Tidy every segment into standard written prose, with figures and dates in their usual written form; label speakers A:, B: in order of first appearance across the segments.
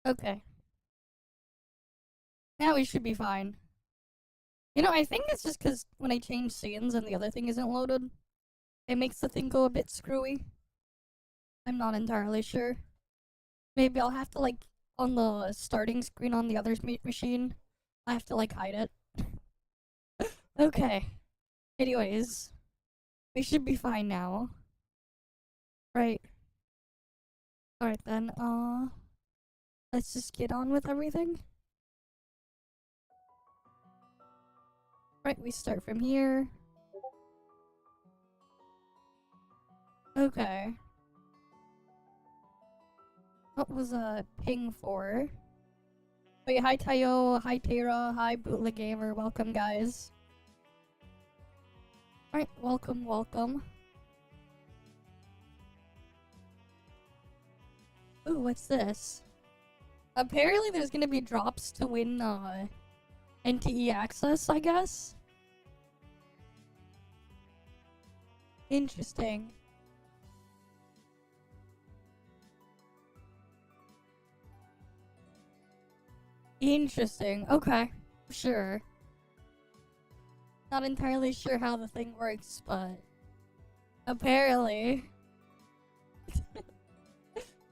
A: Okay. Now we should be fine. You know, I think it's just because when I change scenes and the other thing isn't loaded, it makes the thing go a bit screwy. I'm not entirely sure. Maybe I'll have to, like, on the starting screen on the other machine, I have to, like, hide it. Okay. Anyways, we should be fine now. Right. Alright then, let's just get on with everything. Right, we start from here. Okay. What was a ping for? Wait, hi Tayo, hi Tara, hi Bootleg Gamer, welcome guys. Alright, welcome, welcome. Ooh, what's this? Apparently there's gonna be drops to win, NTE access, I guess? Interesting. Interesting. Okay. Sure. Not entirely sure how the thing works, but apparently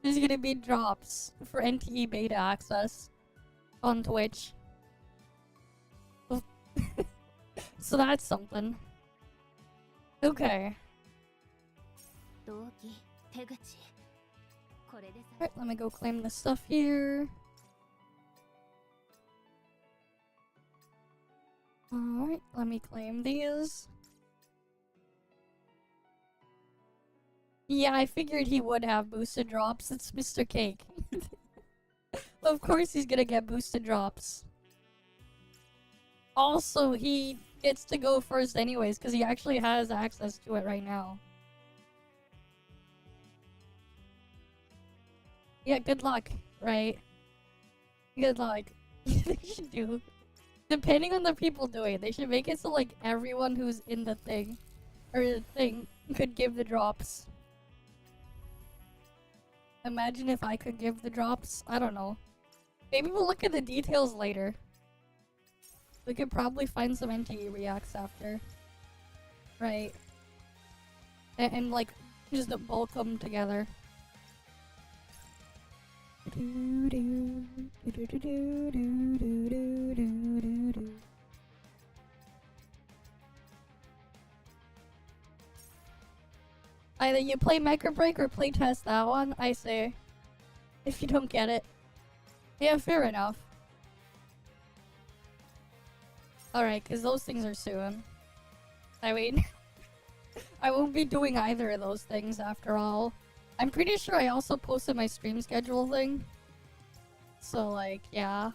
A: there's gonna be drops for NTE beta access on Twitch. So that's something. Okay. Alright, let me go claim this stuff here. Alright, let me claim these. Yeah, I figured he would have boosted drops. It's Mr. Cake. Of course he's gonna get boosted drops. Also, he gets to go first anyways, because he actually has access to it right now. Yeah, good luck, right? Good luck. They should do. Depending on the people doing it, they should make it so, like, everyone who's in the thing, or the thing, could give the drops. Imagine if I could give the drops. I don't know. Maybe we'll look at the details later. We could probably find some NTE Reacts after. Right. And like, just bulk them together. Either you play Micro Break or play test that one, I say. If you don't get it. Yeah, fair enough. Alright, because those things are soon. I mean, I won't be doing either of those things after all. I'm pretty sure I also posted my stream schedule thing. So, like, yeah.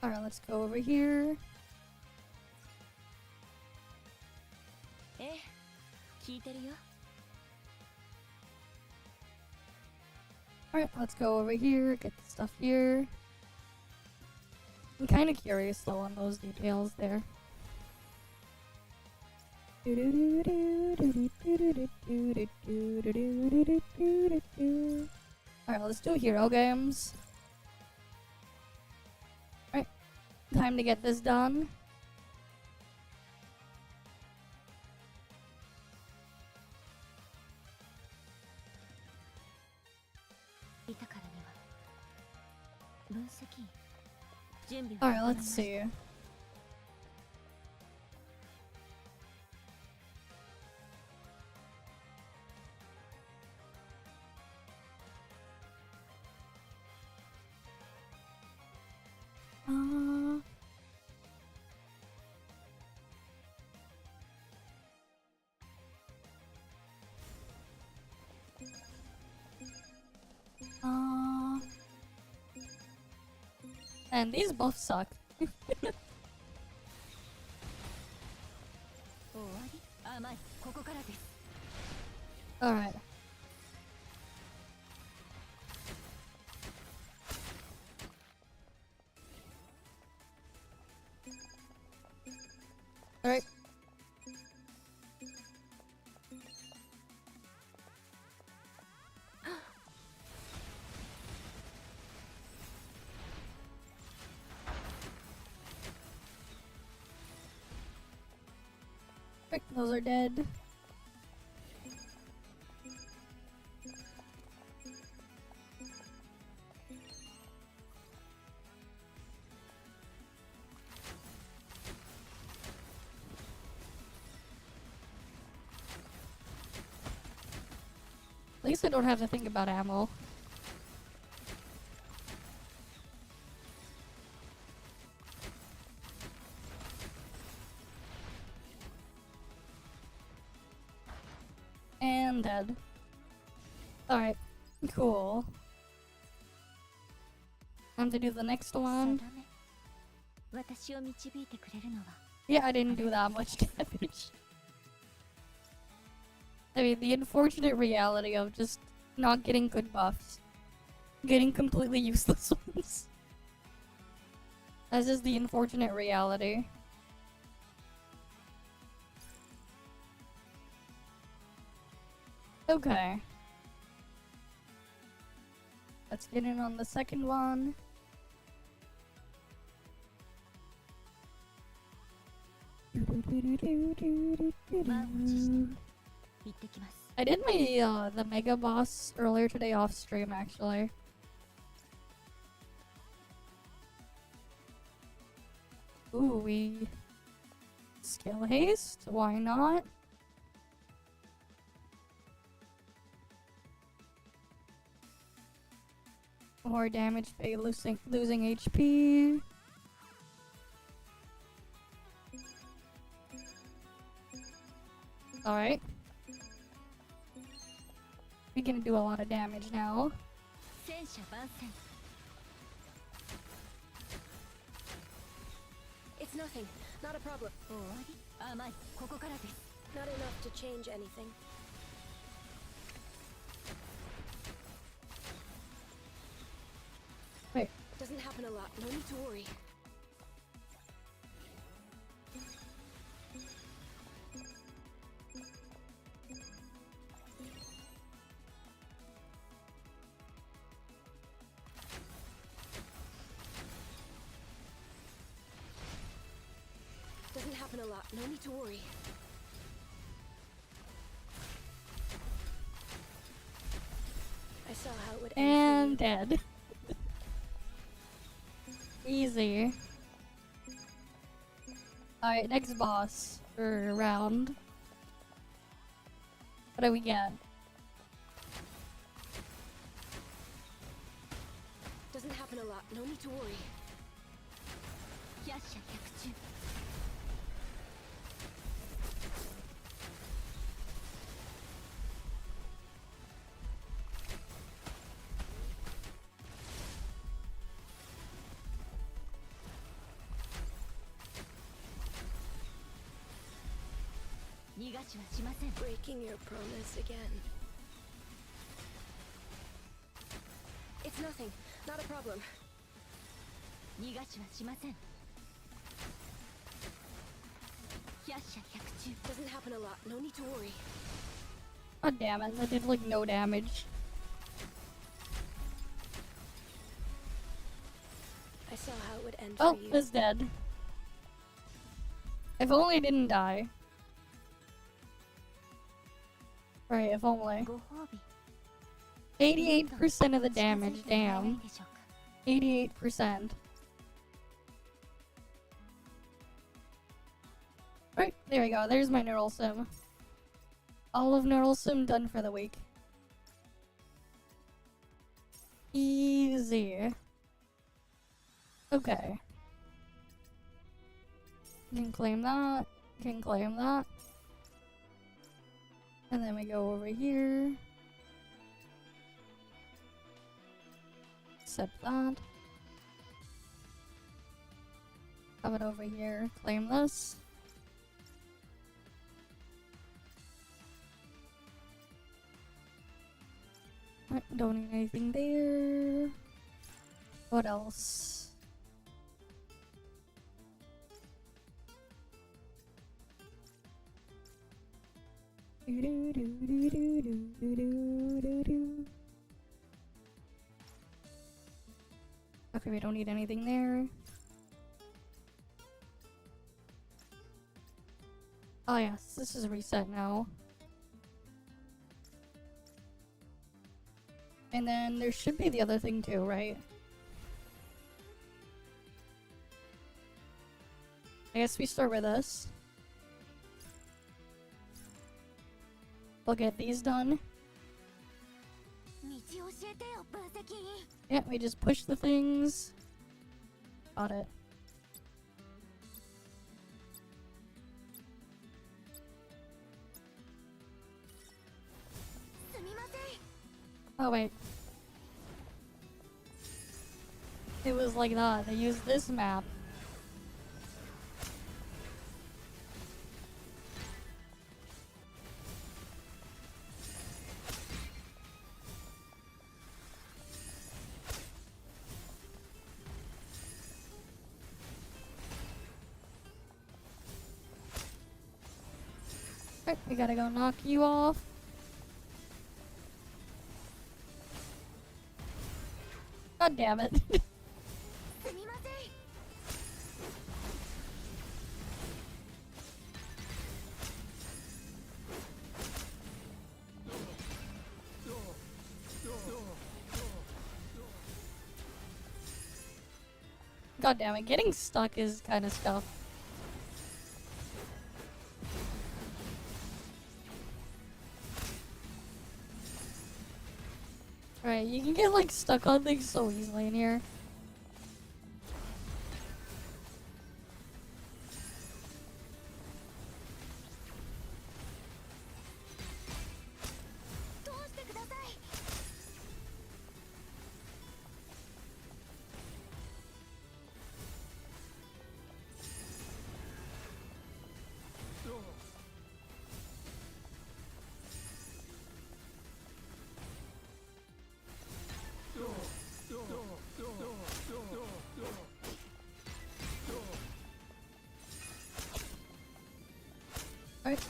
A: Alright, let's go over here. Alright, let's go over here, get the stuff here. I'm kind of curious though on those details there. Alright, let's do hero games. Alright, time to get this done. Alright, let's see. And these both suck. Alright. Alright. Right, those are dead. At least I don't have to think about ammo. And dead. Alright, cool. Time to do the next one. Yeah, I didn't do that much damage. I mean, the unfortunate reality of just not getting good buffs. Getting completely useless ones. That's just the unfortunate reality. Okay. Let's get in on the second one. I did my the mega boss earlier today off stream actually. Ooh, we skill haste? Why not? More damage by losing HP. Alright. We can do a lot of damage now.
B: It's nothing. Not a problem. Not enough to change anything.
A: Wait.
B: Doesn't happen a lot. No need to worry. Doesn't happen a lot. No need to worry. I saw how it would end.
A: And dead. Easy. Alright, next boss for round. What do we get?
B: Doesn't happen a lot. No need to worry. Breaking your promise again. It's nothing. Not a problem. Doesn't happen a lot. No need to worry.
A: Oh damn it, that did like no damage.
B: I saw how it would end
A: Oh,
B: for you.
A: it's dead. If only I didn't die. Right, if only. 88% of the damage, damn. 88%. Right, there we go. There's my neural sim. All of neural sim done for the week. Easy. Okay. Can claim that. Can claim that. And then we go over here. Accept that. Have it over here. Claim this. Right, don't need anything there. What else? Okay, we don't need anything there. Oh yes, this is a reset now. And then there should be the other thing too, right? I guess we start with this. We'll get these done. Yeah, we just push the things. Got it. Oh wait. It was like that. They used this map. Alright, we gotta go knock you off. God damn it. God damn it, getting stuck is kind of stuff. Right, you can get like stuck on things so easily in here. Alright.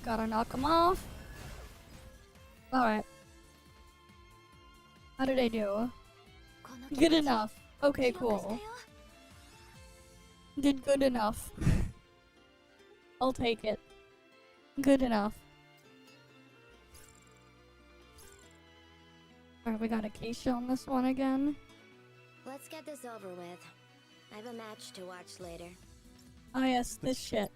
A: Gotta knock him off. Alright. How did I do? Good enough. Okay, cool. Did good enough. I'll take it. Good enough. Alright, we got Acacia on this one again.
B: Let's get this over with. I have a match to watch later.
A: Ah yes, this shit.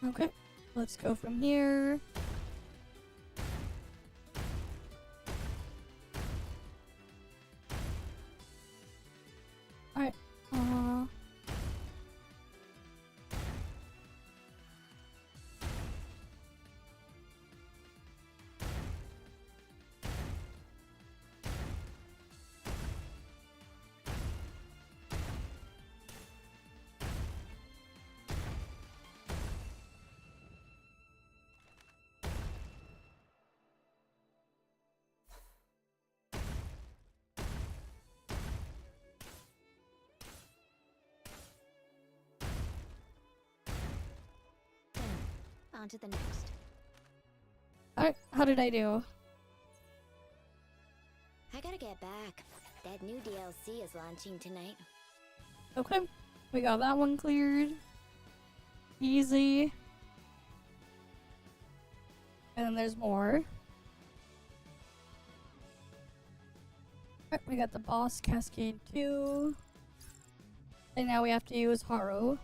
A: Okay, let's go from here. Alright,
B: On to the next.
A: alright, how did I do?
B: I gotta get back. That new DLC is launching tonight.
A: Okay, we got that one cleared. Easy. And then there's more. Alright, we got the boss Cascade 2. And now we have to use Haru.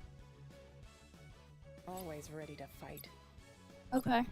C: Always ready to fight.
A: Okay.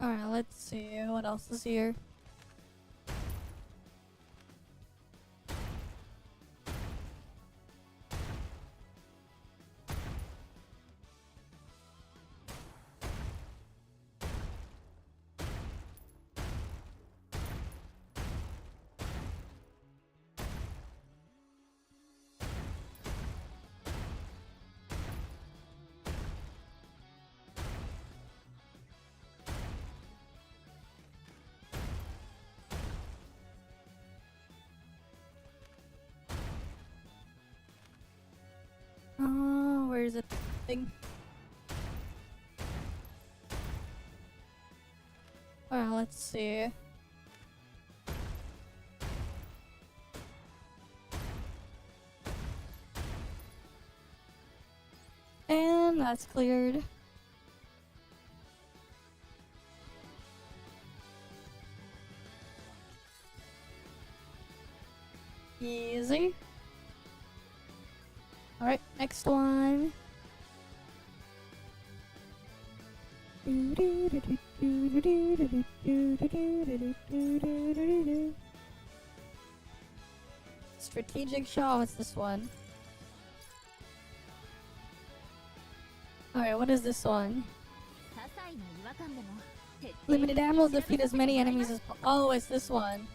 A: Alright, let's see what else is here. Oh, where's the thing? Alright, let's see. And that's cleared. Easy. Alright, next one. Strategic shot, what's this one? Alright, what is this one? Limited ammo, defeat as many enemies as possible. Oh, it's this one.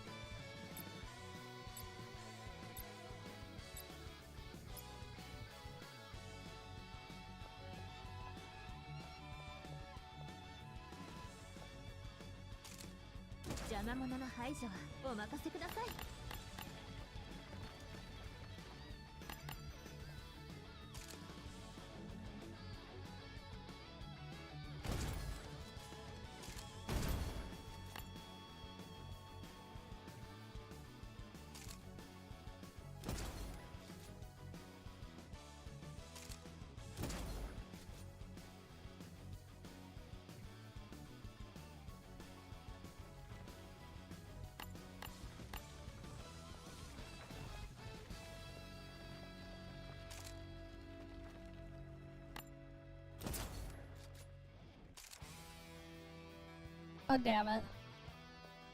A: God damn it.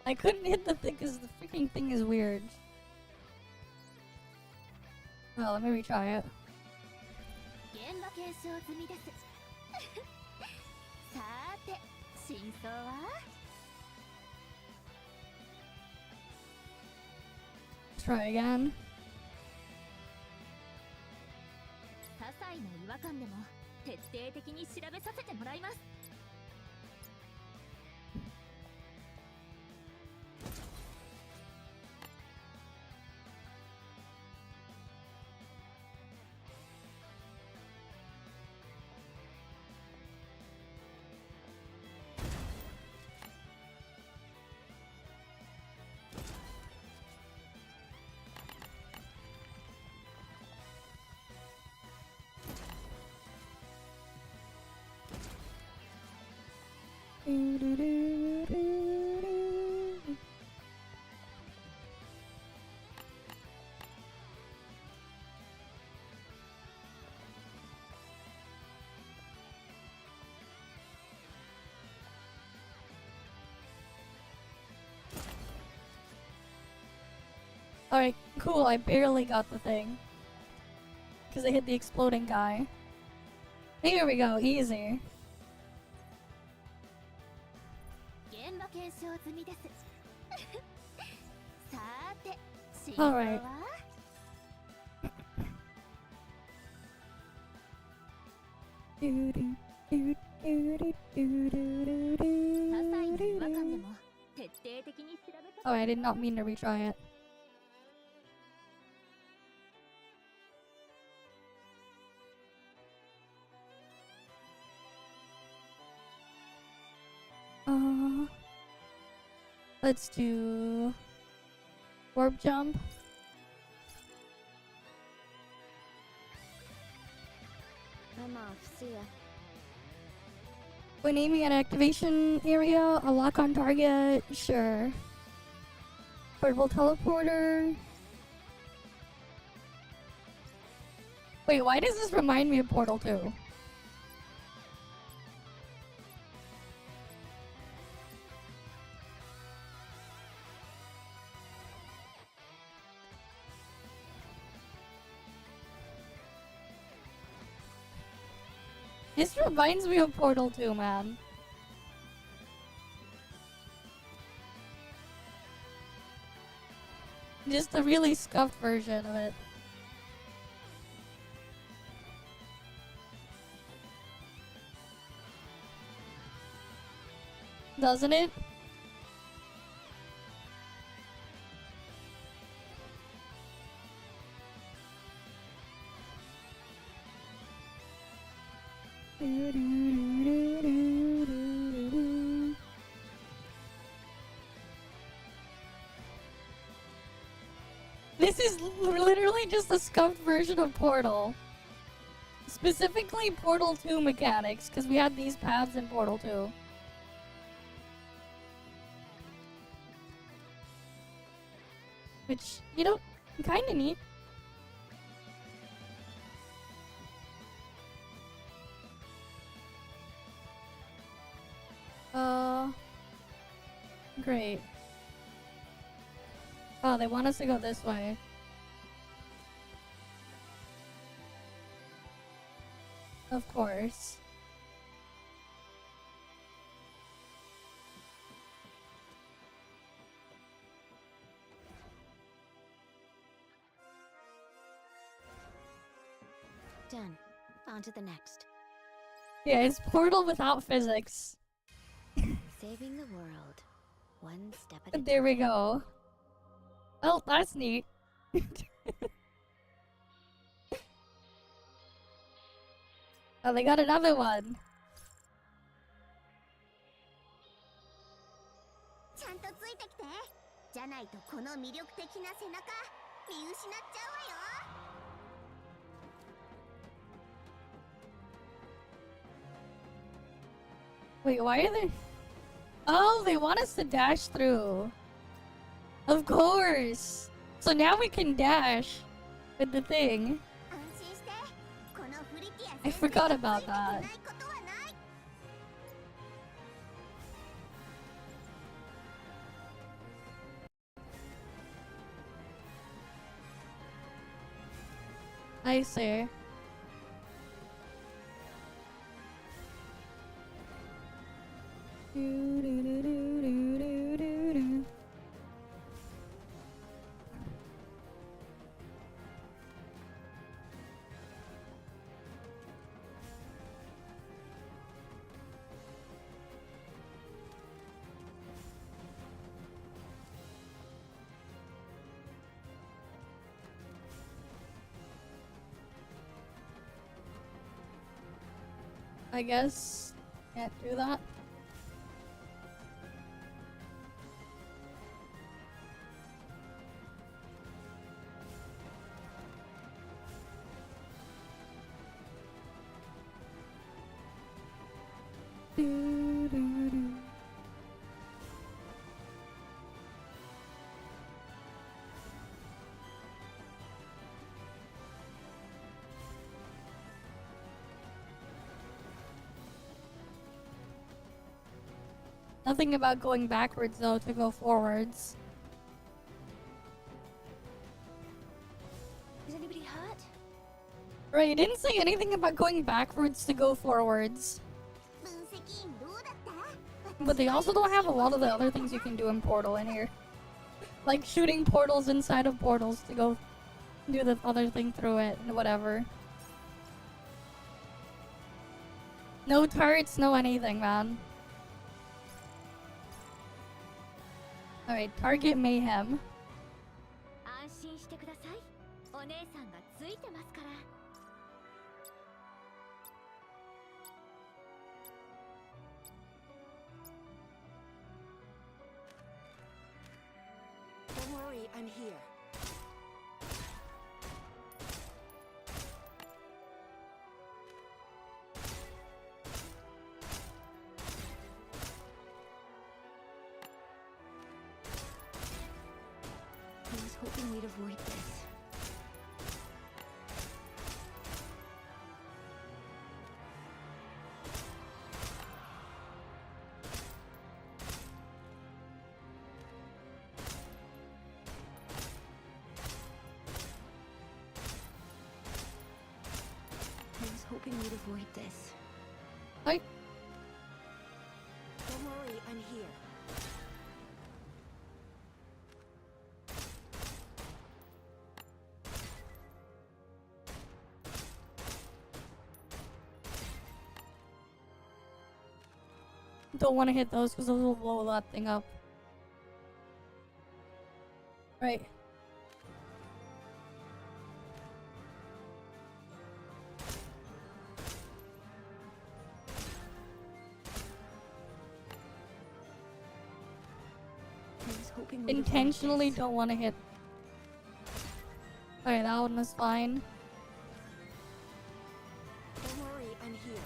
A: I couldn't hit the thing because the freaking thing is weird. Well, let me retry it. Let's try again. Alright, cool, I barely got the thing. Because I hit the exploding guy. Here we go, easy. Alright. Oh, I did not mean to retry it. Let's do warp jump.
B: I'm off. See ya.
A: When aiming at activation area, a lock on target, sure. Portable teleporter. Wait, why does this remind me of Portal 2? This reminds me of Portal 2, man. Just a really scuffed version of it. Doesn't it? This is literally just a scuffed version of Portal. Specifically Portal 2 mechanics, because we had these paths in Portal 2. Which, you know, kinda neat. Great. Oh, they want us to go this way. Of course.
B: Done. On to the next.
A: Yeah, it's Portal without physics.
B: Saving the world. One step at a time.
A: There we go. Well, that's neat. Oh, they got another one. Wait, why are they... Oh, they want us to dash through. Of course. So now we can dash with the thing. I forgot about that. I see. I guess can't do that. Do, do, do. Nothing about going backwards though to go forwards.
B: Is anybody hurt?
A: Right, it didn't say anything about going backwards to go forwards. But they also don't have a lot of the other things you can do in Portal in here. Like shooting portals inside of portals to go do the other thing through it and whatever. No turrets, no anything, man. Alright, target mayhem.
B: 安心してください。お姉さんがついてますから。
C: Don't worry, I'm here.
B: I was hoping we'd avoid this. I was hoping we'd avoid this.
A: Hi.
C: Don't worry, I'm here.
A: Don't want to hit those because those will blow that thing up. Right.
B: I was hoping we'd
A: Intentionally
B: avoid this.
A: don't want to hit. Alright, that one was fine.
C: Don't worry, I'm here.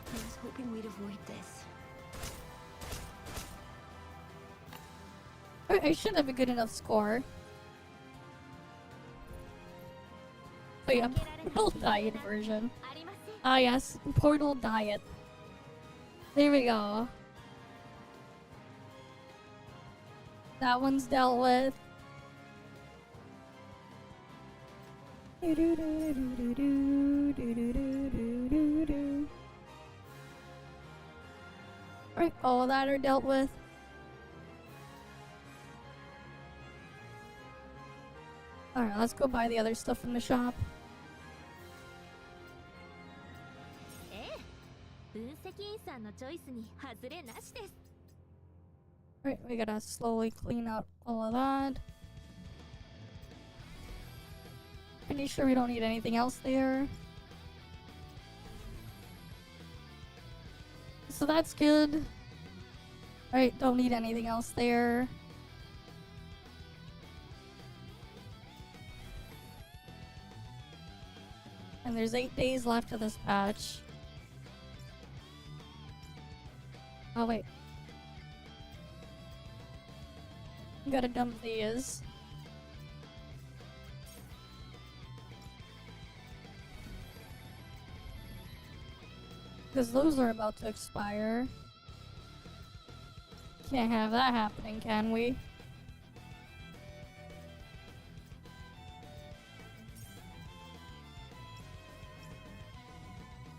B: I was hoping we'd avoid this.
A: I should have a good enough score. Wait, a Portal Diet version. Ah yes, Portal Diet. There we go. That one's dealt with. Alright, all of that are dealt with. Alright, let's go buy the other stuff from the shop.
B: 分析員さんのチョイスに外れなしです。
A: Alright, we gotta slowly clean out all of that. Pretty sure we don't need anything else there. So that's good. Alright, don't need anything else there. And there's 8 days left of this patch. Oh wait. Gotta dump these. Because those are about to expire. Can't have that happening, can we?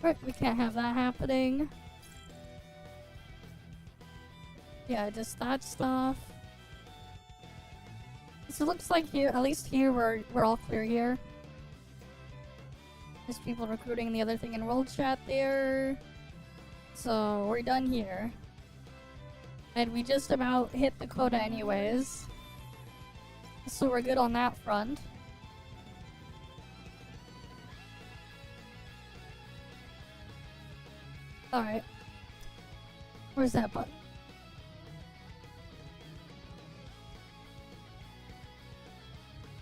A: Right, we can't have that happening. Yeah, just that stuff. So it looks like here, at least here, we're all clear here. There's people recruiting the other thing in World Chat there. So we're done here. And we just about hit the quota anyways. So we're good on that front. Alright. Where's that button?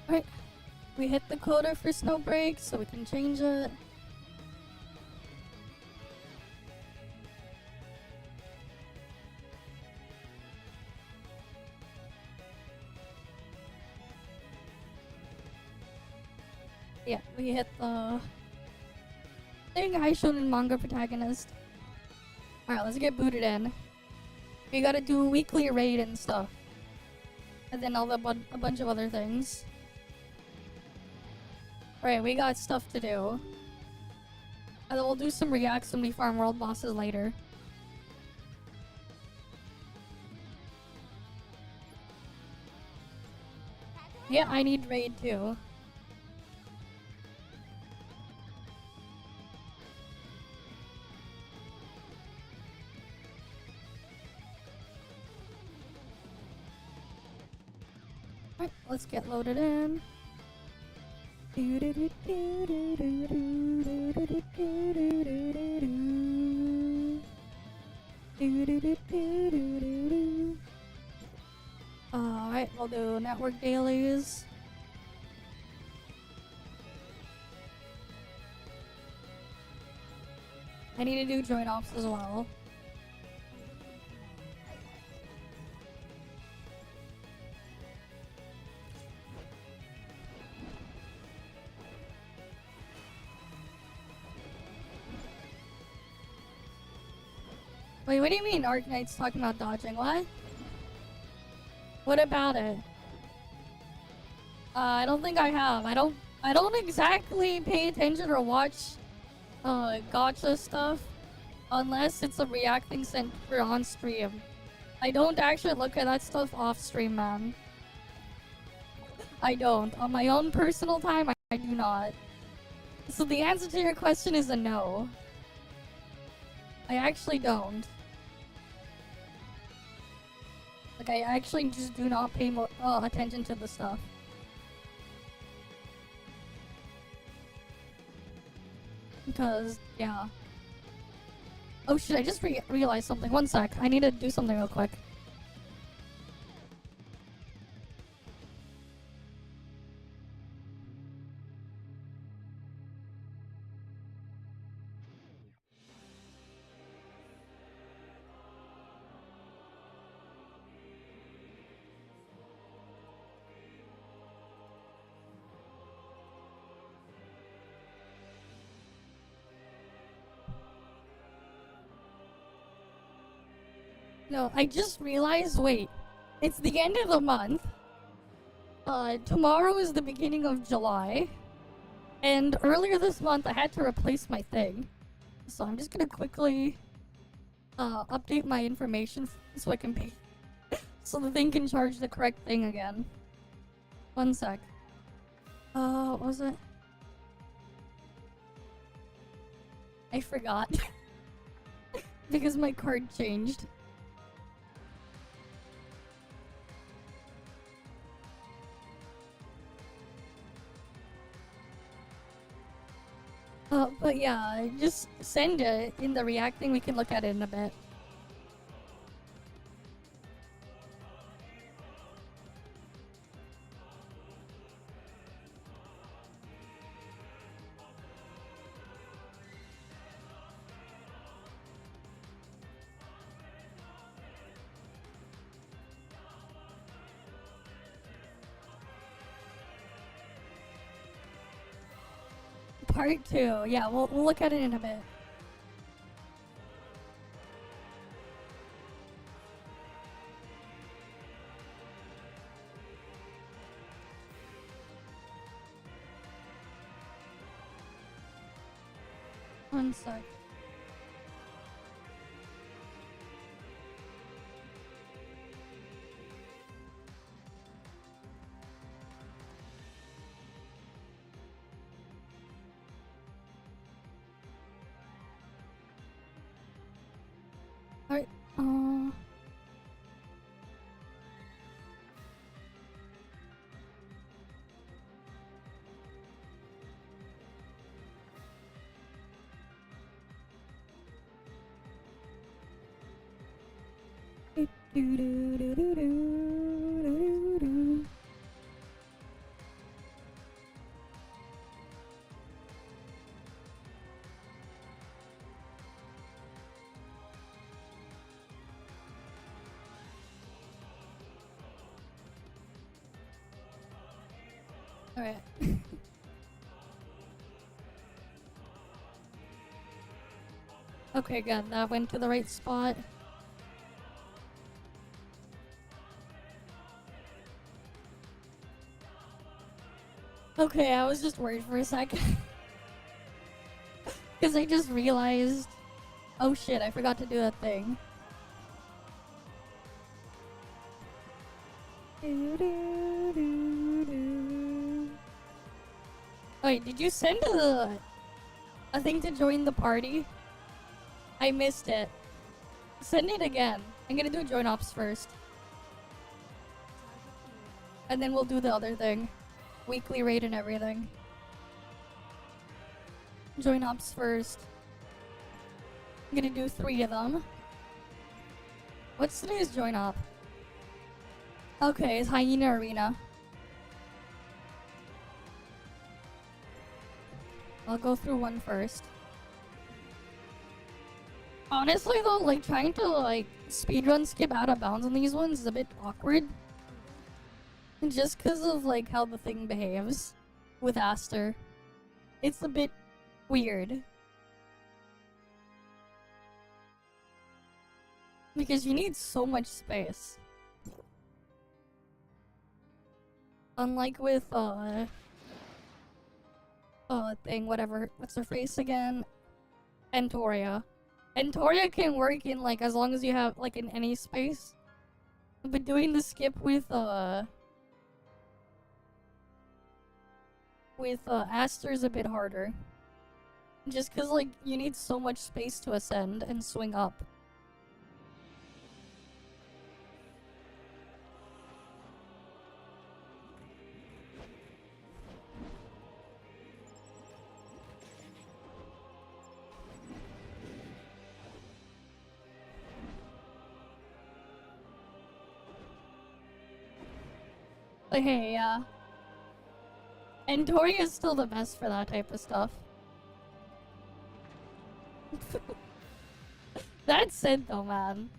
A: Alright. We hit the quota for Snowbreak, so we can change it. Yeah, we hit the thing I showed in manga protagonist. Alright, let's get booted in. We gotta do a weekly raid and stuff. And then a bunch of other things. Right, we got stuff to do. And then we'll do some reacts when we farm world bosses later. Yeah, I need raid too. Alright, let's get loaded in. Alright, we'll do network dailies. I need to do joint ops as well. Wait, what do you mean Arknight's talking about dodging? What? What about it? I don't think I have. I don't exactly pay attention or watch gotcha stuff unless it's a reacting sent for on stream. I don't actually look at that stuff off stream, man. I don't. On my own personal time, I do not. So the answer to your question is a no. I actually don't. Like, I actually just do not pay attention to the stuff. Because, yeah. Oh shit, I just realized something. One sec. I need to do something real quick. No, I just realized, wait. It's the end of the month. Tomorrow is the beginning of July. And earlier this month, I had to replace my thing. So I'm just gonna quickly update my information so I can pay. So the thing can charge the correct thing again. One sec. What was it? I forgot. Because my card changed. But yeah, just send it in the reacting. We can look at it in a bit. Part 2. Yeah, we'll look at it in a bit. One sec. Alright, Alright. Okay, good. That went to the right spot. Okay, I was just worried for a second. Because I just realized... Oh shit, I forgot to do that thing. Wait, did you send a thing to join the party? I missed it. Send it again. I'm gonna do join ops first. And then we'll do the other thing. Weekly rate and everything. Join ops first. I'm gonna do 3 of them. What's today's join op? Okay, it's Hyena Arena. I'll go through one first. Honestly though, like trying to like speedrun skip out of bounds on these ones is a bit awkward. Just cause of like how the thing behaves with Aster. It's a bit weird. Because you need so much space. Unlike with thing, whatever, what's her face again? Entoria. Entoria can work in like as long as you have like in any space. But doing the skip with Aster's a bit harder. Just cause like you need so much space to ascend and swing up. But hey, Entoria is still the best for that type of stuff. That's it though, man.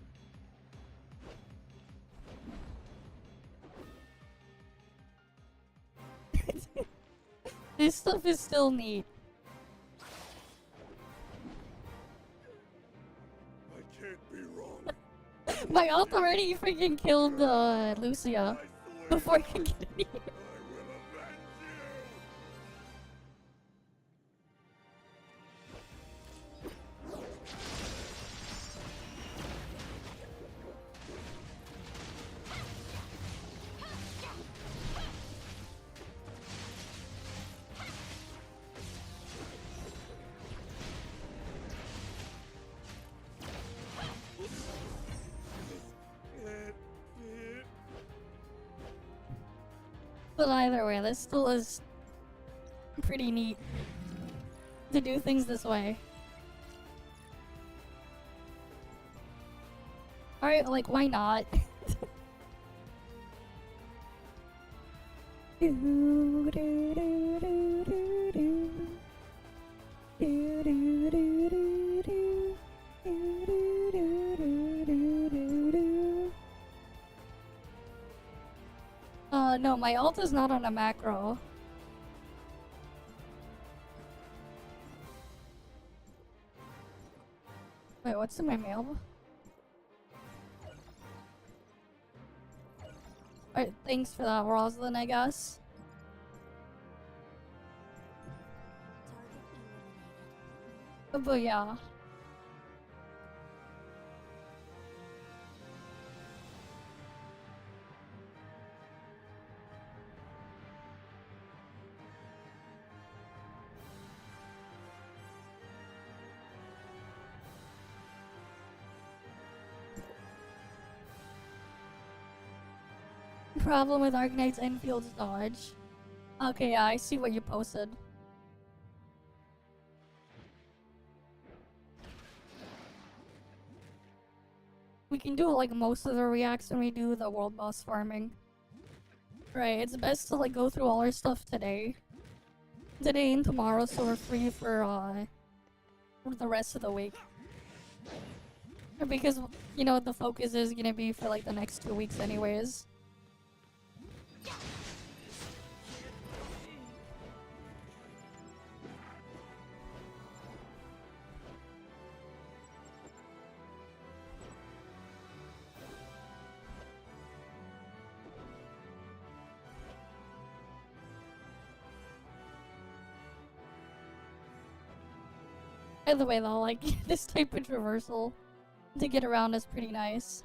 A: This stuff is still neat.
D: I can't be wrong.
A: My ult already freaking killed Lucia before I could get in here.
D: I will avenge you.
A: But either way, this still is pretty neat to do things this way. Alright, like, why not? No, my ult is not on a macro. Wait, what's in my mail? Alright, thanks for that, Roslyn, I guess. But yeah. Problem with Arknight's Enfield's dodge. Okay, yeah, I see what you posted. We can do like most of the reacts when we do the world boss farming. Right, it's best to like go through all our stuff today. Today and tomorrow, so we're free for the rest of the week. Because, you know, the focus is gonna be for like the next 2 weeks anyways. By the way, though, like, this type of traversal to get around is pretty nice.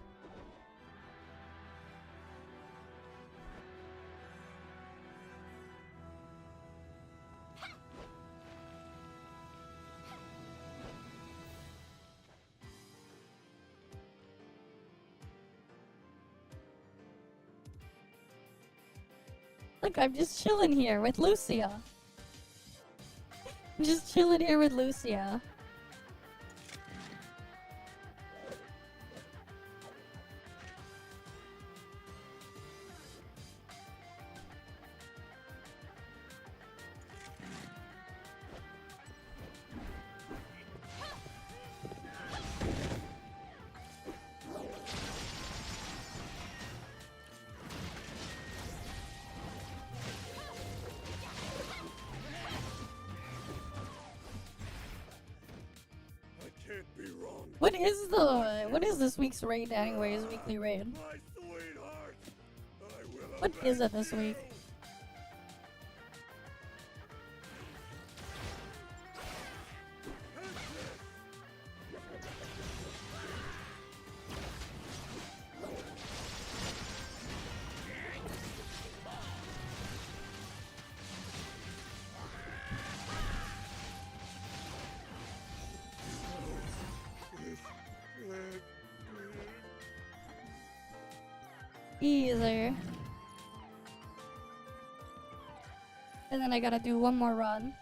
A: Look, I'm just chilling here with Lucia. I'm just chilling here with Lucia. What is this week's raid anyways, weekly raid? What is it this week? Easy. And then I gotta do one more run.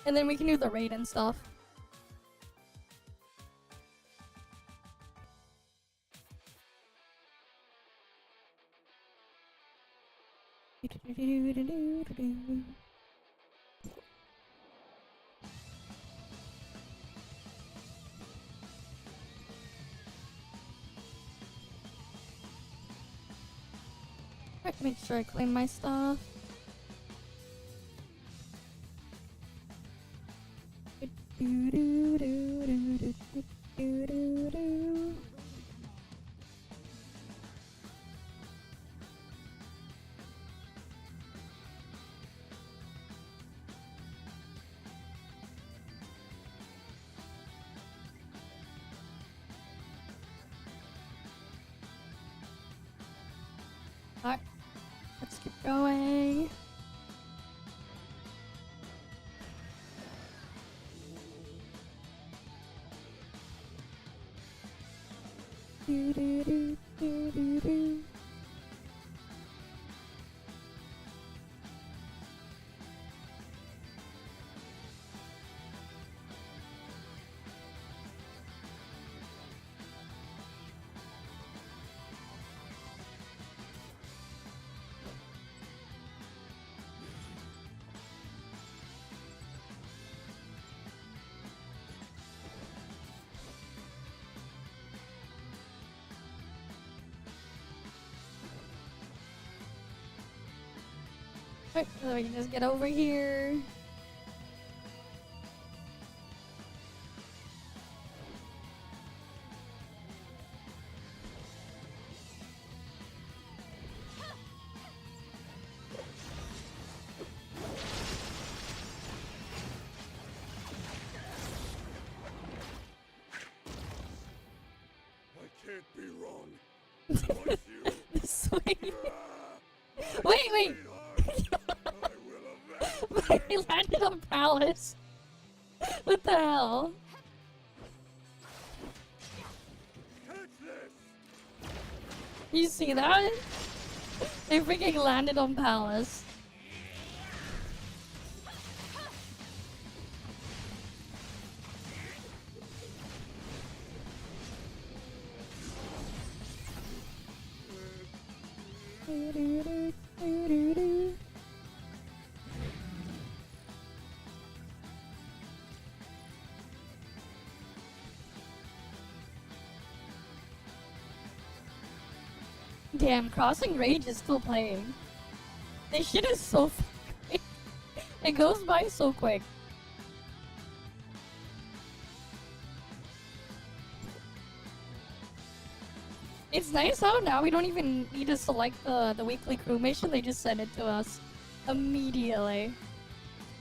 A: And then we can do the raid and stuff. Alright, make sure I claim my stuff. Alright, let's keep going. Do do do do do do. Alright, so we can just get over here.
D: I can't be wrong. Like you.
A: This way. Wait. I landed on Palace. What the hell? You see that? They freaking landed on Palace. Damn, Crossing Rage is still playing. This shit is so quick. It goes by so quick. It's nice how now we don't even need to select the weekly crew mission, they just send it to us immediately.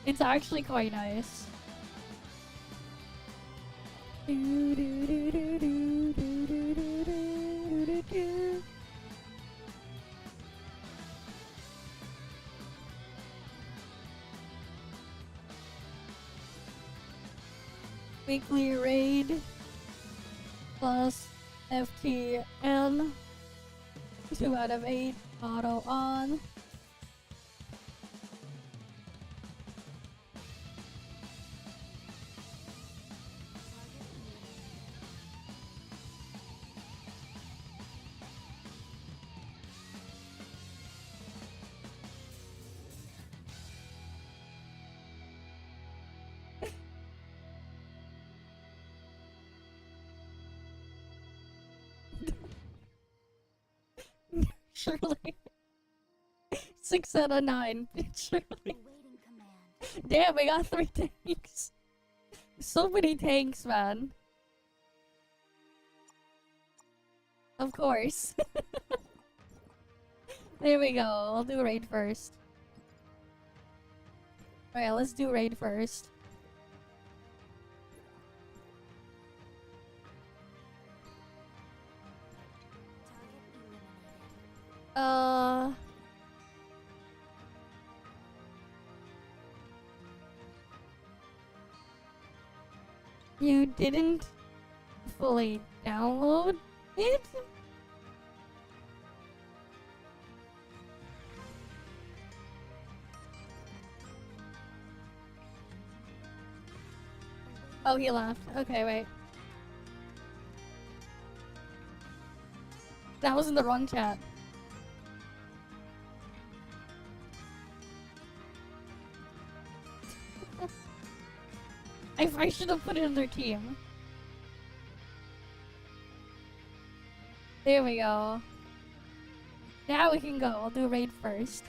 A: It's actually quite nice. Weekly raid plus FTN 2 out of 8 auto on. Surely. 6 out of 9. Surely.
B: Awaiting command.
A: Damn, I got 3 tanks. So many tanks, man. Of course. There we go. I'll do raid first. Alright, let's do raid first.
B: Target eliminated.
A: You didn't fully download it? Oh, he left. Okay, wait. That was in the wrong chat. I should have put it in their team. There we go. Now we can go. I'll do raid first.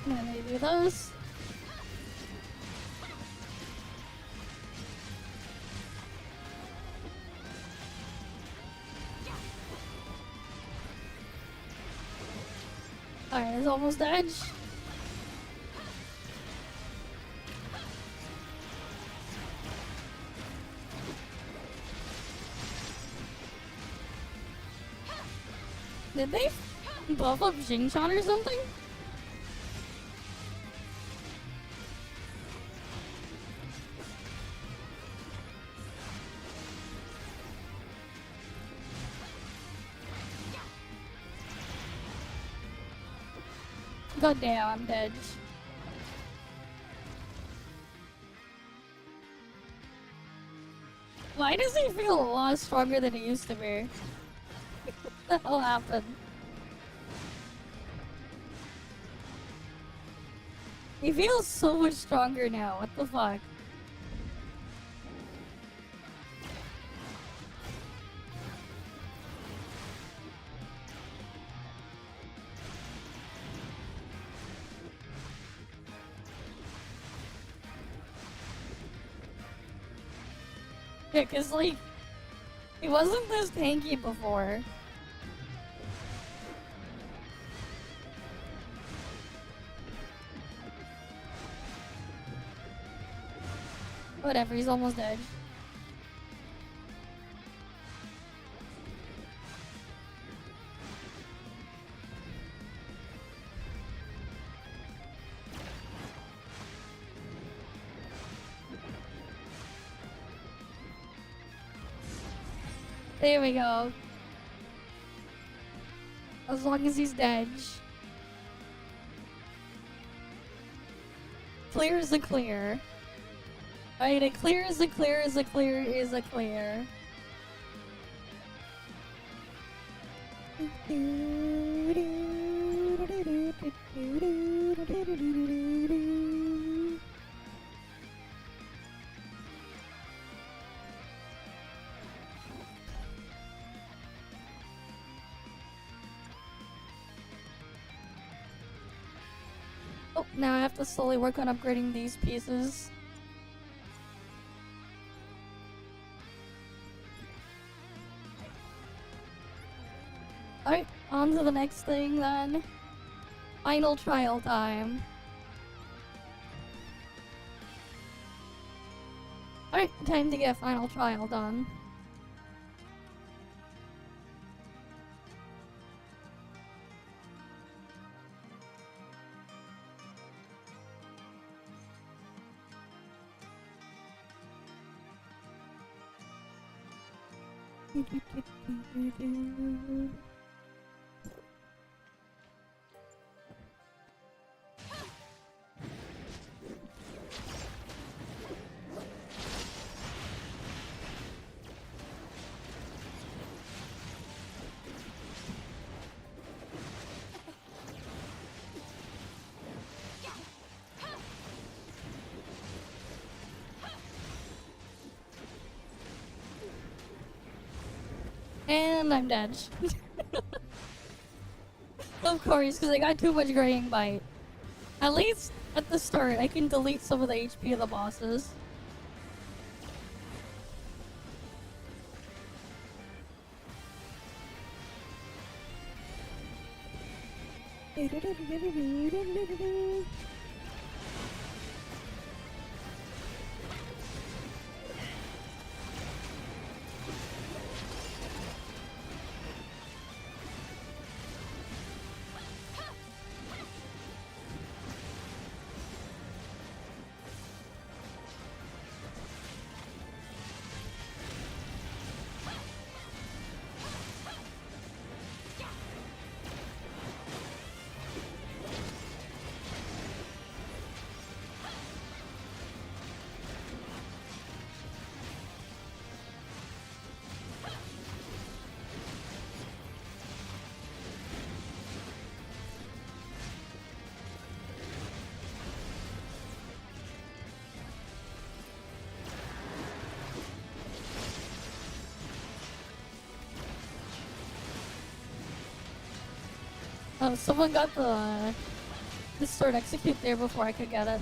A: Let me do those. Alright, it's almost edge. Did they buff up Xingqian or something? God damn, I'm dead. Why does he feel a lot stronger than he used to be? What the hell happened? He feels so much stronger now, what the fuck? Yeah, cause like, he wasn't this tanky before. Whatever, he's almost dead. There we go. As long as he's dead. Clear is a clear. Alright, a clear is a clear is a clear is a clear. Oh, now I have to slowly work on upgrading these pieces. Alright, on to the next thing then. Final trial time. Alright, time to get final trial done. And I'm dead. Of course, because I got too much graying bite. At least at the start, I can delete some of the HP of the bosses. Oh, someone got the sword execute there before I could get it.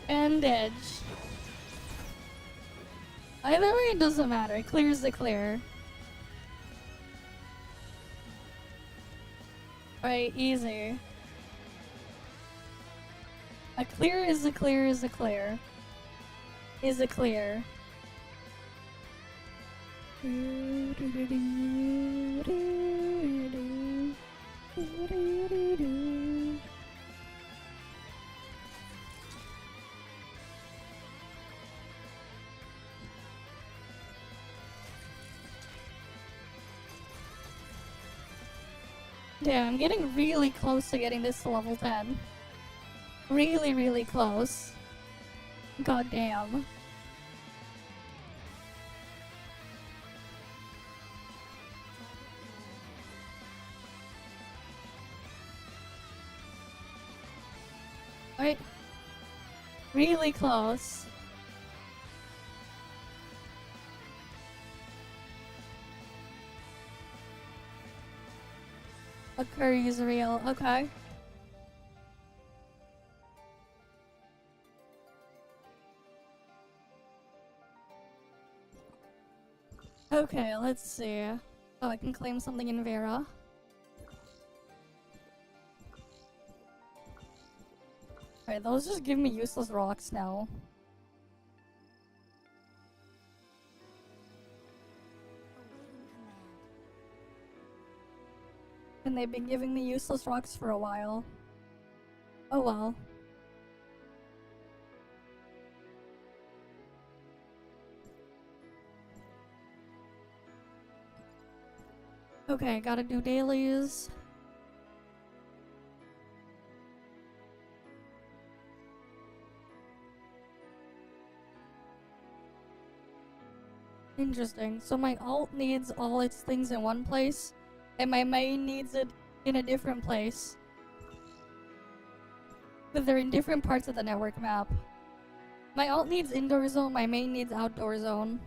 A: And edge. Either way, it doesn't matter. Clear is the clear. Right, easy. A clear is a clear is a clear. Is a clear. Yeah, I'm getting really close to getting this to level 10. Really, really close. God damn. Right? Really close. A curry is real. Okay. Okay, let's see. Oh, I can claim something in Vera. Alright, those just give me useless rocks now. And they've been giving me useless rocks for a while. Oh well. Okay, gotta do dailies. Interesting. So my alt needs all its things in one place, and my main needs it in a different place. But they're in different parts of the network map. My alt needs indoor zone, my main needs outdoor zone.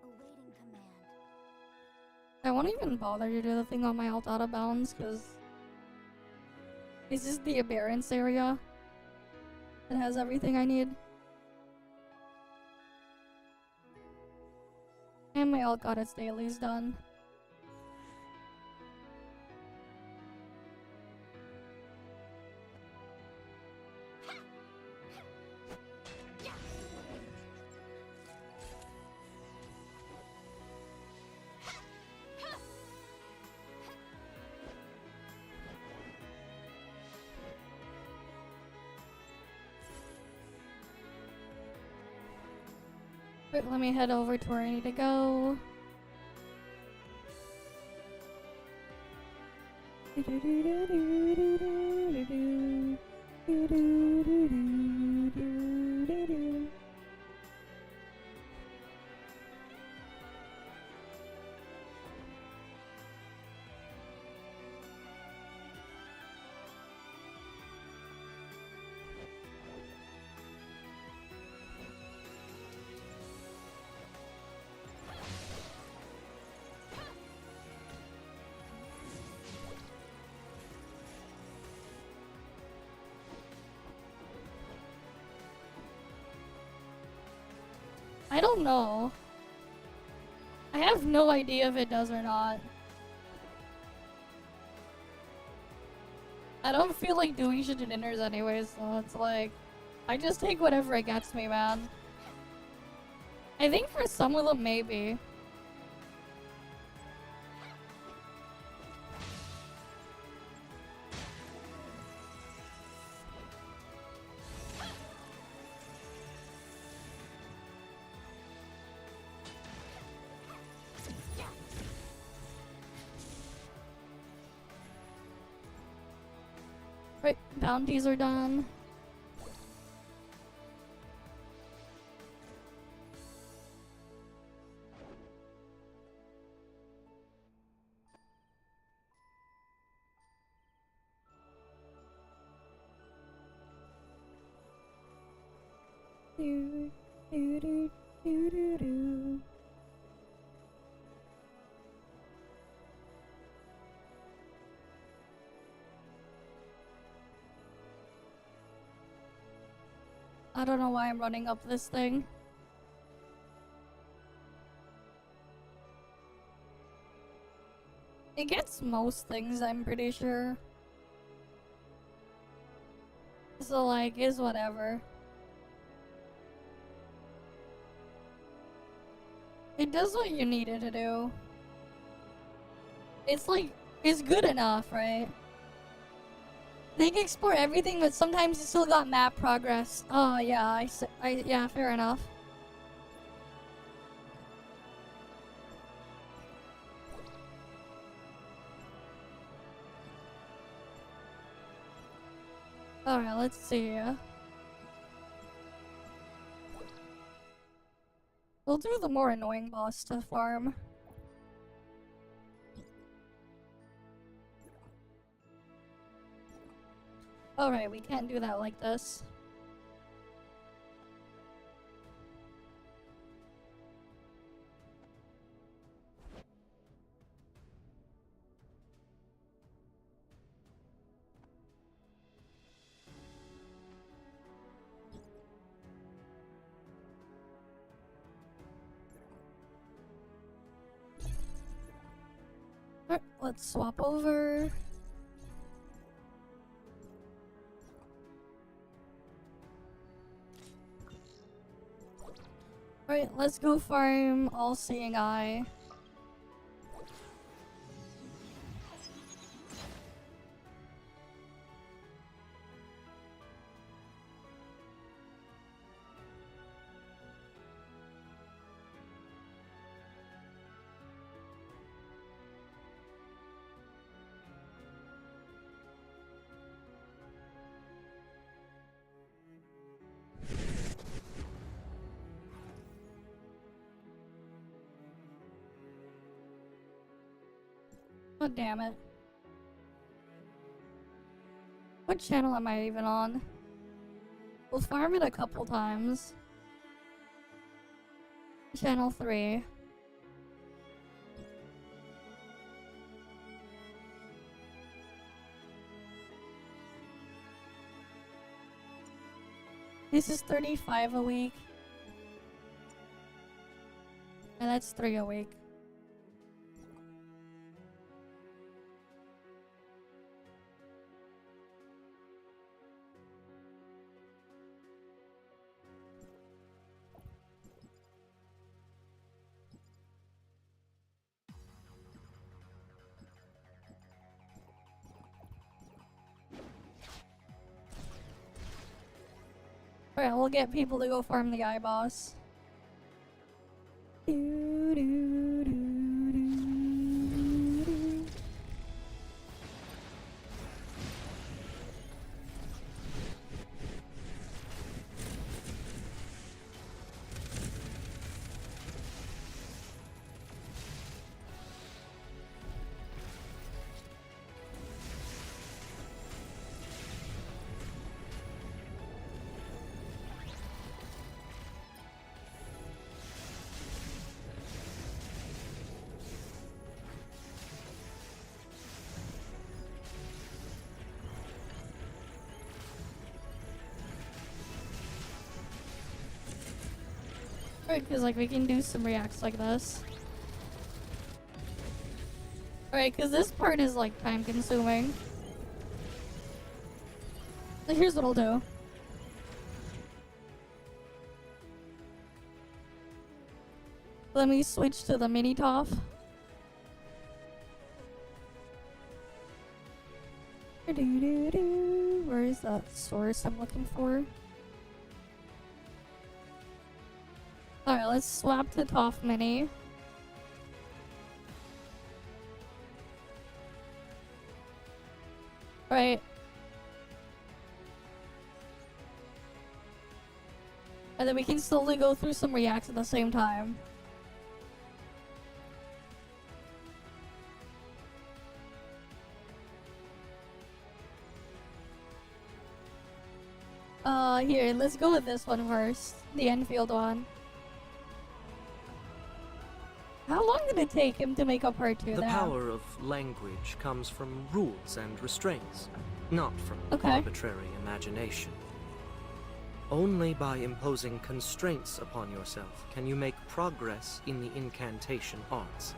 B: Awaiting command.
A: I won't even bother to do the thing on my alt out of bounds, because it's just the aberrance area that has everything I need. And my alt got its dailies done. Wait, let me head over to where I need to go. I don't know. I have no idea if it does or not. I don't feel like doing shit in inners anyways, so it's like, I just take whatever it gets me, man. I think for some of them, maybe. Right, bounties are done. Do, do, do, do, do, do. I don't know why I'm running up this thing. It gets most things, I'm pretty sure. So, like, is whatever. It does what you need it to do. It's like, it's good enough, right? They can explore everything, but sometimes you still got map progress. Oh, yeah, yeah, fair enough. Alright, let's see. We'll do the more annoying boss to farm. Alright, we can't do that like this. Alright, let's swap over. Alright, let's go farm All-Seeing Eye. Oh, damn it. What channel am I even on? We'll farm it a couple times. Channel 3. This is 35 a week. And that's 3 a week. Alright, we'll get people to go farm the eye boss. Alright, because like we can do some reacts like this. Alright, because this part is like time consuming. So here's what I'll do. Let me switch to the mini ToF. Where is that source I'm looking for? Alright, let's swap to ToF Mini. Alright. And then we can slowly go through some reacts at the same time. Here, let's go with this one first. The Enfield one. How long did it take him to make up part 2
E: The
A: there?
E: power of language comes from rules and restraints, not from
A: Okay.
E: arbitrary imagination. Only by imposing constraints upon yourself can you make progress in the incantation arts.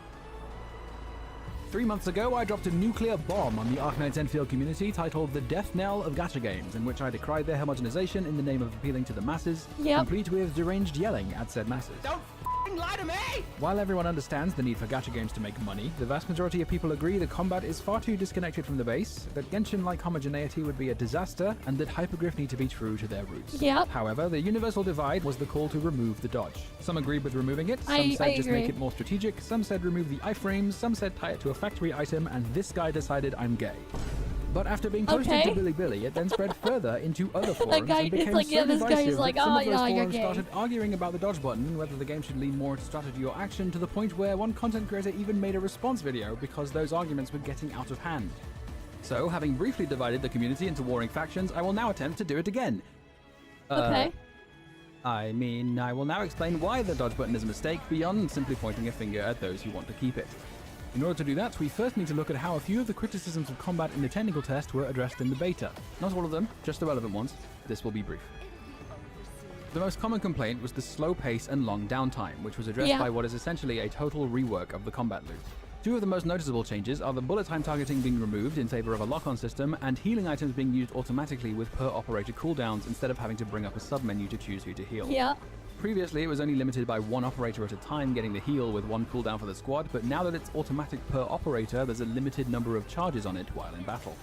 F: 3 months ago, I dropped a nuclear bomb on the Arknight's Enfield community titled The Death Knell of Gacha Games, in which I decried their homogenization in the name of appealing to the masses, complete with deranged yelling at said masses.
G: Don't f***ing lie to me!
F: While everyone understands the need for gacha games to make money, the vast majority of people agree the combat is far too disconnected from the base, that Genshin-like homogeneity would be a disaster, and that hypergriff need to be true to their roots. However, the universal divide was the call to remove the dodge. Some agreed with removing it, some said just make it more strategic, some said remove the iframes, some said tie it to a factory item, and this guy decided I'm gay. But after being posted to Bilibili, it then spread further into other forums and became so divisive that some of those forums started arguing about the dodge button, whether the game should lean more into strategy or action, to the point where one content creator even made a response video because those arguments were getting out of hand. So, having briefly divided the community into warring factions, I will now attempt to do it again. I mean, I will now explain why the dodge button is a mistake beyond simply pointing a finger at those who want to keep it. In order to do that, we first need to look at how a few of the criticisms of combat in the technical test were addressed in the beta. Not all of them, just the relevant ones. This will be brief. The most common complaint was the slow pace and long downtime, which was addressed by what is essentially a total rework of the combat loop. Two of the most noticeable changes are the bullet time targeting being removed in favor of a lock-on system, and healing items being used automatically with per-operator cooldowns instead of having to bring up a sub-menu to choose who to heal. Previously, it was only limited by one operator at a time getting the heal with one cooldown for the squad, but now that it's automatic per operator, there's a limited number of charges on it while in battle.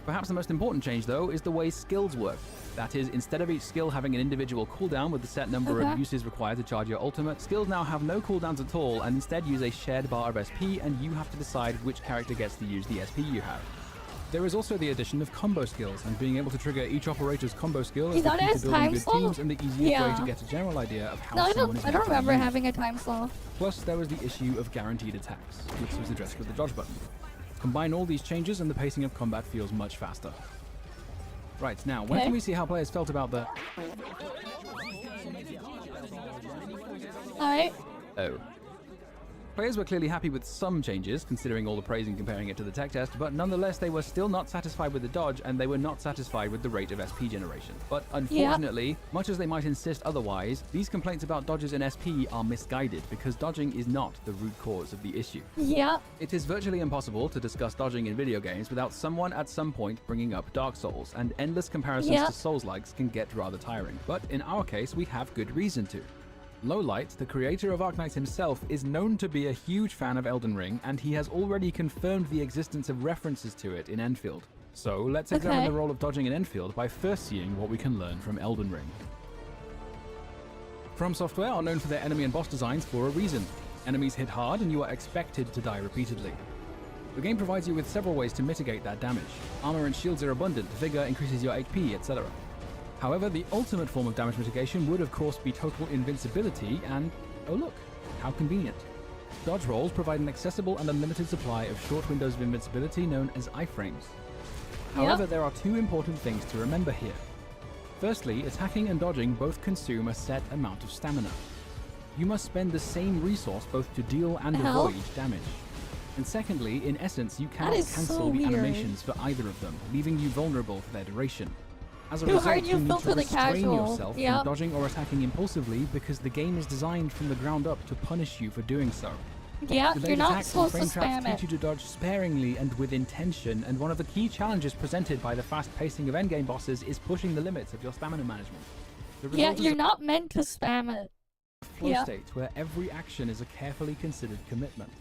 F: Perhaps the most important change, though, is the way skills work. That is, instead of each skill having an individual cooldown with the set number of uses required to charge your ultimate, skills now have no cooldowns at all and instead use a shared bar of SP, and you have to decide which character gets to use the SP you have. There is also the addition of combo skills, and being able to trigger each operator's combo skill is the key to building good teams and the easiest way to get a general idea of how someone is
A: I don't remember having a time slot.
F: Plus, there was the issue of guaranteed attacks, which was addressed with the dodge button. Combine all these changes and the pacing of combat feels much faster. Right, now, when can we see how players felt about the...
A: Alright.
F: Oh. Players were clearly happy with some changes, considering all the praise and comparing it to the tech test, but nonetheless they were still not satisfied with the dodge, and they were not satisfied with the rate of SP generation. But unfortunately, much as they might insist otherwise, these complaints about dodges and SP are misguided, because dodging is not the root cause of the issue. It is virtually impossible to discuss dodging in video games without someone at some point bringing up Dark Souls, and endless comparisons to Souls-likes can get rather tiring. But in our case, we have good reason to. Lowlight, the creator of Arknights himself, is known to be a huge fan of Elden Ring, and he has already confirmed the existence of references to it in Enfield. So let's examine the role of dodging in Enfield by first seeing what we can learn from Elden Ring. From Software are known for their enemy and boss designs for a reason. Enemies hit hard and you are expected to die repeatedly. The game provides you with several ways to mitigate that damage. Armor and shields are abundant, vigor increases your HP, etc. However, the ultimate form of damage mitigation would of course be total invincibility, and oh look, how convenient. Dodge rolls provide an accessible and unlimited supply of short windows of invincibility known as iframes. However, there are two important things to remember here. Firstly, attacking and dodging both consume a set amount of stamina. You must spend the same resource both to deal and avoid damage. And secondly, in essence, you cannot cancel the animations for either of them, leaving you vulnerable for their duration. As a result, you need to restrain yourself from dodging or attacking impulsively because the game is designed from the ground up to punish you for doing so.
A: You're not supposed to spam it.
F: Teach you to dodge sparingly and with intention, and one of the key challenges presented by the fast pacing of endgame bosses is pushing the limits of your stamina management.
A: You're not meant to spam it.
F: A flow state where every action is a carefully considered commitment.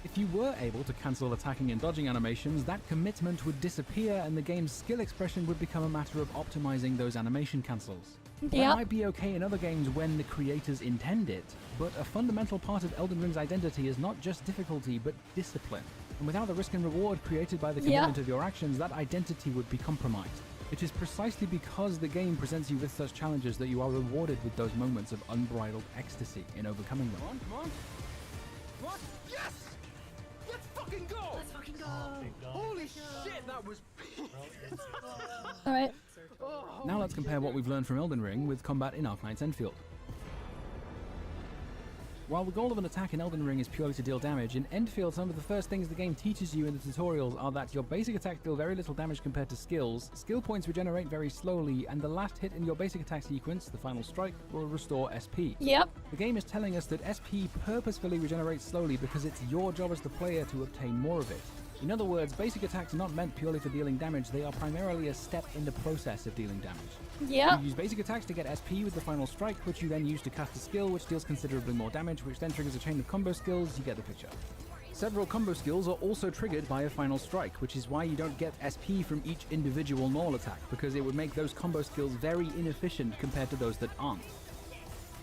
F: If you were able to cancel attacking and dodging animations, that commitment would disappear and the game's skill expression would become a matter of optimizing those animation cancels. That might be okay in other games when the creators intend it, but a fundamental part of Elden Ring's identity is not just difficulty, but discipline. And without the risk and reward created by the commitment of your actions, that identity would be compromised. It is precisely because the game presents you with such challenges that you are rewarded with those moments of unbridled ecstasy in overcoming them.
G: Come on. Yes! Let's fucking go!
C: Let's fucking go!
G: Holy shit, that was...
A: Alright.
F: Now let's compare what we've learned from Elden Ring with combat in Arknight's Enfield. While the goal of an attack in Elden Ring is purely to deal damage, in Endfield some of the first things the game teaches you in the tutorials are that your basic attacks deal very little damage compared to skills, skill points regenerate very slowly, and the last hit in your basic attack sequence, the final strike, will restore SP.
A: Yep.
F: The game is telling us that SP purposefully regenerates slowly because it's your job as the player to obtain more of it. In other words, basic attacks are not meant purely for dealing damage, they are primarily a step in the process of dealing damage.
A: Yep.
F: You use basic attacks to get SP with the final strike, which you then use to cast a skill which deals considerably more damage, which then triggers a chain of combo skills. You get the picture. Several combo skills are also triggered by a final strike, which is why you don't get SP from each individual normal attack, because it would make those combo skills very inefficient compared to those that aren't.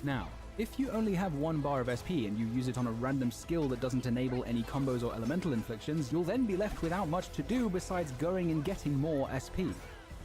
F: Now, if you only have 1 bar of SP and you use it on a random skill that doesn't enable any combos or elemental inflictions, you'll then be left without much to do besides going and getting more SP.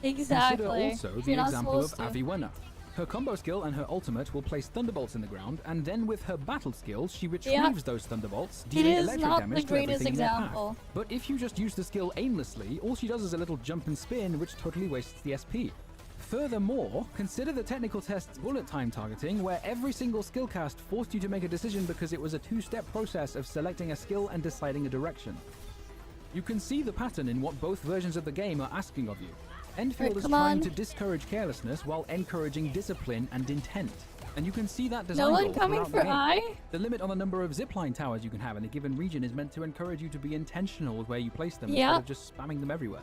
A: Exactly.
F: Consider also
A: You're
F: the
A: not
F: example of
A: supposed to.
F: Aviwenna. Her combo skill and her ultimate will place thunderbolts in the ground, and then with her battle skill, she retrieves those thunderbolts, dealing
A: is
F: electric
A: not
F: damage
A: the
F: to
A: greatest
F: everything in their path.
A: example.
F: But if you just use the skill aimlessly, all she does is a little jump and spin, which totally wastes the SP. Furthermore, consider the technical test's bullet time targeting, where every single skill cast forced you to make a decision because it was a 2-step process of selecting a skill and deciding a direction. You can see the pattern in what both versions of the game are asking of you. Endfield is
A: come
F: trying
A: on.
F: to discourage carelessness while encouraging discipline and intent. And you can see that design
A: No one
F: goal
A: coming
F: throughout
A: for
F: the game.
A: I?
F: The limit on the number of zipline towers you can have in a given region is meant to encourage you to be intentional with where you place them
A: Yeah.
F: instead of just spamming them everywhere.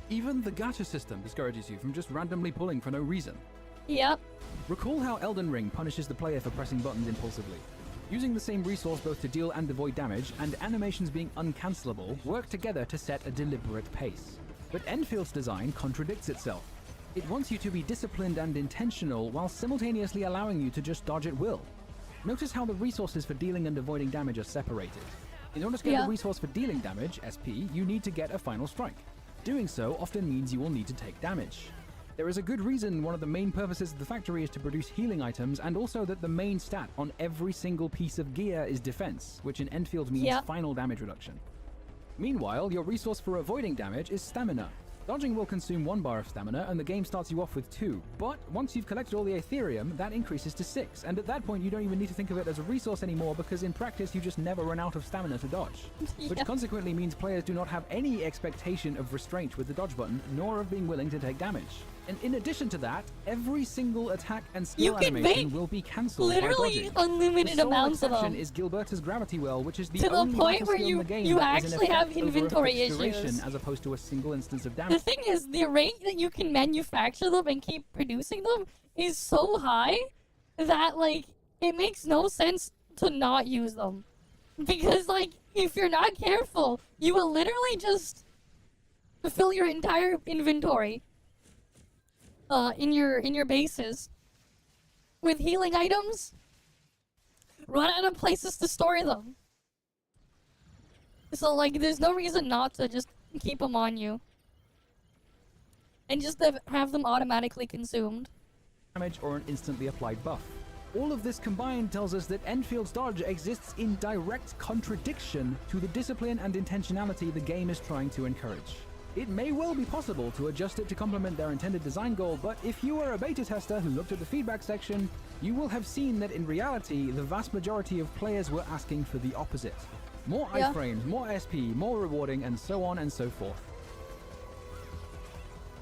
F: Even the gacha system discourages you from just randomly pulling for no reason.
A: Yep.
F: Recall how Elden Ring punishes the player for pressing buttons impulsively. Using the same resource both to deal and avoid damage, and animations being uncancelable, work together to set a deliberate pace. But Enfield's design contradicts itself. It wants you to be disciplined and intentional while simultaneously allowing you to just dodge at will. Notice how the resources for dealing and avoiding damage are separated. In order to get
A: Yeah.
F: the resource for dealing damage, SP, you need to get a final strike. Doing so often means you will need to take damage. There is a good reason one of the main purposes of the factory is to produce healing items, and also that the main stat on every single piece of gear is defense, which in Enfield means
A: Yeah.
F: final damage reduction. Meanwhile, your resource for avoiding damage is stamina. Dodging will consume 1 bar of stamina, and the game starts you off with 2. But once you've collected all the Aetherium, that increases to 6, and at that point you don't even need to think of it as a resource anymore, because in practice you just never run out of stamina to dodge. Which
A: Yeah.
F: consequently means players do not have any expectation of restraint with the dodge button, nor of being willing to take damage. And in addition to that, every single attack and skill
A: You can
F: animation
A: make
F: will be cancelled by
A: Literally
F: dodging.
A: unlimited
F: The sole
A: amounts of
F: exception
A: them.
F: is Gilberta's Gravity Well, which is the
A: To the
F: only
A: point
F: battle
A: where
F: skill in
A: you-
F: the game
A: you
F: that is an
A: actually have
F: effect over a
A: inventory
F: fixed duration
A: issues.
F: as opposed to a single instance of
A: The
F: damage.
A: thing is, the rate that you can manufacture them and keep producing them is so high that, like, it makes no sense to not use them. Because, like, if you're not careful, you will literally just fill your entire inventory in your bases with healing items, run out of places to store them. So, like, there's no reason not to just keep them on you. And just have them automatically consumed.
F: Damage or an instantly applied buff. All of this combined tells us that Enfield's dodge exists in direct contradiction to the discipline and intentionality the game is trying to encourage. It may well be possible to adjust it to complement their intended design goal, but if you are a beta tester who looked at the feedback section, you will have seen that in reality, the vast majority of players were asking for the opposite. More
A: Yeah.
F: iframes, more SP, more rewarding, and so on and so forth.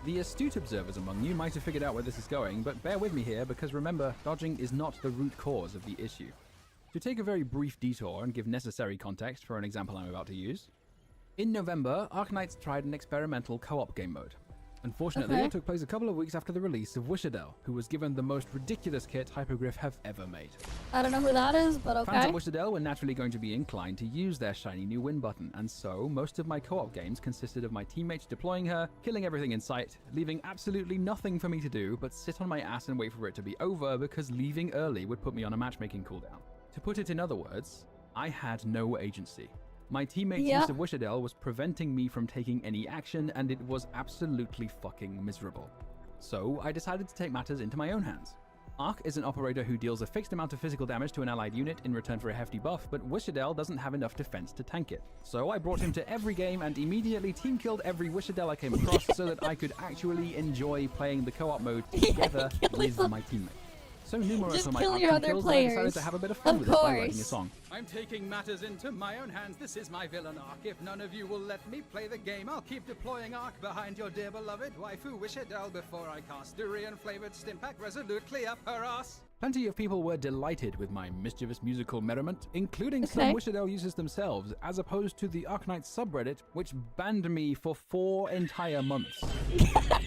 F: The astute observers among you might have figured out where this is going, but bear with me here because remember, dodging is not the root cause of the issue. To take a very brief detour and give necessary context for an example I'm about to use, in November, Arknights tried an experimental co-op game mode. Unfortunately,
A: Okay.
F: it took place a couple of weeks after the release of Wishadel, who was given the most ridiculous kit Hypogryph have ever made.
A: I don't know who that is, but
F: Fans
A: okay.
F: of Wishadel were naturally going to be inclined to use their shiny new win button, and so most of my co-op games consisted of my teammates deploying her, killing everything in sight, leaving absolutely nothing for me to do but sit on my ass and wait for it to be over because leaving early would put me on a matchmaking cooldown. To put it in other words, I had no agency. My teammates'
A: Yeah.
F: use of Wishadel was preventing me from taking any action, and it was absolutely fucking miserable. So I decided to take matters into my own hands. Ark is an operator who deals a fixed amount of physical damage to an allied unit in return for a hefty buff, but Wishadel doesn't have enough defense to tank it. So I brought him to every game and immediately team killed every Wishadel I came across so that I could actually enjoy playing the co-op mode together with my teammate. so numerous
A: Just
F: on my
A: kill your
F: outcome
A: other
F: kills that I decided
A: players.
F: to have a bit of fun
A: Of
F: with it by writing a
A: course.
F: song.
G: I'm taking matters into my own hands. This is my villain arc. If none of you will let me play the game, I'll keep deploying arc behind your dear beloved waifu Wishadel before I cast durian-flavored stimpack resolutely up her ass.
F: Plenty of people were delighted with my mischievous musical merriment, including some
A: Okay.
F: Wishadel users themselves, as opposed to the Arknight subreddit, which banned me for 4 entire months.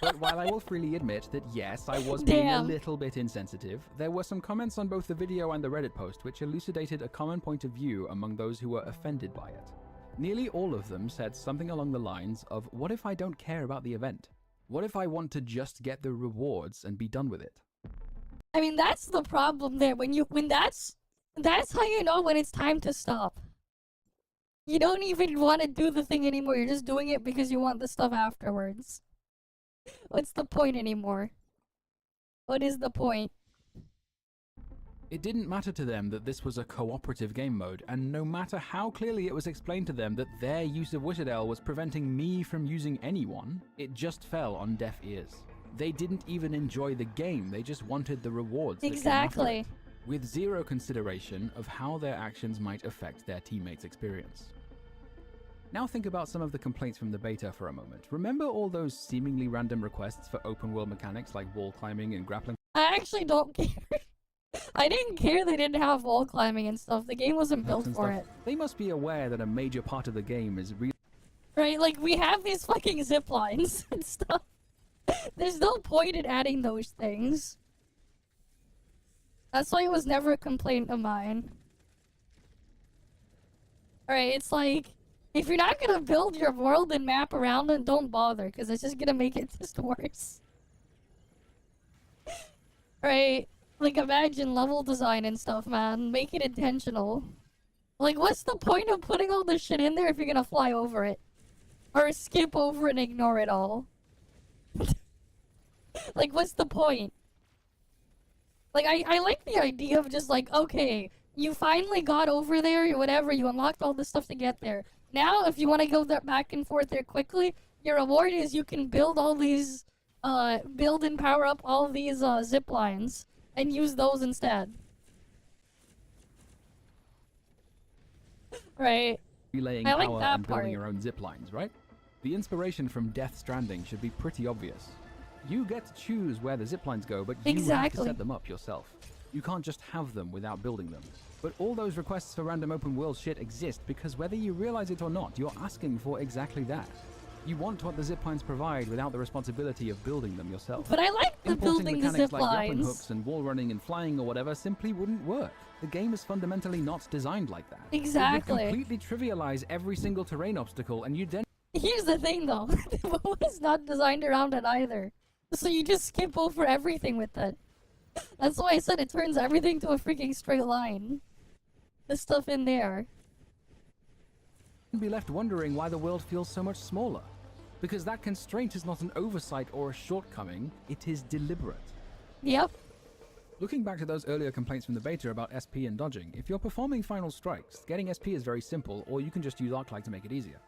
F: But while I will freely admit that yes, I was being a
A: Damn.
F: little bit insensitive, there were some comments on both the video and the Reddit post which elucidated a common point of view among those who were offended by it. Nearly all of them said something along the lines of, what if I don't care about the event? What if I want to just get the rewards and be done with it?
A: I mean, that's the problem there. When that's how you know when it's time to stop. You don't even want to do the thing anymore. You're just doing it because you want the stuff afterwards. What's the point anymore? What is the point?
F: It didn't matter to them that this was a cooperative game mode, and no matter how clearly it was explained to them that their use of Wishadel was preventing me from using anyone, it just fell on deaf ears. They didn't even enjoy the game, they just wanted the rewards that came after
A: Exactly.
F: it, with zero consideration of how their actions might affect their teammates' experience. Now think about some of the complaints from the beta for a moment. Remember all those seemingly random requests for open world mechanics like wall climbing and grappling?
A: I actually don't care. I didn't care they didn't have wall climbing and stuff. The game wasn't built
F: and
A: for
F: stuff?
A: it.
F: They must be aware that a major part of the game is
A: Right? Like, we have these fucking zip lines and stuff. There's no point in adding those things. That's why it was never a complaint of mine. Alright, it's like, if you're not gonna build your world and map around it, don't bother, because it's just gonna make it just worse. Right? Like, imagine level design and stuff, man. Make it intentional. Like, what's the point of putting all this shit in there if you're gonna fly over it? Or skip over and ignore it all? Like, what's the point? Like, I like the idea of just like, okay, you finally got over there, or whatever, you unlocked all this stuff to get there. Now, if you want to go back and forth there quickly, your reward is you can build all these, build and power up all these, zip lines, and use those instead. Right.
F: relaying
A: I like
F: power
A: that
F: and building
A: part.
F: your own zip lines, right? The inspiration from Death Stranding should be pretty obvious. You get to choose where the zip lines go, but you have to
A: Exactly.
F: set them up yourself. You can't just have them without building them. But all those requests for random open world shit exist because whether you realize it or not, you're asking for exactly that. You want what the zip lines provide without the responsibility of building them yourself.
A: But I like the
F: Importing
A: building the
F: mechanics
A: zip
F: like grappling
A: lines.
F: hooks and wall running and flying or whatever simply wouldn't work. The game is fundamentally not designed like that.
A: Exactly.
F: It would completely trivialize every single terrain obstacle, and you'd then
A: Here's the thing though, the mode is not designed around it either. So you just skip over everything with it. That's why I said it turns everything to a freaking straight line. The stuff in there.
F: be left wondering why the world feels so much smaller. Because that constraint is not an oversight or a shortcoming, it is deliberate.
A: Yep.
F: Looking back to those earlier complaints from the beta about SP and dodging, if you're performing final strikes, getting SP is very simple, or you can just use Arclight to make it easier.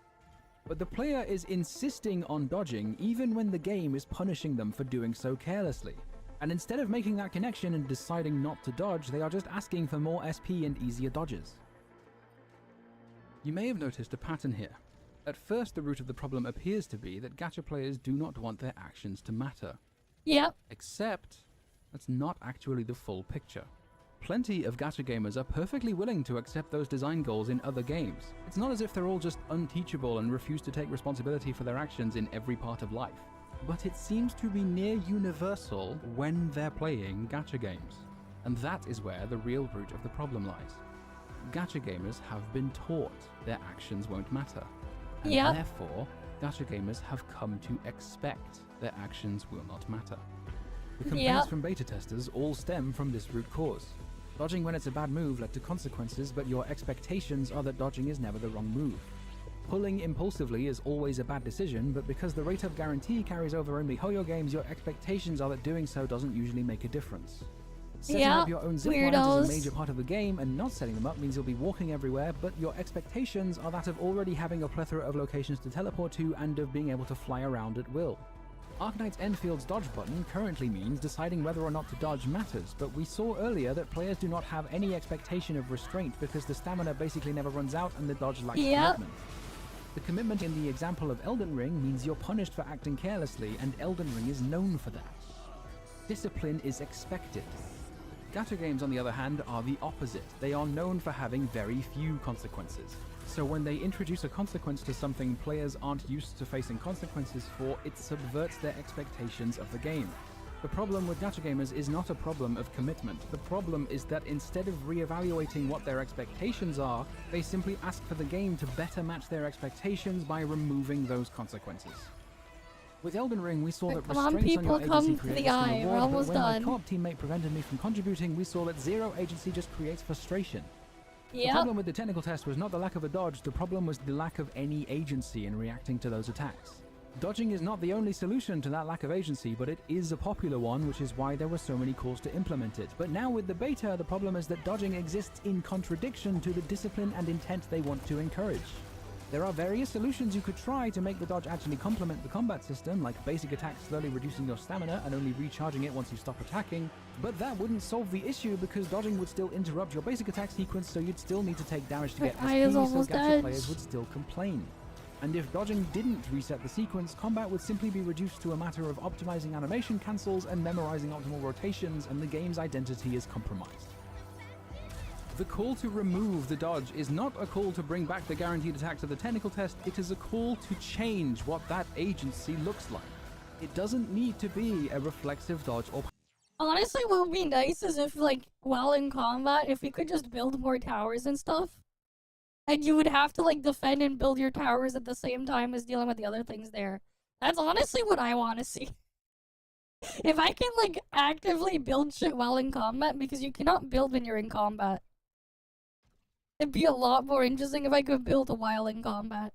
F: But the player is insisting on dodging even when the game is punishing them for doing so carelessly. And instead of making that connection and deciding not to dodge, they are just asking for more SP and easier dodges. You may have noticed a pattern here. At first, the root of the problem appears to be that gacha players do not want their actions to matter.
A: Yep.
F: Except, that's not actually the full picture. Plenty of gacha gamers are perfectly willing to accept those design goals in other games. It's not as if they're all just unteachable and refuse to take responsibility for their actions in every part of life. But it seems to be near universal when they're playing gacha games. And that is where the real root of the problem lies. Gacha gamers have been taught their actions won't matter. And
A: Yep.
F: therefore, gacha gamers have come to expect their actions will not matter. The complaints
A: Yep.
F: from beta testers all stem from this root cause. Dodging when it's a bad move led to consequences, but your expectations are that dodging is never the wrong move. Pulling impulsively is always a bad decision, but because the rate of guarantee carries over in MiHoYo games, your expectations are that doing so doesn't usually make a difference. Setting
A: Yeah,
F: up your own zip lines
A: weirdos.
F: is a major part of the game, and not setting them up means you'll be walking everywhere, but your expectations are that of already having a plethora of locations to teleport to and of being able to fly around at will. Arknight's Enfield's dodge button currently means deciding whether or not to dodge matters, but we saw earlier that players do not have any expectation of restraint because the stamina basically never runs out and the dodge lacks commitment. The commitment in the example of Elden Ring means you're punished for acting carelessly, and Elden Ring is known for that. Discipline is expected. Gacha games, on the other hand, are the opposite. They are known for having very few consequences. So when they introduce a consequence to something players aren't used to facing consequences for, it subverts their expectations of the game. The problem with gacha gamers is not a problem of commitment. The problem is that instead of reevaluating what their expectations are, they simply ask for the game to better match their expectations by removing those consequences. With Elden Ring, we saw that
A: Come on,
F: restraints on your
A: people, come
F: agency
A: to
F: create
A: the eye. We're
F: reward, but
A: almost
F: when
A: done.
F: my co-op teammate prevented me from contributing, we saw that zero agency just creates frustration. The
A: Yep.
F: problem with the technical test was not the lack of a dodge, the problem was the lack of any agency in reacting to those attacks. Dodging is not the only solution to that lack of agency, but it is a popular one, which is why there were so many calls to implement it. But now with the beta, the problem is that dodging exists in contradiction to the discipline and intent they want to encourage. There are various solutions you could try to make the dodge actually complement the combat system, like basic attacks slowly reducing your stamina and only recharging it once you stop attacking, but that wouldn't solve the issue because dodging would still interrupt your basic attack sequence, so you'd still need to take damage to get
A: My eye is
F: SP, so
A: almost
F: gacha
A: dead.
F: players would still complain. And if dodging didn't reset the sequence, combat would simply be reduced to a matter of optimizing animation cancels and memorizing optimal rotations, and the game's identity is compromised. The call to remove the dodge is not a call to bring back the guaranteed attack to the technical test, it is a call to change what that agency looks like. It doesn't need to be a reflexive dodge or
A: Honestly, what would be nice is if, like, while in combat, if we could just build more towers and stuff. And you would have to, like, defend and build your towers at the same time as dealing with the other things there. That's honestly what I want to see. If I can, like, actively build shit while in combat, because you cannot build when you're in combat. It'd be a lot more interesting if I could build while in combat.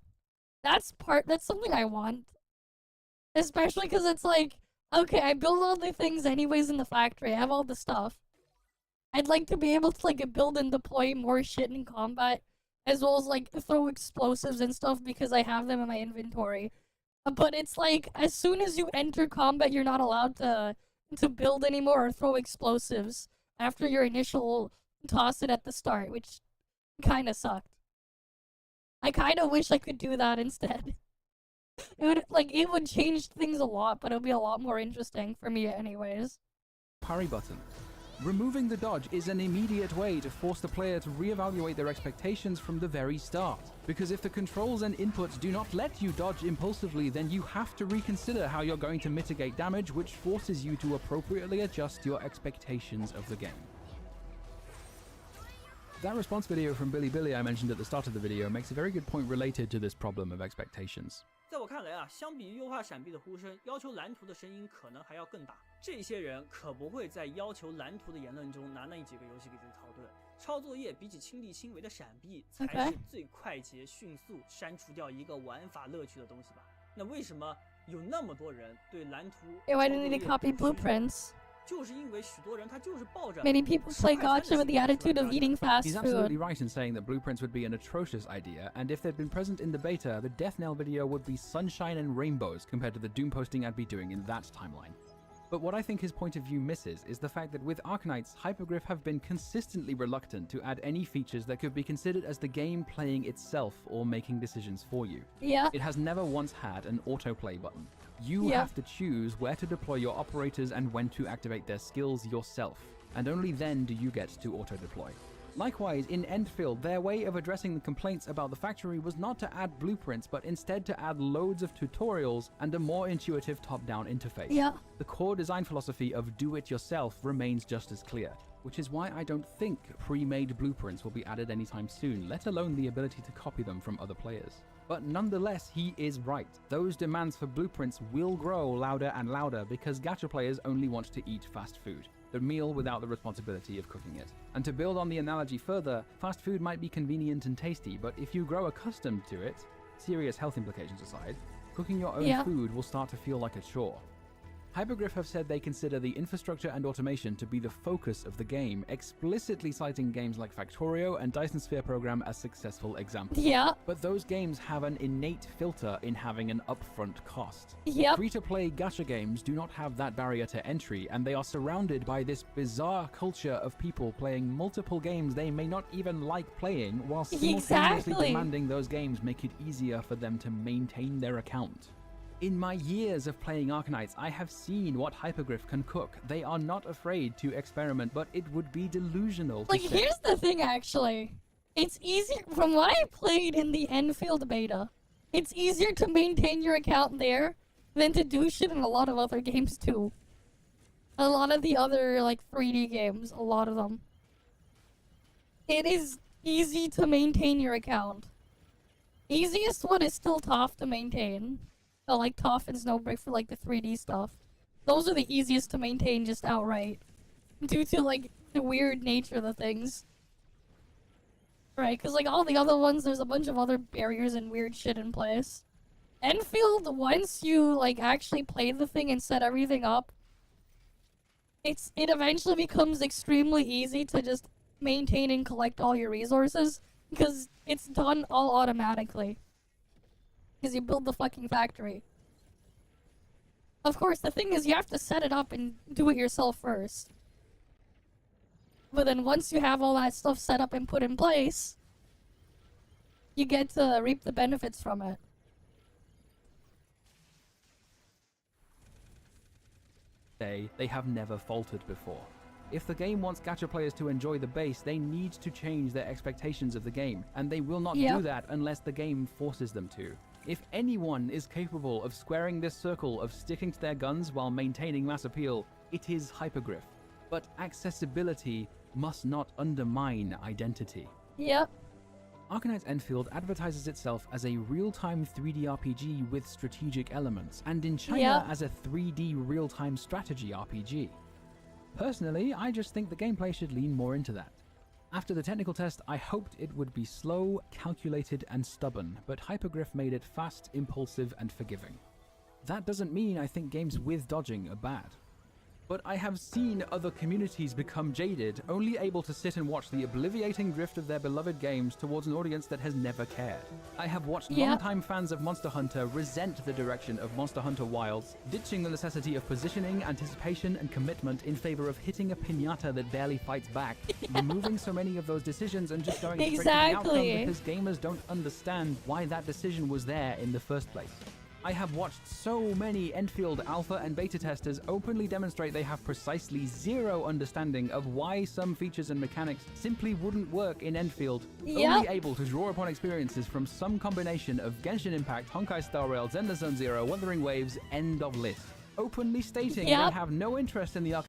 A: That's something I want. Especially because it's like, okay, I build all the things anyways in the factory, I have all the stuff. I'd like to be able to, like, build and deploy more shit in combat, as well as, like, throw explosives and stuff because I have them in my inventory. But it's like, as soon as you enter combat, you're not allowed to build anymore or throw explosives after your initial toss it at the start, which kind of sucked. I kind of wish I could do that instead. It would change things a lot, but it would be a lot more interesting for me anyways.
F: parry button. Removing the dodge is an immediate way to force the player to reevaluate their expectations from the very start. Because if the controls and inputs do not let you dodge impulsively, then you have to reconsider how you're going to mitigate damage, which forces you to appropriately adjust your expectations of the game. That response video from Billy I mentioned at the start of the video makes a very good point related to this problem of expectations.
H: 在我看来啊，相比于优化闪避的呼声，要求蓝图的声音可能还要更大。这些人可不会在要求蓝图的言论中拿那几个游戏给自己陶盾。抄作业比起亲力亲为的闪避，才是最快捷、迅速删除掉一个玩法乐趣的东西吧？那为什么有那么多人对蓝图？
A: Why didn't they copy blueprints?
H: 就是因为许多人他就是抱着
A: Many people play gacha with the attitude of eating fast
F: He's
A: food.
F: absolutely right in saying that blueprints would be an atrocious idea, and if they'd been present in the beta, the Death Knell video would be sunshine and rainbows compared to the Doom posting I'd be doing in that timeline. But what I think his point of view misses is the fact that with Arknights, Hypergriff have been consistently reluctant to add any features that could be considered as the game playing itself or making decisions for you.
A: Yeah.
F: It has never once had an autoplay button. You
A: Yeah.
F: have to choose where to deploy your operators and when to activate their skills yourself, and only then do you get to auto-deploy. Likewise, in Enfield, their way of addressing the complaints about the factory was not to add blueprints, but instead to add loads of tutorials and a more intuitive top-down interface.
A: Yeah.
F: The core design philosophy of do-it-yourself remains just as clear, which is why I don't think pre-made blueprints will be added anytime soon, let alone the ability to copy them from other players. But nonetheless, he is right. Those demands for blueprints will grow louder and louder because gacha players only want to eat fast food, the meal without the responsibility of cooking it. And to build on the analogy further, fast food might be convenient and tasty, but if you grow accustomed to it, serious health implications aside, cooking your own food will start to feel like a chore. Hypergriff have said they consider the infrastructure and automation to be the focus of the game, explicitly citing games like Factorio and Dyson Sphere Program as successful examples.
A: Yeah.
F: But those games have an innate filter in having an upfront cost.
A: Yep.
F: Free-to-play gacha games do not have that barrier to entry, and they are surrounded by this bizarre culture of people playing multiple games they may not even like playing, while simultaneously
A: Exactly.
F: demanding those games make it easier for them to maintain their account. In my years of playing Arknights, I have seen what Hypergriff can cook. They are not afraid to experiment, but it would be delusional to
A: Like,
F: say.
A: here's the thing, actually. It's easier, from what I played in the Enfield beta, it's easier to maintain your account there than to do shit in a lot of other games, too. A lot of the other, like, 3D games, a lot of them. It is easy to maintain your account. Easiest one is still ToF to maintain. So, like, ToF and Snowbreak for, like, the 3D stuff. Those are the easiest to maintain just outright. Due to, like, the weird nature of the things. Right, because, like, all the other ones, there's a bunch of other barriers and weird shit in place. Enfield, once you, like, actually play the thing and set everything up, it eventually becomes extremely easy to just maintain and collect all your resources, because it's done all automatically. Because you build the fucking factory. Of course, the thing is you have to set it up and do it yourself first. But then once you have all that stuff set up and put in place, you get to reap the benefits from it.
F: They have never faltered before. If the game wants gacha players to enjoy the base, they need to change their expectations of the game, and they will not do that unless the game forces them to. If anyone is capable of squaring this circle of sticking to their guns while maintaining mass appeal, it is Hypergriff. But accessibility must not undermine identity.
A: Yep.
F: Arknights Enfield advertises itself as a real-time 3D RPG with strategic elements, and in China as a 3D real-time strategy RPG. Personally, I just think the gameplay should lean more into that. After the technical test, I hoped it would be slow, calculated, and stubborn, but Hypergriff made it fast, impulsive, and forgiving. That doesn't mean I think games with dodging are bad. But I have seen other communities become jaded, only able to sit and watch the obliviating drift of their beloved games towards an audience that has never cared. I have watched longtime fans of Monster Hunter resent the direction of Monster Hunter Wilds, ditching the necessity of positioning, anticipation, and commitment in favor of hitting a piñata that barely fights back, removing so many of those decisions and just going straight to the outcome because gamers don't understand why that decision was there in the first place. I have watched so many Enfield alpha and beta testers openly demonstrate they have precisely zero understanding of why some features and mechanics simply wouldn't work in Enfield, only able to draw upon experiences from some combination of Genshin Impact, Honkai Star Rail, Zenless Zone Zero, Wuthering Waves, end of list. Openly stating they have no interest in the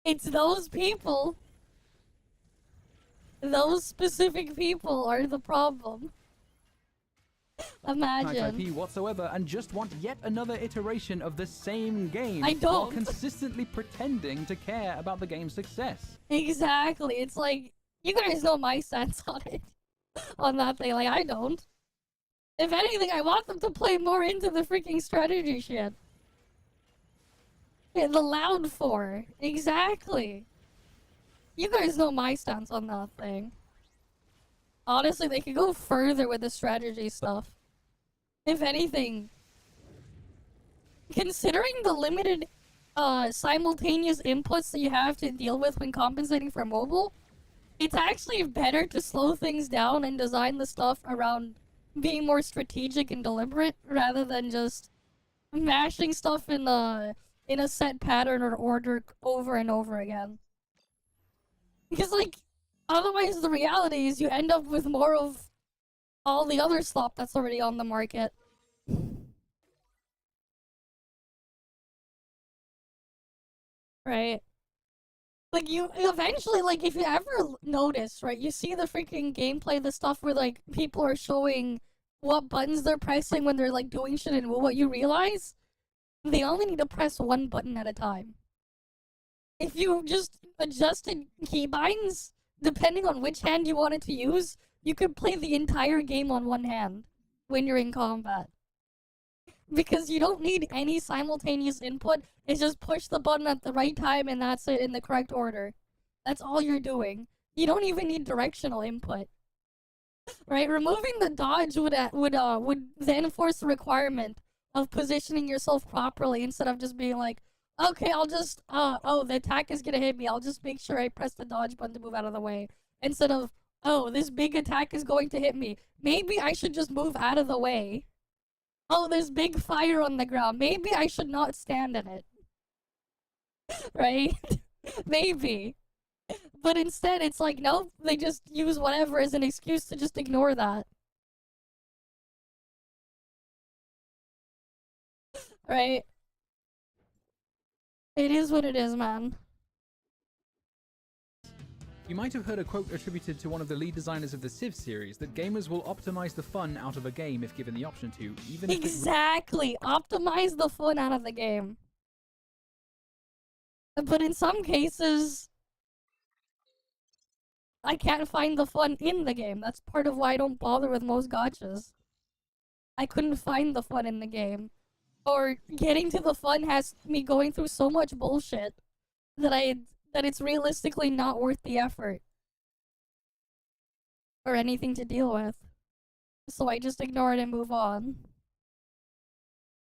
A: It's those people. Those specific people are the problem. Imagine.
F: IP whatsoever and just want yet another iteration of the same game
A: I don't.
F: while consistently pretending to care about the game's success.
A: Exactly. It's like, you guys know my stance on it. On that thing. Like, I don't. If anything, I want them to play more into the freaking strategy shit. Yeah, the loud for. Exactly. You guys know my stance on that thing. Honestly, they could go further with the strategy stuff. If anything, considering the limited simultaneous inputs that you have to deal with when compensating for mobile, it's actually better to slow things down and design the stuff around being more strategic and deliberate rather than just mashing stuff in a set pattern or order over and over again. Because, like, otherwise, the reality is you end up with more of all the other slop that's already on the market. Right? Like, you eventually, like, if you ever notice, right, you see the freaking gameplay, the stuff where, like, people are showing what buttons they're pressing when they're, like, doing shit, and what you realize, they only need to press one button at a time. If you just adjusted keybinds, depending on which hand you wanted to use, you could play the entire game on one hand when you're in combat. Because you don't need any simultaneous input. It's just push the button at the right time and that's it in the correct order. That's all you're doing. You don't even need directional input. Right? Removing the dodge would then force the requirement of positioning yourself properly instead of just being like, okay, I'll just, oh, the attack is gonna hit me. I'll just make sure I press the dodge button to move out of the way. Instead of, oh, this big attack is going to hit me. Maybe I should just move out of the way. Oh, there's big fire on the ground. Maybe I should not stand in it. Right? Maybe. But instead, it's like, nope, they just use whatever as an excuse to just ignore that. Right? It is what it is, man.
F: You might have heard a quote attributed to one of the lead designers of the Civ series that gamers will optimize the fun out of a game if given the option to, even if
A: Exactly! Optimize the fun out of the game. But in some cases, I can't find the fun in the game. That's part of why I don't bother with most gachas. I couldn't find the fun in the game. Or getting to the fun has me going through so much bullshit that it's realistically not worth the effort. Or anything to deal with. So I just ignore it and move on.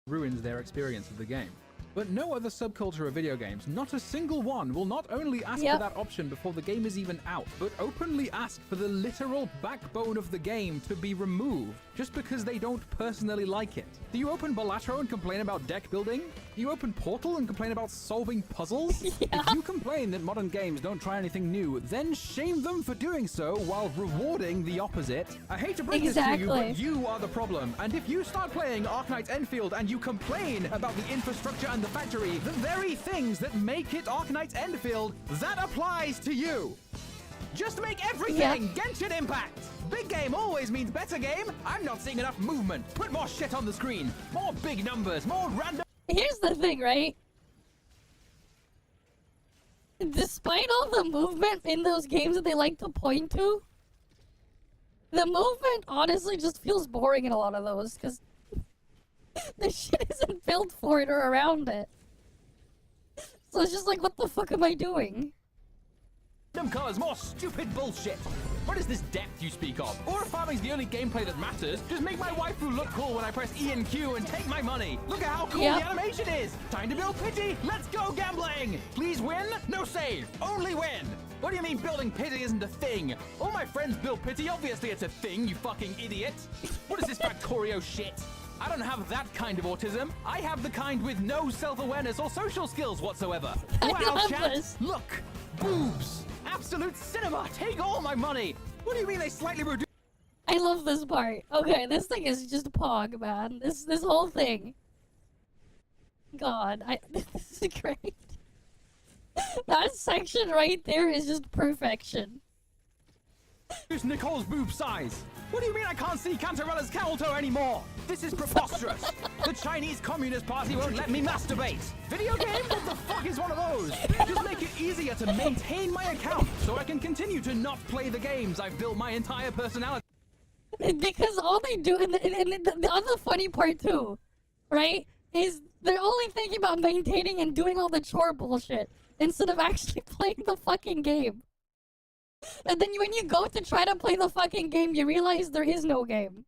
F: ruins their experience of the game. But no other subculture of video games, not a single one, will not only ask for that option before the game is even out, but openly ask for the literal backbone of the game to be removed, just because they don't personally like it. Do you open Balatro and complain about deck building? Do you open Portal and complain about solving puzzles? If you complain that modern games don't try anything new, then shame them for doing so while rewarding the opposite. I hate to break this to you, but you are the problem. And if you start playing Arknight's Endfield and you complain about the infrastructure and the factory, the very things that make it Arknight's Endfield, that applies to you. Just make everything Genshin Impact! Big game always means better game. I'm not seeing enough movement. Put more shit on the screen. More big numbers, more random...
A: Here's the thing, right? Despite all the movement in those games that they like to point to, the movement honestly just feels boring in a lot of those, because the shit isn't built for it or around it. So it's just like, what the fuck am I doing?
F: Colors, more stupid bullshit. What is this depth you speak of? Aura farming's the only gameplay that matters. Just make my waifu look cool when I press E and Q and take my money. Look at how cool the animation is. Time to build pity. Let's go gambling. Please win. No save. Only win. What do you mean building pity isn't a thing? All my friends build pity. Obviously it's a thing, you fucking idiot. What is this Factorio shit? I don't have that kind of autism. I have the kind with no self-awareness or social skills whatsoever. Wow, chat. Look. Boobs. Absolute cinema! Take all my money! What do you mean they slightly reduce?
A: I love this part. Okay, this thing is just pog, man. This whole thing. God, this is great. That section right there is just perfection.
F: Reduce Nicole's boob size. What do you mean I can't see Cantarella's counter anymore? This is preposterous. The Chinese Communist Party won't let me masturbate. Video game? What the fuck is one of those? Just make it easier to maintain my account so I can continue to not play the games I've built my entire personality.
A: Because all they do, and the other funny part too, right, is they're only thinking about maintaining and doing all the chore bullshit instead of actually playing the fucking game. And then when you go to try to play the fucking game, you realize there is no game.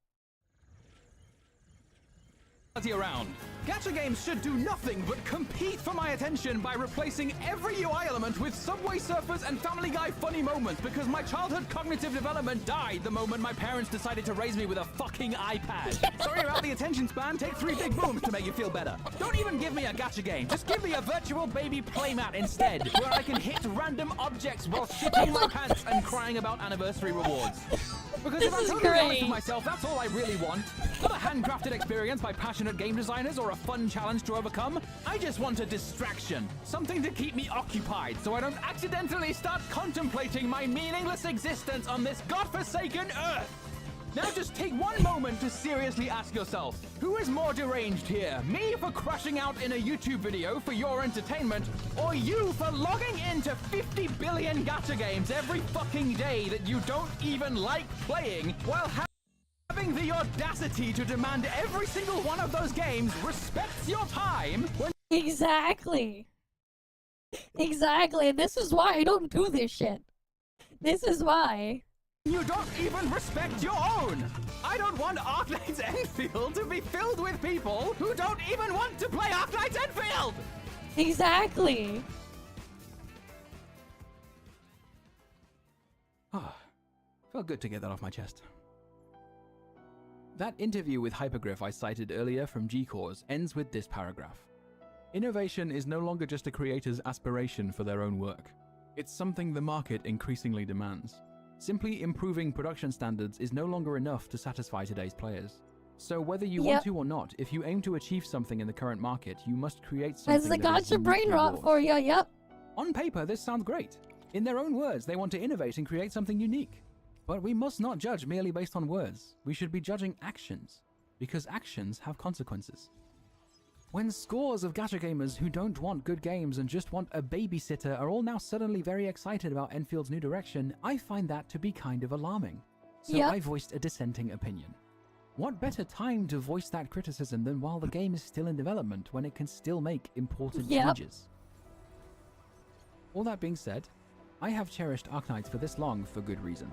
F: Around. Gacha games should do nothing but compete for my attention by replacing every UI element with Subway Surfers and Family Guy funny moments because my childhood cognitive development died the moment my parents decided to raise me with a fucking iPad. Sorry about the attention span, take 3 big booms to make you feel better. Don't even give me a gacha game, just give me a virtual baby playmat instead, where I can hit random objects while shitting my pants and crying about anniversary rewards. Because if I'm totally honest with myself, that's all I really want. Not a handcrafted experience by passionate game designers or a fun challenge to overcome. I just want a distraction. Something to keep me occupied so I don't accidentally start contemplating my meaningless existence on this godforsaken earth. Now just take one moment to seriously ask yourself, who is more deranged here? Me for crashing out in a YouTube video for your entertainment, or you for logging into 50 billion gacha games every fucking day that you don't even like playing while having having the audacity to demand every single one of those games respects your time when
A: Exactly. Exactly. This is why I don't do this shit. This is why.
F: you don't even respect your own. I don't want Arknight's Enfield to be filled with people who don't even want to play Arknight's Enfield!
A: Exactly.
F: Ah, felt good to get that off my chest. That interview with Hypergriff I cited earlier from G-Cores ends with this paragraph. Innovation is no longer just a creator's aspiration for their own work. It's something the market increasingly demands. Simply improving production standards is no longer enough to satisfy today's players. So whether you want to or not, if you aim to achieve something in the current market, you must create something
A: That's the
F: that is
A: gotcha brain
F: uniquely
A: rot
F: yours.
A: for you, yep.
F: On paper, this sounds great. In their own words, they want to innovate and create something unique. But we must not judge merely based on words. We should be judging actions, because actions have consequences. When scores of gacha gamers who don't want good games and just want a babysitter are all now suddenly very excited about Enfield's new direction, I find that to be kind of alarming. So I voiced a dissenting opinion. What better time to voice that criticism than while the game is still in development, when it can still make important changes? All that being said, I have cherished Arknights for this long for good reason.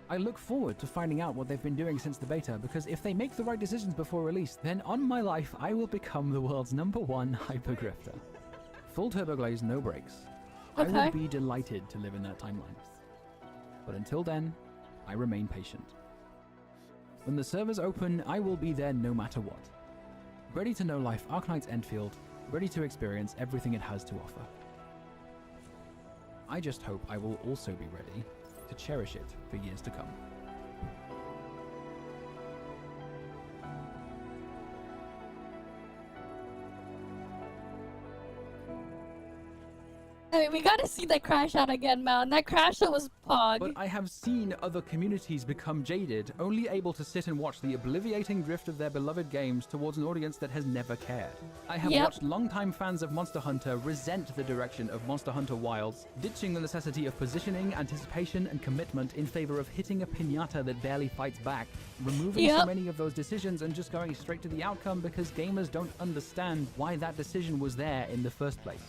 F: I look forward to finding out what they've been doing since the beta, because if they make the right decisions before release, then on my life I will become the world's #1 hypergrifter. Full turbo glaze, no brakes. I would be delighted to live in that timeline. But until then, I remain patient. When the servers open, I will be there no matter what. Ready to know life Arknight's Enfield, ready to experience everything it has to offer. I just hope I will also be ready to cherish it for years to come.
A: I mean, we gotta see that crash out again, man. That crash out was pog.
F: But I have seen other communities become jaded, only able to sit and watch the obliviating drift of their beloved games towards an audience that has never cared. I have watched longtime fans of Monster Hunter resent the direction of Monster Hunter Wilds, ditching the necessity of positioning, anticipation, and commitment in favor of hitting a piñata that barely fights back, removing so many of those decisions and just going straight to the outcome because gamers don't understand why that decision was there in the first place.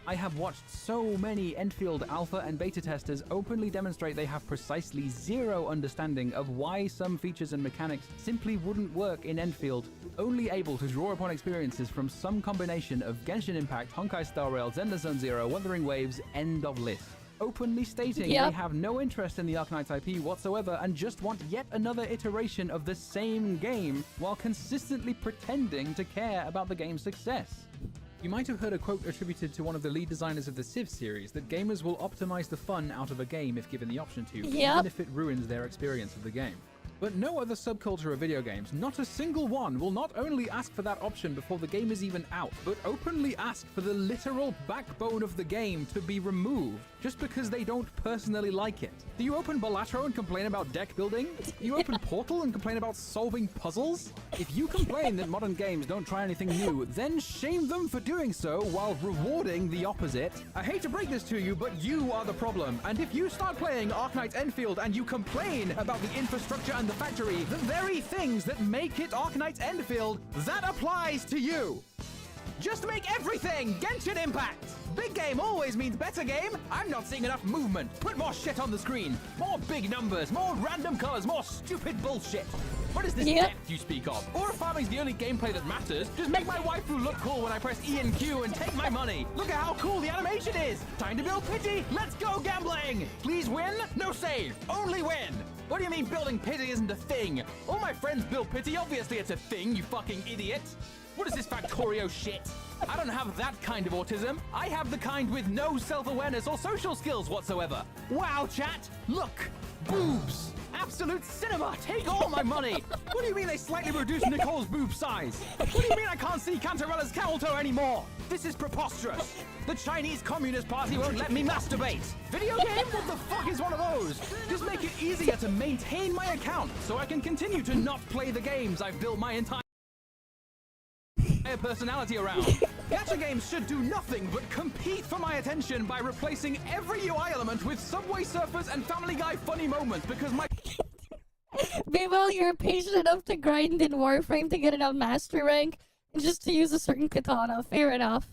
F: I have watched so many Enfield alpha and beta testers openly demonstrate they have precisely zero understanding of why some features and mechanics simply wouldn't work in Enfield, only able to draw upon experiences from some combination of Genshin Impact, Honkai Star Rail, Zenless Zone Zero, Wuthering Waves, end of list. Openly stating they have no interest in the Arknights IP whatsoever and just want yet another iteration of the same game while consistently pretending to care about the game's success. You might have heard a quote attributed to one of the lead designers of the Civ series that gamers will optimize the fun out of a game if given the option to, even if it ruins their experience of the game. But no other subculture of video games, not a single one, will not only ask for that option before the game is even out, but openly ask for the literal backbone of the game to be removed, just because they don't personally like it. Do you open Balatro and complain about deck building? Do you open Portal and complain about solving puzzles? If you complain that modern games don't try anything new, then shame them for doing so while rewarding the opposite. I hate to break this to you, but you are the problem. And if you start playing Arknight's Enfield and you complain about the infrastructure and the factory, the very things that make it Arknight's Enfield, that applies to you. Just make everything Genshin Impact! Big game always means better game. I'm not seeing enough movement. Put more shit on the screen. More big numbers, more random colors, more stupid bullshit. What is this depth you speak of? Aura farming's the only gameplay that matters. Just make my waifu look cool when I press E and Q and take my money. Look at how cool the animation is. Time to build pity. Let's go gambling. Please win. No save. Only win. What do you mean building pity isn't a thing? All my friends build pity. Obviously it's a thing, you fucking idiot. What is this Factorio shit? I don't have that kind of autism. I have the kind with no self-awareness or social skills whatsoever. Wow, chat. Look. Boobs. Absolute cinema. Take all my money. What do you mean they slightly reduced Nicole's boob size? What do you mean I can't see Cantarella's camel toe anymore? This is preposterous. The Chinese Communist Party won't let me masturbate. Video game? What the fuck is one of those? Just make it easier to maintain my account so I can continue to not play the games I've built my entire personality around. Gacha games should do nothing but compete for my attention by replacing every UI element with Subway Surfers and Family Guy funny moments because my
A: Meanwhile, you're patient enough to grind in Warframe to get it on Master Rank, and just to use a certain katana. Fair enough.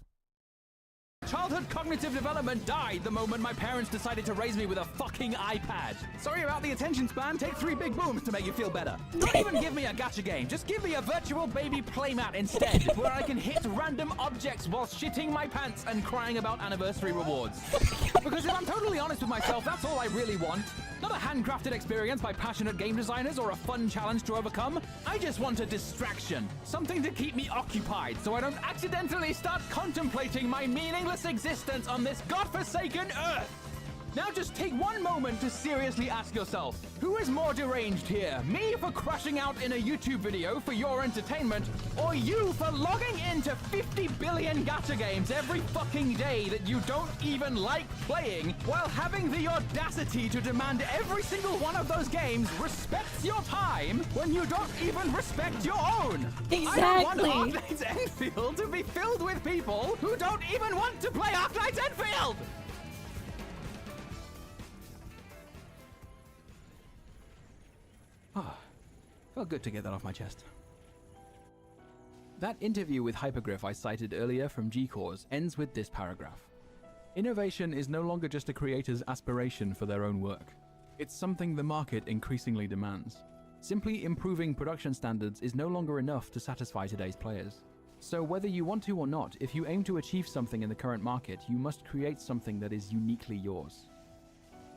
F: Childhood cognitive development died the moment my parents decided to raise me with a fucking iPad. Sorry about the attention span. Take 3 big booms to make you feel better. Don't even give me a gacha game. Just give me a virtual baby playmat instead, where I can hit random objects while shitting my pants and crying about anniversary rewards. Because if I'm totally honest with myself, that's all I really want. Not a handcrafted experience by passionate game designers or a fun challenge to overcome. I just want a distraction. Something to keep me occupied so I don't accidentally start contemplating my meaningless existence on this godforsaken earth. Now just take one moment to seriously ask yourself, who is more deranged here? Me for crashing out in a YouTube video for your entertainment, or you for logging into 50 billion gacha games every fucking day that you don't even like playing, while having the audacity to demand every single one of those games respects your time when you don't even respect your own?
A: Exactly.
F: I don't want Arknight's Enfield to be filled with people who don't even want to play Arknight's Enfield! Ah, felt good to get that off my chest. That interview with Hypergriff I cited earlier from G-Cores ends with this paragraph. Innovation is no longer just a creator's aspiration for their own work. It's something the market increasingly demands. Simply improving production standards is no longer enough to satisfy today's players. So whether you want to or not, if you aim to achieve something in the current market, you must create something that is uniquely yours.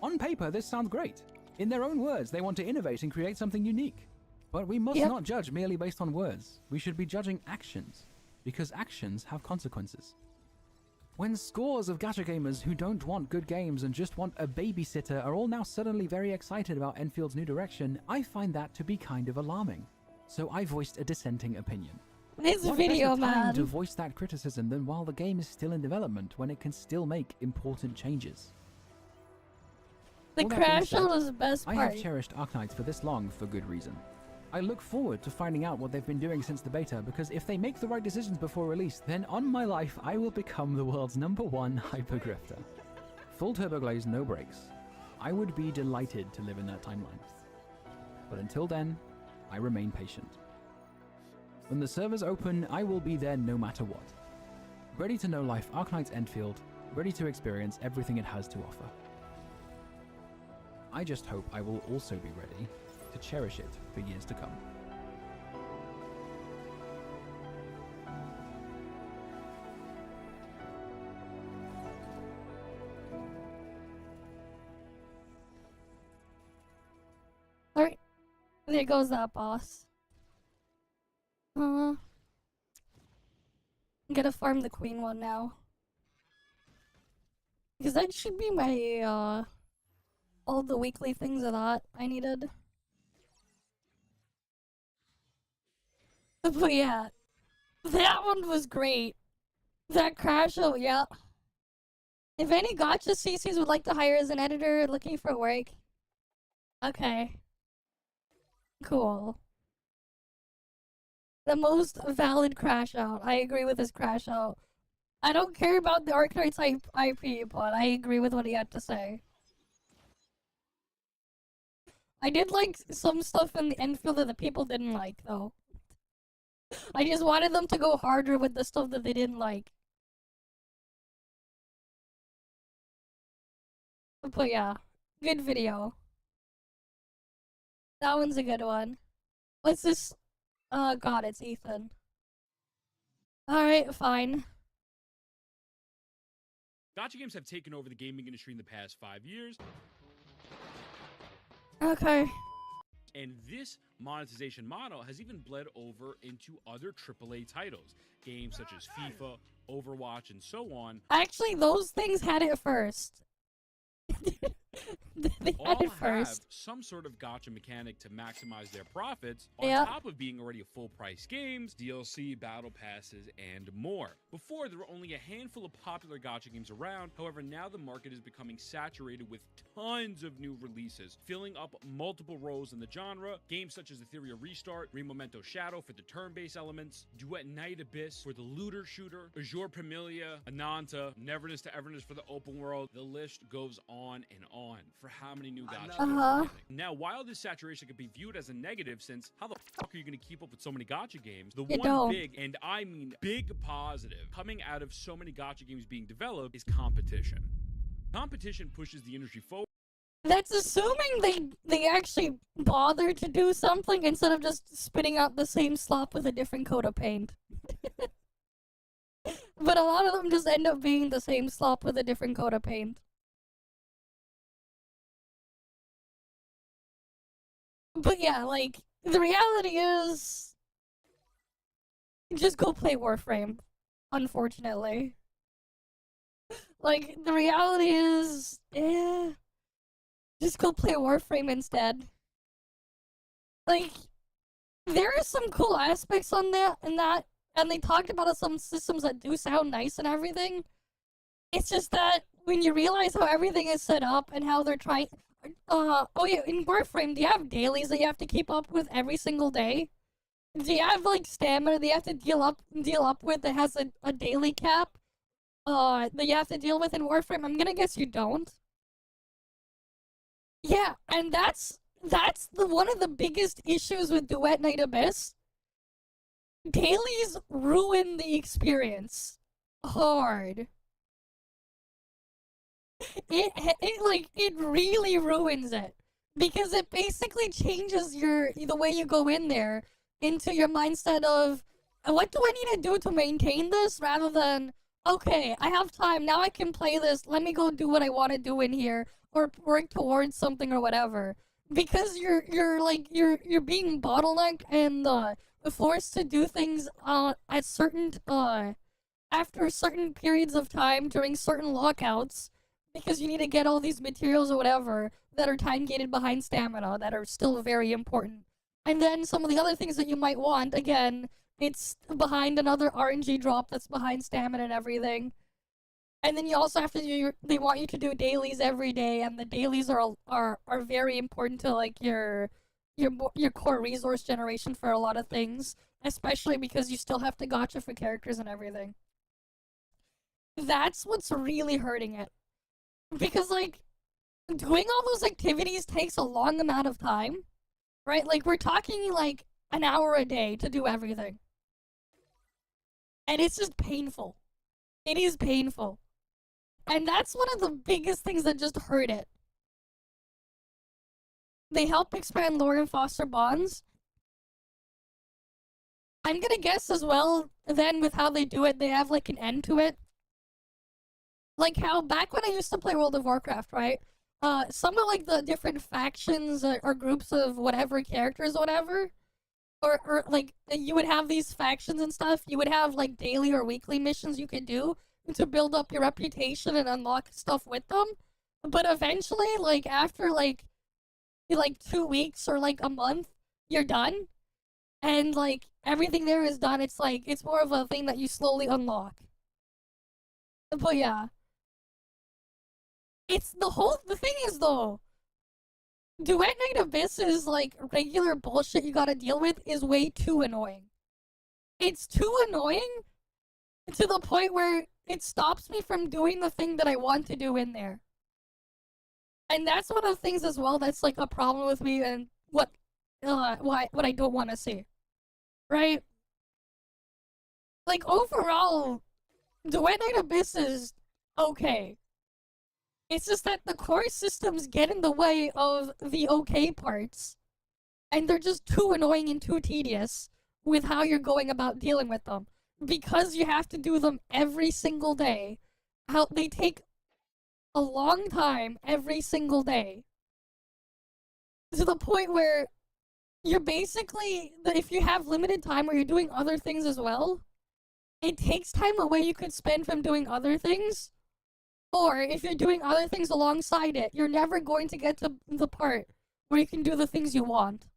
F: On paper, this sounds great. In their own words, they want to innovate and create something unique. But we must not judge merely based on words. We should be judging actions, because actions have consequences. When scores of gacha gamers who don't want good games and just want a babysitter are all now suddenly very excited about Enfield's new direction, I find that to be kind of alarming. So I voiced a dissenting opinion.
A: This
F: What
A: video,
F: better time
A: man.
F: to voice that criticism than while the game is still in development, when it can still make important changes?
A: The
F: All that being
A: crash
F: said,
A: out was the best
F: I
A: part.
F: have cherished Arknights for this long for good reason. I look forward to finding out what they've been doing since the beta, because if they make the right decisions before release, then on my life I will become the world's #1 hypergrifter. Full turbo glaze, no brakes. I would be delighted to live in that timeline. But until then, I remain patient. When the servers open, I will be there no matter what. Ready to know life Arknight's Enfield, ready to experience everything it has to offer. I just hope I will also be ready to cherish it for years to come.
A: Alright. There goes that boss. I'm gonna farm the queen one now. Because that should be my, all the weekly things of that I needed. But yeah, that one was great. That crash out, yeah. If any gotcha CCs would like to hire as an editor looking for work. Okay. Cool. The most valid crash out. I agree with this crash out. I don't care about the Arknight's IP, but I agree with what he had to say. I did like some stuff in the Enfield that the people didn't like, though. I just wanted them to go harder with the stuff that they didn't like. But yeah, good video. That one's a good one. What's this? Oh god, it's Ethan. Alright, fine.
I: Gacha games have taken over the gaming industry in the past 5 years.
A: Okay.
I: And this monetization model has even bled over into other AAA titles. Games such as FIFA, Overwatch, and so on.
A: Actually, those things had it first. They had it first.
I: Have some sort of gacha mechanic to maximize their profits on top of being already a full price games, DLC, battle passes, and more. Before, there were only a handful of popular gacha games around. However, now the market is becoming saturated with tons of new releases, filling up multiple roles in the genre. Games such as Ethereal Restart, Remomento Shadow for the turn-based elements, Duet Night Abyss for the looter shooter, Azure Premilia, Ananta, Neverness to Everness for the open world. The list goes on and on. for how many new gacha games
A: Uh-huh.
I: are coming. Now, while this saturation could be viewed as a negative, since how the fuck are you going to keep up with so many gacha games? The
A: You
I: one
A: don't.
I: big, and I mean big positive, coming out of so many gacha games being developed is competition. Competition pushes the industry forward.
A: That's assuming they actually bother to do something instead of just spitting out the same slop with a different coat of paint. But a lot of them just end up being the same slop with a different coat of paint. But yeah, like, the reality is, just go play Warframe, unfortunately. Like, the reality is, just go play Warframe instead. Like, there are some cool aspects on that, and they talked about some systems that do sound nice and everything. It's just that when you realize how everything is set up and how they're trying, oh yeah, in Warframe, do you have dailies that you have to keep up with every single day? Do you have like stamina that you have to deal up with that has a daily cap? That you have to deal with in Warframe? I'm gonna guess you don't. Yeah, and that's one of the biggest issues with Duet Night Abyss. Dailies ruin the experience hard. It really ruins it because it basically changes the way you go in there into your mindset of what do I need to do to maintain this rather than okay, I have time now, I can play this, let me go do what I want to do in here or work towards something or whatever. Because you're being bottlenecked and forced to do things at certain after certain periods of time during certain lockouts because you need to get all these materials or whatever that are time gated behind stamina that are still very important. And then some of the other things that you might want, again, it's behind another RNG drop that's behind stamina and everything. And then you also have to do they want you to do dailies every day, and the dailies are very important to like your core resource generation for a lot of things, especially because you still have to gacha for characters and everything. That's what's really hurting it. Because like doing all those activities takes a long amount of time, right? Like we're talking like an hour a day to do everything. And it's just painful. It is painful. And that's one of the biggest things that just hurt it. They help expand lore and foster bonds. I'm gonna guess as well, then with how they do it, they have like an end to it. Like how back when I used to play World of Warcraft, right? Some of like the different factions or groups of whatever characters or whatever, or like you would have these factions and stuff, you would have like daily or weekly missions you could do to build up your reputation and unlock stuff with them. But eventually, like after like 2 weeks or like a month, you're done. And like everything there is done. It's like it's more of a thing that you slowly unlock. But yeah. It's the thing is though, Duet Night Abyss is like regular bullshit you gotta deal with is way too annoying. It's too annoying to the point where it stops me from doing the thing that I want to do in there. And that's one of the things as well that's like a problem with me and what I don't want to see. Right? Like overall, Duet Night Abyss is okay. It's just that the core systems get in the way of the okay parts. And they're just too annoying and too tedious with how you're going about dealing with them. Because you have to do them every single day. How they take a long time every single day. To the point where you're basically, if you have limited time where you're doing other things as well, it takes time away you could spend from doing other things. Or if you're doing other things alongside it, you're never going to get to the part where you can do the things you want.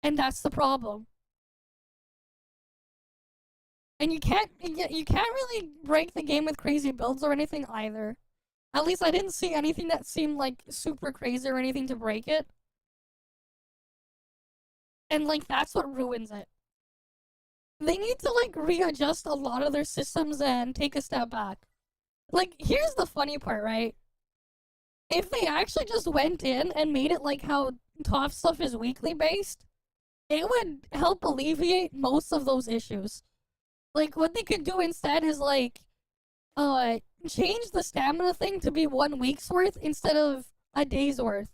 A: And that's the problem. And you can't really break the game with crazy builds or anything either. At least I didn't see anything that seemed like super crazy or anything to break it. And like that's what ruins it. They need to like readjust a lot of their systems and take a step back. Like here's the funny part, right? if they actually just went in and made it like how ToF stuff is weekly based, it would help alleviate most of those issues. Like, what they could do instead is, like, change the stamina thing to be 1 week's worth instead of a day's worth.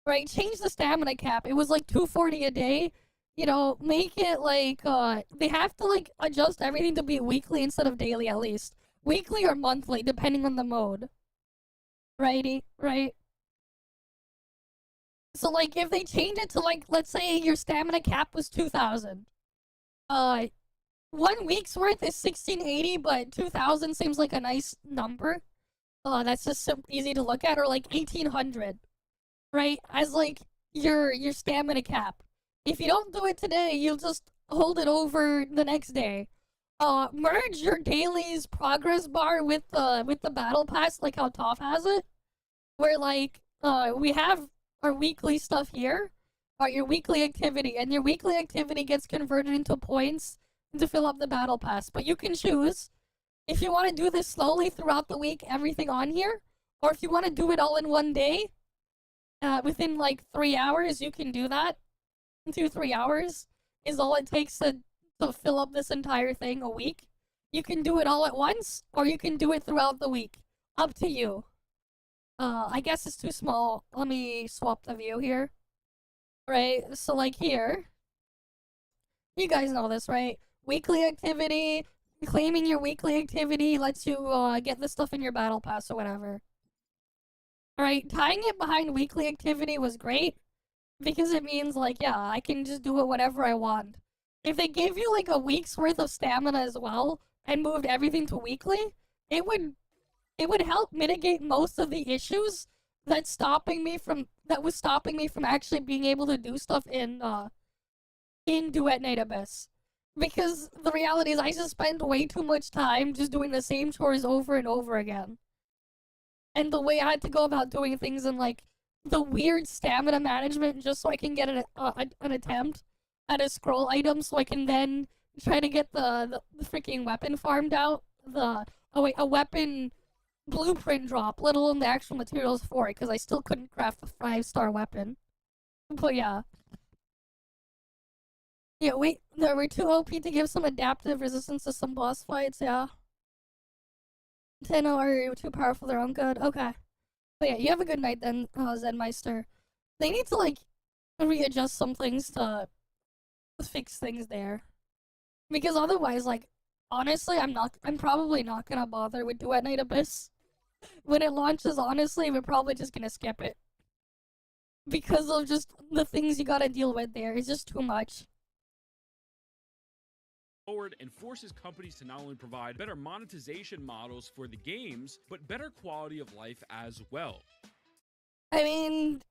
A: Right? Change the stamina cap. It was like 240 a day. You know, make it like, they have to, like, adjust everything to be weekly instead of daily at least. Weekly or monthly, depending on the mode. Righty? Right? So, like, if they change it to, like, let's say your stamina cap was 2,000. 1 week's worth is 1680, but 2,000 seems like a nice number. That's just so easy to look at, or like 1,800, right? As like your stamina cap. If you don't do it today, you'll just hold it over the next day. Merge your daily's progress bar with the battle pass, like how ToF has it, where like we have our weekly stuff here, or your weekly activity, and your weekly activity gets converted into points to fill up the battle pass. But you can choose if you want to do this slowly throughout the week, everything on here, or if you want to do it all in one day, within like 3 hours, you can do that. 2-3 hours is all it takes to fill up this entire thing a week. You can do it all at once, or you can do it throughout the week. Up to you. I guess it's too small. Let me swap the view here. Right, so like here, you guys know this, right? Weekly activity, claiming your weekly activity lets you get the stuff in your battle pass or whatever. Alright, tying it behind weekly activity was great, because it means like, yeah, I can just do it whenever I want. If they gave you like a week's worth of stamina as well, and moved everything to weekly, it would help mitigate most of the issues that was stopping me from actually being able to do stuff in Duet Night Abyss. Because the reality is I just spend way too much time just doing the same chores over and over again. And the way I had to go about doing things and like the weird stamina management just so I can get an attempt at a scroll item so I can then try to get the freaking weapon farmed out. A weapon blueprint drop, let alone the actual materials for it, because I still couldn't craft a 5-star weapon. But yeah. Yeah, wait, there were too OP to give some adaptive resistance to some boss fights, yeah. 10 are too powerful, their own good. Okay. But yeah, you have a good night then, Zenmeister. They need to, like, readjust some things to fix things there. Because otherwise, like, honestly, I'm probably not gonna bother with Duet Night Abyss. When it launches, honestly, we're probably just gonna skip it. Because of just the things you gotta deal with there. It's just too much.
I: Forward and forces companies to not only provide better monetization models for the games, but better quality of life as well.
A: I mean,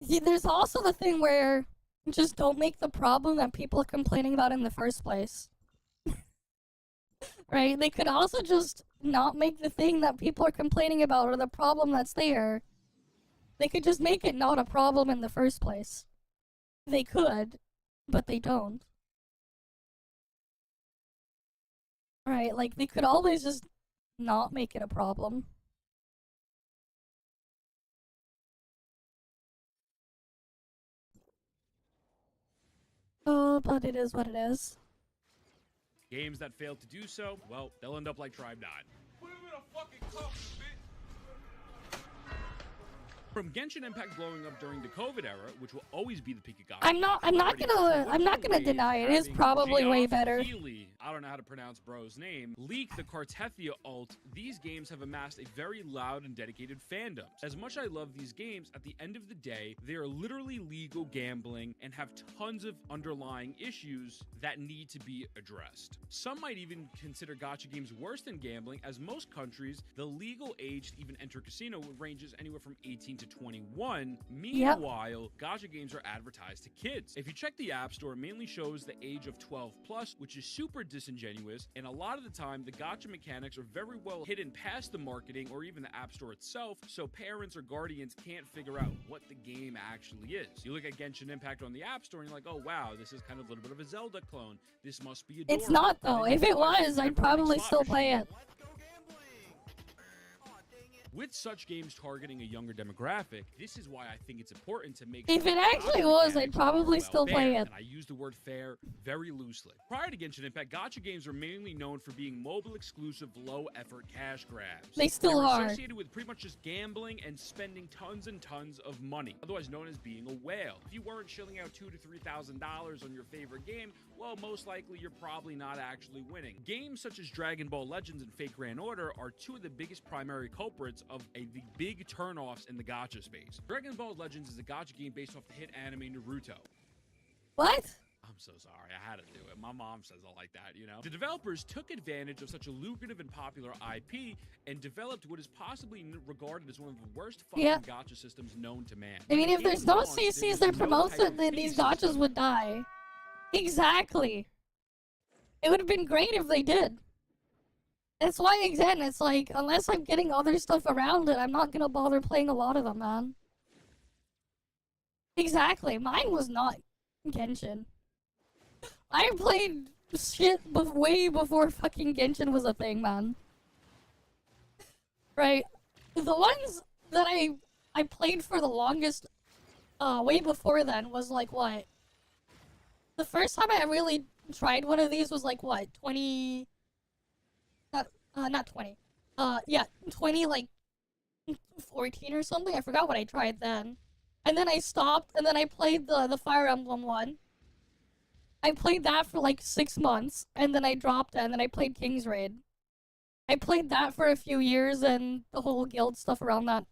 A: there's also the thing where just don't make the problem that people are complaining about in the first place. Right? They could also just not make the thing that people are complaining about or the problem that's there. They could just make it not a problem in the first place. They could, but they don't. Right, like, they could always just not make it a problem. Oh, but it is what it is.
I: Games that fail to do so, well, they'll end up like Tribe 9. From Genshin Impact blowing up during the COVID era, which will always be the peak of God.
A: I'm not gonna deny it. It is probably way better.
I: I don't know how to pronounce bro's name. Leak the Cartethia ult. These games have amassed a very loud and dedicated fandom. As much as I love these games, at the end of the day, they are literally legal gambling and have tons of underlying issues that need to be addressed. Some might even consider gacha games worse than gambling, as most countries, the legal age to even enter casino ranges anywhere from 18 to 21. Meanwhile, gacha games are advertised to kids. If you check the App Store, it mainly shows the age of 12 plus, which is super disingenuous, and a lot of the time, the gacha mechanics are very well hidden past the marketing or even the App Store itself, so parents or guardians can't figure out what the game actually is. You look at Genshin Impact on the App Store and you're like, oh wow, this is kind of a little bit of a Zelda clone. This must be adorable.
A: It's not though. If it was, I'd probably still play it.
I: With such games targeting a younger demographic, this is why I think it's important to make
A: If
I: sure
A: it
I: the
A: actually
I: gacha
A: was, I'd
I: mechanics
A: probably
I: are
A: still
I: fair,
A: play it.
I: And I use the word fair very loosely. Prior to Genshin Impact, gacha games were mainly known for being mobile-exclusive, low-effort cash grabs.
A: They still
I: were
A: are.
I: associated with pretty much just gambling and spending tons and tons of money, otherwise known as being a whale. If you weren't shilling out $2,000 to $3,000 on your favorite game, well, most likely you're probably not actually winning. Games such as Dragon Ball Legends and Fate Grand Order are two of the biggest primary culprits of the big turnoffs in the gacha space. Dragon Ball Legends is a gacha game based off the hit anime Naruto.
A: What?
I: I'm so sorry, I had to do it. My mom says I like that, you know? The developers took advantage of such a lucrative and popular IP and developed what is possibly regarded as one of the worst fucking gacha systems known to man.
A: I mean, if there's no
I: Launched, there
A: CCs
I: was
A: that
I: no
A: promote
I: type
A: it,
I: of
A: then
I: fee
A: these
I: system.
A: gachas would die. Exactly. It would have been great if they did. That's why, again, it's like, unless I'm getting other stuff around it, I'm not gonna bother playing a lot of them, man. Exactly. Mine was not Genshin. I played shit way before fucking Genshin was a thing, man. Right? The ones that I played for the longest, way before then was like, what? The first time I really tried one of these was like, what? 20... not 20. Yeah, 20, like, 14 or something. I forgot what I tried then. And then I stopped, and then I played the Fire Emblem one. I played that for like 6 months, and then I dropped it, and then I played King's Raid. I played that for a few years, and the whole guild stuff around that.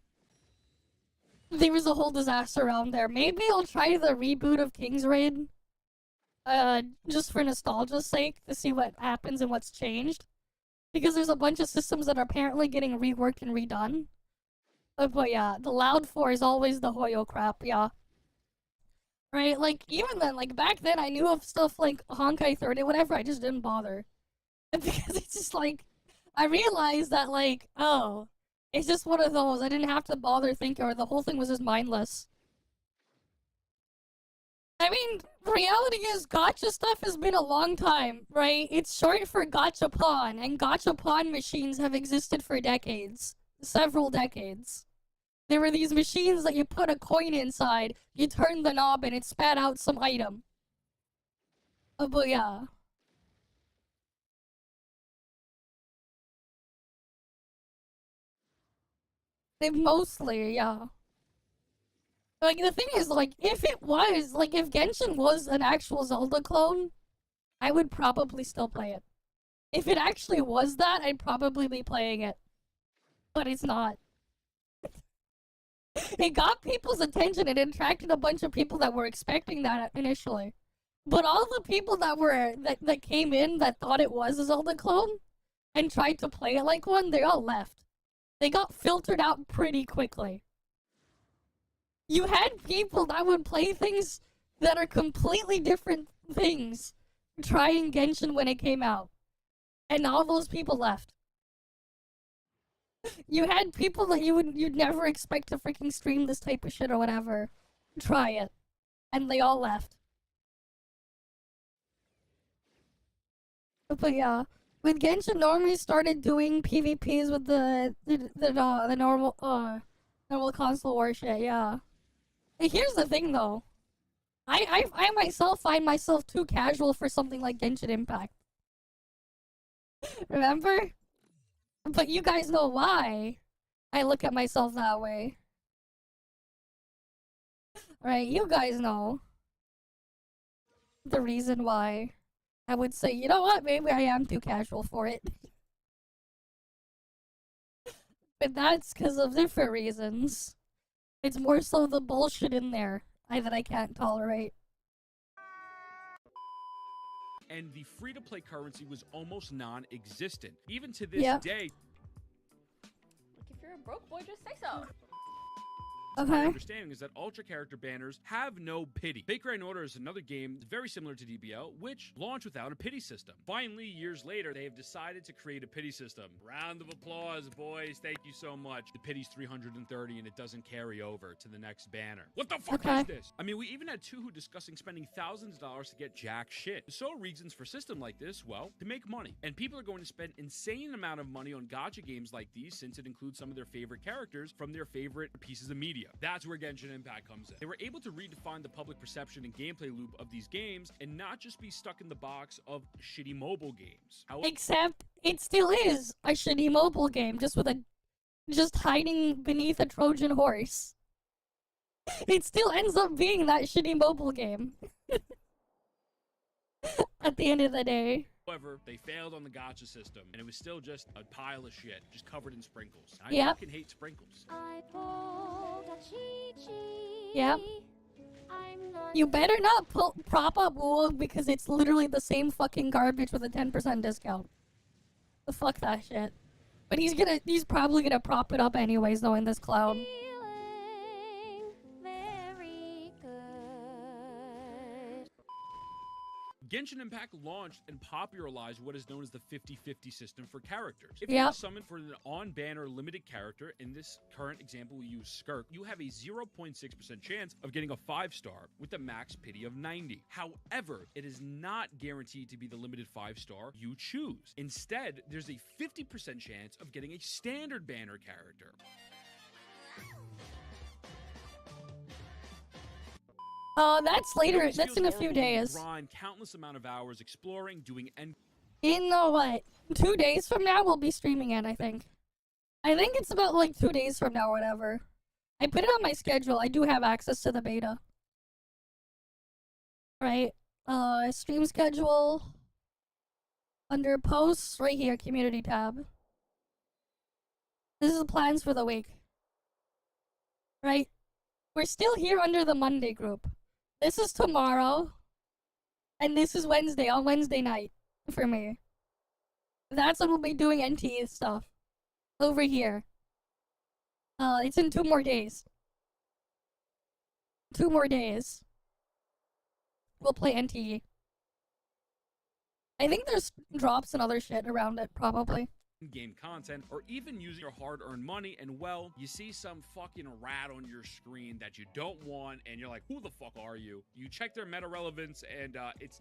A: There was a whole disaster around there. Maybe I'll try the reboot of King's Raid. Just for nostalgia's sake, to see what happens and what's changed. Because there's a bunch of systems that are apparently getting reworked and redone. But yeah, the Loud 4 is always the Hoyo crap, yeah. Right, like, even then, like, back then I knew of stuff like Honkai 30, whatever, I just didn't bother. Because it's just like, I realized that, like, oh, it's just one of those, I didn't have to bother thinking, or the whole thing was just mindless. I mean, the reality is, gacha stuff has been a long time, right? It's short for gachapon, and gachapon machines have existed for decades. Several decades. There were these machines that you put a coin inside, you turn the knob, and it spat out some item. But yeah. Mostly, yeah. Like, the thing is, like, if it was, like, if Genshin was an actual Zelda clone, I would probably still play it. If it actually was that, I'd probably be playing it. But it's not. It got people's attention, it attracted a bunch of people that were expecting that initially. But all the people that came in that thought it was a Zelda clone, and tried to play it like one, they all left. They got filtered out pretty quickly. You had people that would play things that are completely different things trying Genshin when it came out. And all those people left. You had people that you'd never expect to freaking stream this type of shit or whatever try it. And they all left. But yeah, when Genshin normally started doing PvPs with the normal console war shit, yeah. Here's the thing though. I myself find myself too casual for something like Genshin Impact. Remember? But you guys know why I look at myself that way. Right, you guys know the reason why I would say, you know what, maybe I am too casual for it. But that's because of different reasons. It's more so the bullshit in there that I can't tolerate.
I: And the free-to-play currency was almost non-existent. Even to this day...
J: Look, if you're a broke boy, just say so.
I: My understanding is that Ultra character banners have no pity. Fake Grand Order is another game very similar to DBL, which launched without a pity system. Finally, years later, they have decided to create a pity system. Round of applause, boys. Thank you so much. The pity's 330 and it doesn't carry over to the next banner. What the fuck is this? I mean, we even had Tuhu discussing spending thousands of dollars to get jack shit. So reasons for a system like this, well, to make money. And people are going to spend insane amount of money on gacha games like these since it includes some of their favorite characters from their favorite pieces of media. That's where Genshin Impact comes in. They were able to redefine the public perception and gameplay loop of these games and not just be stuck in the box of shitty mobile games.
A: Except it still is a shitty mobile game, just hiding beneath a Trojan horse. It still ends up being that shitty mobile game. At the end of the day.
I: However, they failed on the gacha system, and it was still just a pile of shit, just covered in sprinkles. I fucking hate sprinkles.
B: I pulled a cheat.
A: Yeah. You better not prop up moogold because it's literally the same fucking garbage with a 10% discount. Fuck that shit. But he's probably gonna prop it up anyways though in this cloud.
I: Genshin Impact launched and popularized what is known as the 50-50 system for characters. If you are summoned for an on-banner limited character, in this current example we use Skirk, you have a 0.6% chance of getting a 5-star with a max pity of 90. However, it is not guaranteed to be the limited 5-star you choose. Instead, there's a 50% chance of getting a standard banner character.
A: That's later. That's in a few days.
I: Grind countless amount of hours exploring, doing
A: You know what? 2 days from now we'll be streaming it, I think. I think it's about like 2 days from now or whatever. I put it on my schedule. I do have access to the beta. Right? Stream schedule. Under posts, right here, community tab. This is the plans for the week. Right? We're still here under the Monday group. This is tomorrow. And this is Wednesday, on Wednesday night. For me. That's when we'll be doing NTE stuff. Over here. It's in 2 more days. 2 more days. We'll play NTE. I think there's drops and other shit around it, probably.
I: Game content, or even using your hard-earned money, and well, you see some fucking rat on your screen that you don't want, and you're like, who the fuck are you? You check their meta relevance, and it's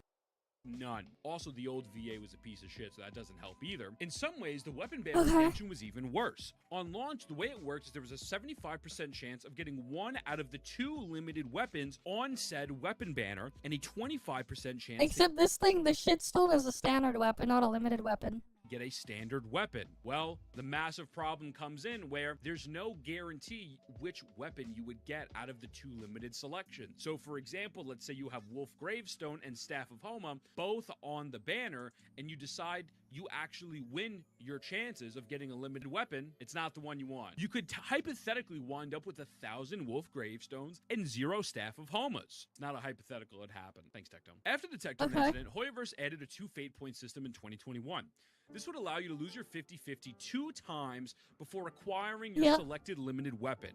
I: none. Also, the old VA was a piece of shit, so that doesn't help either. In some ways, the weapon ban extension was even worse. On launch, the way it works is there was a 75% chance of getting 1 out of the 2 limited weapons on said weapon banner, and a 25% chance.
A: Except this thing, the shitstone is a standard weapon, not a limited weapon.
I: Get a standard weapon. Well, the massive problem comes in where there's no guarantee which weapon you would get out of the 2 limited selections. So for example, let's say you have Wolf Gravestone and Staff of Homa both on the banner, and you decide you actually win your chances of getting a limited weapon. It's not the one you want. You could hypothetically wind up with 1,000 Wolf Gravestones and 0 Staff of Homas. It's not a hypothetical, it happened. Thanks, Tectone. After the Tectone incident, Hoyoverse added a 2 fate point system in 2021. This would allow you to lose your 50-50 2 times before acquiring your selected limited weapon.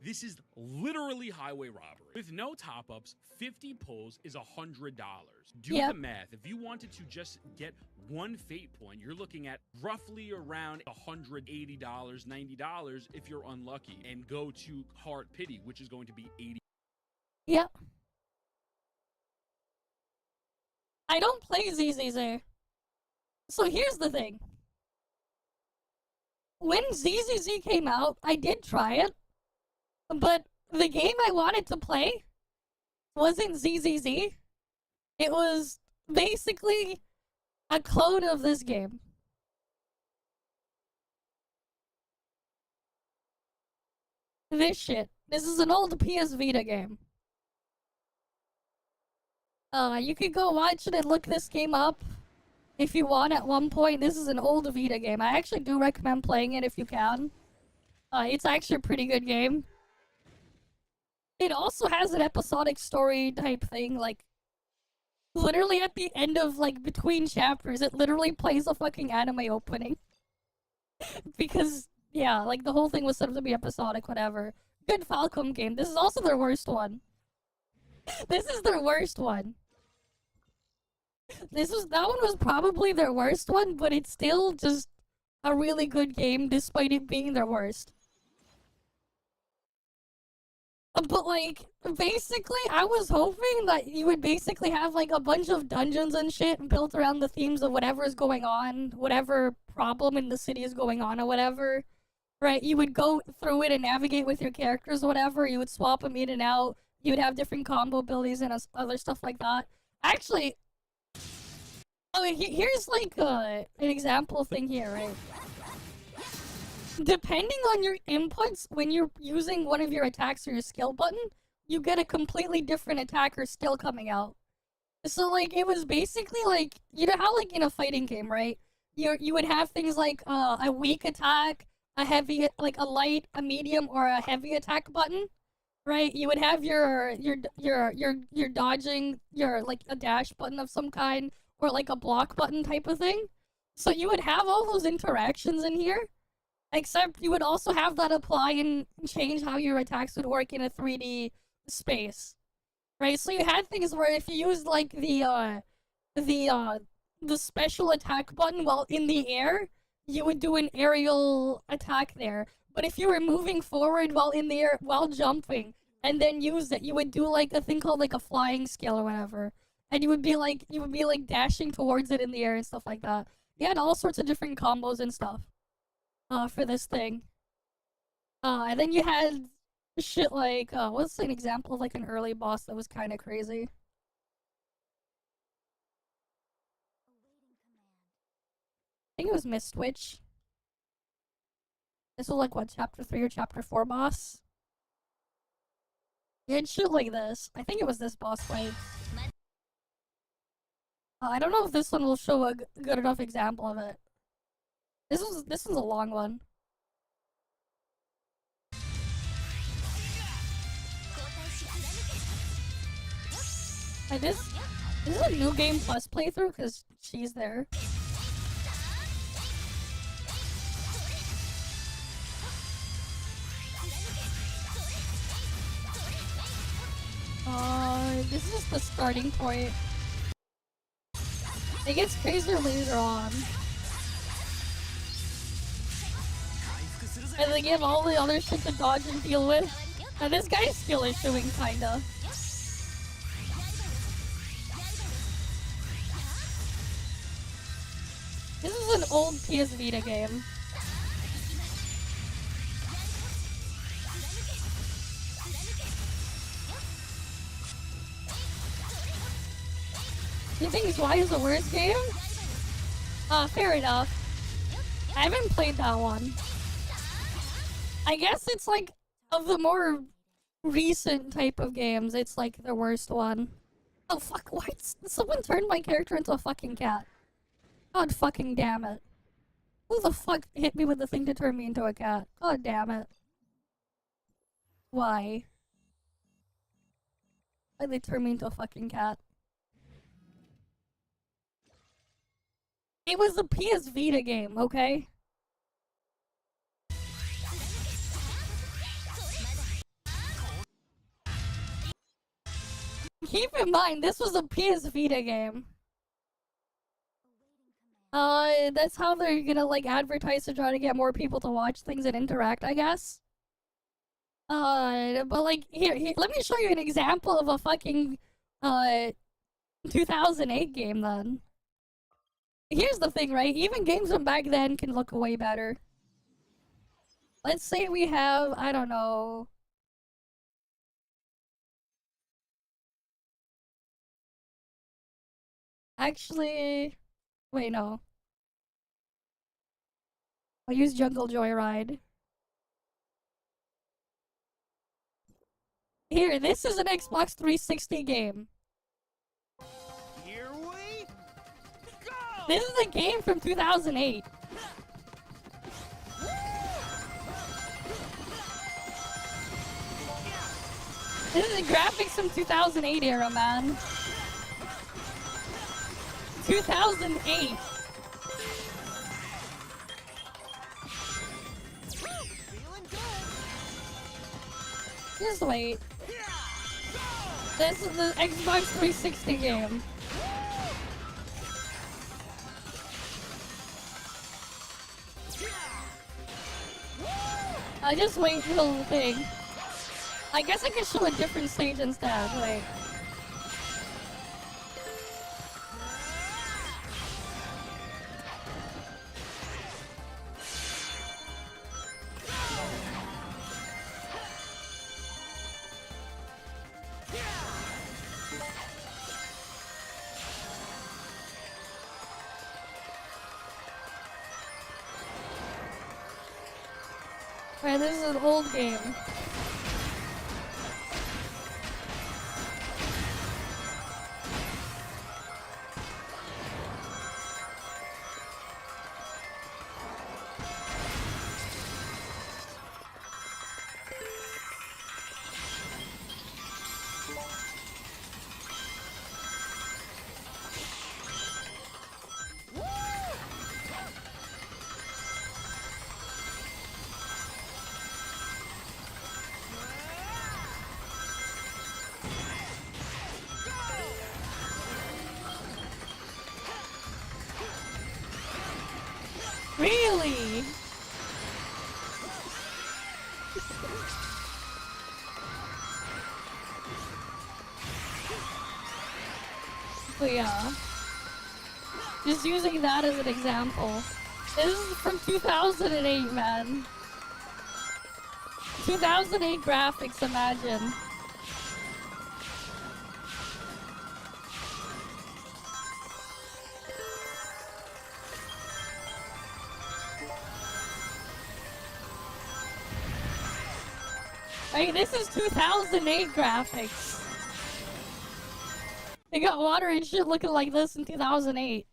I: This is literally highway robbery. With no top-ups, 50 pulls is $100. Do the math. If you wanted to just get 1 fate point, you're looking at roughly around $180, $90 if you're unlucky, and go to Heart Pity, which is going to be $80.
A: Yep. I don't play ZZZ. So here's the thing. When ZZZ came out, I did try it. But the game I wanted to play wasn't ZZZ. It was basically a clone of this game. This shit. This is an old PS Vita game. You could go watch it and look this game up if you want at one point. This is an old Vita game. I actually do recommend playing it if you can. It's actually a pretty good game. It also has an episodic story type thing, like, literally at the end of, like, between chapters, it literally plays a fucking anime opening. Because, yeah, like, the whole thing was set up to be episodic, whatever. good Falcom game. This is also their worst one. This is their worst one. That one was probably their worst one, but it's still just a really good game despite it being their worst. But like, basically, I was hoping that you would basically have like a bunch of dungeons and shit built around the themes of whatever is going on, whatever problem in the city is going on or whatever. Right? You would go through it and navigate with your characters or whatever. You would swap them in and out. You would have different combo abilities and other stuff like that. Actually, here's like an example thing here, right? Depending on your inputs, when you're using one of your attacks or your skill button, you get a completely different attack or skill coming out. So like, it was basically like, you know how like in a fighting game, right? You would have things like a weak attack, a heavy, like a light, a medium, or a heavy attack button, right? You would have your dodging, your like a dash button of some kind, or like a block button type of thing. So you would have all those interactions in here. Except you would also have that apply and change how your attacks would work in a 3D space, right? So you had things where if you used like the special attack button while in the air, you would do an aerial attack there. But if you were moving forward while in the air, while jumping, and then use it, you would do like a thing called like a flying skill or whatever, and you would be like dashing towards it in the air and stuff like that. You had all sorts of different combos and stuff. For this thing. And then you had shit like, what's an example of like an early boss that was kind of crazy? I think it was Mistwitch. This was like, what, chapter 3 or chapter 4 boss? You had shit like this. I think it was this boss fight. I don't know if this one will show a good enough example of it. This is a long one. Like this is a new game plus playthrough because she's there. This is the starting point. It gets crazier later on. And they give all the other shit to dodge and deal with. And this guy's skill is showing, kinda. This is an old PS Vita game. You think Y is the worst game? Fair enough. I haven't played that one. I guess it's like, of the more recent type of games, it's like the worst one. Oh fuck, why someone turned my character into a fucking cat? God fucking damn it. Who the fuck hit me with the thing to turn me into a cat? God damn it. Why? Why'd they turn me into a fucking cat? It was a PS Vita game, okay? Keep in mind, this was a PS Vita game. That's how they're gonna, like, advertise to try to get more people to watch things and interact, I guess. But, like, here, let me show you an example of a fucking, 2008 game, then. Here's the thing, right? Even games from back then can look way better. Let's say we have, I don't know... Actually... Wait, no. I'll use Jungle Joyride. Here, this is an Xbox 360 game.
D: Here we go!
A: This is a game from 2008. This is the graphics from 2008 era, man. 2008. Just wait. This is the Xbox 360 game. I just wait for the whole thing. I guess I could show a different stage instead. Wait. Alright, this is an old game. Really? But yeah. Just using that as an example. This is from 2008, man. 2008 graphics, imagine. Hey, this is 2008 graphics. They got water and shit looking like this in 2008.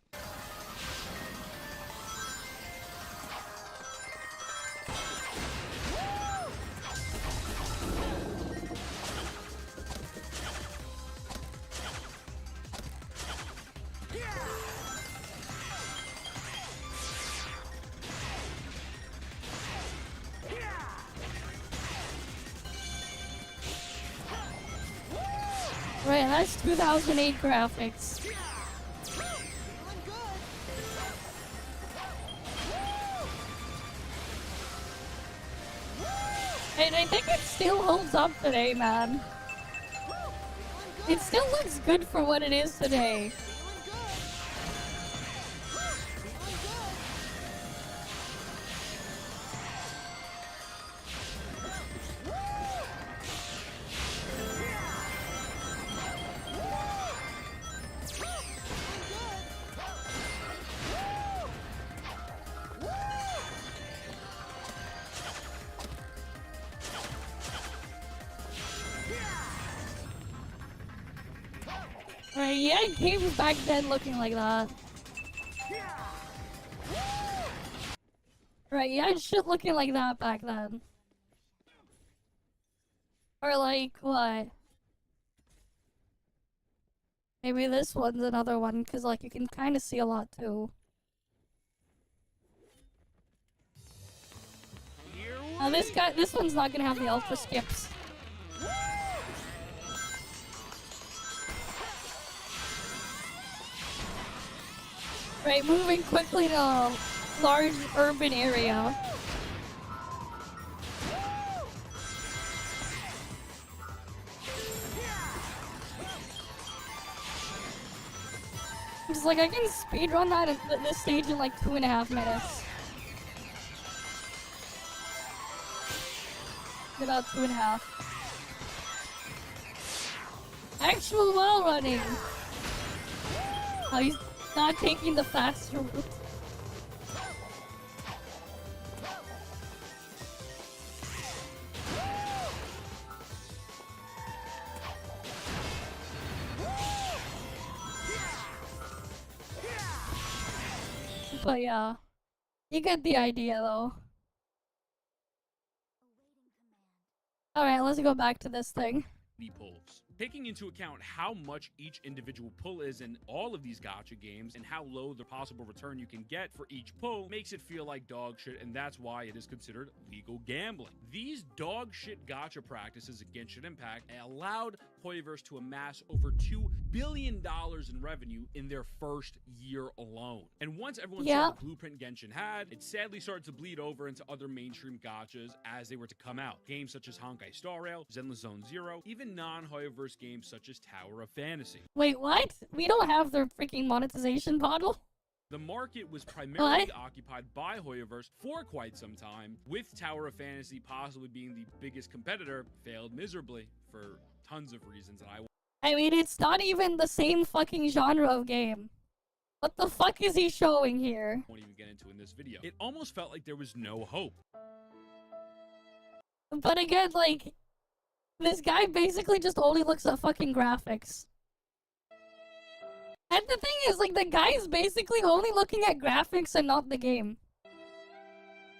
A: Right, that's 2008 graphics. And I think it still holds up today, man. It still looks good for what it is today. Right, yeah, it came back then looking like that. Right, yeah, shit looking like that back then. Or like, what? Maybe this one's another one, because like you can kind of see a lot too. Now this one's not gonna have the ultra skips. Right, moving quickly to a large urban area. It's like I can speedrun that at this stage in like 2.5 minutes. About 2.5. Actual wall running! Oh, he's not taking the fast route. But yeah, you get the idea though. Alright, let's go back to this thing.
I: Polls. Taking into account how much each individual pull is in all of these gacha games and how low the possible return you can get for each pull makes it feel like dog shit, and that's why it is considered legal gambling. These dog shit gacha practices at Genshin Impact allowed Hoyoverse to amass over $2 billion in revenue in their first year alone. And once everyone saw the blueprint Genshin had, it sadly started to bleed over into other mainstream gachas as they were to come out. Games such as Honkai Star Rail, Zenless Zone Zero, even non-Hoyoverse games such as Tower of Fantasy.
A: Wait, what? We don't have their freaking monetization model?
I: The market was primarily occupied by Hoyoverse for quite some time, with Tower of Fantasy possibly being the biggest competitor, failed miserably for tons of reasons, and
A: I mean, it's not even the same fucking genre of game. What the fuck is he showing here?
I: won't even get into in this video. It almost felt like there was no hope.
A: But again, like, this guy basically just only looks at fucking graphics. And the thing is, like, the guy is basically only looking at graphics and not the game.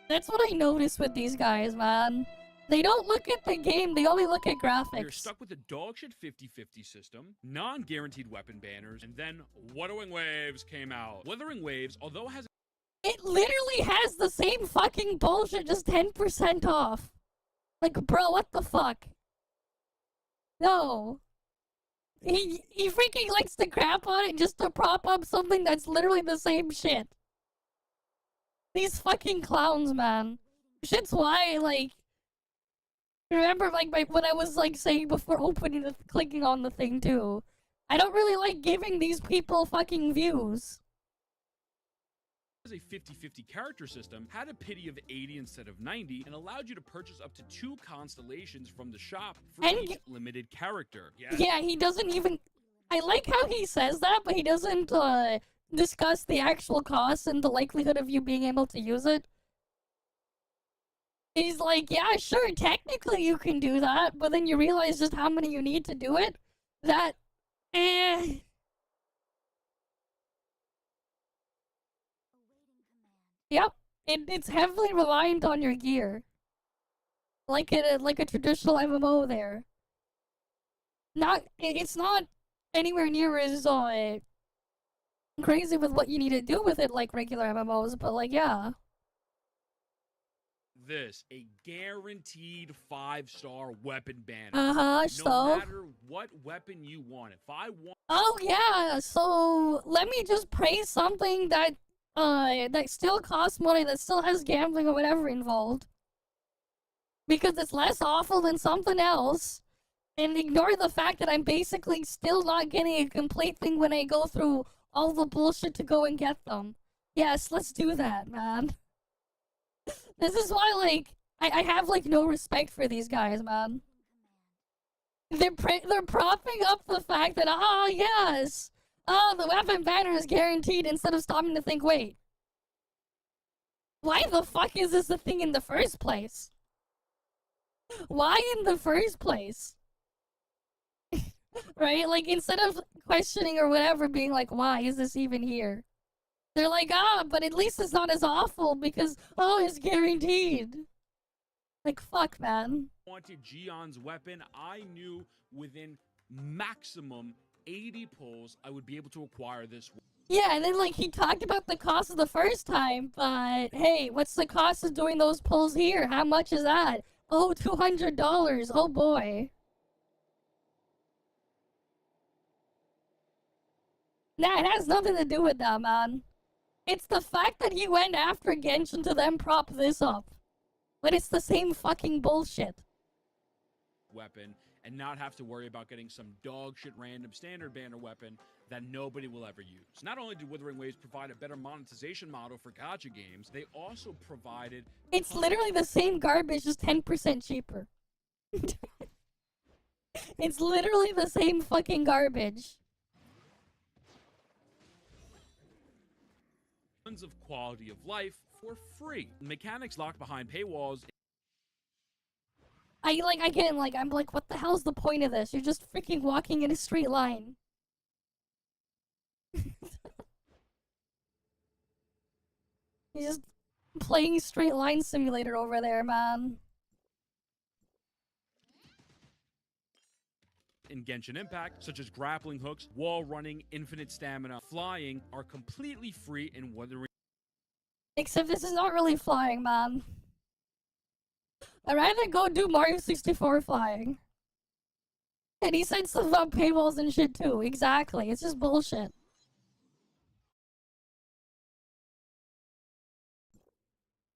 A: That's what I noticed with these guys, man. They don't look at the game, they only look at graphics.
I: You're stuck with a dogshit 50-50 system, non-guaranteed weapon banners, and then Wuthering Waves came out. Wuthering Waves, although it has...
A: It literally has the same fucking bullshit, just 10% off. Like, bro, what the fuck? No. He freaking likes to crap on it just to prop up something that's literally the same shit. These fucking clowns, man. Shit's why, like... Remember, like, when I was, like, saying before clicking on the thing, too. I don't really like giving these people fucking views.
I: As a 50-50 character system, had a pity of 80 instead of 90, and allowed you to purchase up to 2 constellations from the shop for each limited character.
A: Yeah, he doesn't even... I like how he says that, but he doesn't, discuss the actual cost and the likelihood of you being able to use it. He's like, yeah, sure, technically you can do that, but then you realize just how many you need to do it. That, Yep, it's heavily reliant on your gear. Like a traditional MMO there. It's not anywhere near as, crazy with what you need to do with it like regular MMOs, but like, yeah.
I: This, a guaranteed 5-star weapon banner.
A: No
I: matter what weapon you want. If I want...
A: Oh yeah, so let me just praise something that still costs money, that still has gambling or whatever involved. Because it's less awful than something else. And ignore the fact that I'm basically still not getting a complete thing when I go through all the bullshit to go and get them. Yes, let's do that, man. This is why, like, I have, like, no respect for these guys, man. They're propping up the fact that, oh, yes, oh, the weapon banner is guaranteed, instead of stopping to think, wait, why the fuck is this a thing in the first place? Why in the first place? Right? Like, instead of questioning or whatever, being like, why is this even here? They're like, but at least it's not as awful because, oh, it's guaranteed. Like, fuck, man.
I: Wanted Gion's weapon, I knew within maximum 80 pulls I would be able to acquire this.
A: Yeah, and then, like, he talked about the cost of the first time, but, hey, what's the cost of doing those pulls here? How much is that? Oh, $200. Oh, boy. Nah, it has nothing to do with that, man. It's the fact that he went after Genshin to then prop this up. But it's the same fucking bullshit.
I: Weapon, and not have to worry about getting some dog shit random standard banner weapon that nobody will ever use. Not only did Wuthering Waves provide a better monetization model for gacha games, they also provided...
A: It's literally the same garbage, just 10% cheaper. It's literally the same fucking garbage.
I: Tons of quality of life for free. Mechanics locked behind paywalls.
A: I'm like, what the hell's the point of this? You're just freaking walking in a straight line. You're just playing straight line simulator over there, man.
I: in Genshin Impact, such as grappling hooks, wall running, infinite stamina, flying, are completely free in Wuthering.
A: Except this is not really flying, man. I'd rather go do Mario 64 flying. And he said stuff about paywalls and shit too. Exactly. It's just bullshit.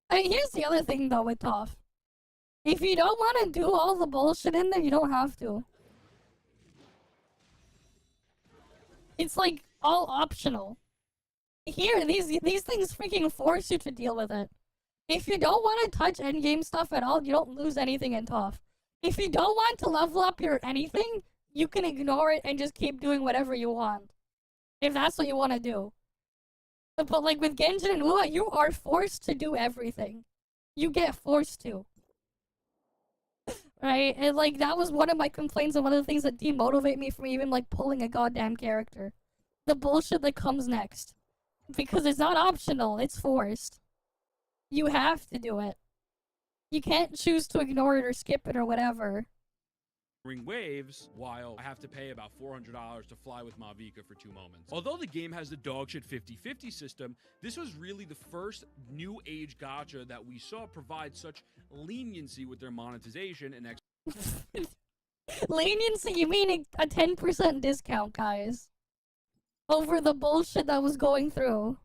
A: I mean, here's the other thing though with ToF. If you don't want to do all the bullshit in there, you don't have to. It's like all optional. Here, these things freaking force you to deal with it. If you don't want to touch endgame stuff at all, you don't lose anything in ToF. If you don't want to level up your anything, you can ignore it and just keep doing whatever you want. If that's what you want to do. But like with Genshin and Ua, you are forced to do everything. You get forced to. Right? And like that was one of my complaints and one of the things that demotivate me from even like pulling a goddamn character. The bullshit that comes next. Because it's not optional, it's forced. You have to do it. You can't choose to ignore it or skip it or whatever.
I: Waves, while I have to pay about $400 to fly with Mavica for 2 moments. Although the game has the dogshit 50-50 system, this was really the first new age gacha that we saw provide such leniency with their monetization and
A: Leniency? You mean a 10% discount, guys? Over the bullshit that was going through.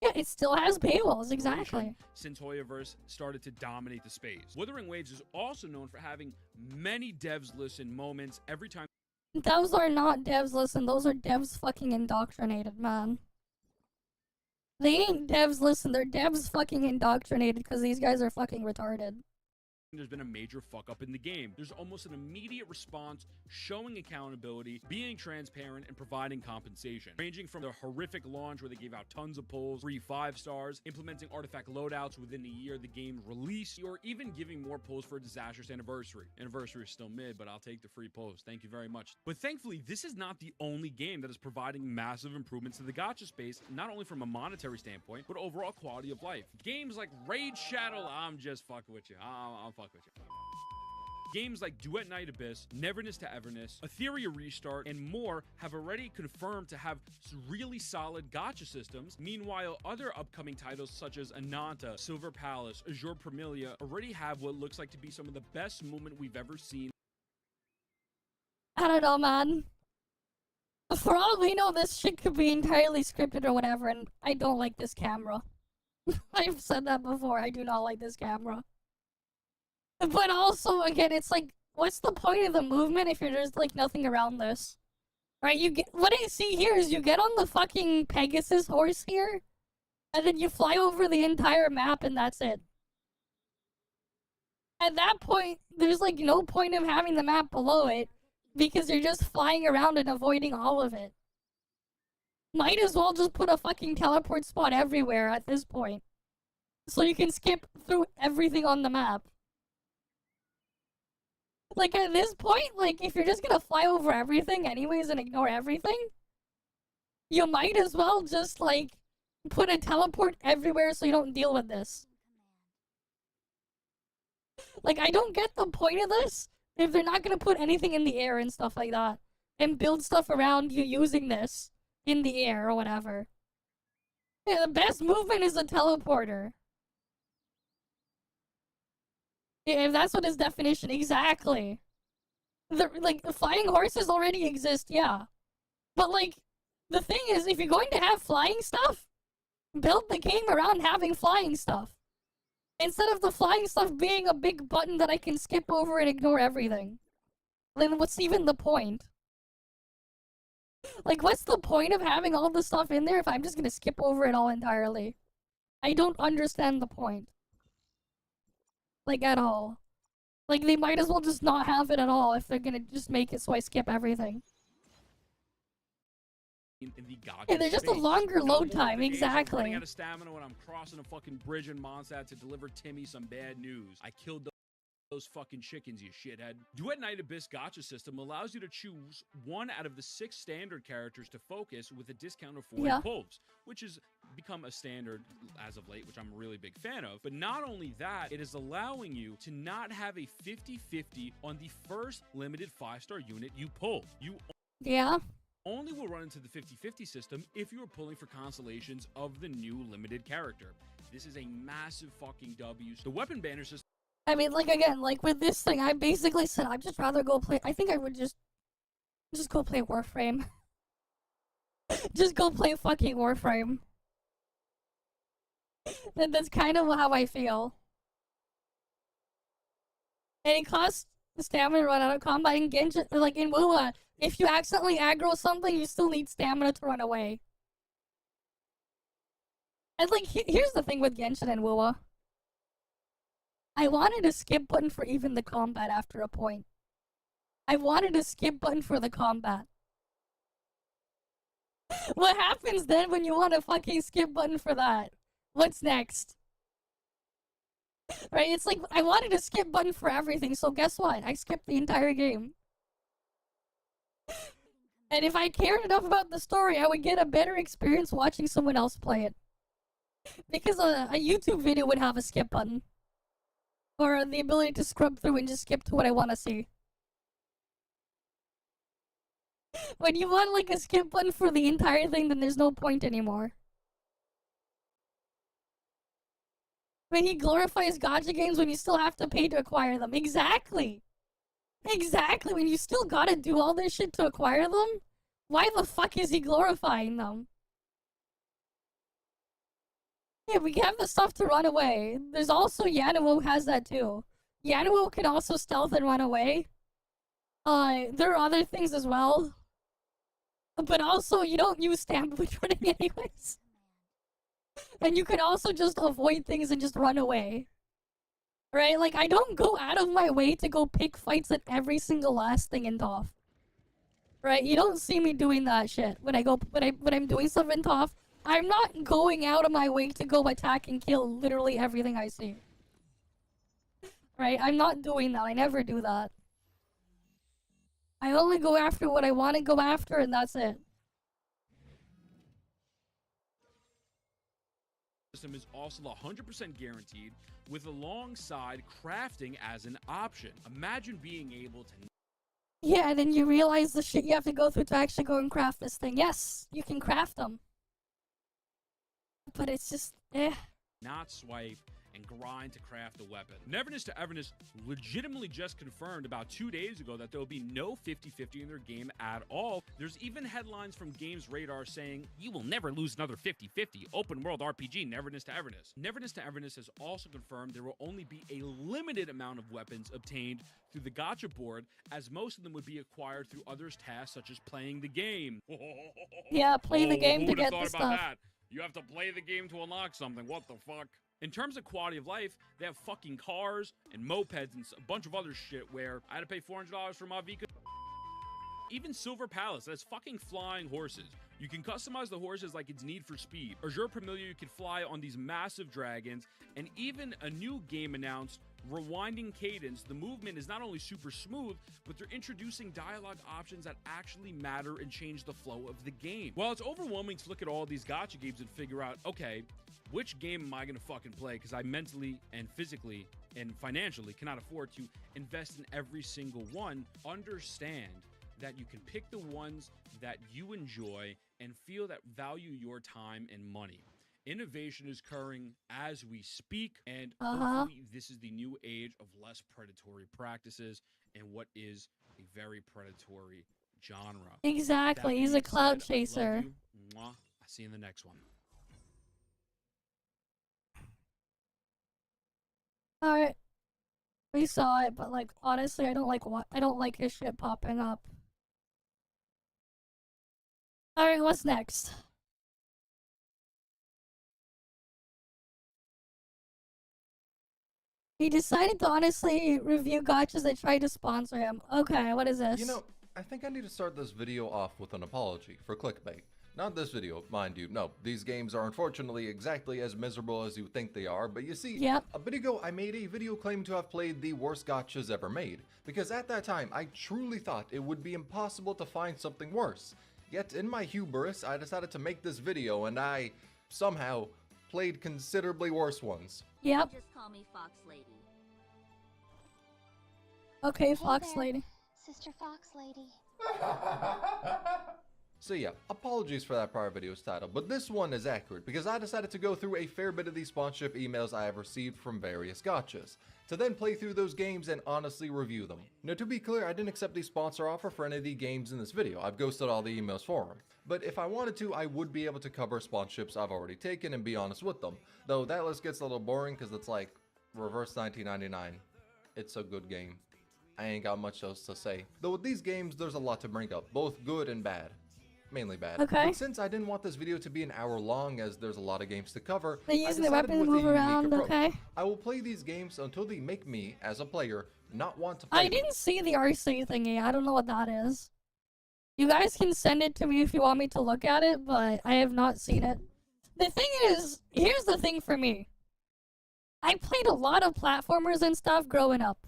A: Yeah, it still has paywalls, exactly.
I: Since Hoyoverse started to dominate the space. Wuthering Waves is also known for having many devs listen moments every time.
A: Those are not devs listen, those are devs fucking indoctrinated, man. They ain't devs listen, they're devs fucking indoctrinated because these guys are fucking retarded.
I: There's been a major fuck up in the game. There's almost an immediate response, showing accountability, being transparent, and providing compensation. Ranging from the horrific launch where they gave out tons of pulls, free 5 stars, implementing artifact loadouts within a year the game release, or even giving more pulls for a disastrous anniversary. Anniversary is still mid, but I'll take the free pulls. Thank you very much. But thankfully, this is not the only game that is providing massive improvements to the gacha space, not only from a monetary standpoint, but overall quality of life. Games like Raid Shadow, I'm just fucking with you. I'm fucking with you. Games like Duet Night Abyss, Neverness to Everness, Etheria Restart, and more have already confirmed to have really solid gacha systems. Meanwhile, other upcoming titles such as Ananta, Silver Palace, Azure Premilia already have what looks like to be some of the best movement we've ever seen.
A: I don't know, man. For all we know, this shit could be entirely scripted or whatever, and I don't like this camera. I've said that before, I do not like this camera. But also, again, it's like, what's the point of the movement if you're just like nothing around this? Right, you get, what I see here is you get on the fucking Pegasus horse here, and then you fly over the entire map and that's it. At that point, there's like no point of having the map below it, because you're just flying around and avoiding all of it. Might as well just put a fucking teleport spot everywhere at this point. So you can skip through everything on the map. Like, at this point, like, if you're just gonna fly over everything anyways and ignore everything, you might as well just, like, put a teleport everywhere so you don't deal with this. Like, I don't get the point of this if they're not gonna put anything in the air and stuff like that. And build stuff around you using this in the air or whatever. Yeah, the best movement is a teleporter. If that's what his definition, exactly. Like, flying horses already exist, yeah. But, like, the thing is, if you're going to have flying stuff, build the game around having flying stuff. Instead of the flying stuff being a big button that I can skip over and ignore everything. Then what's even the point? Like, what's the point of having all the stuff in there if I'm just gonna skip over it all entirely? I don't understand the point. Like, at all. Like, they might as well just not have it at all if they're gonna just make it so I skip everything.
I: In the gacha
A: Yeah, they're just a
I: space.
A: longer load time,
I: I'm running
A: exactly.
I: out of stamina when I'm crossing a fucking bridge in Mondstadt to deliver Timmy some bad news. I killed the those fucking chickens, you shithead. Duet Night Abyss gacha system allows you to choose one out of the 6 standard characters to focus with a discount of 40 pulls, which has become a standard as of late, which I'm a really big fan of. But not only that, it is allowing you to not have a 50-50 on the first limited 5-star unit you pull. You only will run into the 50-50 system if you are pulling for constellations of the new limited character. This is a massive fucking W. The weapon banner system.
A: I mean, like, again, like, with this thing, I basically said I'd just rather go play... I think I would just go play Warframe. Just go play fucking Warframe. And that's kind of how I feel. And it costs stamina to run out of combat in Genshin... Like, in WoW, if you accidentally aggro something, you still need stamina to run away. And, like, here's the thing with Genshin and WoW. I wanted a skip button for even the combat after a point. I wanted a skip button for the combat. What happens then when you want a fucking skip button for that? What's next? Right, it's like, I wanted a skip button for everything, so guess what? I skipped the entire game. And if I cared enough about the story, I would get a better experience watching someone else play it. Because a YouTube video would have a skip button. Or the ability to scrub through and just skip to what I want to see. When you want like a skip button for the entire thing, then there's no point anymore. When he glorifies gacha games when you still have to pay to acquire them. Exactly! Exactly, when you still gotta do all this shit to acquire them? Why the fuck is he glorifying them? Yeah, we have the stuff to run away. There's also Yanuo has that too. Yanuo can also stealth and run away. There are other things as well. But also, you don't use stamina when running anyways. And you can also just avoid things and just run away. Right? Like, I don't go out of my way to go pick fights at every single last thing in ToF. Right? You don't see me doing that shit. When I'm doing stuff in ToF, I'm not going out of my way to go attack and kill literally everything I see. Right? I'm not doing that. I never do that. I only go after what I want to go after, and that's it.
I: System is also 100% guaranteed, with alongside crafting as an option. Imagine being able to...
A: Yeah, then you realize the shit you have to go through to actually go and craft this thing. Yes, you can craft them. But it's just,
I: not swipe and grind to craft a weapon. Neverness to Everness legitimately just confirmed about 2 days ago that there will be no 50-50 in their game at all. There's even headlines from Games Radar saying, "You will never lose another 50-50 open world RPG Neverness to Everness." Neverness to Everness has also confirmed there will only be a limited amount of weapons obtained through the gacha board, as most of them would be acquired through others' tasks such as playing the game.
A: Yeah, play the game to get the
I: about
A: stuff.
I: That? You have to play the game to unlock something. What the fuck? In terms of quality of life, they have fucking cars and mopeds and a bunch of other shit where I had to pay $400 for my Vika. Even Silver Palace has fucking flying horses. You can customize the horses like it's Need for Speed. Azure Familiar, you can fly on these massive dragons. And even a new game announced, Rewinding Cadence. The movement is not only super smooth, but they're introducing dialogue options that actually matter and change the flow of the game. While it's overwhelming to look at all these gacha games and figure out, okay, which game am I going to fucking play? Because I mentally and physically and financially cannot afford to invest in every single one. Understand that you can pick the ones that you enjoy and feel that value your time and money. Innovation is occurring as we speak, and hopefully this is the new age of less predatory practices and what is a very predatory genre.
A: Exactly, he's a cloud chaser.
I: I'll see you in the next one.
A: Alright. We saw it, but like honestly I don't like his shit popping up. Alright, what's next? He decided to honestly review gachas that tried to sponsor him. Okay, what is this?
J: You know, I think I need to start this video off with an apology for clickbait. Not this video, mind you. No, these games are unfortunately exactly as miserable as you think they are, but you see, a bit ago I made a video claiming to have played the worst gachas ever made, because at that time I truly thought it would be impossible to find something worse. Yet in my hubris, I decided to make this video and I, somehow, played considerably worse ones.
A: Yep.
K: Just call me Fox Lady.
A: Okay, Fox Lady.
K: Sister Fox Lady.
J: So yeah, apologies for that prior video's title, but this one is accurate because I decided to go through a fair bit of these sponsorship emails I have received from various gachas, to then play through those games and honestly review them. Now to be clear, I didn't accept the sponsor offer for any of the games in this video, I've ghosted all the emails for them. But if I wanted to, I would be able to cover sponsorships I've already taken and be honest with them. Though that list gets a little boring because it's like, Reverse 1999. It's a good game. I ain't got much else to say. Though with these games, there's a lot to bring up, both good and bad. Mainly bad.
A: Okay.
J: But since I didn't want this video to be an hour long as there's a lot of games to cover,
A: They use the weapon to move around, okay?
J: I will play these games until they make me, as a player, not want to play
A: I didn't see the RC thingy, I don't know what that is. You guys can send it to me if you want me to look at it, but I have not seen it. The thing is, here's the thing for me. I played a lot of platformers and stuff growing up.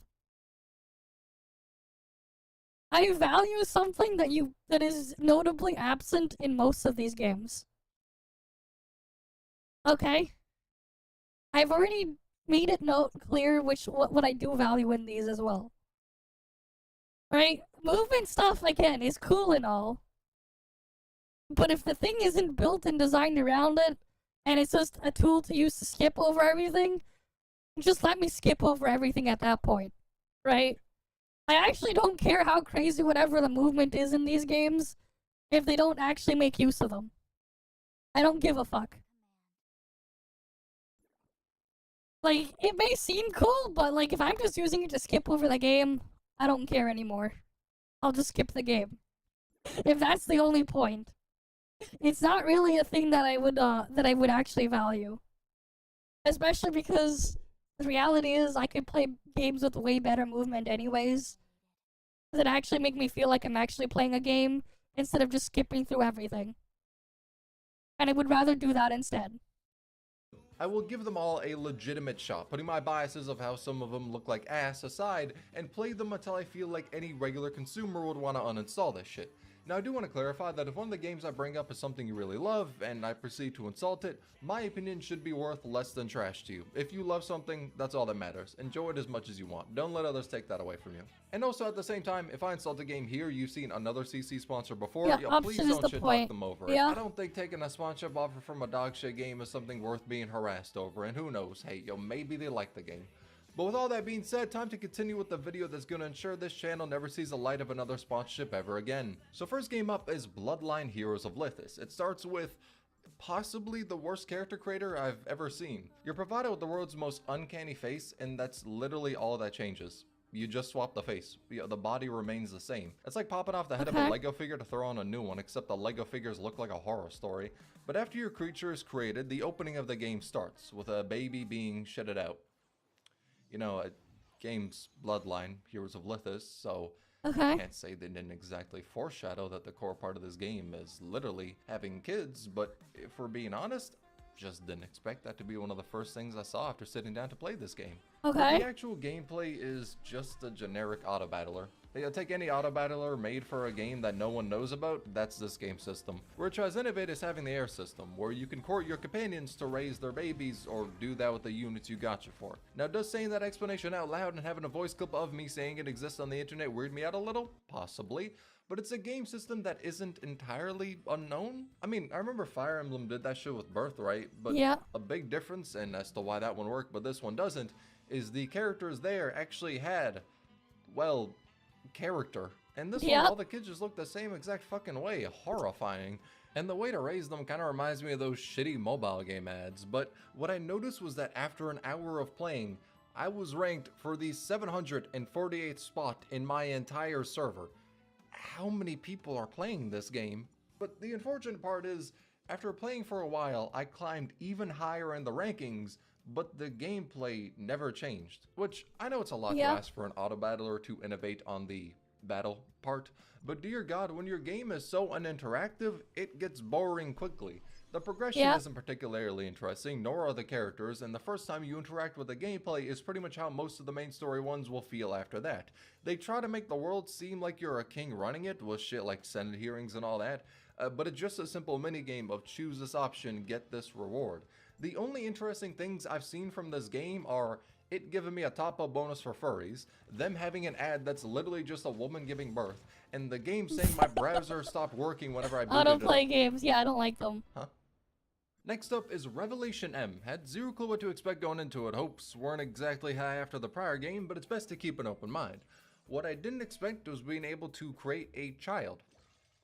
A: I value something that is notably absent in most of these games. Okay? I've already made it clear what I do value in these as well. Right? Movement stuff, again, is cool and all. But if the thing isn't built and designed around it, and it's just a tool to use to skip over everything, just let me skip over everything at that point. Right? I actually don't care how crazy whatever the movement is in these games if they don't actually make use of them. I don't give a fuck. Like, it may seem cool, but like if I'm just using it to skip over the game, I don't care anymore. I'll just skip the game. If that's the only point. It's not really a thing that I would actually value. Especially because the reality is I could play games with way better movement anyways that actually make me feel like I'm actually playing a game instead of just skipping through everything. And I would rather do that instead.
J: I will give them all a legitimate shot, putting my biases of how some of them look like ass aside, and play them until I feel like any regular consumer would want to uninstall this shit. Now I do want to clarify that if one of the games I bring up is something you really love, and I proceed to insult it, my opinion should be worth less than trash to you. If you love something, that's all that matters. Enjoy it as much as you want. Don't let others take that away from you. And also at the same time, if I insult a game here you've seen another CC sponsor before, please don't shit talk them over it. I don't think taking a sponsorship offer from a dog shit game is something worth being harassed over, and who knows, hey, maybe they like the game. But with all that being said, time to continue with the video that's going to ensure this channel never sees the light of another sponsorship ever again. So first game up is Bloodline Heroes of Lithis. It starts with possibly the worst character creator I've ever seen. You're provided with the world's most uncanny face, and that's literally all that changes. You just swap the face. The body remains the same. It's like popping off the head of a Lego figure to throw on a new one, except the Lego figures look like a horror story. But after your creature is created, the opening of the game starts, with a baby being shedded out. You know, game's Bloodline, Heroes of Lithis, so I can't say they didn't exactly foreshadow that the core part of this game is literally having kids, but if we're being honest, just didn't expect that to be one of the first things I saw after sitting down to play this game. The actual gameplay is just a generic auto-battler. Take any auto-battler made for a game that no one knows about, that's this game system. Where it tries to innovate is having the air system, where you can court your companions to raise their babies, or do that with the units you gotcha for. Now, does saying that explanation out loud and having a voice clip of me saying it exists on the internet weird me out a little? Possibly. But it's a game system that isn't entirely unknown. I mean, I remember Fire Emblem did that shit with Birthright, but a big difference, and as to why that one worked but this one doesn't, is the characters there actually had, well, character. And this one, all the kids just look the same exact fucking way. Horrifying. And the way to raise them kind of reminds me of those shitty mobile game ads. But what I noticed was that after an hour of playing, I was ranked for the 748th spot in my entire server. How many people are playing this game? But the unfortunate part is, after playing for a while, I climbed even higher in the rankings, but the gameplay never changed. Which, I know it's a lot to ask for an auto-battler to innovate on the battle part, but dear god, when your game is so uninteractive, it gets boring quickly. The progression isn't particularly interesting, nor are the characters, and the first time you interact with the gameplay is pretty much how most of the main story ones will feel after that. They try to make the world seem like you're a king running it, with shit like Senate hearings and all that, but it's just a simple minigame of choose this option, get this reward. The only interesting things I've seen from this game are it giving me a top-up bonus for furries, them having an ad that's literally just a woman giving birth, and the game saying my browser stopped working whenever I booted
A: I don't
J: it
A: play
J: up.
A: games. Yeah, I don't like them.
J: Huh? Next up is Revelation M. Had zero clue what to expect going into it. Hopes weren't exactly high after the prior game, but it's best to keep an open mind. What I didn't expect was being able to create a child.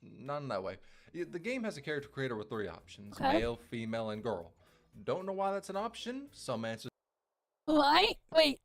J: Not in that way. The game has a character creator with 3 options, male, female, and girl. Don't know why that's an option. Some answers.
A: Why? Wait.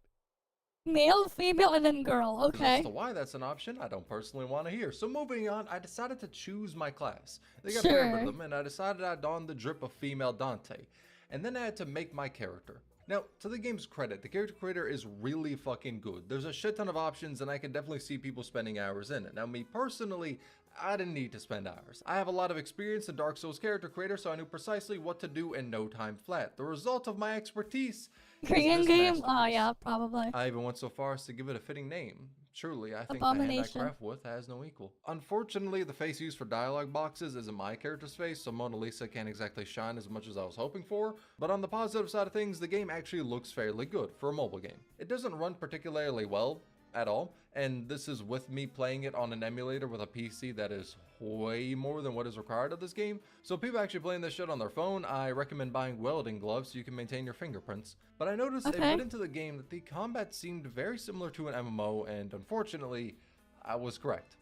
A: Male, female, and then girl. Okay.
J: As to why that's an option, I don't personally want to hear. So moving on, I decided to choose my class. They got paired with them, and I decided I'd don the drip of female Dante. And then I had to make my character. Now, to the game's credit, the character creator is really fucking good. There's a shit ton of options, and I can definitely see people spending hours in it. Now, me personally, I didn't need to spend hours. I have a lot of experience in Dark Souls character creator, so I knew precisely what to do in no time flat. The result of my expertise
A: Korean game? Oh yeah, probably.
J: I even went so far as to give it a fitting name. Truly, I think the hand I craft with has no equal. Unfortunately, the face used for dialogue boxes isn't my character's face, so Mona Lisa can't exactly shine as much as I was hoping for, but on the positive side of things, the game actually looks fairly good for a mobile game. It doesn't run particularly well at all, and this is with me playing it on an emulator with a PC that is way more than what is required of this game. So people actually playing this shit on their phone, I recommend buying welding gloves so you can maintain your fingerprints. But I noticed it went into the game that the combat seemed very similar to an MMO, and unfortunately, I was correct.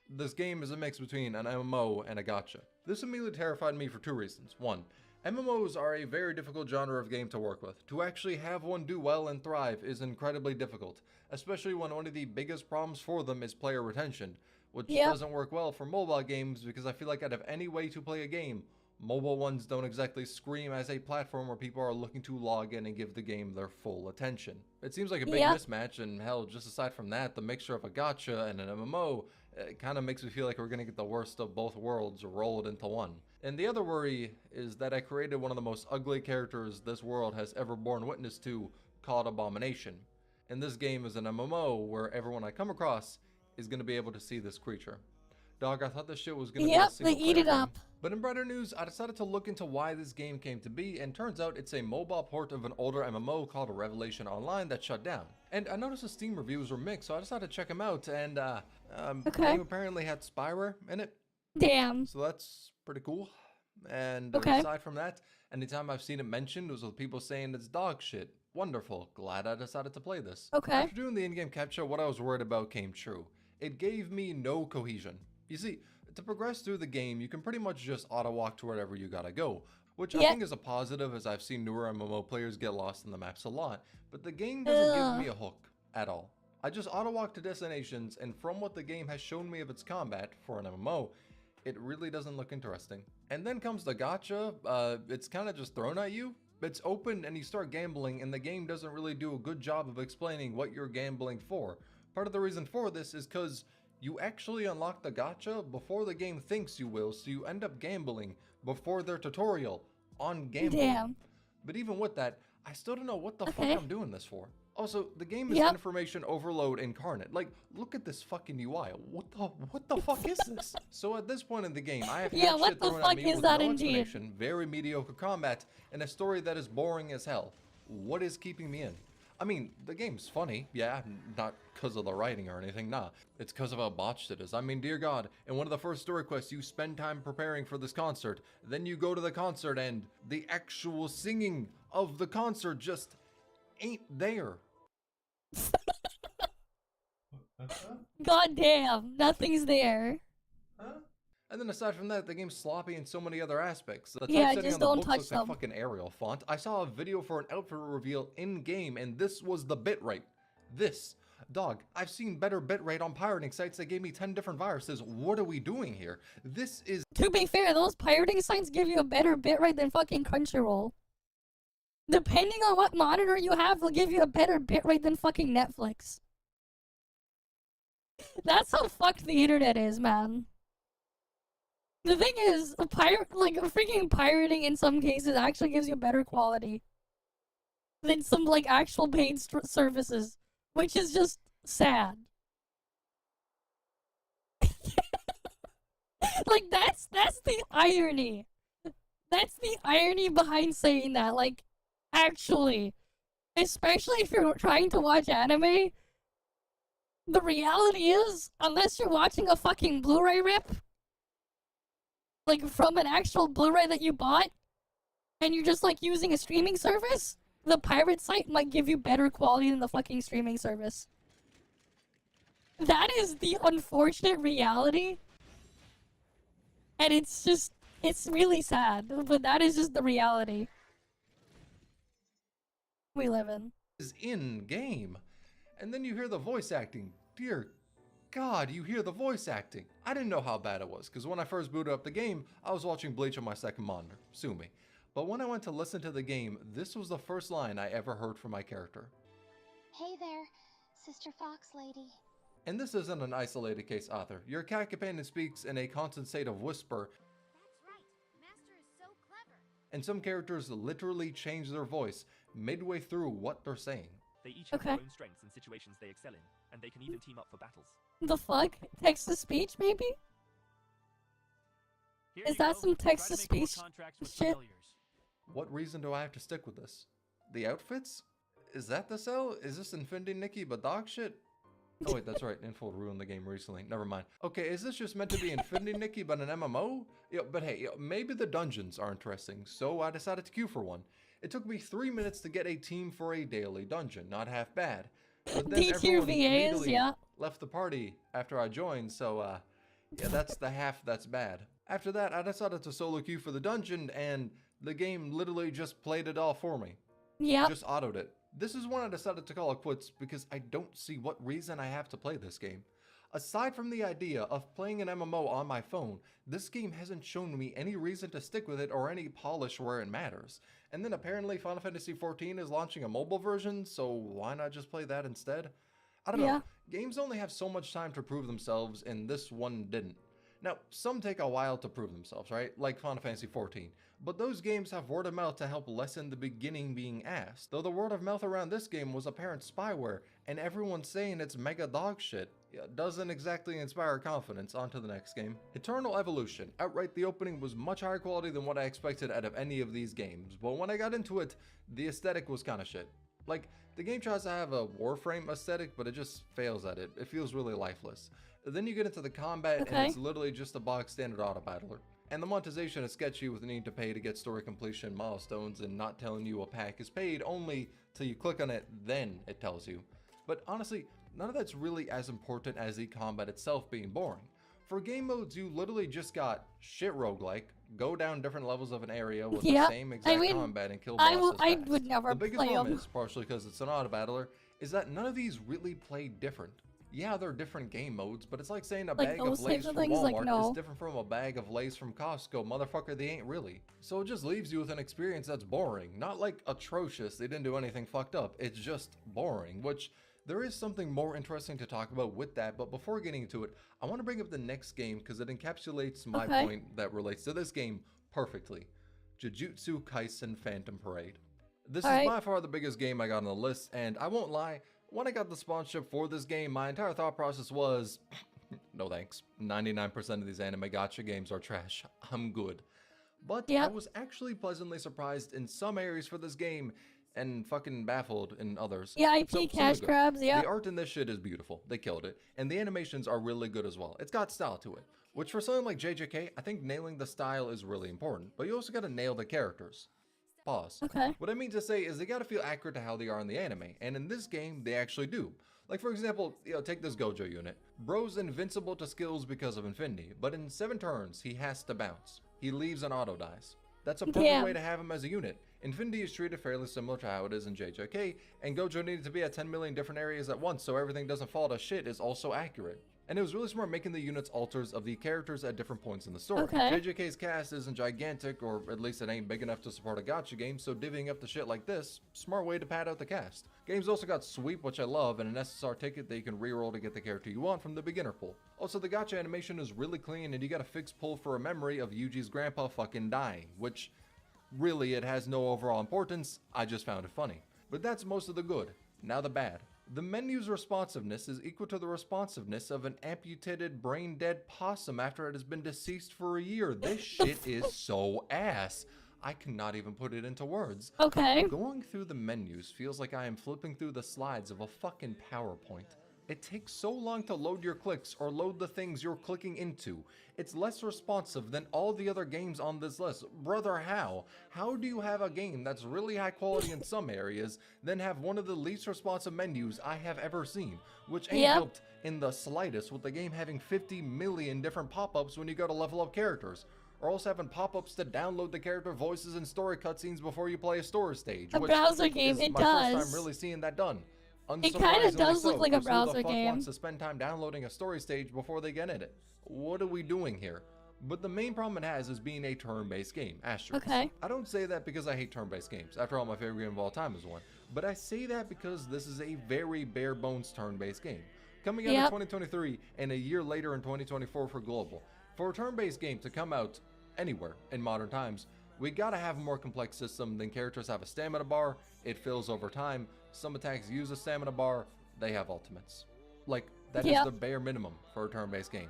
J: This game is a mix between an MMO and a gacha. This immediately terrified me for 2 reasons. 1, MMOs are a very difficult genre of game to work with. To actually have one do well and thrive is incredibly difficult, especially when one of the biggest problems for them is player retention, which doesn't work well for mobile games because I feel like out of any way to play a game, mobile ones don't exactly scream as a platform where people are looking to log in and give the game their full attention. It seems like a big mismatch, and hell, just aside from that, the mixture of a gacha and an MMO kind of makes me feel like we're going to get the worst of both worlds rolled into one. And the other worry is that I created one of the most ugly characters this world has ever borne witness to, called Abomination. And this game is an MMO where everyone I come across is going to be able to see this creature. Dog, I thought this shit was going to be a single player game. But in brighter news, I decided to look into why this game came to be, and turns out it's a mobile port of an older MMO called Revelation Online that shut down. And I noticed the Steam reviews were mixed, so I decided to check them out, and the game apparently had spyware in it.
A: Damn.
J: So that's pretty cool. And aside from that, anytime I've seen it mentioned, it was with people saying it's dog shit. Wonderful. Glad I decided to play this. After doing the in-game capture, what I was worried about came true. It gave me no cohesion. You see, to progress through the game, you can pretty much just auto-walk to wherever you gotta go, which I think is a positive, as I've seen newer MMO players get lost in the maps a lot, but the game doesn't give me a hook at all. I just auto-walk to destinations, and from what the game has shown me of its combat for an MMO, it really doesn't look interesting. And then comes the gacha. It's kind of just thrown at you. It's open and you start gambling, and the game doesn't really do a good job of explaining what you're gambling for. Part of the reason for this is because you actually unlock the gacha before the game thinks you will, so you end up gambling before their tutorial on gambling. Damn. But even with that, I still don't know what the fuck I'm doing this for. Also, the game is information overload incarnate. Like, look at this fucking UI. What the fuck is this? So at this point in the game, I have shit thrown at me with no explanation, very mediocre combat, and a story that is boring as hell. What is keeping me in? I mean, the game's funny, yeah, not because of the writing or anything, nah. It's because of how botched it is. I mean, dear God, in one of the first story quests, you spend time preparing for this concert, then you go to the concert and the actual singing of the concert just ain't there.
A: God damn, nothing's there.
J: And then aside from that, the game's sloppy in so many other aspects. The typesetting on the books looks like fucking Arial font. I saw a video for an outfit reveal in-game, and this was the bitrate. This. Dog, I've seen better bitrate on pirating sites that gave me 10 different viruses. What are we doing here? This is...
A: To be fair, those pirating sites give you a better bitrate than fucking Crunchyroll. Depending on what monitor you have, they'll give you a better bitrate than fucking Netflix. That's how fucked the internet is, man. The thing is, a freaking pirating in some cases actually gives you better quality than some like actual paid services, which is just sad. Like that's the irony. That's the irony behind saying that. Like, actually, especially if you're trying to watch anime, the reality is, unless you're watching a fucking Blu-ray rip, like from an actual Blu-ray that you bought, and you're just like using a streaming service, the pirate site might give you better quality than the fucking streaming service. That is the unfortunate reality. And it's really sad, but that is just the reality we live in.
J: Is in game. And then you hear the voice acting. Dear God, you hear the voice acting. I didn't know how bad it was, because when I first booted up the game, I was watching Bleach on my second monitor. Sue me. But when I went to listen to the game, this was the first line I ever heard from my character.
K: Hey there, Sister Fox Lady.
J: And this isn't an isolated case either. Your cat companion speaks in a constant state of whisper.
B: That's right. Master is so clever.
J: And some characters literally change their voice midway through what they're saying.
L: They each have their own strengths and situations they excel in, and they can even team up for battles.
A: The fuck? Text-to-speech, maybe? Is that some text-to-speech shit?
J: What reason do I have to stick with this? The outfits? Is that the sell? Is this Infinity Nikki but dog shit? Oh wait, that's right, Info ruined the game recently. Never mind. Okay, is this just meant to be Infinity Nikki but an MMO? But hey, maybe the dungeons are interesting, so I decided to queue for one. It took me 3 minutes to get a team for a daily dungeon, not half bad. But then everyone immediately left the party after I joined, so yeah, that's the half that's bad. After that, I decided to solo queue for the dungeon, and the game literally just played it all for me.
A: Yeah.
J: Just autoed it. This is when I decided to call it quits because I don't see what reason I have to play this game. Aside from the idea of playing an MMO on my phone, this game hasn't shown me any reason to stick with it or any polish where it matters. And then apparently Final Fantasy XIV is launching a mobile version, so why not just play that instead? I don't know. Games only have so much time to prove themselves, and this one didn't. Now, some take a while to prove themselves, right? Like Final Fantasy XIV. But those games have word of mouth to help lessen the beginning being asked. Though the word of mouth around this game was apparent spyware, and everyone's saying it's mega dog shit. Doesn't exactly inspire confidence. On to the next game. Eternal Evolution. Outright, the opening was much higher quality than what I expected out of any of these games, but when I got into it, the aesthetic was kinda shit. Like, the game tries to have a Warframe aesthetic, but it just fails at it. It feels really lifeless. Then you get into the combat, and it's literally just a box standard auto battler. And the monetization is sketchy with the need to pay to get story completion milestones and not telling you a pack is paid only till you click on it, then it tells you. But honestly, none of that's really as important as the combat itself being boring. For game modes, you literally just got shit roguelike, go down different levels of an area with the same exact combat and kill bosses
A: I would never
J: The biggest
A: play
J: problem
A: them.
J: is, partially because it's an auto battler, is that none of these really play different. Yeah, they're different game modes, but it's like saying a bag of Lay's from Walmart is different from a bag of Lay's from Costco. Motherfucker, they ain't really. So it just leaves you with an experience that's boring. Not like atrocious, they didn't do anything fucked up. It's just boring, which there is something more interesting to talk about with that, but before getting into it, I want to bring up the next game because it encapsulates my point that relates to this game perfectly. Jujutsu Kaisen Phantom Parade. This is by far the biggest game I got on the list, and I won't lie, when I got the sponsorship for this game, my entire thought process was, no thanks, 99% of these anime gacha games are trash, I'm good. But I was actually pleasantly surprised in some areas for this game, and fucking baffled in others.
A: Yeah, IP cash grabs,
J: The art in this shit is beautiful, they killed it, and the animations are really good as well. It's got style to it, which for something like JJK, I think nailing the style is really important, but you also gotta nail the characters. Pause. What I mean to say is they gotta feel accurate to how they are in the anime, and in this game, they actually do. Like for example, take this Gojo unit. Bro's invincible to skills because of Infinity, but in 7 turns, he has to bounce. He leaves and auto dies. That's a perfect way to have him as a unit. Infinity is treated fairly similar to how it is in JJK, and Gojo needed to be at 10 million different areas at once so everything doesn't fall to shit is also accurate. And it was really smart making the units alters of the characters at different points in the story.
A: Okay.
J: JJK's cast isn't gigantic, or at least it ain't big enough to support a gacha game, so divvying up the shit like this, smart way to pad out the cast. Game's also got Sweep, which I love, and an SSR ticket that you can reroll to get the character you want from the beginner pool. Also, the gacha animation is really clean, and you got a fixed pull for a memory of Yuji's grandpa fucking dying, which, really, it has no overall importance, I just found it funny. But that's most of the good. Now the bad. The menu's responsiveness is equal to the responsiveness of an amputated, brain-dead possum after it has been deceased for a year. This shit is so ass. I cannot even put it into words.
A: Okay.
J: Going through the menus feels like I am flipping through the slides of a fucking PowerPoint. It takes so long to load your clicks or load the things you're clicking into. It's less responsive than all the other games on this list. Brother, how? How do you have a game that's really high quality in some areas, then have one of the least responsive menus I have ever seen? Which ain't helped in the slightest with the game having 50 million different pop-ups when you go to level up characters. Or also having pop-ups to download the character voices and story cutscenes before you play a story stage.
A: A browser game, it
J: my
A: does.
J: first time really seeing that done.
A: It kind of does look like a
J: because who the
A: browser
J: fuck
A: game.
J: wants to spend time downloading a story stage before they get in it? What are we doing here? But the main problem it has is being a turn-based game, asterisk.
A: Okay.
J: I don't say that because I hate turn-based games. After all, my favorite game of all time is one. But I say that because this is a very bare-bones turn-based game. Coming out in 2023 and a year later in 2024 for global. For a turn-based game to come out anywhere in modern times, we gotta have a more complex system than characters have a stamina bar, it fills over time, some attacks use a stamina bar, they have ultimates. Like, that is the bare minimum for a turn-based game.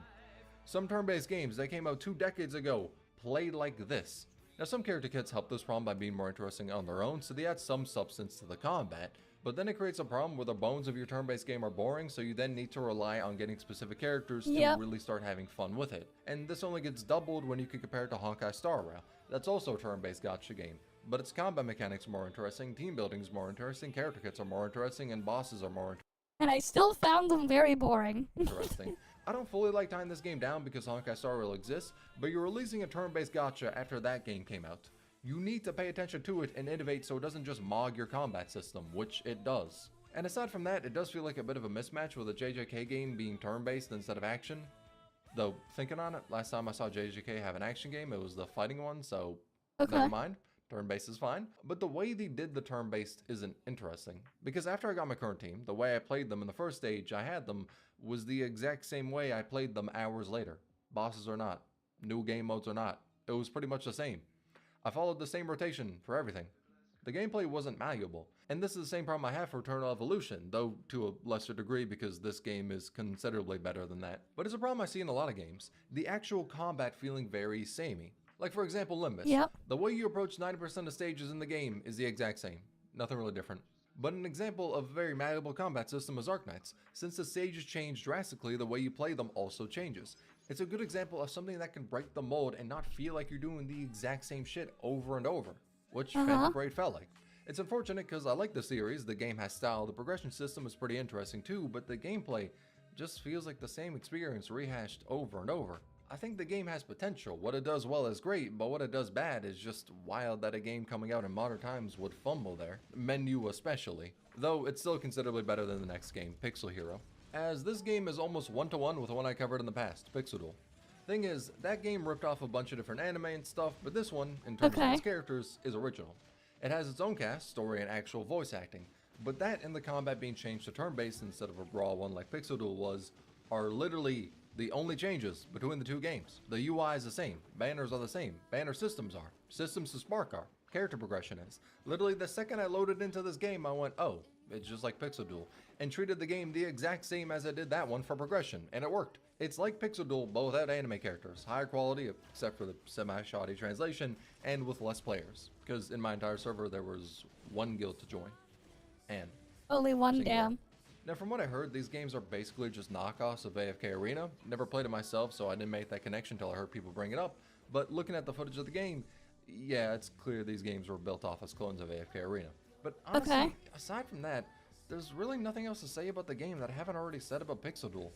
J: Some turn-based games that came out 2 decades ago play like this. Now, some character kits help this problem by being more interesting on their own, so they add some substance to the combat, but then it creates a problem where the bones of your turn-based game are boring, so you then need to rely on getting specific characters to really start having fun with it. And this only gets doubled when you can compare it to Honkai Star Rail. That's also a turn-based gacha game, but its combat mechanics are more interesting, team building is more interesting, character kits are more interesting, and bosses are more
A: And I still found them very boring.
J: interesting. I don't fully like tying this game down because Honkai Star Rail exists, but you're releasing a turn-based gacha after that game came out. You need to pay attention to it and innovate so it doesn't just mog your combat system, which it does. And aside from that, it does feel like a bit of a mismatch with a JJK game being turn-based instead of action. Though, thinking on it, last time I saw JJK have an action game, it was the fighting one, so never mind. Turn-based is fine. But the way they did the turn-based isn't interesting. Because after I got my current team, the way I played them in the first stage I had them was the exact same way I played them hours later. Bosses or not. New game modes or not. It was pretty much the same. I followed the same rotation for everything. The gameplay wasn't malleable. And this is the same problem I have for Eternal Evolution, though to a lesser degree because this game is considerably better than that. But it's a problem I see in a lot of games. The actual combat feeling very samey. Like for example, Limbus. The way you approach 90% of stages in the game is the exact same. Nothing really different. But an example of a very malleable combat system is Arknights. Since the stages change drastically, the way you play them also changes. It's a good example of something that can break the mold and not feel like you're doing the exact same shit over and over, which Phantom Parade felt like. It's unfortunate because I like the series, the game has style, the progression system is pretty interesting too, but the gameplay just feels like the same experience rehashed over and over. I think the game has potential. What it does well is great, but what it does bad is just wild that a game coming out in modern times would fumble there. Menu especially. Though it's still considerably better than the next game, Pixel Hero. As this game is almost one-to-one with one I covered in the past, Pixel Duel. Thing is, that game ripped off a bunch of different anime and stuff, but this one, in terms of its characters, is original. It has its own cast, story, and actual voice acting. But that and the combat being changed to turn-based instead of a raw one like Pixel Duel was, are literally the only changes between the two games. The UI is the same, banners are the same, banner systems are, systems to spark are, character progression is. Literally the second I loaded into this game I went, oh, it's just like Pixel Duel, and treated the game the exact same as I did that one for progression, and it worked. It's like Pixel Duel but without anime characters, higher quality except for the semi-shoddy translation, and with less players. Because in my entire server there was one guild to join. And
A: only one, damn.
J: Now from what I heard, these games are basically just knockoffs of AFK Arena. Never played it myself, so I didn't make that connection until I heard people bring it up. But looking at the footage of the game, yeah, it's clear these games were built off as clones of AFK Arena. But honestly, aside from that, there's really nothing else to say about the game that I haven't already said about Pixel Duel.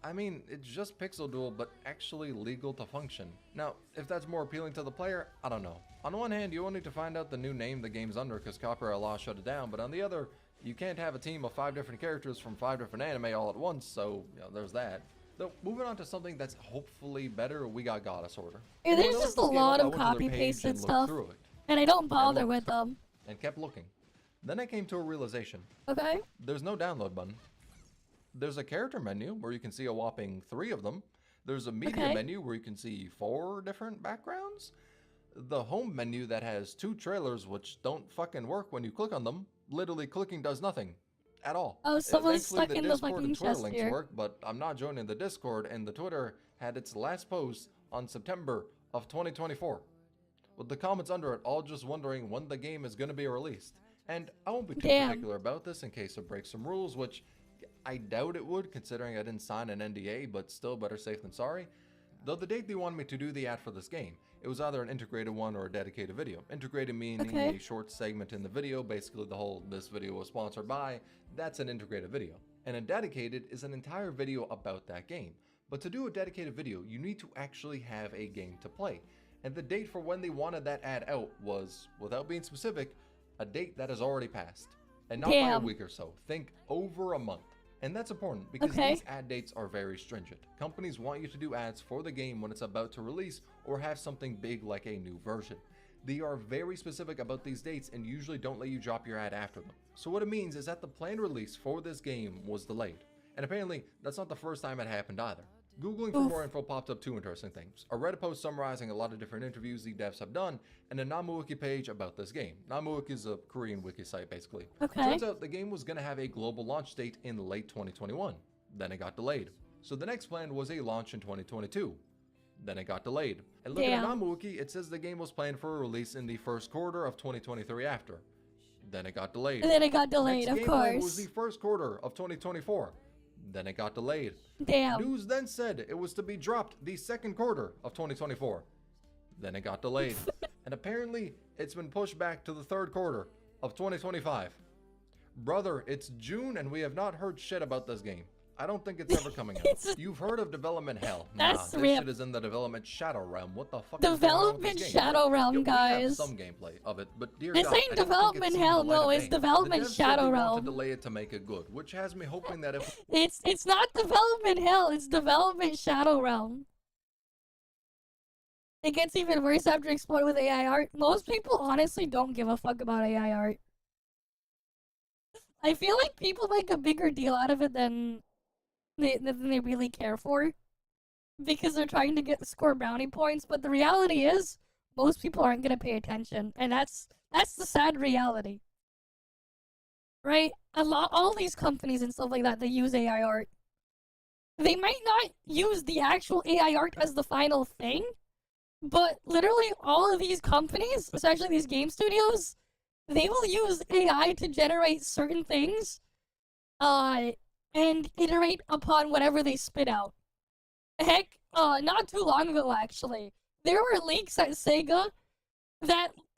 J: I mean, it's just Pixel Duel, but actually legal to function. Now, if that's more appealing to the player, I don't know. On one hand, you will need to find out the new name the game's under because copyright law shut it down, but on the other, you can't have a team of 5 different characters from 5 different anime all at once, so, you know, there's that. Though, moving on to something that's hopefully better, we got Goddess Order.
A: Yeah,
J: And when
A: there's
J: I
A: just
J: looked
A: a
J: this game up,
A: lot
J: I
A: of
J: went to their
A: copy
J: page
A: pasted
J: and looked
A: stuff,
J: through it,
A: and I don't bother
J: looked.
A: with them.
J: and kept looking. Then I came to a realization.
A: Okay.
J: There's no download button. There's a character menu where you can see a whopping 3 of them. There's a media menu where you can see 4 different backgrounds. The home menu that has 2 trailers which don't fucking work when you click on them. Literally clicking does nothing. At all.
A: Oh, someone's
J: Eventually,
A: stuck in the
J: Discord
A: fucking
J: and Twitter
A: chest
J: links
A: here.
J: work, but I'm not joining the Discord, and the Twitter had its last post on September of 2024. With the comments under it all just wondering when the game is going to be released. And I won't be too particular about this in case it breaks some rules, which I doubt it would, considering I didn't sign an NDA, but still better safe than sorry. Though the date they wanted me to do the ad for this game, it was either an integrated one or a dedicated video. Integrated meaning a short segment in the video, basically the whole "this video was sponsored by," that's an integrated video. And a dedicated is an entire video about that game. But to do a dedicated video, you need to actually have a game to play. And the date for when they wanted that ad out was, without being specific, a date that has already passed. And not by a week or so. Think over a month. And that's important because these ad dates are very stringent. Companies want you to do ads for the game when it's about to release or have something big like a new version. They are very specific about these dates and usually don't let you drop your ad after them. So what it means is that the planned release for this game was delayed. And apparently, that's not the first time it happened either. Googling for more info popped up 2 interesting things. A Reddit post summarizing a lot of different interviews the devs have done, and a NamuWiki page about this game. NamuWiki is a Korean wiki site, basically. Turns out the game was going to have a global launch date in late 2021. Then it got delayed. So the next plan was a launch in 2022. Then it got delayed. And looking at NamuWiki, it says the game was planned for a release in the first quarter of 2023 after. Then it got delayed.
A: And then it got delayed,
J: next
A: of
J: game plan
A: course.
J: was the first quarter of 2024. Then it got delayed.
A: Damn.
J: News then said it was to be dropped the second quarter of 2024. Then it got delayed. And apparently, it's been pushed back to the third quarter of 2025. Brother, it's June and we have not heard shit about this game. I don't think it's ever coming out. You've heard of development hell. Nah, this shit is in the development shadow realm. What the fuck is going on with this game?
A: Shadow realm,
J: We
A: guys.
J: have some gameplay of it, but dear
A: This
J: God,
A: ain't
J: I don't think
A: development
J: it's
A: hell,
J: seen the light
A: no,
J: of
A: it's
J: day.
A: development
J: The devs said
A: shadow
J: they want
A: realm.
J: to delay it to make it good, which has me hoping that if
A: It's not development hell, it's development shadow realm. It gets even worse after exploring with AI art. Most people honestly don't give a fuck about AI art. I feel like people make a bigger deal out of it than they really care for. Because they're trying to score brownie points, but the reality is, most people aren't gonna pay attention. And that's the sad reality. Right? All these companies and stuff like that, they use AI art. They might not use the actual AI art as the final thing, but literally all of these companies, especially these game studios, they will use AI to generate certain things, and iterate upon whatever they spit out. Heck, not too long ago actually, there were leaks at Sega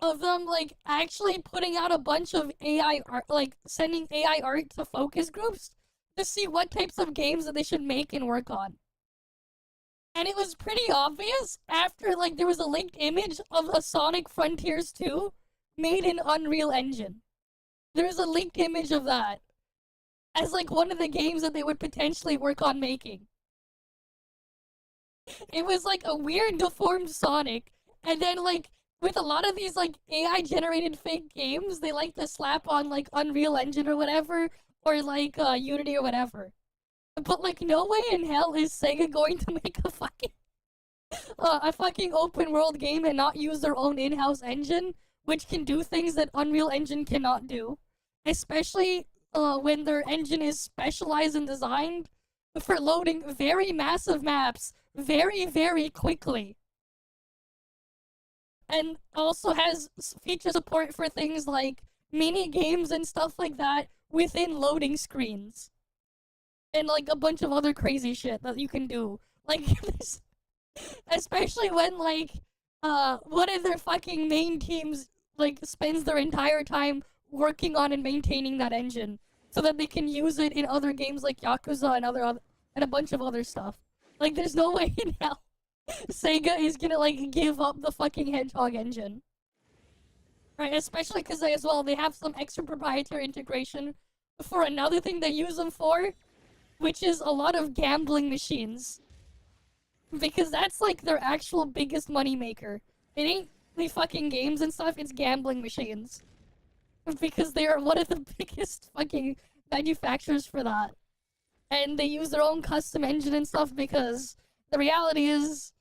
A: of them like actually putting out a bunch of AI art, like sending AI art to focus groups to see what types of games that they should make and work on. And it was pretty obvious after like there was a leaked image of a Sonic Frontiers 2 made in Unreal Engine. There was a leaked image of that as like one of the games that they would potentially work on making. It was like a weird deformed Sonic, and then like with a lot of these like AI generated fake games, they like to slap on like Unreal Engine or whatever, or like Unity or whatever. But like no way in hell is Sega going to make a fucking open world game and not use their own in-house engine, which can do things that Unreal Engine cannot do, especially when their engine is specialized and designed for loading very massive maps very, very quickly. And also has feature support for things like mini games and stuff like that within loading screens. And like a bunch of other crazy shit that you can do. Like, especially when like, one of their fucking main teams like spends their entire time working on and maintaining that engine so that they can use it in other games like Yakuza and a bunch of other stuff. Like, there's no way in hell Sega is gonna, like, give up the fucking Hedgehog engine. Right, especially because they have some extra proprietary integration for another thing they use them for. which is a lot of gambling machines. Because that's like their actual biggest money maker. It ain't the fucking games and stuff, it's gambling machines. Because they are one of the biggest fucking manufacturers for that. And they use their own custom engine and stuff because the reality is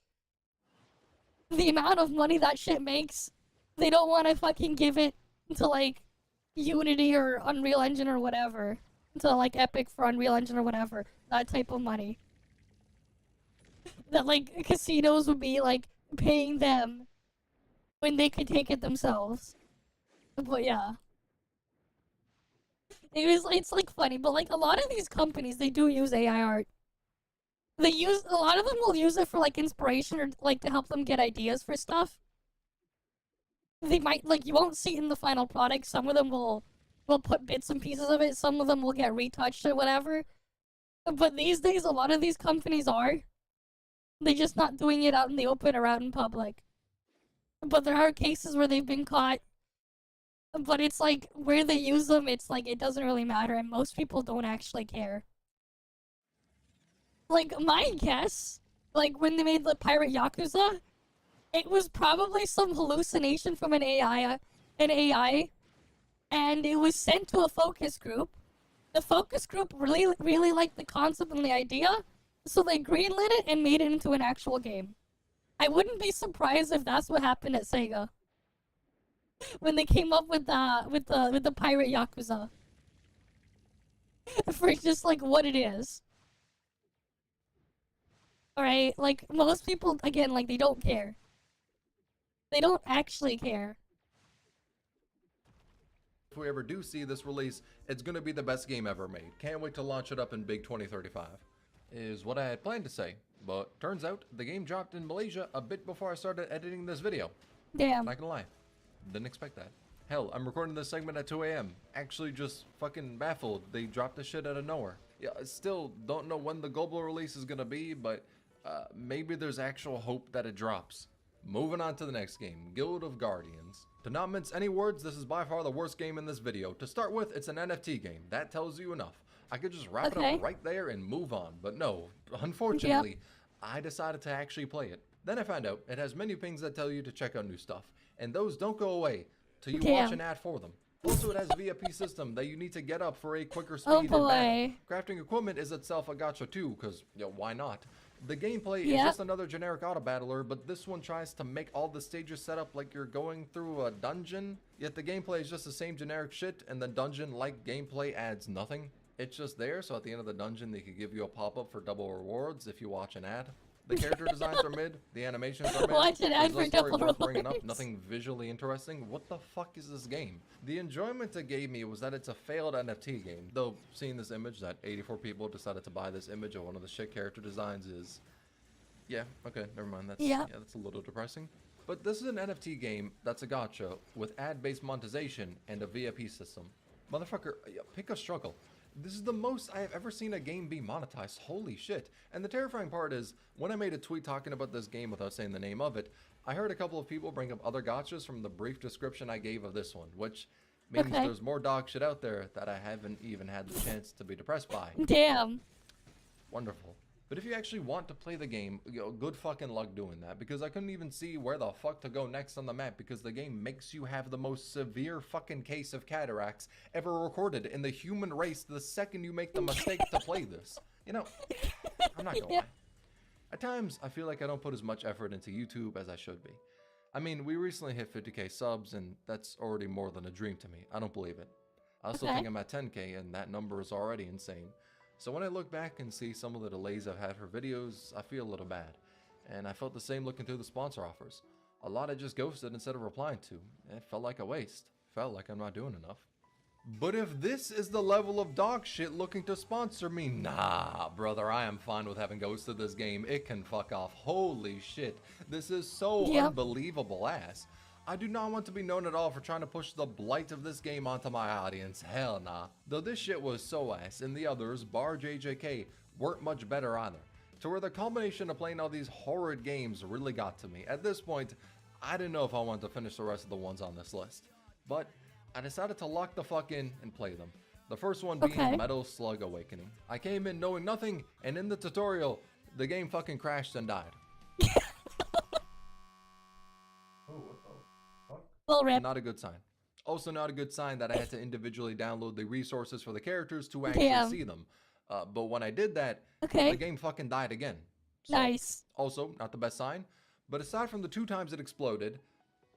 A: the amount of money that shit makes, they don't want to fucking give it to like Unity or Unreal Engine or whatever. To like Epic for Unreal Engine or whatever. That type of money. That like casinos would be like paying them when they could take it themselves. But yeah. It's like funny, but like a lot of these companies, they do use AI art. A lot of them will use it for like inspiration or like to help them get ideas for stuff. They might, like, you won't see it in the final product. Some of them will put bits and pieces of it. Some of them will get retouched or whatever. But these days, a lot of these companies are. They're just not doing it out in the open or out in public. But there are cases where they've been caught. But it's like, where they use them, it's like, it doesn't really matter, and most people don't actually care. Like, my guess, like, when they made the Pirate Yakuza, it was probably some hallucination from an AI, and it was sent to a focus group. The focus group really liked the concept and the idea, so they greenlit it and made it into an actual game. I wouldn't be surprised if that's what happened at Sega. When they came up with the Pirate Yakuza. For just like what it is. Alright, like most people, again, like they don't care. They don't actually care.
J: If we ever do see this release, it's gonna be the best game ever made. Can't wait to launch it up in big 2035. Is what I had planned to say, but turns out the game dropped in Malaysia a bit before I started editing this video.
A: Damn.
J: Not gonna lie. Didn't expect that. Hell, I'm recording this segment at 2 a.m. Actually just fucking baffled. They dropped this shit out of nowhere. Yeah, I still don't know when the global release is gonna be, but maybe there's actual hope that it drops. Moving on to the next game, Guild of Guardians. To not mince any words, this is by far the worst game in this video. To start with, it's an NFT game. That tells you enough. I could just wrap it up right there and move on, but no, unfortunately, I decided to actually play it. Then I found out it has menu pings that tell you to check out new stuff, and those don't go away till you watch an ad for them. Also, it has a VIP system that you need to get up for a quicker speed in battle. Crafting equipment is itself a gacha too, because why not? The gameplay is just another generic auto battler, but this one tries to make all the stages set up like you're going through a dungeon, yet the gameplay is just the same generic shit, and the dungeon-like gameplay adds nothing. It's just there, so at the end of the dungeon they could give you a pop-up for double rewards if you watch an ad. The character designs are mid, the animations are mid,
A: watch an ad for double rewards.
J: Bringing up, nothing visually interesting. What the fuck is this game? The enjoyment it gave me was that it's a failed NFT game, though seeing this image that 84 people decided to buy this image of one of the shit character designs is... yeah, okay, never mind, that's, that's a little depressing. But this is an NFT game that's a gacha with ad-based monetization and a VIP system. Motherfucker, pick a struggle. This is the most I have ever seen a game be monetized. Holy shit. And the terrifying part is, when I made a tweet talking about this game without saying the name of it, I heard a couple of people bring up other gachas from the brief description I gave of this one, which means there's more dog shit out there that I haven't even had the chance to be depressed by.
A: Damn.
J: Wonderful. But if you actually want to play the game, good fucking luck doing that, because I couldn't even see where the fuck to go next on the map, because the game makes you have the most severe fucking case of cataracts ever recorded in the human race the second you make the mistake to play this. You know, I'm not gonna lie. At times, I feel like I don't put as much effort into YouTube as I should be. I mean, we recently hit 50k subs, and that's already more than a dream to me. I don't believe it. I also think I'm at 10k, and that number is already insane. So when I look back and see some of the delays I've had for videos, I feel a little bad. And I felt the same looking through the sponsor offers. A lot I just ghosted instead of replying to. It felt like a waste. Felt like I'm not doing enough. But if this is the level of dog shit looking to sponsor me, nah, brother, I am fine with having ghosted this game. It can fuck off. Holy shit. This is so unbelievable ass. I do not want to be known at all for trying to push the blight of this game onto my audience. Hell nah. Though this shit was so ass, and the others, bar JJK, weren't much better either. To where the combination of playing all these horrid games really got to me. At this point, I didn't know if I wanted to finish the rest of the ones on this list. But I decided to lock the fuck in and play them. The first one being Metal Slug Awakening. I came in knowing nothing, and in the tutorial, the game fucking crashed and died.
A: Well, rip.
J: Not a good sign. Also not a good sign that I had to individually download the resources for the characters to actually see them. But when I did that, the game fucking died again. So,
A: nice.
J: Also, not the best sign. But aside from the 2 times it exploded,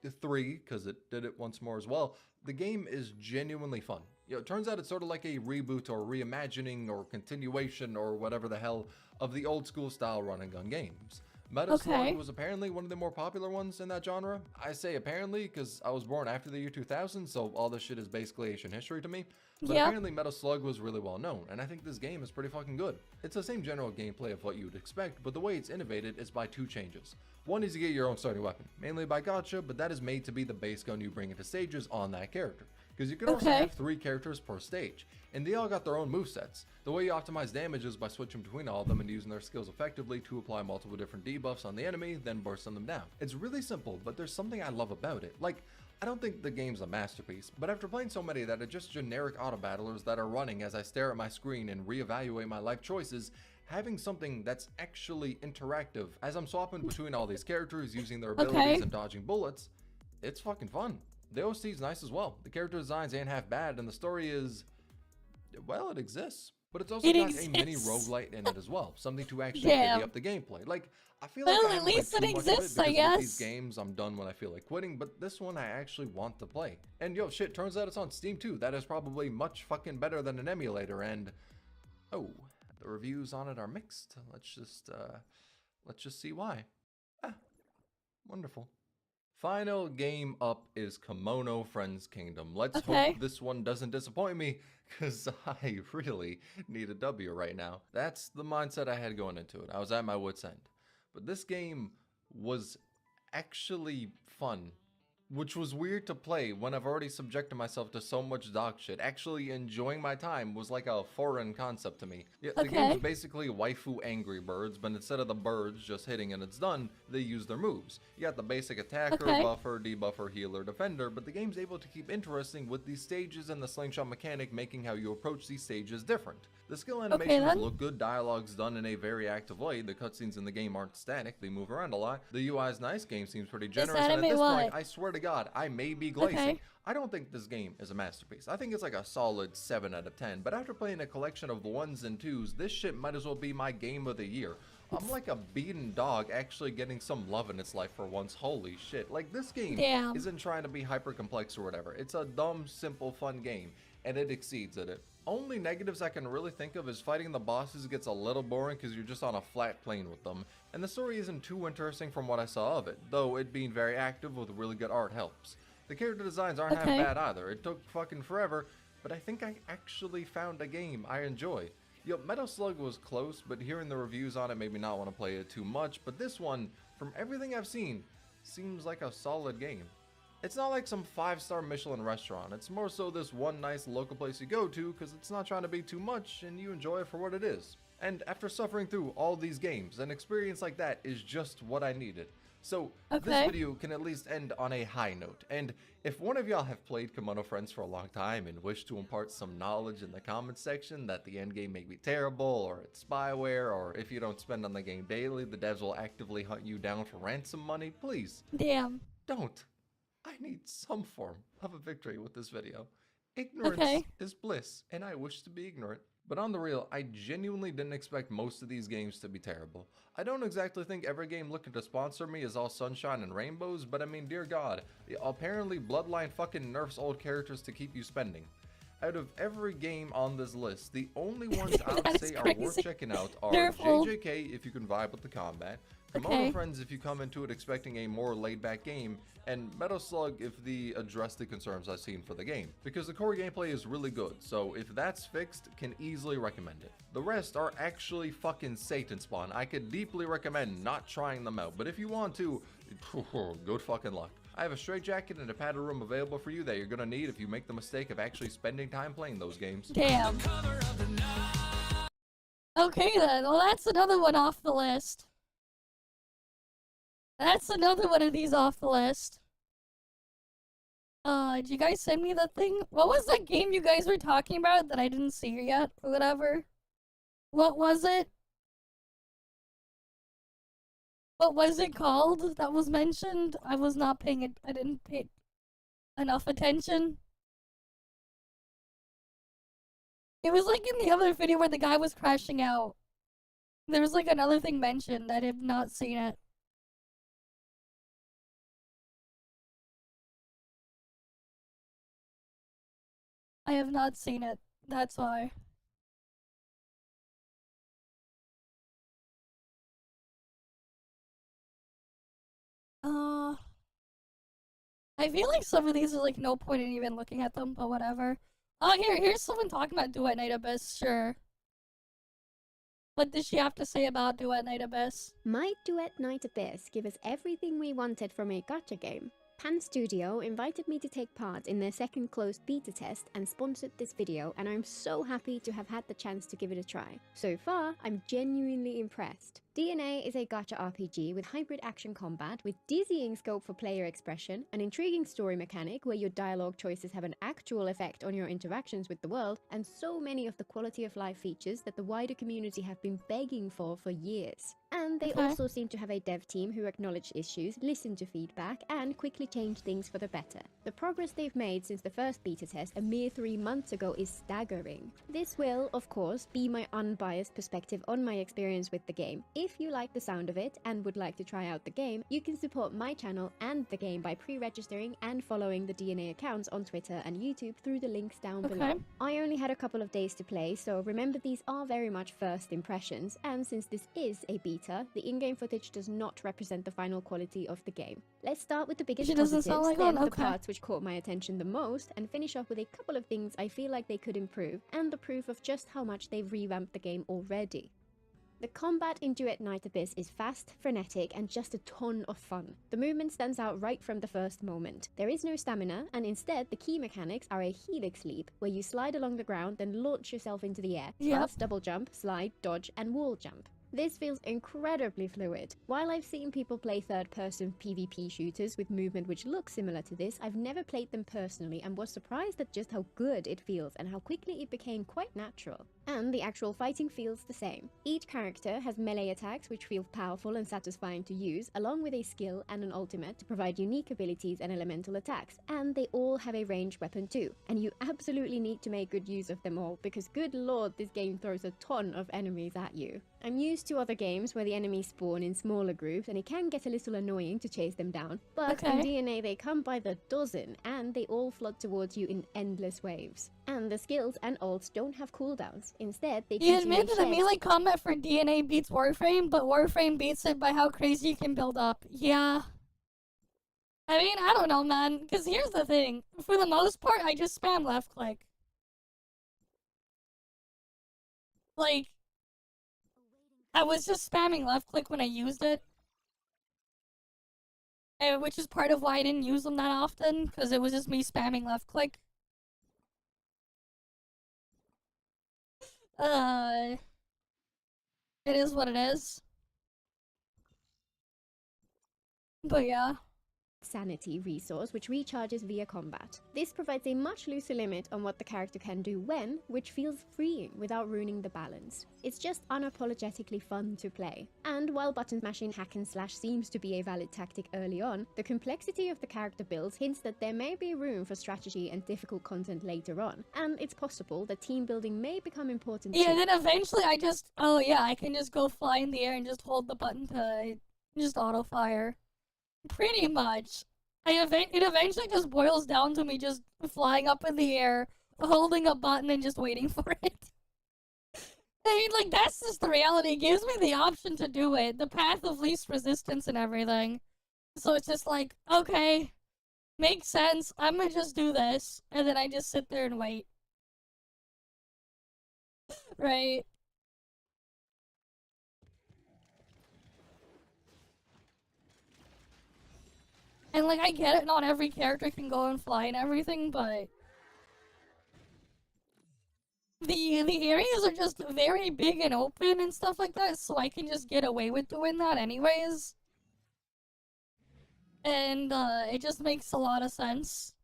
J: the 3, because it did it once more as well, the game is genuinely fun. You know, it turns out it's sort of like a reboot or reimagining or continuation or whatever the hell of the old school style run and gun games. Metal Slug was apparently one of the more popular ones in that genre. I say apparently because I was born after the year 2000, so all this shit is basically ancient history to me. But apparently Metal Slug was really well known, and I think this game is pretty fucking good. It's the same general gameplay of what you would expect, but the way it's innovated is by 2 changes. One is you get your own starting weapon, mainly by gacha, but that is made to be the base gun you bring into stages on that character. Because you can also have 3 characters per stage, and they all got their own movesets. The way you optimize damage is by switching between all of them and using their skills effectively to apply multiple different debuffs on the enemy, then bursting them down. It's really simple, but there's something I love about it. Like, I don't think the game's a masterpiece, but after playing so many that are just generic auto battlers that are running as I stare at my screen and reevaluate my life choices, having something that's actually interactive as I'm swapping between all these characters using their abilities and dodging bullets, it's fucking fun. The OST is nice as well. The character designs ain't half bad, and the story is, well, it exists. But it's also got a mini roguelite in it as well, something to actually divvy up the gameplay. Like, I feel like I
A: at least it exists, I
J: guess. With these
A: guess.
J: games, I'm done when I feel like quitting, but this one I actually want to play. And yo, shit, turns out it's on Steam too. That is probably much fucking better than an emulator, and oh, the reviews on it are mixed. Let's just see why. Ah, wonderful. Final game up is Kimono Friends Kingdom. Let's hope this one doesn't disappoint me, because I really need a W right now. That's the mindset I had going into it. I was at my wit's end. But this game was actually fun, which was weird to play when I've already subjected myself to so much dog shit. Actually enjoying my time was like a foreign concept to me. Yeah, the game's basically waifu Angry Birds, but instead of the birds just hitting and it's done, they use their moves. You got the basic attacker, buffer, debuffer, healer, defender, but the game's able to keep interesting with these stages and the slingshot mechanic making how you approach these stages different. The skill animations look good, dialogue's done in a very active way, the cutscenes in the game aren't static, they move around a lot, the UI's nice, game seems pretty generous, and at this point, I swear to God, I may be glazing. I don't think this game is a masterpiece. I think it's like a solid 7 out of 10, but after playing a collection of 1s and 2s, this shit might as well be my game of the year. I'm like a beaten dog actually getting some love in its life for once. Holy shit. Like, this game isn't trying to be hyper complex or whatever. It's a dumb, simple, fun game, and it exceeds at it. Only negatives I can really think of is fighting the bosses gets a little boring because you're just on a flat plane with them, and the story isn't too interesting from what I saw of it, though it being very active with really good art helps. The character designs aren't half bad either. It took fucking forever, but I think I actually found a game I enjoy. Yo, Metal Slug was close, but hearing the reviews on it made me not want to play it too much, but this one, from everything I've seen, seems like a solid game. It's not like some 5-star Michelin restaurant, it's more so this one nice local place you go to because it's not trying to be too much and you enjoy it for what it is. And after suffering through all these games, an experience like that is just what I needed. So this video can at least end on a high note, and if one of y'all have played Kimono Friends for a long time and wish to impart some knowledge in the comments section that the endgame may be terrible, or it's spyware, or if you don't spend on the game daily, the devs will actively hunt you down for ransom money, please don't. I need some form of a victory with this video. Ignorance is bliss, and I wish to be ignorant. But on the real, I genuinely didn't expect most of these games to be terrible. I don't exactly think every game looking to sponsor me is all sunshine and rainbows, but I mean, dear God, apparently Bloodline fucking nerfs old characters to keep you spending. Out of every game on this list, the only ones I would say are worth checking out are JJK if you can vibe with the combat, Kimono Friends if you come into it expecting a more laid-back game, and Metal Slug if they address the concerns I've seen for the game. Because the core gameplay is really good, so if that's fixed, can easily recommend it. The rest are actually fucking Satan spawn. I could deeply recommend not trying them out, but if you want to, good fucking luck. I have a straitjacket and a padded room available for you that you're gonna need if you make the mistake of actually spending time playing those games.
A: Damn. Okay then, well that's another one off the list. That's another one of these off the list. Did you guys send me the thing? What was that game you guys were talking about that I didn't see yet, or whatever? What was it? What was it called that was mentioned? I was not paying it. I didn't pay enough attention. It was like in the other video where the guy was crashing out. There was like another thing mentioned. I have not seen it. I have not seen it. That's why. I feel like some of these are like no point in even looking at them, but whatever. Oh, here's someone talking about Duet Night Abyss, sure. What does she have to say about Duet Night Abyss?
M: Might Duet Night Abyss give us everything we wanted from a gacha game? Pan Studio invited me to take part in their second closed beta test and sponsored this video, and I'm so happy to have had the chance to give it a try. So far, I'm genuinely impressed. DNA is a gacha RPG with hybrid action combat, with dizzying scope for player expression, an intriguing story mechanic where your dialogue choices have an actual effect on your interactions with the world, and so many of the quality of life features that the wider community have been begging for years. And they also seem to have a dev team who acknowledge issues, listen to feedback, and quickly change things for the better. The progress they've made since the first beta test a mere 3 months ago is staggering. This will, of course, be my unbiased perspective on my experience with the game. If you like the sound of it and would like to try out the game, you can support my channel and the game by pre-registering and following the DNA accounts on Twitter and YouTube through the links down below. I only had a couple of days to play, so remember these are very much first impressions, and since this is a beta, the in-game footage does not represent the final quality of the game. Let's start with the biggest positives, then the parts which caught my attention the most, and finish off with a couple of things I feel like they could improve, and the proof of just how much they've revamped the game already. The combat in Duet Night Abyss is fast, frenetic, and just a ton of fun. The movement stands out right from the first moment. There is no stamina, and instead the key mechanics are a helix leap, where you slide along the ground, then launch yourself into the air. Plus double jump, slide, dodge, and wall jump. This feels incredibly fluid. While I've seen people play third-person PvP shooters with movement which looks similar to this, I've never played them personally and was surprised at just how good it feels and how quickly it became quite natural. And the actual fighting feels the same. Each character has melee attacks which feel powerful and satisfying to use, along with a skill and an ultimate to provide unique abilities and elemental attacks, and they all have a ranged weapon too. And you absolutely need to make good use of them all, because good lord, this game throws a ton of enemies at you. I'm used to other games where the enemies spawn in smaller groups and it can get a little annoying to chase them down, but in DNA they come by the dozen and they all flood towards you in endless waves. And the skills and ults don't have cooldowns. Instead, they
A: You admit that the melee combat for DNA beats Warframe, but Warframe beats it by how crazy you can build up. Yeah. I mean, I don't know, man, because here's the thing. For the most part, I just spam left click. Like, I was just spamming left click when I used it. And which is part of why I didn't use them that often, because it was just me spamming left click. It is what it is. But yeah.
M: Sanity resource which recharges via combat. This provides a much looser limit on what the character can do when, which feels freeing without ruining the balance. It's just unapologetically fun to play. And while button smashing hack and slash seems to be a valid tactic early on, the complexity of the character builds hints that there may be room for strategy and difficult content later on, and it's possible that team building may become important
A: Yeah,
M: too.
A: then eventually I just, I can just go fly in the air and just hold the button to just auto fire. Pretty much. It eventually just boils down to me just flying up in the air, holding a button and just waiting for it. I mean, like, that's just the reality. It gives me the option to do it. The path of least resistance and everything. So it's just like, okay, makes sense. I'm gonna just do this. And then I just sit there and wait. Right. And, like, I get it, not every character can go and fly and everything, but the areas are just very big and open and stuff like that, so I can just get away with doing that anyways. And, it just makes a lot of sense.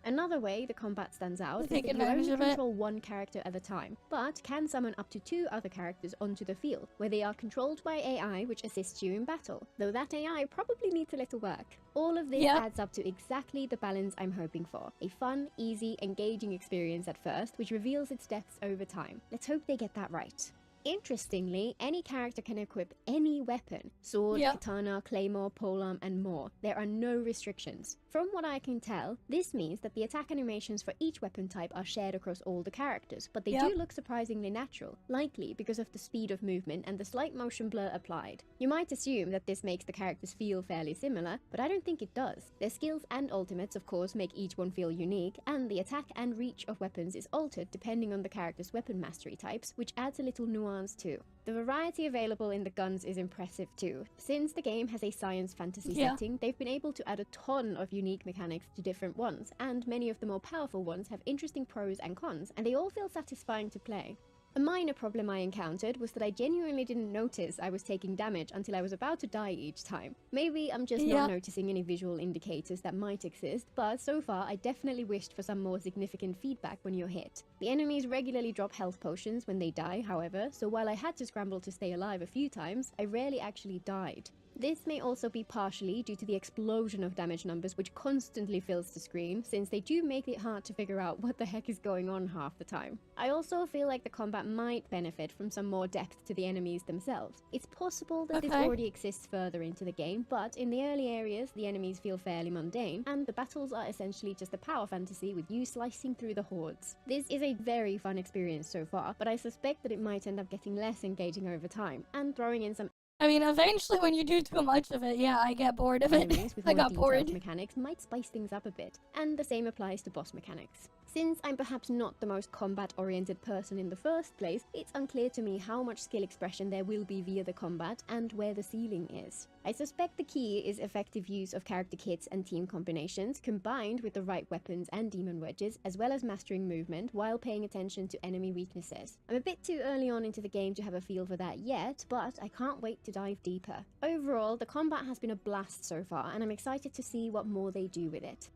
M: Another way the combat stands out is that
A: Take
M: you
A: advantage
M: only
A: of it.
M: control one character at a time, but can summon up to 2 other characters onto the field, where they are controlled by AI which assists you in battle, though that AI probably needs a little work. All of this adds up to exactly the balance I'm hoping for. A fun, easy, engaging experience at first, which reveals its depths over time. Let's hope they get that right. Interestingly, any character can equip any weapon: sword, katana, claymore, polearm, and more. There are no restrictions. From what I can tell, this means that the attack animations for each weapon type are shared across all the characters, but they do look surprisingly natural, likely because of the speed of movement and the slight motion blur applied. You might assume that this makes the characters feel fairly similar, but I don't think it does. Their skills and ultimates of course make each one feel unique, and the attack and reach of weapons is altered depending on the character's weapon mastery types, which adds a little nuance too. The variety available in the guns is impressive too. Since the game has a science fantasy setting, they've been able to add a ton of unique mechanics to different ones, and many of the more powerful ones have interesting pros and cons, and they all feel satisfying to play. A minor problem I encountered was that I genuinely didn't notice I was taking damage until I was about to die each time. Maybe I'm just not noticing any visual indicators that might exist, but so far I definitely wished for some more significant feedback when you're hit. The enemies regularly drop health potions when they die, however, so while I had to scramble to stay alive a few times, I rarely actually died. This may also be partially due to the explosion of damage numbers which constantly fills the screen, since they do make it hard to figure out what the heck is going on half the time. I also feel like the combat might benefit from some more depth to the enemies themselves. It's possible that this already exists further into the game, but in the early areas the enemies feel fairly mundane, and the battles are essentially just a power fantasy with you slicing through the hordes. This is a very fun experience so far, but I suspect that it might end up getting less engaging over time, and throwing in some
A: I mean, eventually when you do too much of it, I get bored of it.
M: with
A: I
M: more
A: got
M: detailed
A: bored.
M: mechanics might spice things up a bit, and the same applies to boss mechanics. Since I'm perhaps not the most combat-oriented person in the first place, it's unclear to me how much skill expression there will be via the combat and where the ceiling is. I suspect the key is effective use of character kits and team combinations, combined with the right weapons and demon wedges, as well as mastering movement while paying attention to enemy weaknesses. I'm a bit too early on into the game to have a feel for that yet, but I can't wait to dive deeper. Overall, the combat has been a blast so far, and I'm excited to see what more they do with it.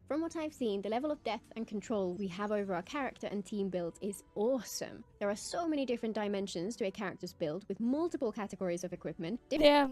M: From what I've seen, the level of depth and control we have over our character and team builds is awesome. There are so many different dimensions to a character's build, with multiple categories of equipment.
A: Yeah,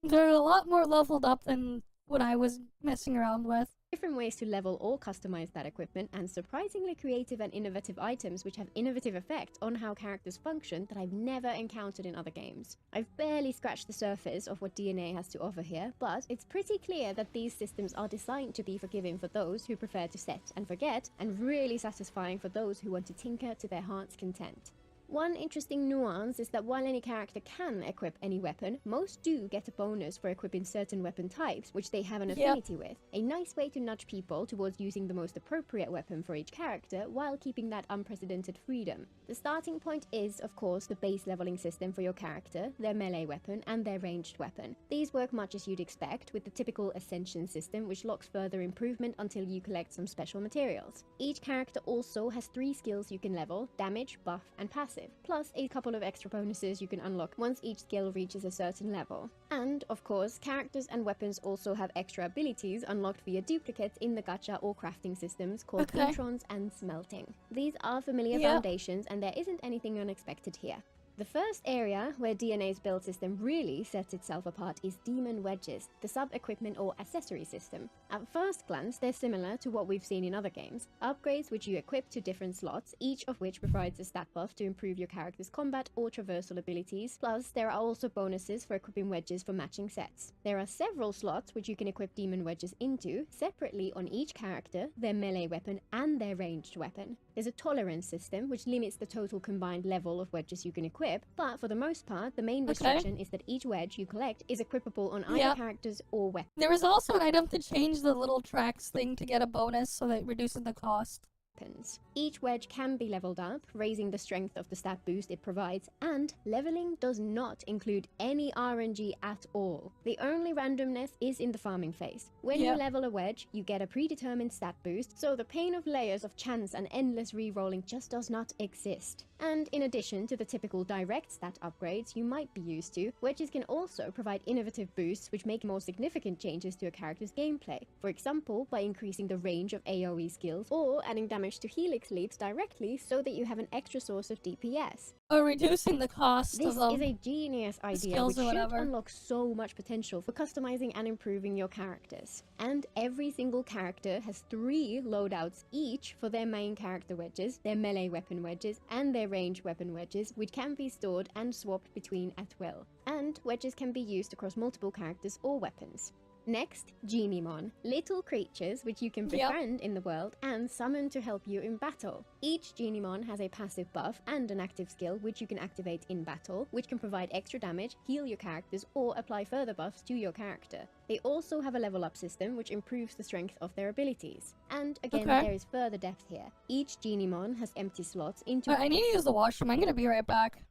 A: they're a lot more leveled up than what I was messing around with.
M: Different ways to level or customize that equipment, and surprisingly creative and innovative items which have innovative effects on how characters function that I've never encountered in other games. I've barely scratched the surface of what DNA has to offer here, but it's pretty clear that these systems are designed to be forgiving for those who prefer to set and forget, and really satisfying for those who want to tinker to their heart's content. One interesting nuance is that while any character can equip any weapon, most do get a bonus for equipping certain weapon types which they have an affinity with. A nice way to nudge people towards using the most appropriate weapon for each character while keeping that unprecedented freedom. The starting point is, of course, the base leveling system for your character, their melee weapon, and their ranged weapon. These work much as you'd expect, with the typical ascension system which locks further improvement until you collect some special materials. Each character also has 3 skills you can level: damage, buff, and passive, plus a couple of extra bonuses you can unlock once each skill reaches a certain level. And, of course, characters and weapons also have extra abilities unlocked via duplicates in the gacha or crafting systems called introns and smelting. These are familiar foundations, and there isn't anything unexpected here. The first area where DNA's build system really sets itself apart is Demon Wedges, the sub-equipment or accessory system. At first glance, they're similar to what we've seen in other games, upgrades which you equip to different slots, each of which provides a stat buff to improve your character's combat or traversal abilities, plus there are also bonuses for equipping wedges for matching sets. There are several slots which you can equip Demon Wedges into, separately on each character, their melee weapon and their ranged weapon. There's a tolerance system which limits the total combined level of wedges you can equip, but for the most part, the main restriction is that each wedge you collect is equipable on either characters or weapons.
A: There was also an item to change the little tracks thing to get a bonus so that it reduces the cost.
M: weapons. Each wedge can be leveled up, raising the strength of the stat boost it provides, and leveling does not include any RNG at all. The only randomness is in the farming phase. When you level a wedge, you get a predetermined stat boost, so the pain of layers of chance and endless re-rolling just does not exist. And in addition to the typical direct stat upgrades you might be used to, wedges can also provide innovative boosts which make more significant changes to a character's gameplay. For example, by increasing the range of AoE skills, or adding damage to helix leads directly so that you have an extra source of DPS.
A: Or reducing the cost
M: This
A: of
M: is a genius idea which should unlock so much potential for customizing and improving your characters. And every single character has 3 loadouts each for their main character wedges, their melee weapon wedges, and their range weapon wedges, which can be stored and swapped between at will. And wedges can be used across multiple characters or weapons. Next, Genimon, little creatures which you can befriend in the world and summon to help you in battle. Each Genimon has a passive buff and an active skill which you can activate in battle, which can provide extra damage, heal your characters, or apply further buffs to your character. They also have a level up system which improves the strength of their abilities. And again, there is further depth here. Each Genimon has empty slots into—
A: I need to use the washroom. I'm gonna be right back.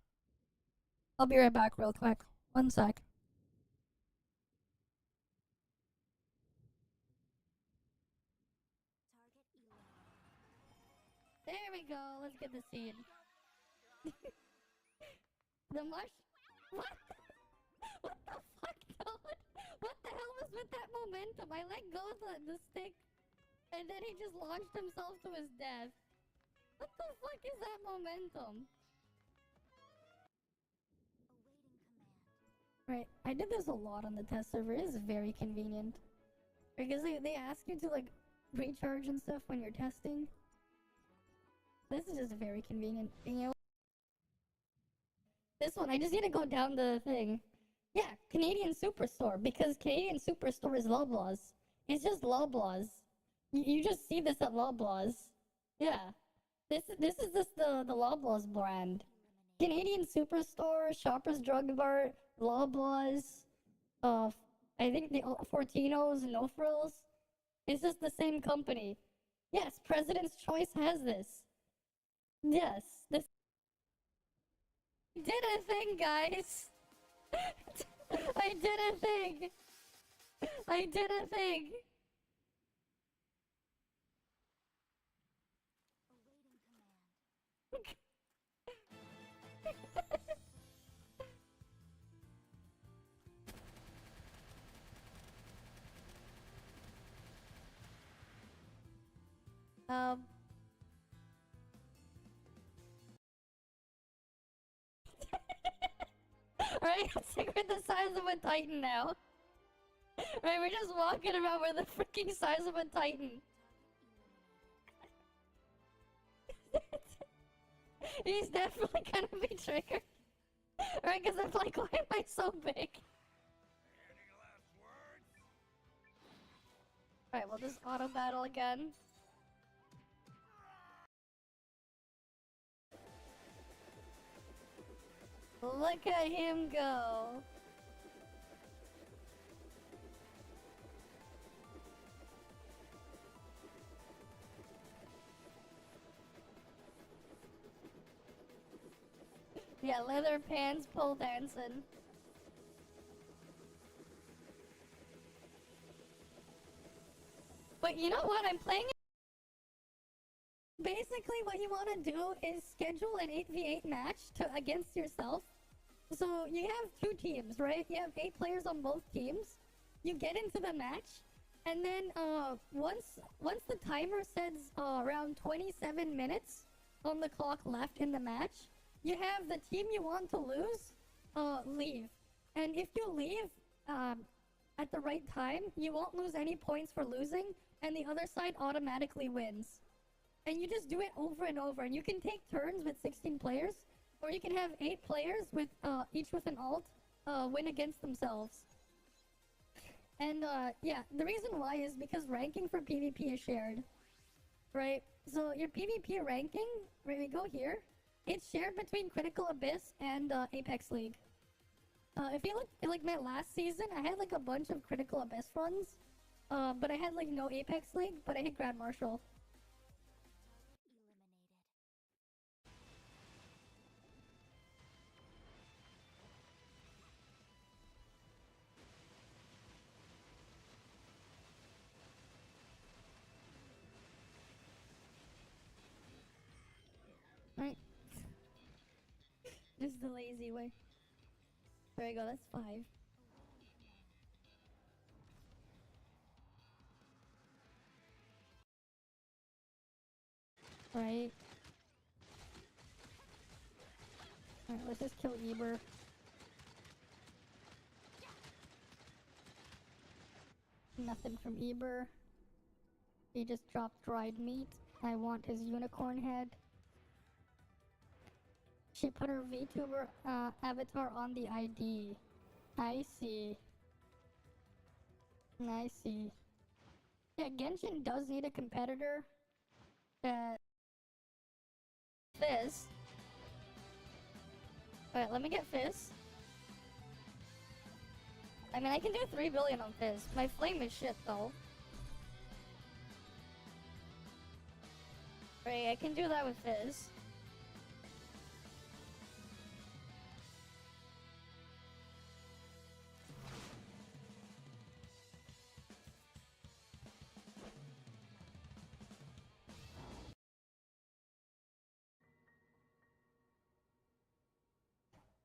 A: I'll be right back real quick. 1 sec. There we go. Let's get the scene. The mush. What? What the fuck, God? What the hell was with that momentum? I let go of the stick, and then he just launched himself to his death. What the fuck is that momentum? Right, I did this a lot on the test server. It is very convenient. Because they ask you to, like, recharge and stuff when you're testing. This is just very convenient. Being able— This one, I just need to go down the thing. Yeah, Canadian Superstore, because Canadian Superstore is Loblaws. It's just Loblaws. You just see this at Loblaws. Yeah. This is just the Loblaws brand. Canadian Superstore, Shoppers Drug Mart, Loblaws, I think the Fortinos, No Frills. It's just the same company. Yes, President's Choice has this. Yes, this— I did a thing, guys! I did a thing! I did a thing! Right, we're the size of a titan now. Right, we're just walking around, we're the freaking size of a titan. He's definitely gonna be triggered. Right, because I'm like, why am I so big? Alright, we'll just auto battle again. Look at him go. Yeah, leather pants, pole dancing. But you know what? I'm playing it. Basically, what you want to do is schedule an 8v8 match against yourself. So you have 2 teams, right? You have 8 players on both teams. You get into the match, and then once the timer says around 27 minutes on the clock left in the match, you have the team you want to lose leave. And if you leave at the right time, you won't lose any points for losing, and the other side automatically wins. And you just do it over and over, and you can take turns with 16 players, or you can have 8 players with each with an alt win against themselves. And yeah, the reason why is because ranking for PvP is shared, right? So your PvP ranking, where we go here, it's shared between Critical Abyss and Apex League. If you look at like my last season, I had like a bunch of Critical Abyss runs, but I had like no Apex League, but I hit Grand Marshal. Just the lazy way. There you go, that's 5. Right. Alright, let's just kill Eber. Nothing from Eber. He just dropped dried meat. I want his unicorn head. She put her Vtuber avatar on the ID. I see. I see. Yeah, Genshin does need a competitor. Fizz. Alright, let me get Fizz. I mean, I can do 3 billion on Fizz. My flame is shit, though. Right, I can do that with Fizz.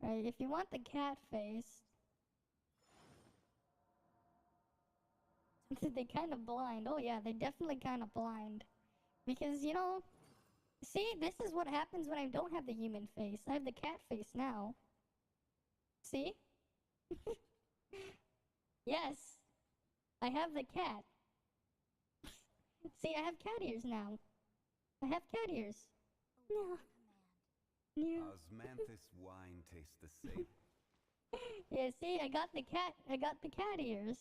A: Right, if you want the cat face... They kind of blind. Oh yeah, they definitely kind of blind. Because, you know... See, this is what happens when I don't have the human face. I have the cat face now. See? Yes. I have the cat. See, I have cat ears now. I have cat ears. No. No.
N: Osmanthus wine tastes the same.
A: Yeah, see, I got the cat ears.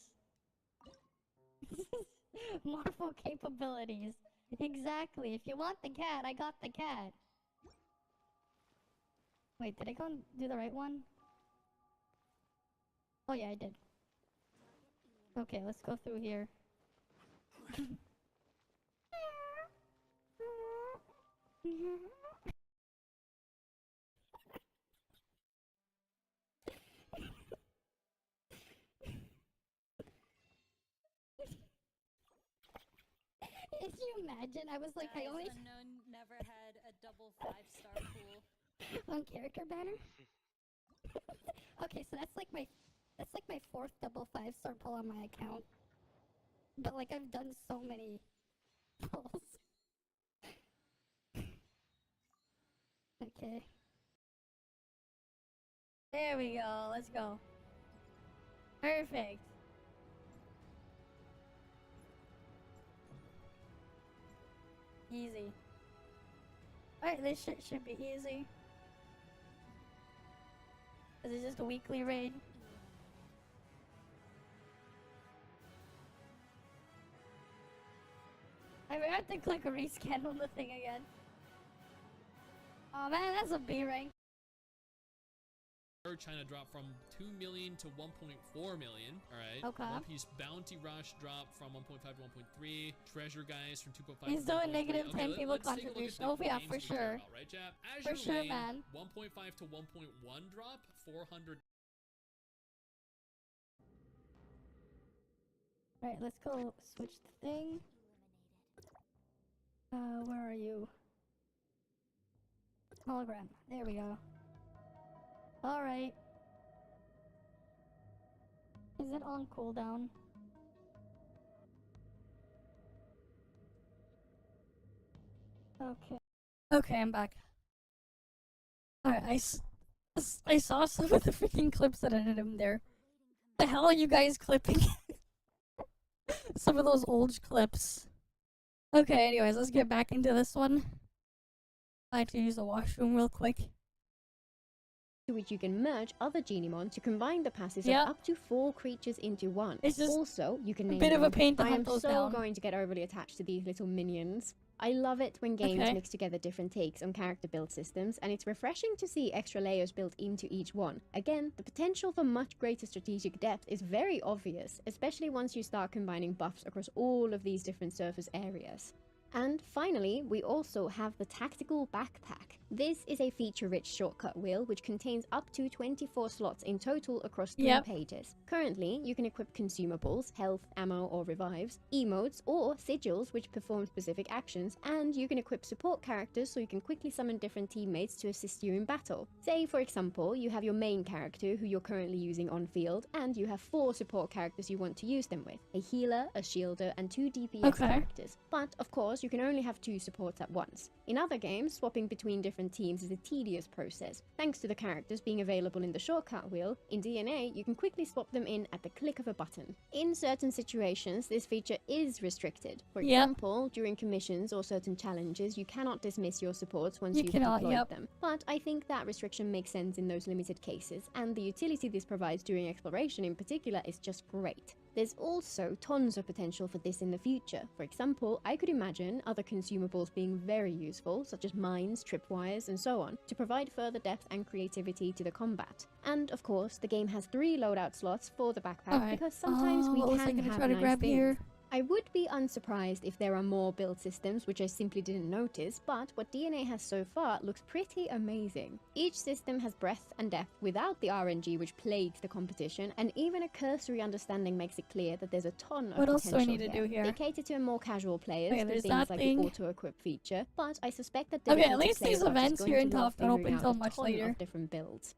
A: Morpho capabilities. Exactly. If you want the cat, I got the cat. Wait, did I go and do the right one? Oh yeah, I did. Okay, let's go through here. If you imagine, I was like, I only
O: Unknown never had a double 5-star pool.
A: on character banner. Okay, so that's like my 4th double 5-star pull on my account. But like I've done so many pulls. Okay. There we go. Let's go. Perfect. Easy. Alright, this shit should be easy. This is just a weekly raid. I have to click a rescan on the thing again. Oh man, that's a B rank.
P: China dropped from 2 million to 1.4 million. Alright.
A: Okay.
P: One Piece Bounty Rush dropped from 1.5 to 1.3. Treasure Guys from 2.5
A: He's
P: to 1.3.
A: doing negative 10
P: Okay,
A: people
P: let's take a look at
A: contribution.
P: the
A: Oh yeah,
P: games
A: for
P: we care
A: sure.
P: about, right, Jap?
A: For
P: Azure
A: sure,
P: Lane,
A: man.
P: 1.5 to 1.1 drop, 400.
A: Right, let's go switch the thing. Where are you? Hologram. There we go. Alright. Is it on cooldown? Okay. Okay, I'm back. Alright, I saw some of the freaking clips that ended him there. The hell are you guys clipping? Some of those old clips. Okay, anyways, let's get back into this one. I had to use the washroom real quick.
M: To which you can merge other Genimon to combine the passes
A: Yep.
M: of up to 4 creatures into one.
A: It's just
M: also, you can
A: a
M: name
A: bit of
M: them.
A: a pain to
M: I am
A: hunt those
M: so
A: down.
M: going to get overly attached to these little minions. I love it when games
A: Okay.
M: mix together different takes on character build systems, and it's refreshing to see extra layers built into each one. Again, the potential for much greater strategic depth is very obvious, especially once you start combining buffs across all of these different surface areas. And finally, we also have the Tactical Backpack. This is a feature-rich shortcut wheel which contains up to 24 slots in total across 3 pages. Currently, you can equip consumables, health, ammo, or revives, emotes, or sigils which perform specific actions, and you can equip support characters so you can quickly summon different teammates to assist you in battle. Say, for example, you have your main character who you're currently using on field, and you have 4 support characters you want to use them with: a healer, a shielder, and 2 DPS characters. But, of course, you can only have 2 supports at once. In other games, swapping between different teams is a tedious process. Thanks to the characters being available in the shortcut wheel, in DNA you can quickly swap them in at the click of a button. In certain situations, this feature is restricted. For example, during commissions or certain challenges, you cannot dismiss your supports once you've deployed them. But I think that restriction makes sense in those limited cases, and the utility this provides during exploration in particular is just great. There's also tons of potential for this in the future. For example, I could imagine other consumables being very useful, such as mines, tripwires, and so on, to provide further depth and creativity to the combat. And of course, the game has 3 loadout slots for the backpack because sometimes we can have nice things. I would be unsurprised if there are more build systems which I simply didn't notice, but what DNA has so far looks pretty amazing. Each system has breadth and depth without the RNG which plagues the competition, and even a cursory understanding makes it clear that there's a ton of potential.
A: What else do I need to do here?
M: They cater to more casual players
A: Okay,
M: with
A: there's
M: things
A: that
M: like
A: thing.
M: the auto-equip feature, but I suspect that
A: at least these events here in ToF don't open
M: until
A: until much later.
M: Different builds.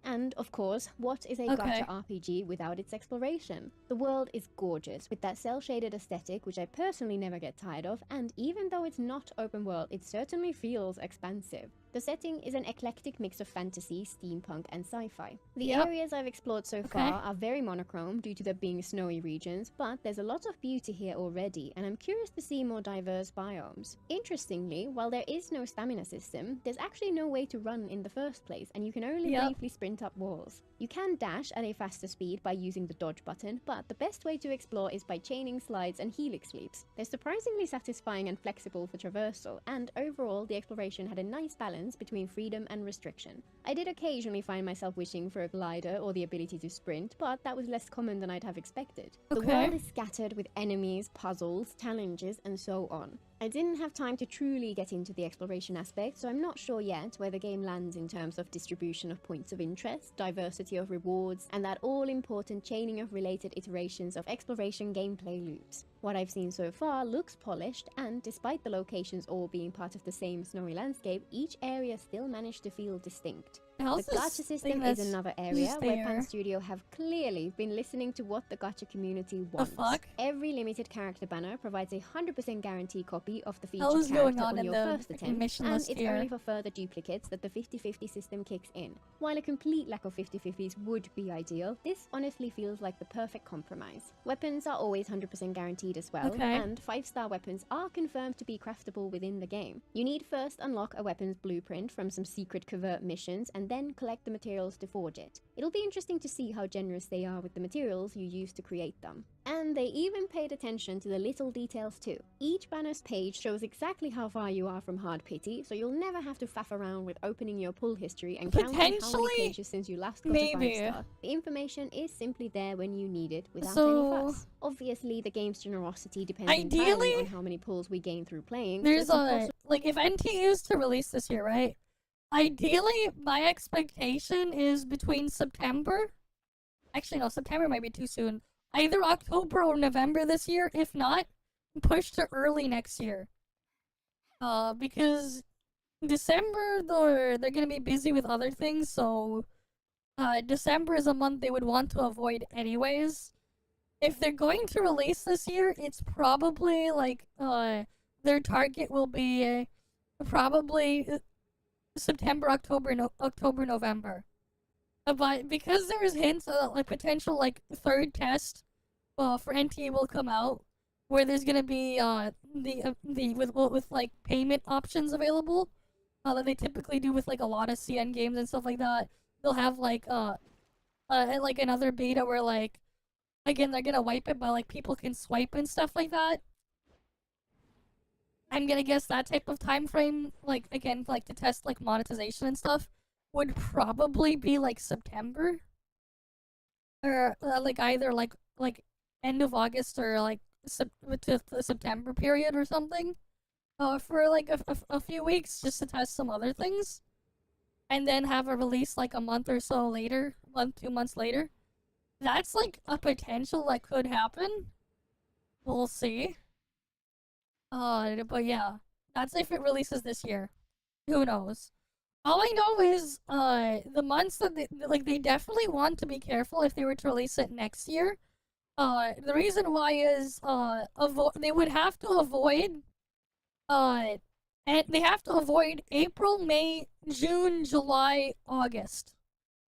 M: And, of course, what is a gacha RPG without its exploration? The world is gorgeous, with that cel-shaded aesthetic which I personally never get tired of, and even though it's not open world, it certainly feels expansive. The setting is an eclectic mix of fantasy, steampunk, and sci-fi. The areas I've explored so far are very monochrome due to there being snowy regions, but there's a lot of beauty here already, and I'm curious to see more diverse biomes. Interestingly, while there is no stamina system, there's actually no way to run in the first place, and you can only briefly sprint up walls. You can dash at a faster speed by using the dodge button, but the best way to explore is by chaining slides and helix leaps. They're surprisingly satisfying and flexible for traversal, and overall the exploration had a nice balance between freedom and restriction. I did occasionally find myself wishing for a glider or the ability to sprint, but that was less common than I'd have expected. The world is scattered with enemies, puzzles, challenges, and so on. I didn't have time to truly get into the exploration aspect, so I'm not sure yet where the game lands in terms of distribution of points of interest, diversity of rewards, and that all-important chaining of related iterations of exploration gameplay loops. What I've seen so far looks polished, and despite the locations all being part of the same snowy landscape, each area still managed to feel distinct. The gacha system is another area where Pan Studio have clearly been listening to what the gacha community wants. Every limited character banner provides a 100% guarantee copy of the featured character on your first attempt, and it's only for further duplicates that the 50-50 system kicks in. While a complete lack of 50-50s would be ideal, this honestly feels like the perfect compromise. Weapons are always 100% guaranteed as well, and 5-star weapons are confirmed to be craftable within the game. You need first unlock a weapon's blueprint from some secret covert missions, and then collect the materials to forge it. It'll be interesting to see how generous they are with the materials you use to create them. And they even paid attention to the little details too. Each banner's page shows exactly how far you are from hard pity, so you'll never have to faff around with opening your pull history and counting how many pages since you last got a 5-star. The information is simply there when you need it without any fuss. Obviously, the game's generosity depends entirely on how many pulls we gain through playing.
A: There's like, if NTE is to release this year, right? Ideally, my expectation is between September. Actually, no, September might be too soon. Either October or November this year. If not, push to early next year. Because December, they're gonna be busy with other things, so December is a month they would want to avoid anyways. If they're going to release this year, it's probably like their target will be probably September, October, November. But because there's hints that like potential like third test for NTE will come out, where there's gonna be with like payment options available, that they typically do with like a lot of CN games and stuff like that. They'll have like another beta where like again they're gonna wipe it, but like people can swipe and stuff like that. I'm gonna guess that type of time frame, like again, like to test like monetization and stuff, would probably be like September, or like either like end of August or like to the September period or something. for like a few weeks just to test some other things, and then have a release like a month or so later, 2 months later. That's like a potential that could happen. We'll see. But yeah, that's if it releases this year. Who knows? All I know is, the months that they definitely want to be careful if they were to release it next year. The reason why is, they would have to avoid, and they have to avoid April, May, June, July, August.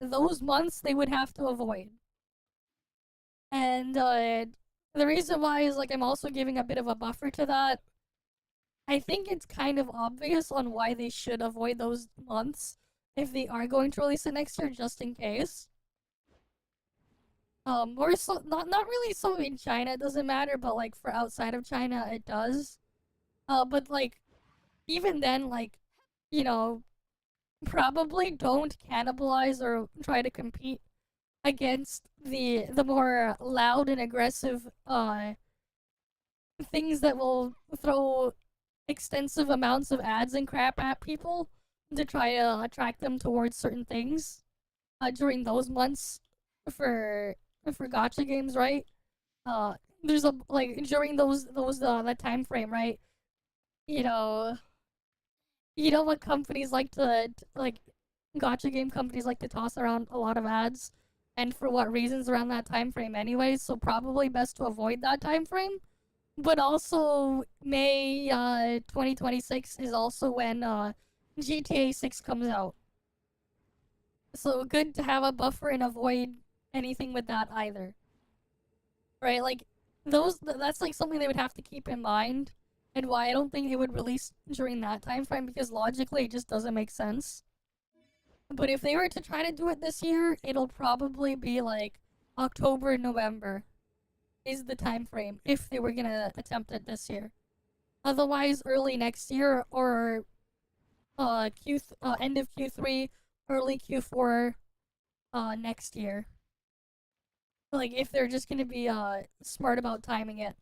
A: Those months they would have to avoid. And, the reason why is, like, I'm also giving a bit of a buffer to that. I think it's kind of obvious on why they should avoid those months if they are going to release it next year, just in case. More so, not really so in China, it doesn't matter, but like for outside of China, it does. But like, even then, like, you know, probably don't cannibalize or try to compete against the more loud and aggressive things that will throw extensive amounts of ads and crap at people to try to attract them towards certain things during those months for gacha games, right? There's a like during that time frame, right? You know what companies like to like gacha game companies like to toss around a lot of ads, and for what reasons around that time frame anyways, so probably best to avoid that time frame. But also, May 2026 is also when GTA 6 comes out. So good to have a buffer and avoid anything with that either. Right, like, that's like something they would have to keep in mind, and why I don't think it would release during that time frame, because logically it just doesn't make sense. But if they were to try to do it this year, it'll probably be like October, November is the time frame if they were gonna attempt it this year. Otherwise, early next year or end of Q3, early Q4 next year. Like, if they're just gonna be smart about timing it.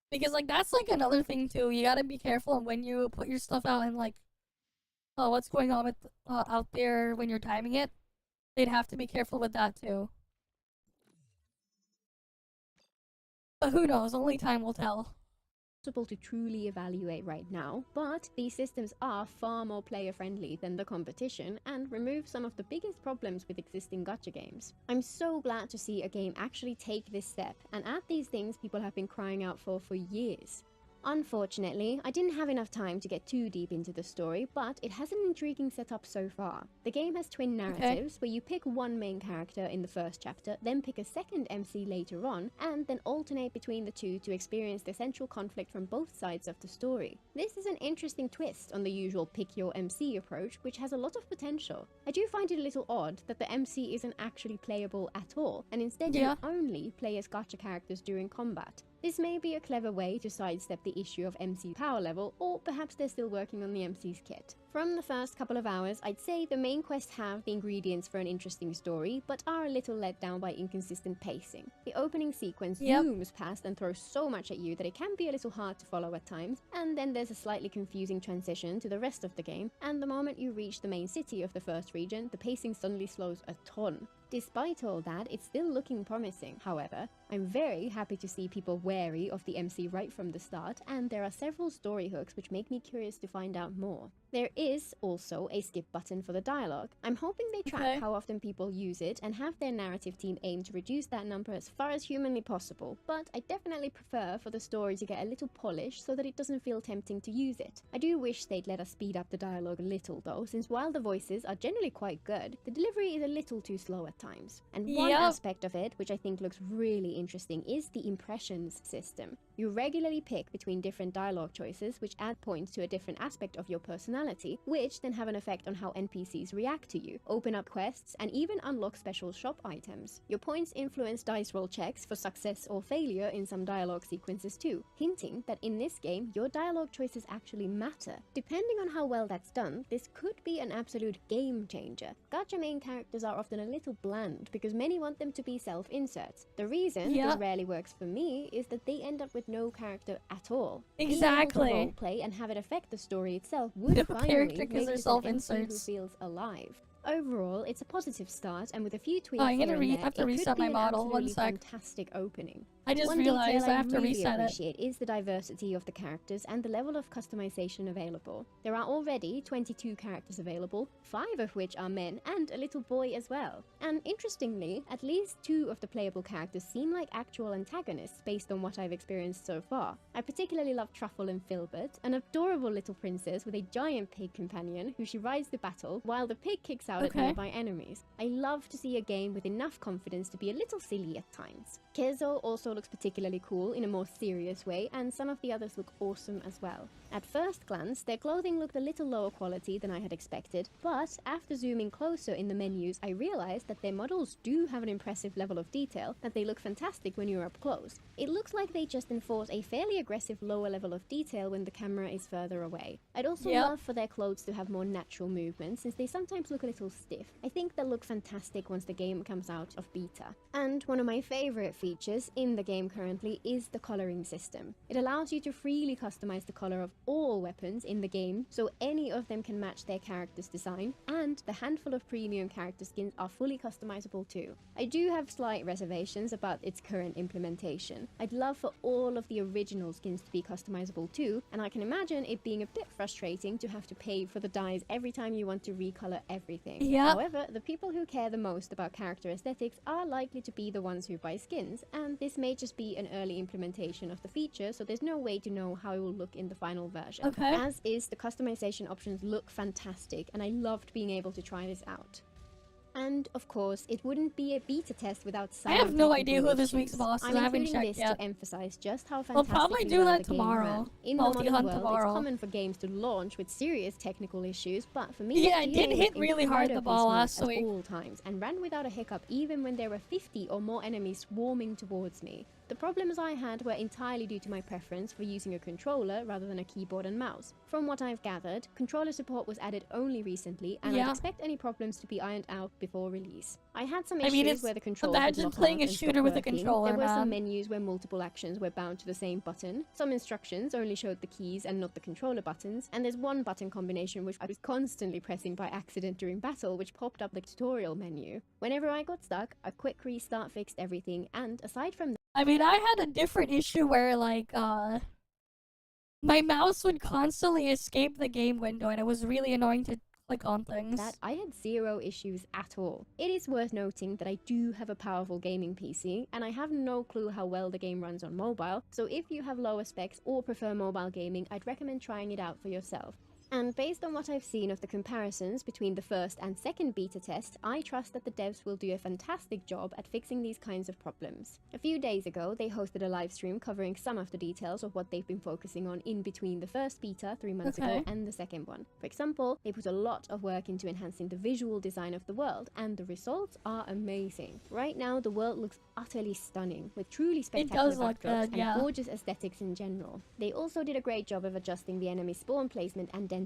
A: Because like that's like another thing too. You gotta be careful when you put your stuff out, and like what's going on with out there when you're timing it. They'd have to be careful with that too. But who knows? Only time will tell.
M: Possible to truly evaluate right now, but these systems are far more player-friendly than the competition and remove some of the biggest problems with existing gacha games. I'm so glad to see a game actually take this step and add these things people have been crying out for years. Unfortunately, I didn't have enough time to get too deep into the story, but it has an intriguing setup so far. The game has twin narratives where you pick one main character in the first chapter, then pick a second MC later on, and then alternate between the two to experience the central conflict from both sides of the story. This is an interesting twist on the usual pick your MC approach, which has a lot of potential. I do find it a little odd that the MC isn't actually playable at all, and instead you only play as gacha characters during combat. This may be a clever way to sidestep the issue of MC power level, or perhaps they're still working on the MC's kit. From the first couple of hours, I'd say the main quests have the ingredients for an interesting story, but are a little let down by inconsistent pacing. The opening sequence zooms past and throws so much at you that it can be a little hard to follow at times, and then there's a slightly confusing transition to the rest of the game, and the moment you reach the main city of the first region, the pacing suddenly slows a ton. Despite all that, it's still looking promising. However, I'm very happy to see people wary of the MC right from the start, and there are several story hooks which make me curious to find out more. There is also a skip button for the dialogue. I'm hoping they track how often people use it and have their narrative team aim to reduce that number as far as humanly possible, but I definitely prefer for the story to get a little polished so that it doesn't feel tempting to use it. I do wish they'd let us speed up the dialogue a little though, since while the voices are generally quite good, the delivery is a little too slow at times. And one aspect of it, which I think looks really interesting, is the impressions system. You regularly pick between different dialogue choices which add points to a different aspect of your personality, which then have an effect on how NPCs react to you, open up quests, and even unlock special shop items. Your points influence dice roll checks for success or failure in some dialogue sequences too, hinting that in this game your dialogue choices actually matter. Depending on how well that's done, this could be an absolute game changer. Gacha main characters are often a little bland because many want them to be self-inserts. The reason this rarely works for me is that they end up with with no character at all.
A: Exactly.
M: Being able to roleplay and have it affect the story itself would
A: No
M: finally
A: character
M: make
A: 'cause
M: this
A: they're
M: an NT who
A: self-inserts.
M: feels alive. Overall, it's a positive start, and with a few tweaks
A: Oh, I'm
M: here
A: gonna
M: and there,
A: have to
M: it
A: reset
M: could be
A: my
M: an
A: model. One
M: absolutely
A: sec.
M: fantastic opening.
A: I just
M: One
A: realized
M: detail
A: I have to
M: really
A: reset it.
M: appreciate is the diversity of the characters and the level of customization available. There are already 22 characters available, 5 of which are men and a little boy as well. And interestingly, at least 2 of the playable characters seem like actual antagonists based on what I've experienced so far. I particularly love Truffle and Filbert, an adorable little princess with a giant pig companion who she rides to battle while the pig kicks out at nearby enemies. I love to see a game with enough confidence to be a little silly at times. Keizo also looks particularly cool in a more serious way, and some of the others look awesome as well. At first glance, their clothing looked a little lower quality than I had expected, but after zooming closer in the menus, I realized that their models do have an impressive level of detail, that they look fantastic when you're up close. It looks like they just enforce a fairly aggressive lower level of detail when the camera is further away. I'd also love for their clothes to have more natural movement, since they sometimes look a little stiff. I think they'll look fantastic once the game comes out of beta. And one of my favorite features in the game currently is the coloring system. It allows you to freely customize the color of all weapons in the game, so any of them can match their character's design, and the handful of premium character skins are fully customizable too. I do have slight reservations about its current implementation. I'd love for all of the original skins to be customizable too, and I can imagine it being a bit frustrating to have to pay for the dyes every time you want to recolor everything. However, the people who care the most about character aesthetics are likely to be the ones who buy skins, and this may just be an early implementation of the feature, so there's no way to know how it will look in the final version. As is, the customization options look fantastic, and I loved being able to try this out. And, of course, it wouldn't be a beta test without some
A: I have no idea who
M: technical
A: this week's
M: issues.
A: boss is.
M: I'm
A: I haven't
M: including
A: checked
M: this
A: yet.
M: to emphasize just how
A: We'll
M: fantastic
A: probably do that
M: the game
A: tomorrow.
M: ran. In the modern
A: Multi-hunt
M: world,
A: tomorrow.
M: it's common for games to launch with serious technical issues, but for me,
A: Yeah, I did
M: EA
A: hit
M: was
A: really hard the
M: incredibly
A: ball
M: smooth
A: last
M: at
A: week.
M: all times and ran without a hiccup even when there were 50 or more enemies swarming towards me. The problems I had were entirely due to my preference for using a controller rather than a keyboard and mouse. From what I've gathered, controller support was added only recently, and I'd expect any problems to be ironed out before release. I had some issues where the controller would
A: imagine
M: lock
A: playing
M: out
A: a
M: and
A: shooter
M: stop
A: with a
M: working.
A: controller,
M: There were some
A: man.
M: menus where multiple actions were bound to the same button. Some instructions only showed the keys and not the controller buttons, and there's one button combination which I was constantly pressing by accident during battle, which popped up the tutorial menu. Whenever I got stuck, a quick restart fixed everything, and aside from that,
A: I mean, I had a different issue where, like, my mouse would constantly escape the game window, and it was really annoying to click on things.
M: that I had zero issues at all. It is worth noting that I do have a powerful gaming PC, and I have no clue how well the game runs on mobile, so if you have lower specs or prefer mobile gaming, I'd recommend trying it out for yourself. And based on what I've seen of the comparisons between the first and second beta test, I trust that the devs will do a fantastic job at fixing these kinds of problems. A few days ago, they hosted a live stream covering some of the details of what they've been focusing on in between the first beta 3 months ago and the second one. For example, they put a lot of work into enhancing the visual design of the world, and the results are amazing. Right now, the world looks utterly stunning, with truly spectacular
A: does look
M: backdrops
A: good, yeah.
M: and gorgeous aesthetics in general. They also did a great job of adjusting the enemy spawn placement and density.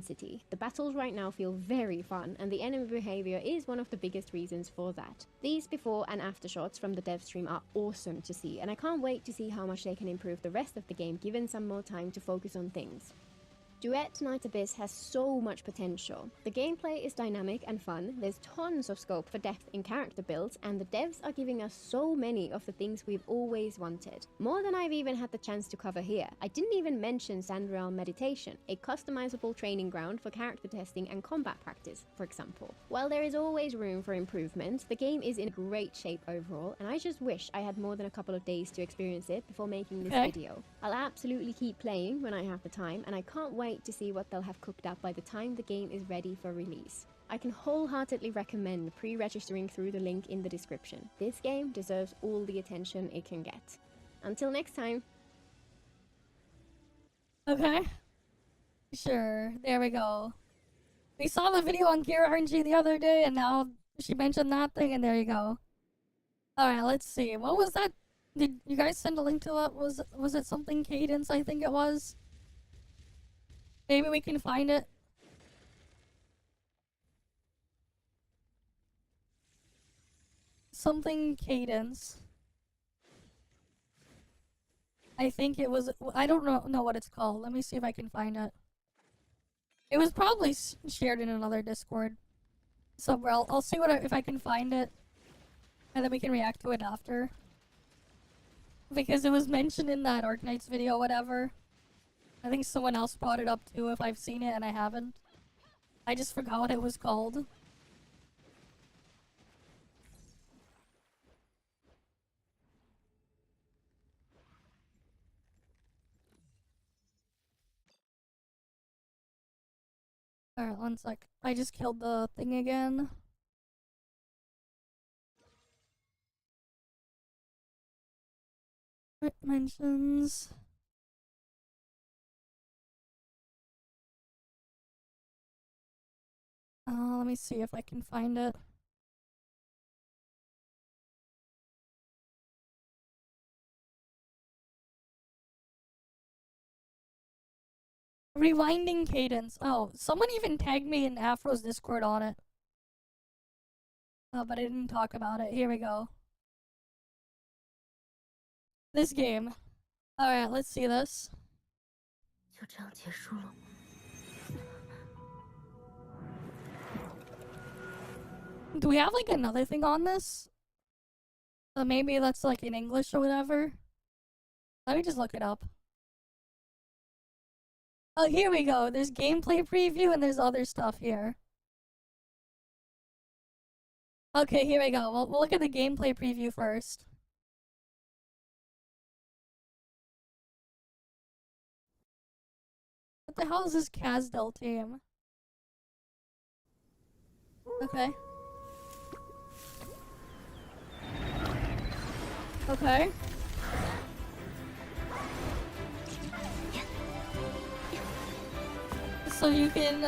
M: The battles right now feel very fun, and the enemy behavior is one of the biggest reasons for that. These before and after shots from the dev stream are awesome to see, and I can't wait to see how much they can improve the rest of the game given some more time to focus on things. Duet Night Abyss has so much potential. The gameplay is dynamic and fun, there's tons of scope for depth in character builds, and the devs are giving us so many of the things we've always wanted. More than I've even had the chance to cover here. I didn't even mention Sandrealm Meditation, a customizable training ground for character testing and combat practice, for example. While there is always room for improvement, the game is in great shape overall, and I just wish I had more than a couple of days to experience it before making this video. I'll absolutely keep playing when I have the time, and I can't wait to see what they'll have cooked up by the time the game is ready for release. I can wholeheartedly recommend pre-registering through the link in the description. This game deserves all the attention it can get. Until next time.
A: Okay. Sure. There we go. We saw the video on Gear RNG the other day, and now she mentioned that thing, and there you go. Alright, let's see. What was that? Did you guys send a link to it? Was it something Cadence, I think it was? Maybe we can find it. Something Cadence. I think it was. I don't know what it's called. Let me see if I can find it. It was probably shared in another Discord somewhere. I'll see if I can find it, and then we can react to it after. Because it was mentioned in that Arknight's video, whatever. I think someone else brought it up too. If I've seen it and I haven't, I just forgot what it was called. Alright, 1 sec. I just killed the thing again. Mentions. Let me see if I can find it. Rewinding cadence. Oh, someone even tagged me in Afro's Discord on it. Oh, but I didn't talk about it. Here we go. This game. Alright, let's see this. Do we have like another thing on this? Maybe that's like in English or whatever. Let me just look it up. Oh, here we go. There's gameplay preview and there's other stuff here. Okay, here we go. We'll look at the gameplay preview first. What the hell is this Kazdel team? Okay. Okay. So you can,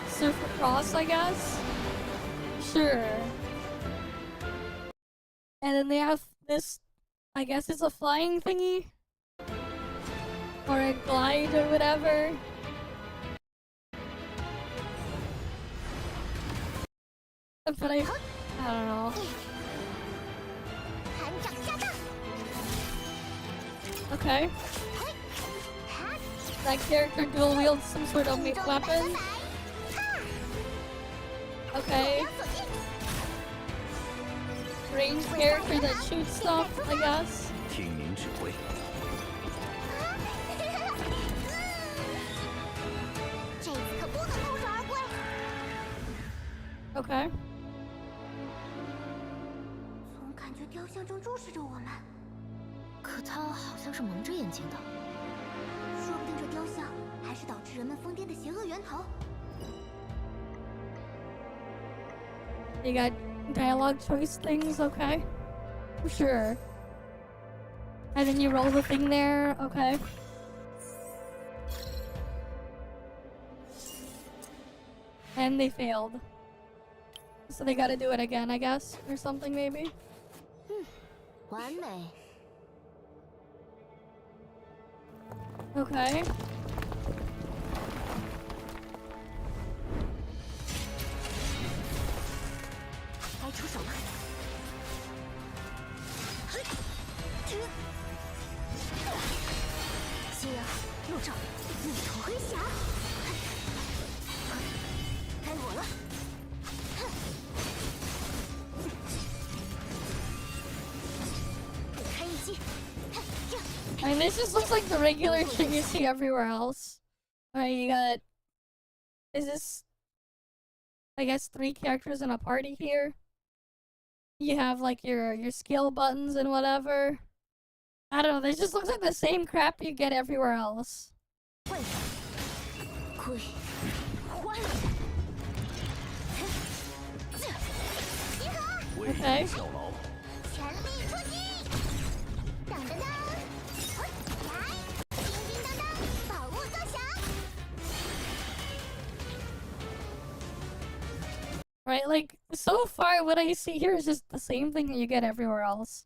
A: surf across, I guess? Sure. And then they have this, I guess it's a flying thingy? Or a glide or whatever. But I don't know. Okay. That character dual wields some sort of weapon. Okay. Ranged character that shoots stuff, I guess. Okay.
K: 总感觉雕像正注视着我们，可他好像是蒙着眼睛的。说不定这雕像还是导致人们疯癫的邪恶源头。
A: You got dialogue choice things, okay? Sure. And then you roll the thing there, okay. And they failed. So they gotta do it again, I guess, or something maybe.
K: 完美。
A: Okay. I mean, this just looks like the regular shit you see everywhere else. Alright, you got... Is this... I guess 3 characters in a party here? You have, like, your skill buttons and whatever. I don't know, this just looks like the same crap you get everywhere else. Okay. Right, like, so far what I see here is just the same thing that you get everywhere else.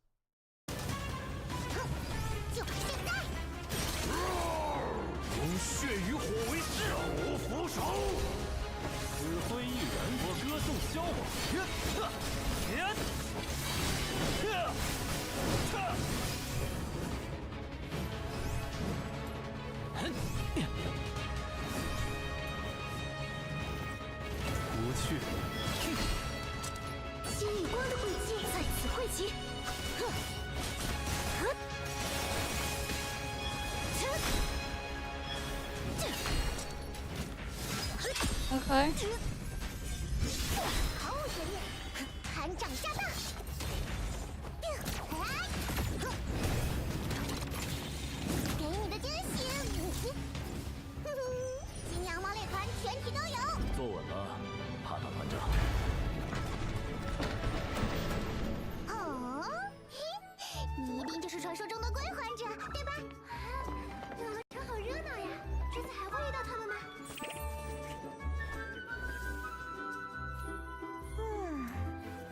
A: Okay.
K: 毫无悬念，砍掌加大。给你的惊喜，金羊毛猎团全体都有。
Q: 坐稳了，帕塔团长。
K: 哦，你一定就是传说中的归还者，对吧？游乐场好热闹呀，这次还会遇到他们吗？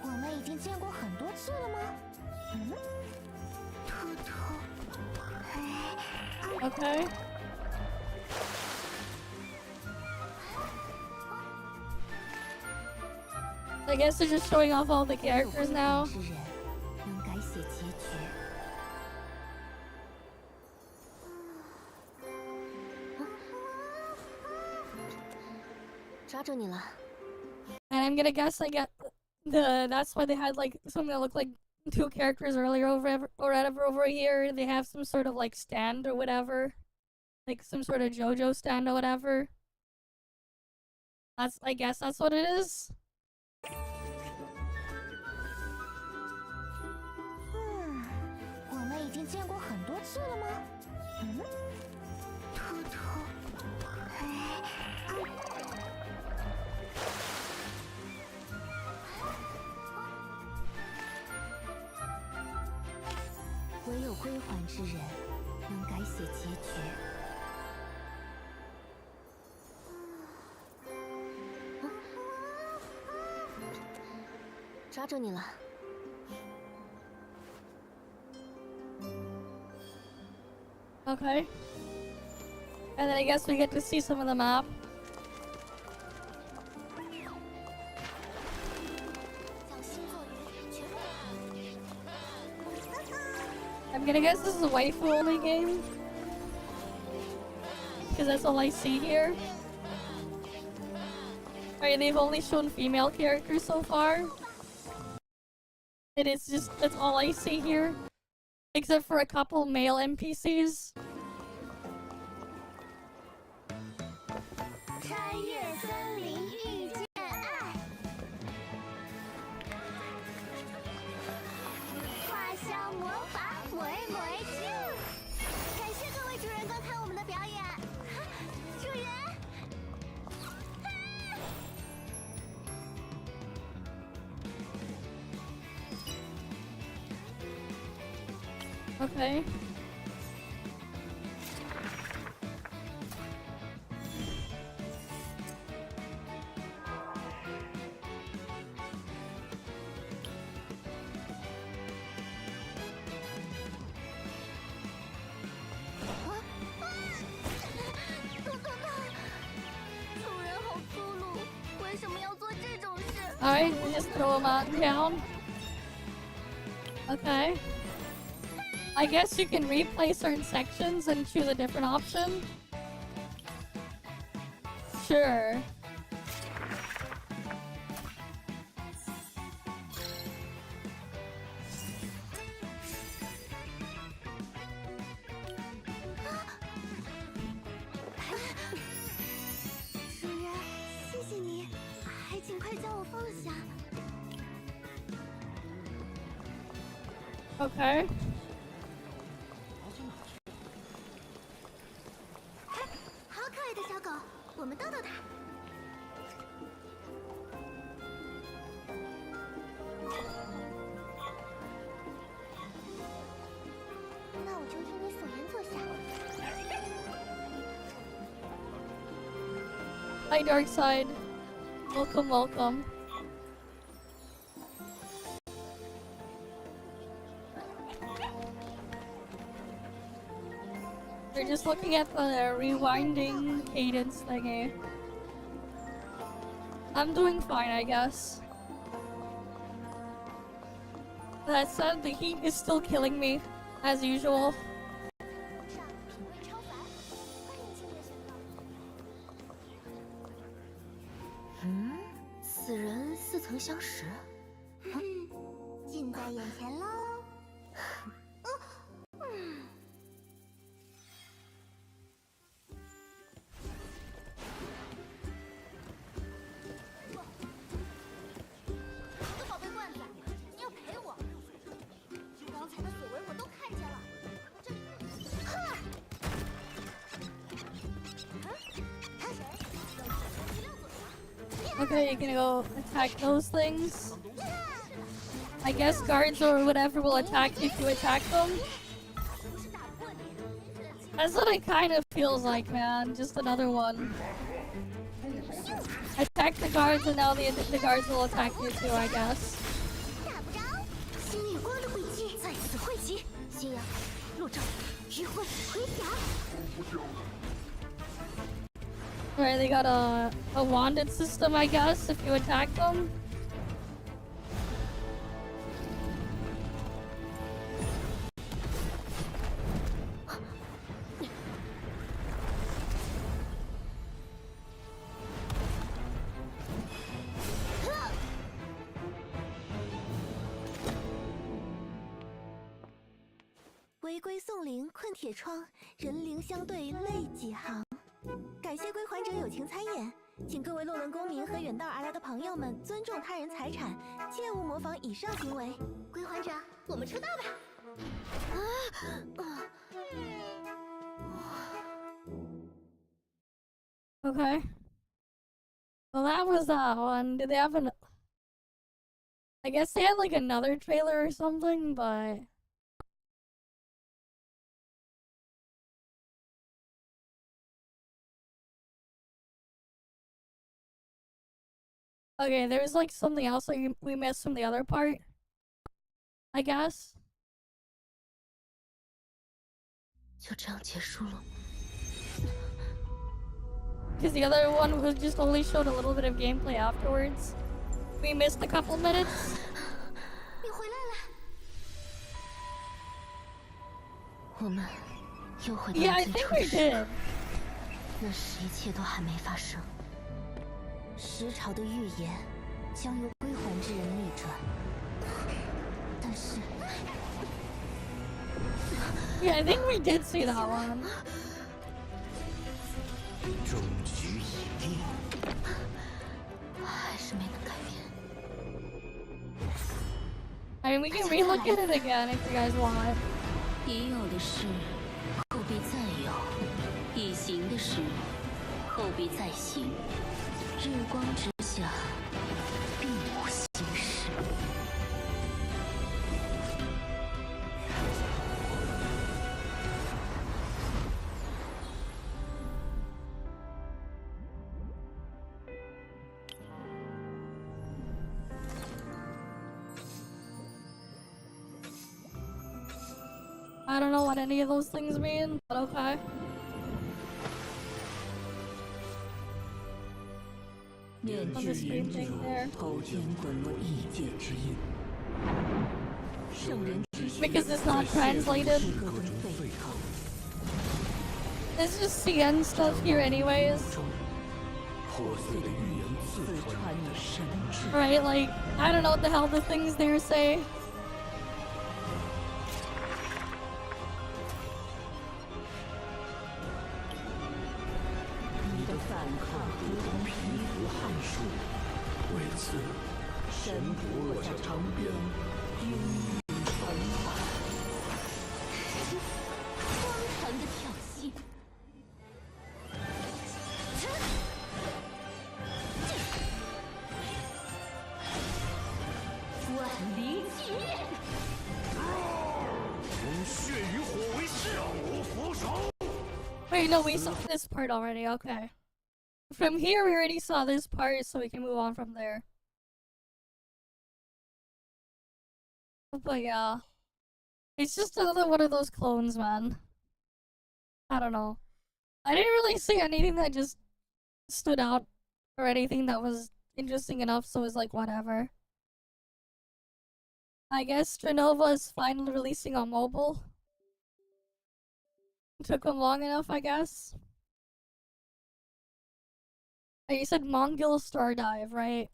K: 我们已经见过很多次了吗？偷偷。
A: Okay. I guess they're just showing off all the characters now.
K: 能改写结局。抓住你了。
A: And I'm gonna guess I got that's why they had like something that looked like 2 characters earlier over here. They have some sort of like stand or whatever. Like some sort of JoJo stand or whatever. I guess that's what it is.
K: 我们已经见过很多次了吗？偷偷。唯有归还之人，能改写结局。抓住你了。
A: Okay. And then I guess we get to see some of the map. I'm gonna guess this is a waifu only game. Because that's all I see here. Alright, they've only shown female characters so far. That's all I see here. Except for a couple male NPCs.
K: 穿越森林遇见爱，画像魔法，抹一抹一啾。感谢各位主人观看我们的表演，主人。
A: Okay. Alright, just throw them out down. Okay. I guess you can replay certain sections and choose a different option. Sure. Okay. Hi, Dark Side. Welcome, welcome. They're just looking at the rewinding cadence thingy. I'm doing fine, I guess. That said, the heat is still killing me, as usual.
K: 此人似曾相识，近在眼前喽。
A: Okay, you can go attack those things. I guess guards or whatever will attack if you attack them. That's what it kind of feels like, man. Just another one. Attack the guards and now the guards will attack you too, I guess. Alright, they got a wanded system, I guess, if you attack them.
C: 违规送灵困铁窗，人灵相对泪几行。感谢归还者友情参演，请各位洛伦公民和远道而来的朋友们尊重他人财产，切勿模仿以上行为。
K: 归还者，我们出道吧！Okay.
A: Well, that was that one. Did they have an... I guess they had like another trailer or something, but... Okay, there's like something else that we missed from the other part, I guess.
K: 就这样结束了。
A: Because the other one was just only showed a little bit of gameplay afterwards. We missed a couple minutes.
K: 你回来了。我们又回到
A: Yeah,
K: 了
A: I
K: 最
A: think
K: 初
A: we
K: 的时
A: did.
K: 候。那时一切都还没发生。时朝的预言将由归还之人逆转，但是
A: Yeah, I think we did see that one.
Q: 终局已定，
K: 还是没能改变。
A: I mean, we can relook at it again if you guys want.
K: 已有的事后必再有，已行的事后必再行。日光之下，并无新事。
A: I don't know what any of those things mean, but okay. On the screen thing there. Because it's not translated. There's just CN stuff here anyways. Right, like, I don't know what the hell the things there say. Wait, no, we saw this part already, okay. From here, we already saw this part, so we can move on from there. But yeah. It's just another one of those clones, man. I don't know. I didn't really see anything that just stood out or anything that was interesting enough, so it's like, whatever. I guess Stranova is finally releasing on mobile. It took them long enough, I guess. Oh, you said Mongol Stardive, right?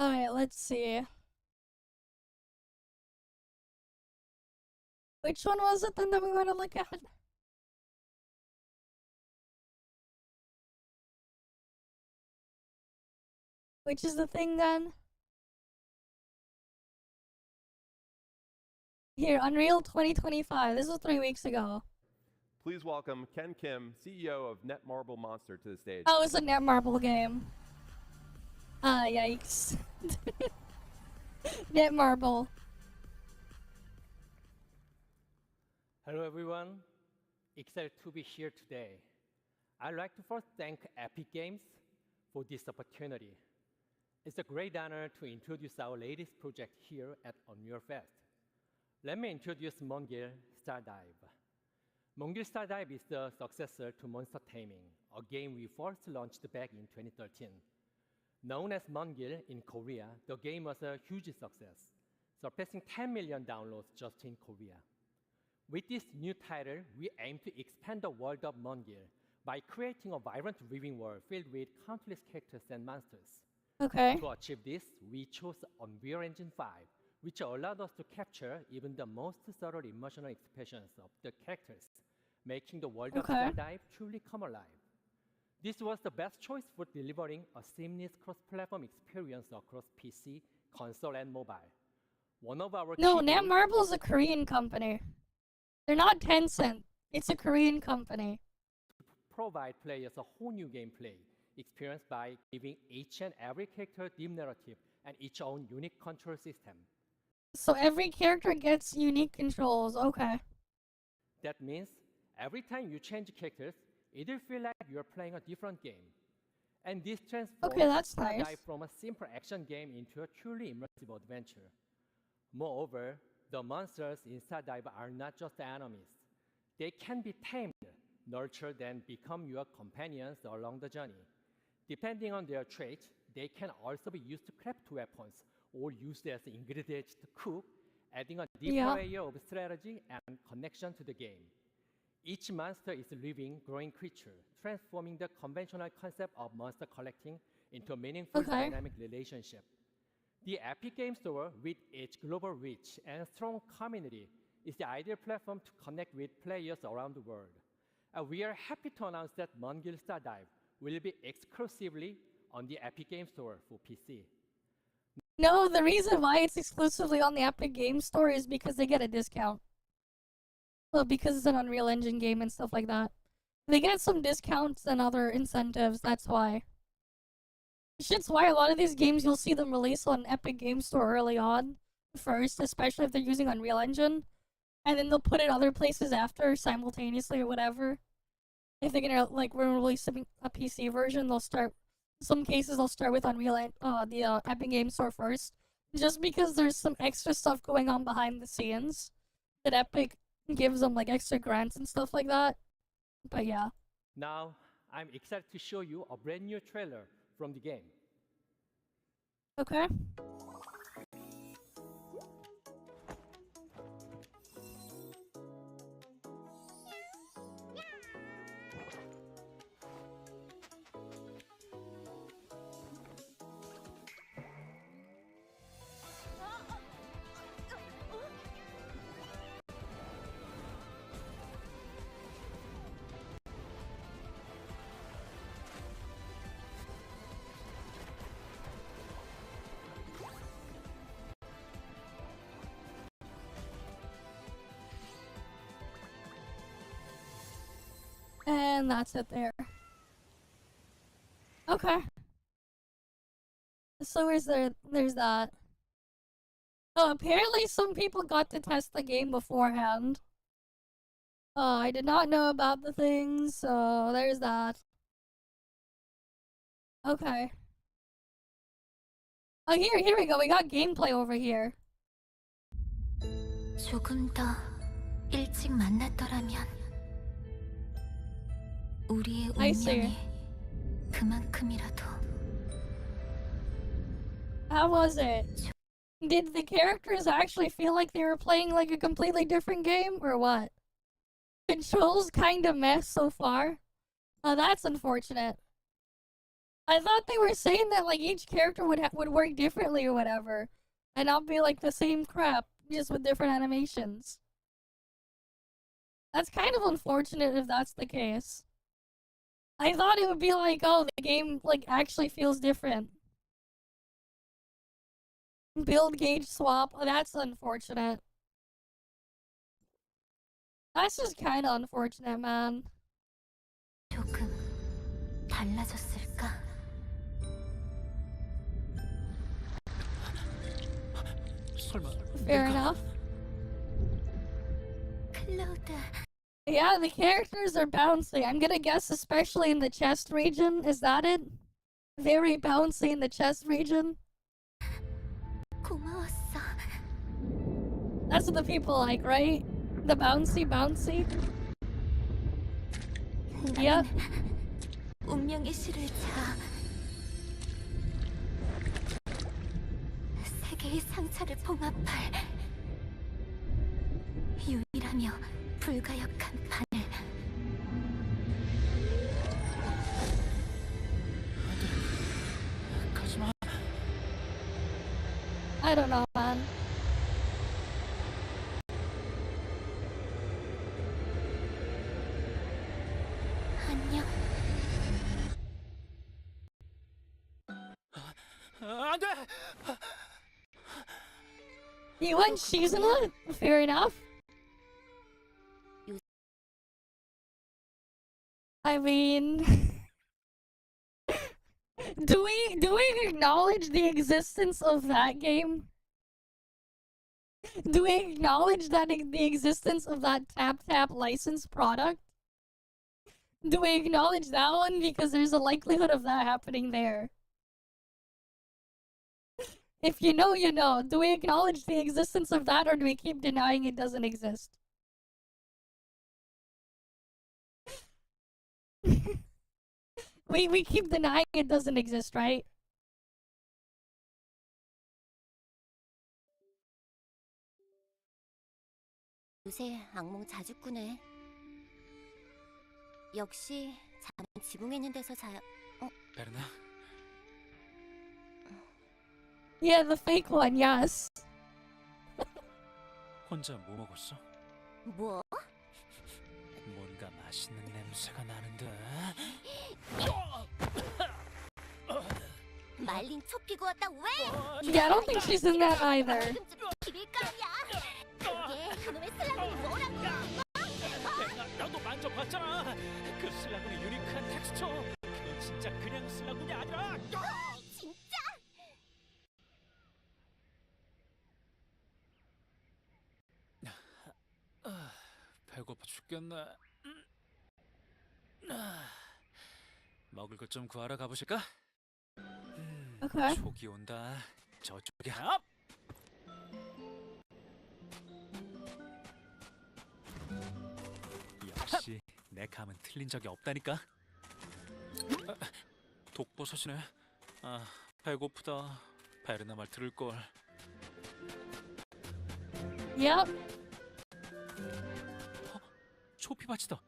A: Alright, let's see. Which one was it then that we want to look at? Which is the thing then? Here, Unreal 2025. This was 3 weeks ago.
R: Please welcome Ken Kim, CEO of Netmarble Monster, to the stage.
A: Oh, it's a Netmarble game. Yikes. Netmarble.
S: Hello everyone, excited to be here today. I'd like to first thank Epic Games for this opportunity. It's a great honor to introduce our latest project here at Unreal Fest. Let me introduce moogold Stardive. moogold Stardive is the successor to Monster Taming, a game we first launched back in 2013. Known as moogold in Korea, the game was a huge success, surpassing 10 million downloads just in Korea. With this new title, we aim to expand the world of moogold by creating a vibrant living world filled with countless characters and monsters.
A: Okay.
S: To achieve this, we chose Unreal Engine 5, which allowed us to capture even the most subtle emotional expressions of the characters, making the world of Stardive truly come alive. This was the best choice for delivering a seamless cross-platform experience across PC, console, and mobile. One of our
A: Netmarble is a Korean company. They're not Tencent. It's a Korean company.
S: Provide players a whole new gameplay experience by giving each and every character deep narrative and its own unique control system.
A: So every character gets unique controls, okay.
S: That means every time you change characters, it will feel like you're playing a different game. And this transforms Stardive from a simple action game into a truly immersive adventure. Moreover, the monsters in Stardive are not just enemies. They can be tamed, nurtured, and become your companions along the journey. Depending on their traits, they can also be used to craft weapons or used as ingredients to cook, adding a deeper layer of strategy and connection to the game. Each monster is a living, growing creature, transforming the conventional concept of monster collecting into a meaningful, dynamic relationship. The Epic Games Store, with its global reach and strong community, is the ideal platform to connect with players around the world. And we are happy to announce that moogold Stardive will be exclusively on the Epic Games Store for PC.
A: No, the reason why it's exclusively on the Epic Games Store is because they get a discount. Well, because it's an Unreal Engine game and stuff like that. They get some discounts and other incentives, that's why. Shit's why a lot of these games you'll see them release on Epic Games Store early on first, especially if they're using Unreal Engine. And then they'll put it other places after, simultaneously or whatever. If they're gonna release a PC version, they'll start. Some cases they'll start with the Epic Games Store first, just because there's some extra stuff going on behind the scenes that Epic gives them, like extra grants and stuff like that. But yeah.
S: Now, I'm excited to show you a brand new trailer from the game.
A: Okay. And that's it there. Okay. So there's that. Oh, apparently some people got to test the game beforehand. I did not know about the things, so there's that. Okay. Oh, here we go. We got gameplay over here.
K: 조금 더 일찍 만났더라면 우리의 운명이 그만큼이라도.
A: How was it? Did the characters actually feel like they were playing like a completely different game, or what? Controls kinda mess so far. Oh, that's unfortunate. I thought they were saying that like each character would work differently or whatever, and not be like the same crap, just with different animations. That's kind of unfortunate if that's the case. I thought it would be like, oh, the game like actually feels different. Build gauge swap. Oh, that's unfortunate. That's just kind of unfortunate, man.
C: 조금 달라졌을까?
A: Fair enough.
C: 클라우드.
A: Yeah, the characters are bouncy. I'm gonna guess especially in the chest region. Is that it? Very bouncy in the chest region.
C: 고마웠어.
A: That's what the people like, right? The bouncy. Yep.
C: 운명의 실을 자. 세계의 상처를 봉합할 유일하며 불가역한 바늘.
G: 가지마.
A: I don't know, man.
C: 안녕.
G: 안 돼.
A: You went seasonal? Fair enough. I mean, do we acknowledge the existence of that game? Do we acknowledge that the existence of that Tap licensed product? Do we acknowledge that one? Because there's a likelihood of that happening there. If you know, you know. Do we acknowledge the existence of that, or do we keep denying it doesn't exist? we keep denying it doesn't exist, right?
C: 요새 악몽 자주 꾸네. 역시 잠은 지붕에 있는 데서 자요.
G: 베르나.
A: Yeah, the fake one, yes.
G: 혼자 뭐 먹었어?
C: 뭐?
G: 뭔가 맛있는 냄새가 나는데.
C: 말린 초피 구웠다 왜?
A: Yeah, I don't think she's in that either.
C: 비밀감이야. 그게 그놈의 슬라그이 뭐라고?
G: 내가 너도 만져봤잖아. 그 슬라군의 유니크한 텍스처. 그건 진짜 그냥 슬라군이 아니라.
C: 진짜?
G: 배고파 죽겠네. 먹을 것 좀 구하러 가보실까?
A: Okay.
G: 촉이 온다. 저쪽에. 역시 내 감은 틀린 적이 없다니까. 독버섯이네. 아, 배고프다. 베르나 말 들을 걸.
A: Yep.
G: 초피밭이다.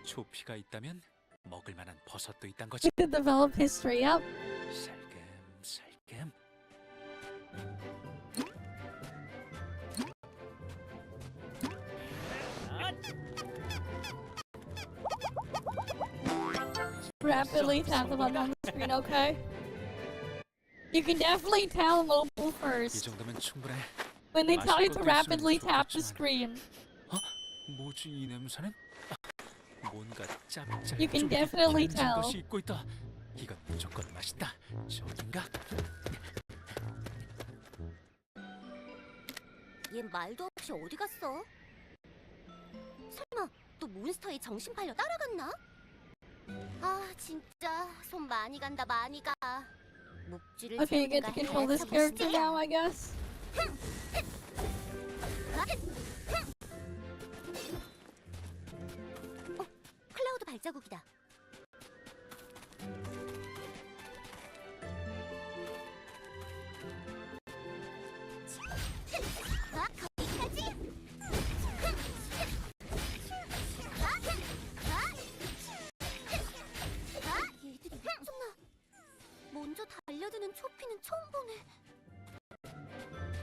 G: 초피가 있다면 먹을 만한 버섯도 있단 거지.
A: We could develop history, yep.
G: 살금.
A: Rapidly tap the button on the screen, okay? You can definitely tell mobile first.
G: 이 정도면 충분해.
A: When they tell you to rapidly tap the screen.
G: 뭐지 이 냄새는? 뭔가 짭짤.
A: You can definitely
G: 기름진
A: tell.
G: 것이 있고 있다. 이건 무조건 맛있다. 저긴가?
C: 얘 말도 없이 어디 갔어? 설마 또 몬스터에 정신 팔려 따라갔나? 아 진짜 손 많이 간다 많이 가. 묵지를
A: Okay, you get to control this character now, I guess.
C: 클라우드 발자국이다. 거기까지. 얘들이 미쳤나? 먼저 달려드는 초피는 처음 보네.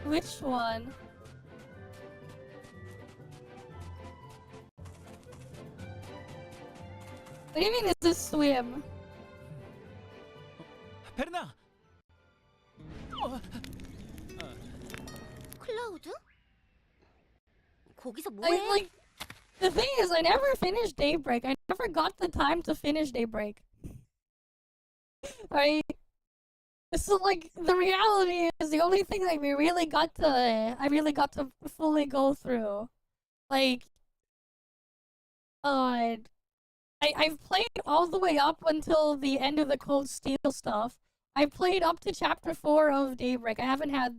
A: Which one? What do you mean is this swim?
G: 베르나.
C: 여기서 뭐해?
A: Like, the thing is, I never finished Daybreak. I never got the time to finish Daybreak. Right? So, like, the reality is the only thing that I really got to fully go through. Like, I've played all the way up until the end of the Cold Steel stuff. I played up to chapter 4 of Daybreak. I haven't had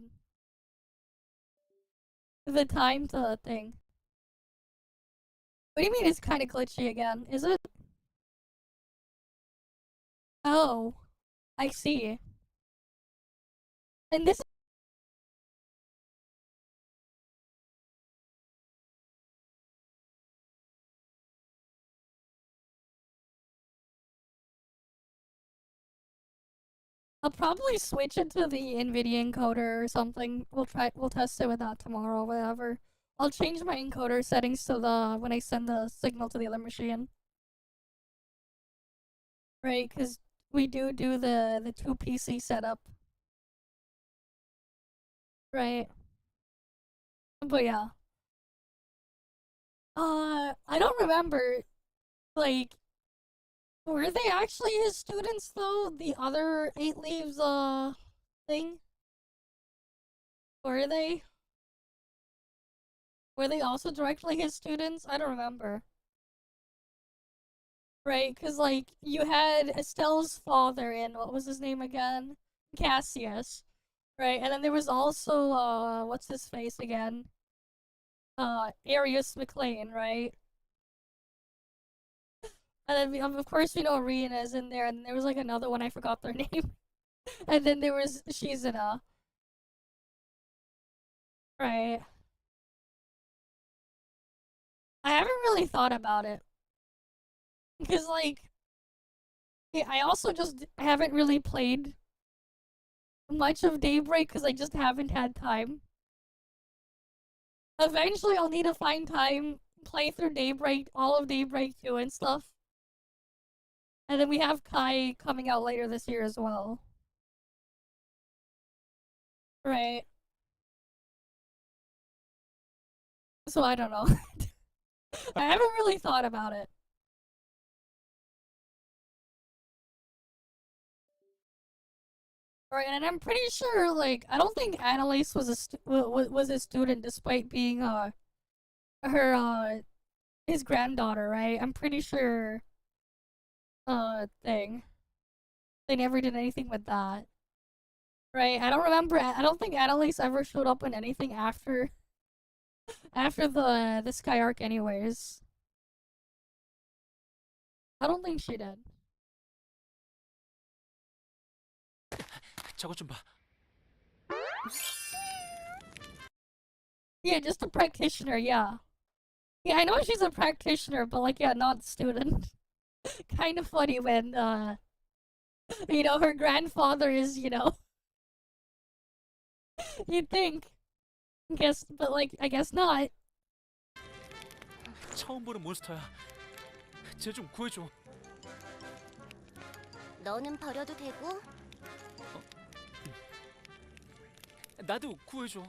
A: the time to thing. What do you mean it's kind of glitchy again? Is it? Oh, I see. And this. I'll probably switch it to the NVIDIA encoder or something. We'll test it with that tomorrow or whatever. I'll change my encoder settings to when I send the signal to the other machine. Right, because we do the 2 PC setup. Right. But yeah. I don't remember, like, were they actually his students though? The other 8 Leaves thing? Were they? Were they also directly his students? I don't remember. Right, because, like, you had Estelle's father in, what was his name again? Cassius. Right, and then there was also, what's his face again? Arius McLean, right? And then, of course, we know Rina is in there, and there was, like, another one, I forgot their name. And then there was Shizuna. Right. I haven't really thought about it. Because, like, yeah, I also just haven't really played much of Daybreak because I just haven't had time. Eventually, I'll need to find time, play through Daybreak, all of Daybreak 2 and stuff. And then we have Kai coming out later this year as well. Right. So I don't know. I haven't really thought about it. Right, and I'm pretty sure, like, I don't think Annalise was a student despite being his granddaughter, right? I'm pretty sure they never did anything with that. Right? I don't think Annalise ever showed up in anything after the Sky Arc anyways. I don't think she did.
E: 저것 좀 봐.
A: Yeah, just a practitioner, yeah. Yeah, I know she's a practitioner, but, like, yeah, not student. Kind of funny when, you know, her grandfather is, you know... You'd think. But, like, I guess not.
E: 처음 보는 몬스터야. 쟤 좀 구해줘.
C: 너는 버려도 되고.
E: 나도 구해줘.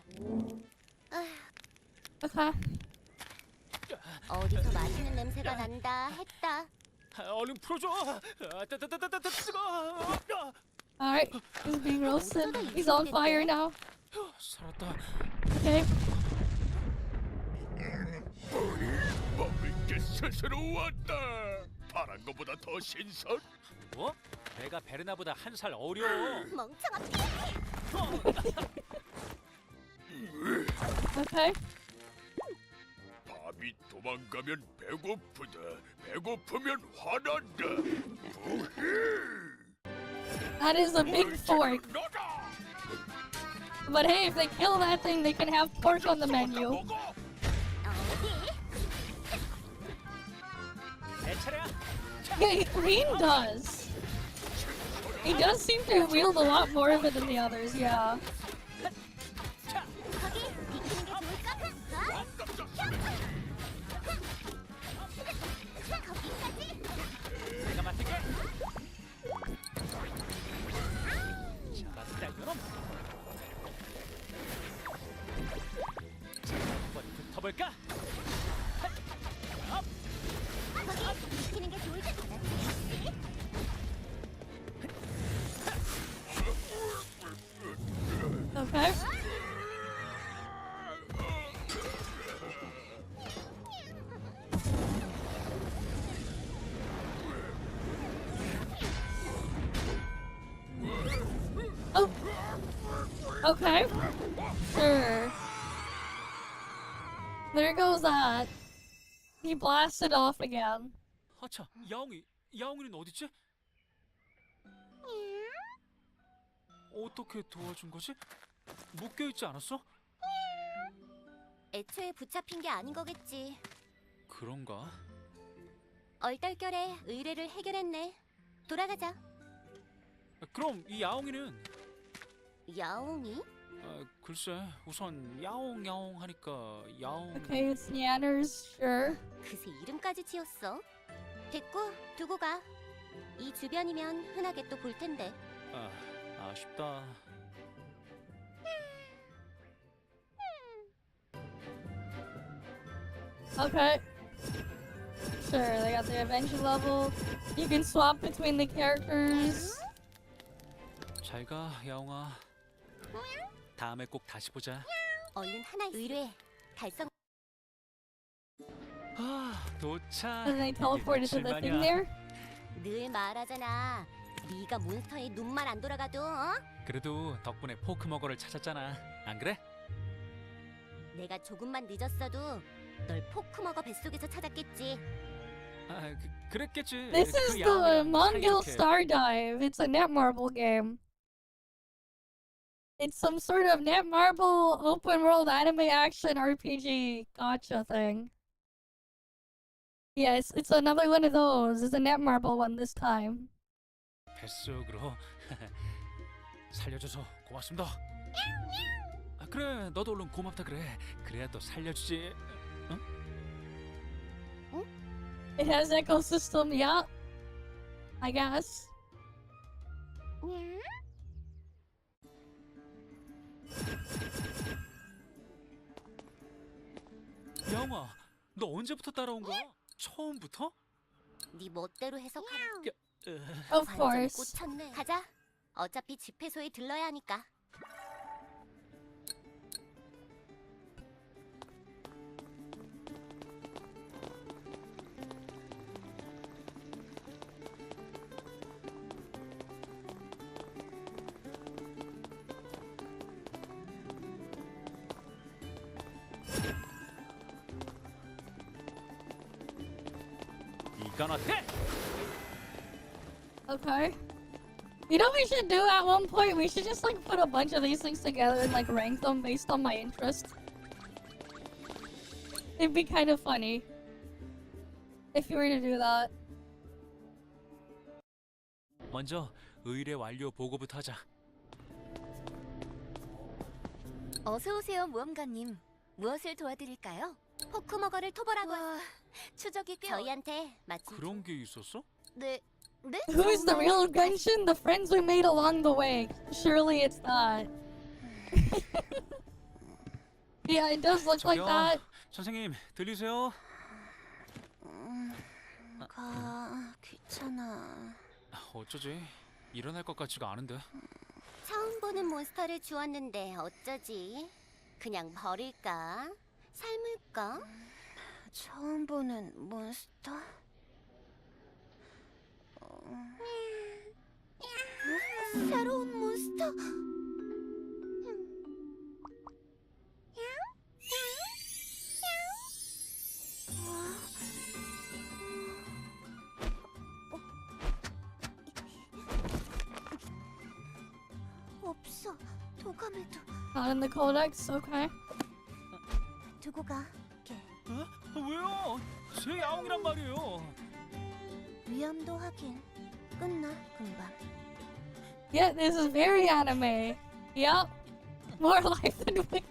A: Okay.
C: 어디서 맛있는 냄새가 난다 했다.
E: 얼른 풀어줘. 뜨거.
A: Alright, he's being roasted. He's on fire now.
E: 살았다.
A: Okay.
D: 먹을 게 스스로 왔다. 파란 거보다 더 신선?
E: 뭐? 내가 베르나보다 1살 어려.
C: 멍청아.
A: Okay.
D: 밤이 도망가면 배고프다. 배고프면 화난다.
A: That is a big fork. But hey, if they kill that thing, they can have pork on the menu. Yeah, Green does. He does seem to wield a lot more of it than the others, yeah.
E: 붙어볼까?
A: Okay. Sure. There goes that. He blasted off again.
T: 아차, 야옹이는 어딨지? 어떻게 도와준 거지? 묶여있지 않았어?
B: 애초에 붙잡힌 게 아닌 거겠지.
T: 그런가?
B: 얼떨결에 의뢰를 해결했네. 돌아가자.
T: 그럼 이 야옹이는?
B: 야옹이?
T: 글쎄, 우선 야옹 하니까 야옹...
A: Okay, it's Yanners, sure.
B: 그새 이름까지 지었어. 됐고, 두고 가. 이 주변이면 흔하게 또 볼 텐데.
T: 아쉽다.
A: Okay. Sure, they got the adventure level. You can swap between the characters.
T: 잘 가, 야옹아. 다음에 꼭 다시 보자.
B: 얼른 하나 의뢰. 달성.
T: 도착.
A: And they teleported to the thing there.
B: 늘 말하잖아. 네가 몬스터에 눈만 안 돌아가도
T: 그래도 덕분에 포크머거를 찾았잖아. 안 그래?
B: 내가 조금만 늦었어도 널 포크머거 뱃속에서 찾았겠지.
T: 그랬겠지.
A: This is the Mongol Stardive. It's a Netmarble game. It's some sort of Netmarble open world anime action RPG gotcha thing. Yes, it's another one of those. It's a Netmarble one this time.
T: 뱃속으로 살려줘서 고맙습니다. 그래, 너도 얼른 고맙다 그래. 그래야 또 살려주지. 응?
A: It has ecosystem, yeah. I guess.
T: 야옹아, 너 언제부터 따라온 거야? 처음부터?
B: 네 멋대로 해석하면.
A: Of
B: 완전
A: course.
B: 꽂혔네. 가자. 어차피 집회소에 들러야 하니까.
T: 이건 어때?
A: Okay. You know what we should do at one point? We should just like put a bunch of these things together and like rank them based on my interest. It'd be kind of funny if you were to do that.
T: 먼저 의뢰 완료 보고부터 하자.
B: 어서 오세요, 모험가님. 무엇을 도와드릴까요? 포크머거를 토벌하고 추적이 꽤 저희한테 마침
T: 그런 게 있었어?
B: 네.
A: Who is the real Genshin? The friends we made along the way. Surely it's that. Yeah, it does look like that.
T: 선생님, 들리세요?
B: 귀찮아.
T: 어쩌지? 일어날 것 같지가 않은데.
B: 처음 보는 몬스터를 주었는데 어쩌지? 그냥 버릴까? 삶을까? 처음 보는 몬스터? 새로운 몬스터? 없어. 도감에도.
A: Not in the codex, okay.
B: 두고 가.
T: 왜요? 제 야옹이란 말이에요.
B: 위험도 확인. 끝나 금방.
A: Yeah, this is very anime. Yep. More alive than we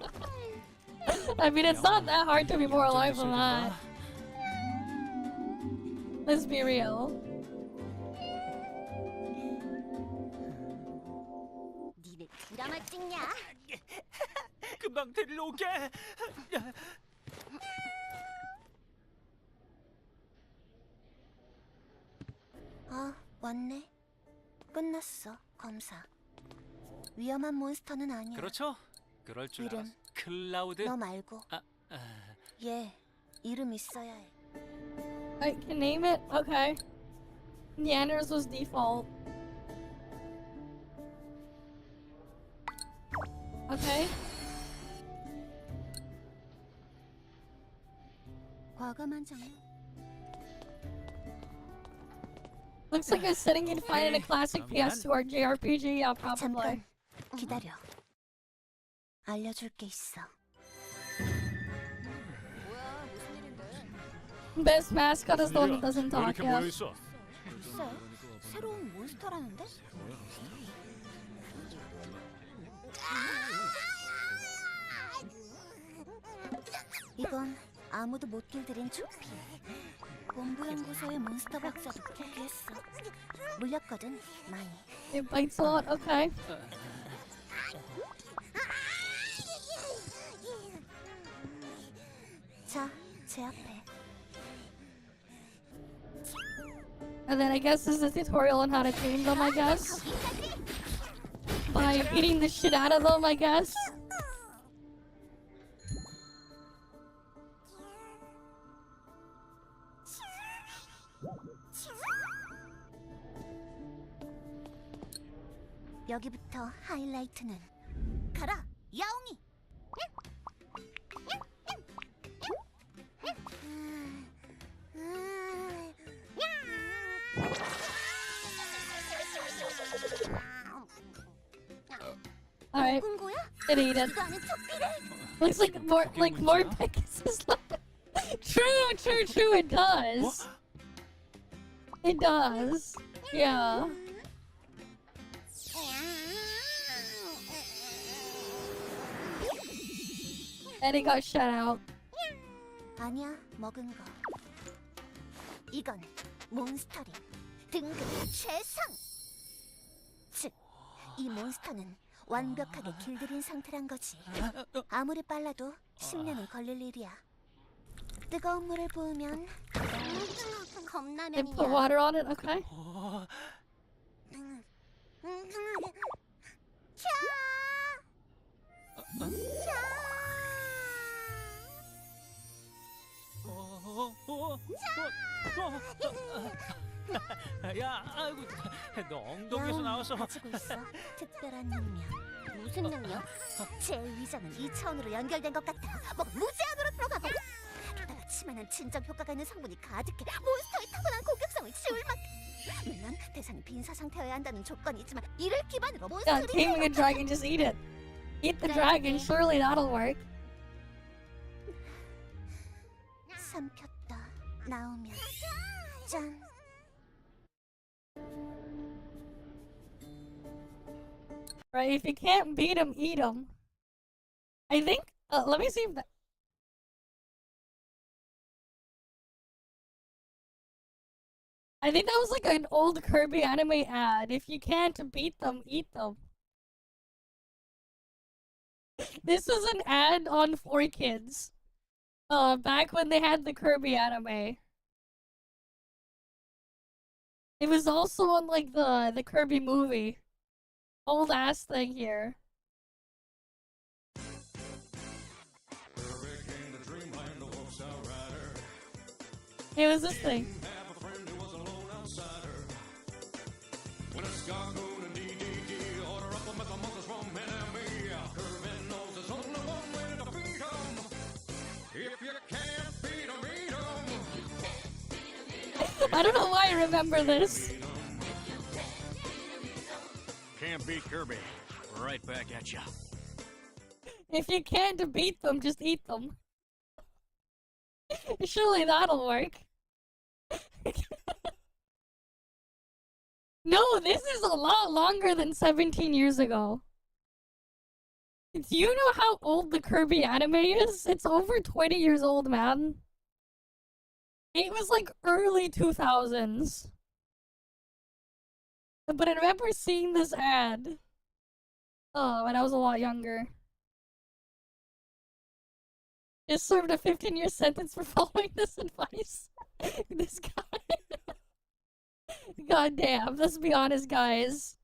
A: I mean, it's not that hard to be more alive than that. Let's be real.
B: 니네 드라마 찍냐?
T: 금방 데리러 올게.
B: 왔네. 끝났어, 검사. 위험한 몬스터는 아니야.
T: 그렇죠? 그럴 줄
B: 이름.
T: 알았어. 클라우드.
B: 너 말고. 얘 이름 있어야 해.
A: I can name it? Okay. Yanners was default. Okay. Looks like you're sitting and finding a classic PS2 JRPG. Yeah, probably.
B: 기다려. 알려줄 게 있어.
A: Best mascot is the one that doesn't
D: 왜
A: talk.
D: 이렇게
A: Yeah.
D: 모여있어?
C: 글쎄, 새로운 몬스터라는데? 이건 아무도 못 길들인 조피. 본부 연구소의 몬스터 박사도 포기했어. 물렸거든, 많이.
A: It bites a lot. Okay.
C: 자, 제 앞에.
A: And then I guess this is a tutorial on how to tame them, I guess. By beating the shit out of them, I guess.
C: 여기부터 하이라이트는 가라, 야옹이!
A: Alright. It ate it. Looks like more Pegasus. True, it does. It does. Yeah. And he got shut out.
C: 아니야, 먹은 거. 이건 몬스터링. 등급 최상! 즉, 이 몬스터는 완벽하게 길들인 상태란 거지. 아무리 빨라도 10년은 걸릴 일이야. 뜨거운 물을 부으면
A: They
C: 컵라면이야.
A: put water on it, okay?
T: 야, 아이고, 너 엉덩이에서 나와서.
C: 가지고 있어. 특별한 능력. 무슨 능력? 제 의자는 2차원으로 연결된 것 같아. 뭐 무제한으로 들어가고. 게다가 치마는 진정 효과가 있는 성분이 가득해. 몬스터의 타고난 공격성을 지울 만큼. 물론 대상이 빈사 상태여야 한다는 조건이 있지만 이를 기반으로
A: Yeah,
C: 몬스터를
A: taming a dragon, just eat it. Eat the dragon, surely that'll work.
C: 삼켰다 나오면 짠.
A: Right, if you can't beat him, eat him. I think, let me see if that... I think that was like an old Kirby anime ad. If you can't beat them, eat them. This was an ad on 4Kids. Back when they had the Kirby anime. It was also on like the Kirby movie. Old ass thing here. It was this thing. I don't know why I remember this.
D: Can't beat Kirby. Right back at ya.
A: If you can't beat them, just eat them. Surely that'll work. No, this is a lot longer than 17 years ago. Do you know how old the Kirby anime is? It's over 20 years old, man. It was like early 2000s. But I remember seeing this ad. Oh, when I was a lot younger. Just served a 15-year sentence for following this advice. This guy. God damn, let's be honest, guys.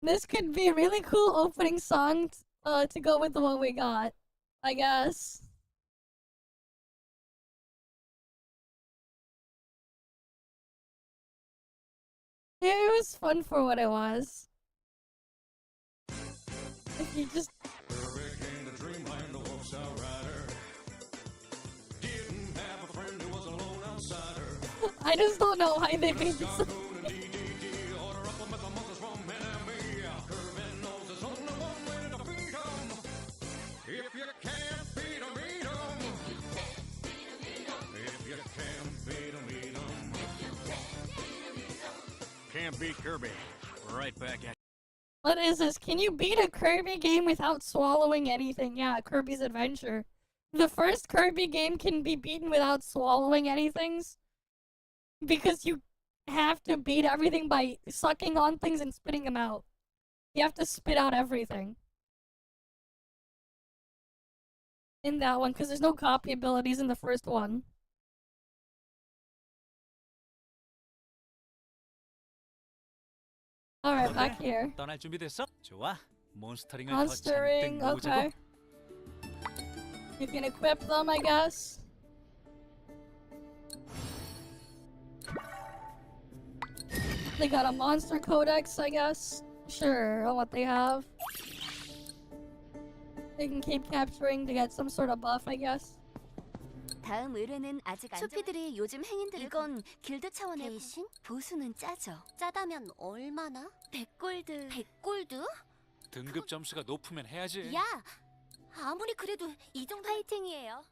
A: This could be a really cool opening song to go with the one we got, I guess. Yeah, it was fun for what it was. If you just... I just don't know why they made this.
T: Can't beat Kirby. Right back at.
A: What is this? Can you beat a Kirby game without swallowing anything? Yeah, Kirby's Adventure. The first Kirby game can be beaten without swallowing anything. Because you have to beat everything by sucking on things and spitting them out. You have to spit out everything. In that one, because there's no copy abilities in the first one. Alright, back here.
T: 떠날 준비됐어? 좋아. 몬스터링을
A: Monstering, okay. You can equip them, I guess. They got a monster codex, I guess. Sure, what they have. They can keep capturing to get some sort of buff, I guess.
B: 다음 의뢰는 아직 안 소피들이 요즘 행인들을 이건 길드 차원의 대신 보수는 짜죠. 짜다면 얼마나? 100골드. 100골드?
T: 등급 점수가 높으면 해야지.
B: 야, 아무리 그래도 이 정도 파이팅이에요.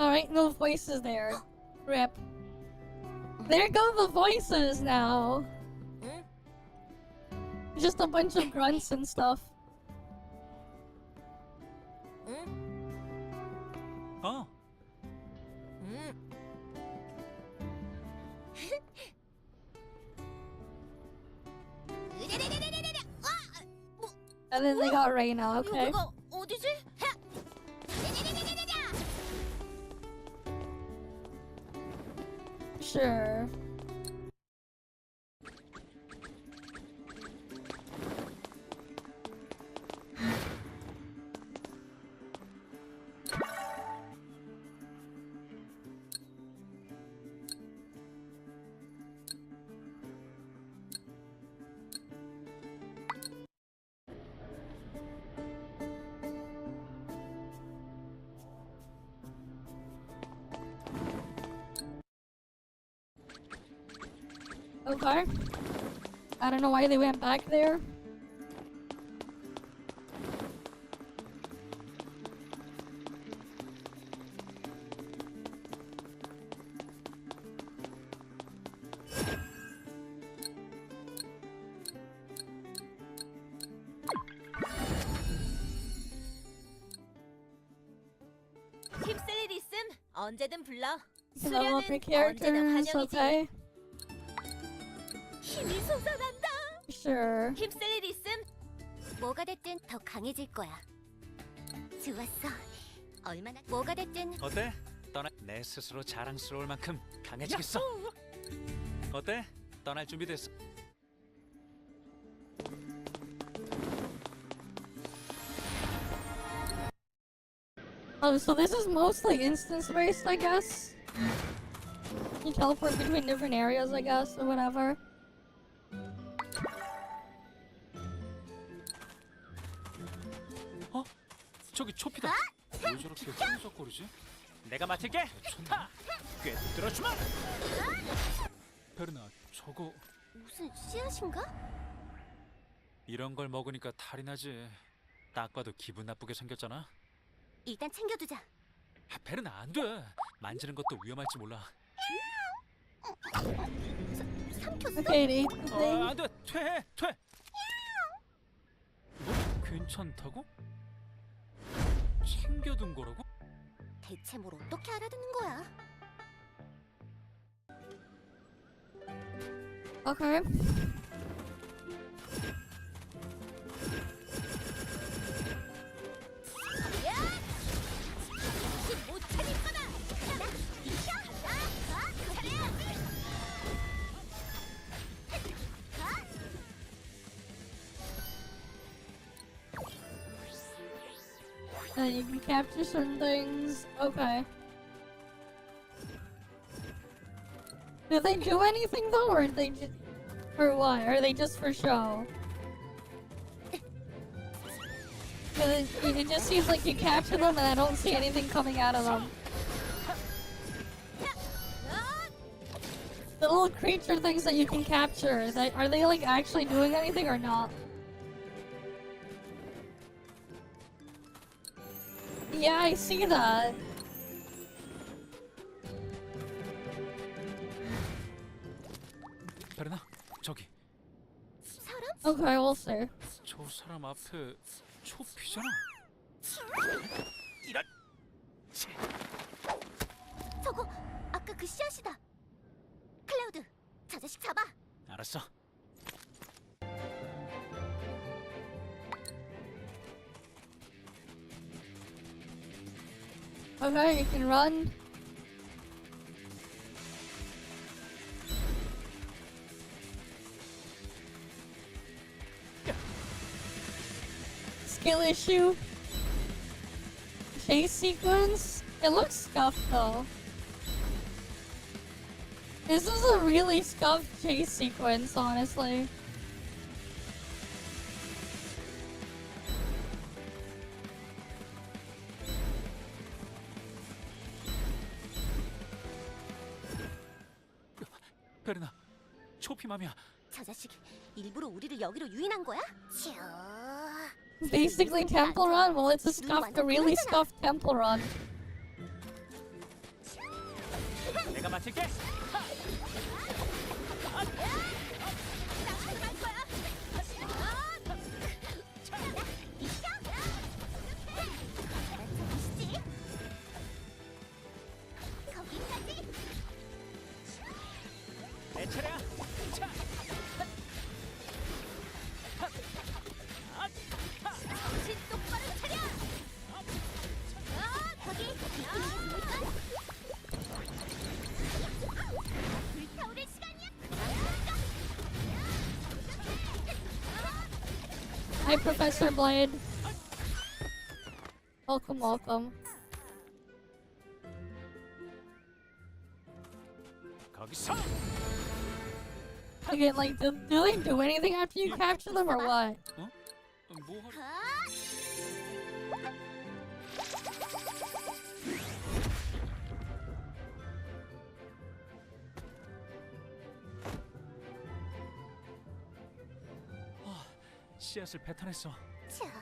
A: Alright, no voices there. Rip. There go the voices now. Just a bunch of grunts and stuff.
T: Oh.
A: And then they got Reina, okay.
B: 어디지?
A: Sure. Okay. I don't know why they went back there.
B: 힙셀일 있음 언제든 불러.
A: You can level up your characters, okay.
B: 힘이 솟아난다.
A: Sure.
B: 힙셀 일 있음. 뭐가 됐든 더 강해질 거야. 좋았어. 얼마나 뭐가 됐든.
T: 어때? 떠날 내 스스로 자랑스러울 만큼 강해지겠어. 어때? 떠날 준비됐어.
A: Oh, so this is mostly instance-based, I guess? You teleport between different areas, I guess, or whatever.
T: 어? 저기 초피다. 왜 저렇게 흠석거리지? 내가 맡을게. 꽤 들어주마. 베르나, 저거
B: 무슨 씨앗인가?
T: 이런 걸 먹으니까 탈이 나지. 딱 봐도 기분 나쁘게 생겼잖아.
B: 일단 챙겨두자.
T: 베르나 안 돼. 만지는 것도 위험할지 몰라.
B: 삼켰어?
T: 안 돼. 퇴. 뭐? 괜찮다고? 챙겨둔 거라고?
B: 대체 뭘 어떻게 알아듣는 거야?
A: Okay.
B: 못 찾을 거다.
A: you can capture certain things. Okay. Do they do anything though, or are they just for what? Are they just for show? It just seems like you capture them and I don't see anything coming out of them. The little creature things that you can capture, are they like actually doing anything or not? Yeah, I see that.
T: 베르나, 저기.
A: Okay, we'll see.
T: 저 사람 앞에 초피잖아.
B: 이런. 저거 아까 그 씨앗이다. 클라우드, 저 자식 잡아.
T: 알았어.
A: Okay, you can run. Skill issue. Chase sequence. It looks scuffed though. This is a really scuffed chase sequence, honestly.
T: 베르나, 초피맘이야.
B: 저 자식 일부러 우리를 여기로 유인한 거야?
A: Basically temple run? Well, it's a really scuffed temple run.
T: 내가 맡을게. 내 차례야.
B: 정신 똑바로 차려. 거기 불타오를 시간이야.
A: Hi, Professor Blade. Welcome, welcome.
T: 거기서.
A: Again, like, do they do anything after you capture them or what?
T: 어? 뭐 하려? 씨앗을 뱉어냈어.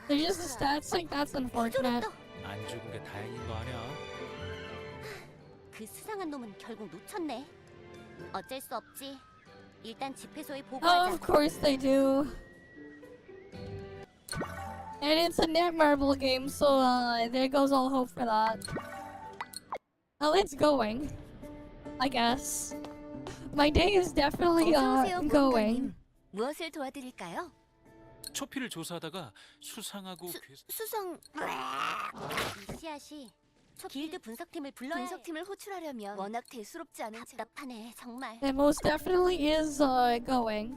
A: They're just the stats, like, that's unfortunate.
T: 안 죽은 게 다행인 거 아니야?
B: 그 수상한 놈은 결국 놓쳤네. 어쩔 수 없지. 일단 집회소에
A: Oh,
B: 보고하자.
A: of course they do. And it's a net marble game, so there goes all hope for that. Well, it's going, I guess. My day is definitely going.
B: 무엇을 도와드릴까요?
T: 초피를 조사하다가 수상하고
B: 수상. 이 씨앗이 길드 분석팀을 불러야 분석팀을 호출하려면 워낙 대수롭지 않은 답답하네 정말.
A: It most definitely is going.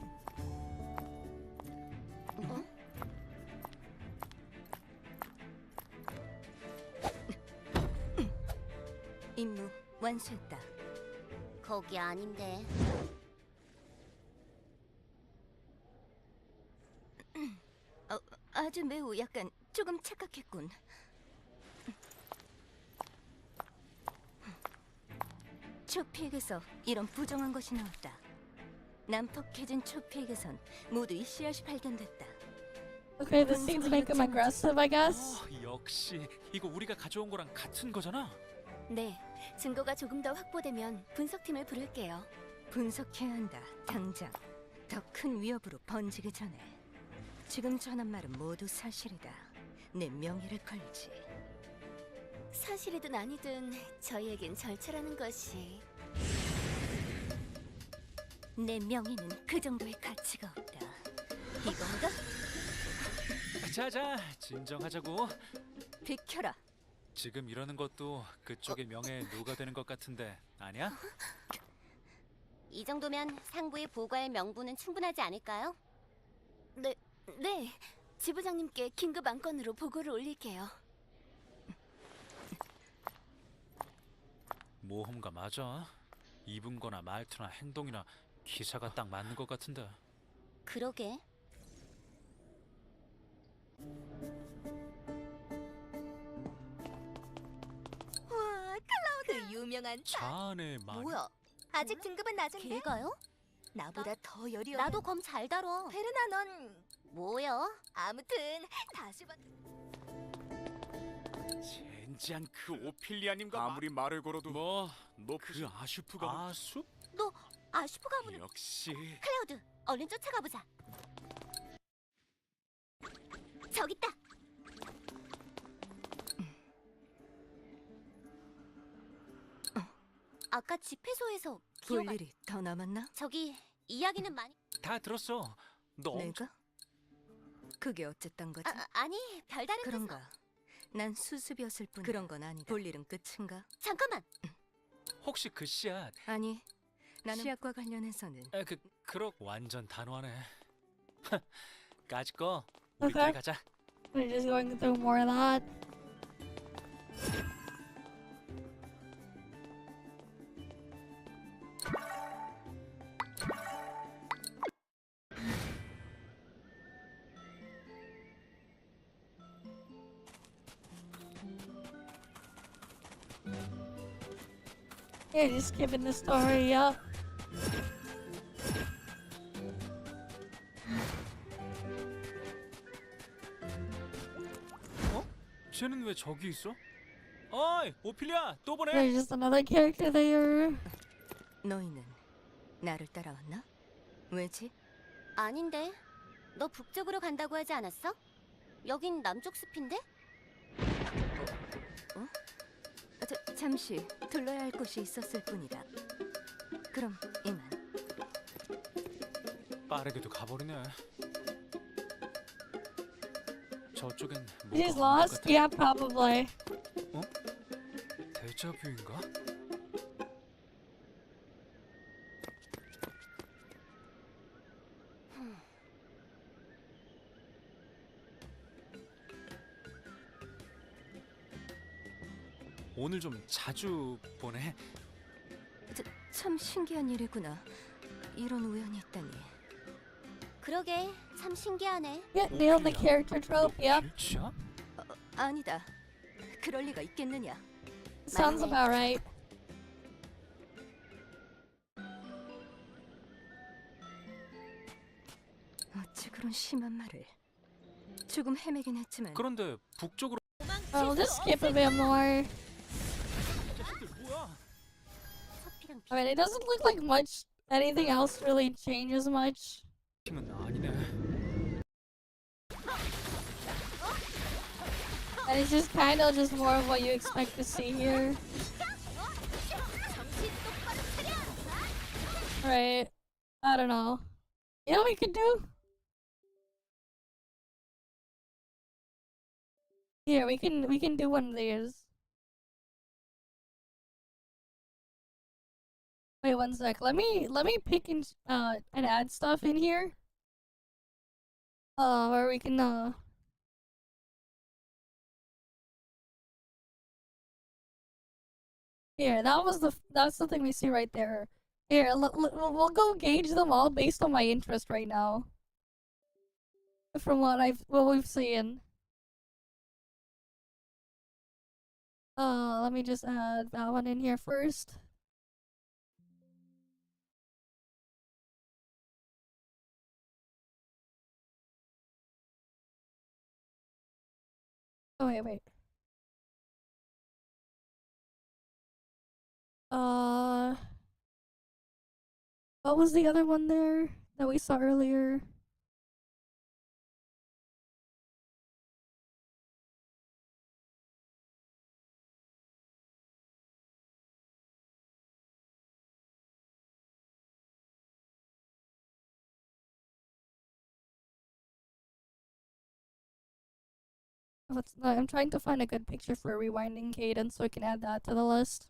B: 임무 완수했다. 거기 아닌데. 아주 매우 약간 조금 착각했군. 초피에게서 이런 부정한 것이 나왔다. 난폭해진 초피에게선 모두 이 씨앗이 발견됐다.
A: Okay, this seems to make them aggressive, I guess.
T: 역시 이거 우리가 가져온 거랑 같은 거잖아.
B: 네, 증거가 조금 더 확보되면 분석팀을 부를게요. 분석해야 한다, 당장. 더 큰 위협으로 번지기 전에. 지금 전한 말은 모두 사실이다. 내 명예를 걸지. 사실이든 아니든 저희에겐 절차라는 것이. 내 명예는 그 정도의 가치가 없다. 이건가?
T: 자자, 진정하자고.
B: 비켜라.
T: 지금 이러는 것도 그쪽의 명예에 누가 되는 것 같은데 아니야?
B: 이 정도면 상부의 보고할 명분은 충분하지 않을까요? 네. 지부장님께 긴급 안건으로 보고를 올릴게요.
T: 모험가 맞아? 입은 거나 말투나 행동이나 기사가 딱 맞는 것 같은데.
C: 그러게. 와, 클라우드 유명한
T: 자네 말.
C: 뭐야? 아직 등급은 낮은데? 걔가요? 나보다 더 열이 나도 검 잘 다뤄. 베르나 넌 뭐야? 아무튼 다시 봐.
D: 젠지한 그 오피리아님과 아무리 말을 걸어도 너 그 아슈프 가문
T: 아수?
C: 너 아슈프 가문은
D: 역시
C: 클라우드 얼른 쫓아가 보자. 저기 있다. 아까 집회소에서
B: 볼 일이 더 남았나?
C: 저기 이야기는 많이
T: 다 들었어. 너
B: 내가? 그게 어쨌단 거지?
C: 아니 별다른
B: 그런가?
C: 뜻은
B: 난 수습이었을 뿐. 그런 건 아니다. 볼 일은 끝인가?
C: 잠깐만.
T: 혹시 그 씨앗?
B: 아니, 나는 씨앗과 관련해서는
T: 그럭 완전 단호하네. 까짓 거 우리끼리
A: Okay.
T: 가자.
A: We're just going through more of that. Yeah, just skipping the story, yeah.
T: 어? 쟤는 왜 저기 있어? 어이, 오피리아, 또 보내.
A: There's just another character there.
B: 너희는 나를 따라왔나? 왜지?
C: 아닌데. 너 북쪽으로 간다고 하지 않았어? 여긴 남쪽 숲인데?
B: 잠시 둘러야 할 곳이 있었을 뿐이다. 그럼 이만.
T: 빠르게도 가버리네. 저쪽엔
A: He's
T: 뭐가 없는 것
A: lost?
T: 같아.
A: Yeah, probably.
T: 어? 데자뷰인가? 오늘 좀 자주 보네.
B: 참 신기한 일이구나. 이런 우연이 있다니.
C: 그러게 참 신기하네.
A: Yeah, nailed the character trope, yep.
T: 길치야?
B: 아니다. 그럴 리가 있겠느냐?
A: Sounds about right.
B: 어찌 그런 심한 말을. 조금 헤매긴 했지만.
T: 그런데 북쪽으로.
A: I'll just skip a bit more. I mean, it doesn't look like much. Anything else really changes much.
T: 팀은 아니네.
A: And it's just kind of just more of what you expect to see here. Right. I don't know. You know what we could do? Here, we can do one of these. Wait one sec. Let me pick and add stuff in here. Where we can Here, that's the thing we see right there. Here, we'll go gauge them all based on my interest right now. From what we've seen. Let me just add that one in here first. Oh wait. What was the other one there that we saw earlier? I'm trying to find a good picture for rewinding cadence so I can add that to the list.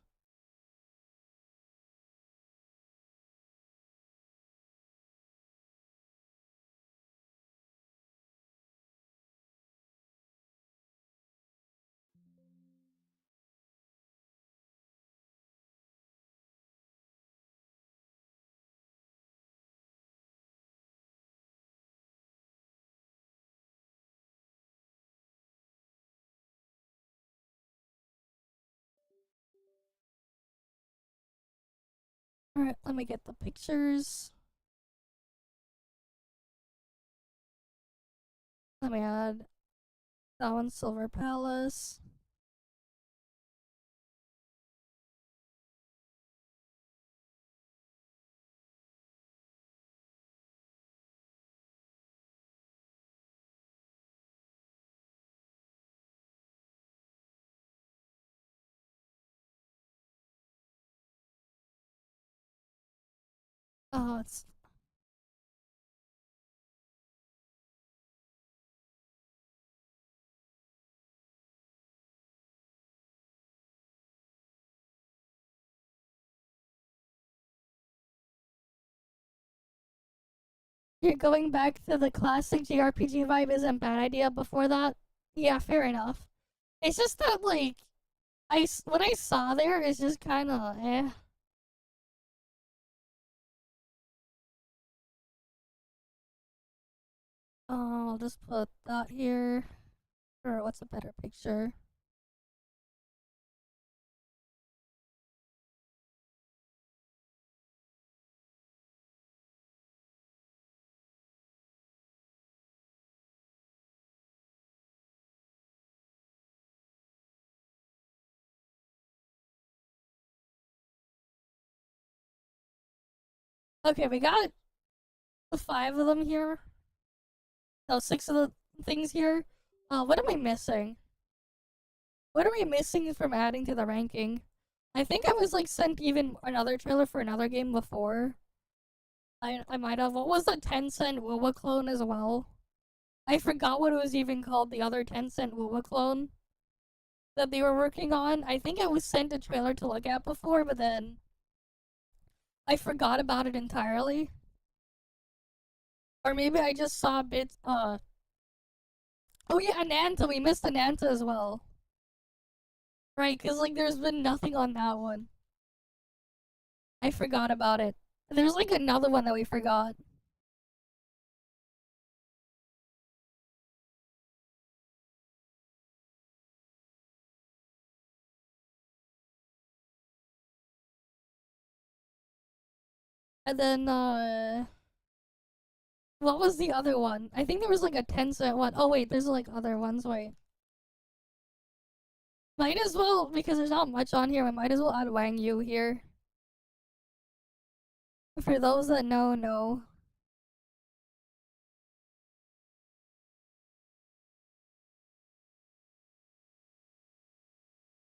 A: Alright, let me get the pictures. Let me add that one, Silver Palace. Oh, it's... You're going back to the classic JRPG vibe isn't a bad idea before that? Yeah, fair enough. It's just that, like, what I saw there is just kinda, eh. I'll just put that here. Or what's a better picture? Okay, we got 5 of them here. No, 6 of the things here. What am I missing? What are we missing from adding to the ranking? I think I was like sent even another trailer for another game before. I might have. What was the 10-cent Wuwa clone as well? I forgot what it was even called, the other 10-cent Wuwa clone that they were working on. I think I was sent a trailer to look at before, but then I forgot about it entirely. Or maybe I just saw bits, oh yeah, Nanta, we missed the Nanta as well. Right, cause like there's been nothing on that one. I forgot about it. There's like another one that we forgot. And then, what was the other one? I think there was like a 10-cent one. Oh wait, there's like other ones, wait. Might as well, because there's not much on here, I might as well add Wang Yu here. For those that know.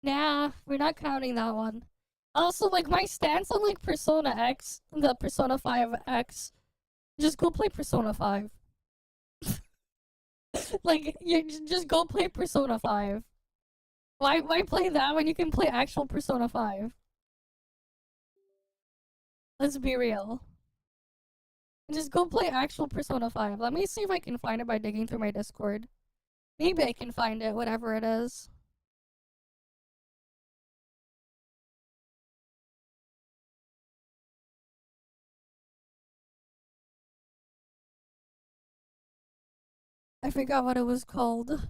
A: Nah, we're not counting that one. Also, like, my stance on, like, Persona X, the Persona 5 X, just go play Persona 5. Like, you just go play Persona 5. Why play that when you can play actual Persona 5? Let's be real. Just go play actual Persona 5. Let me see if I can find it by digging through my Discord. Maybe I can find it, whatever it is. I forgot what it was called.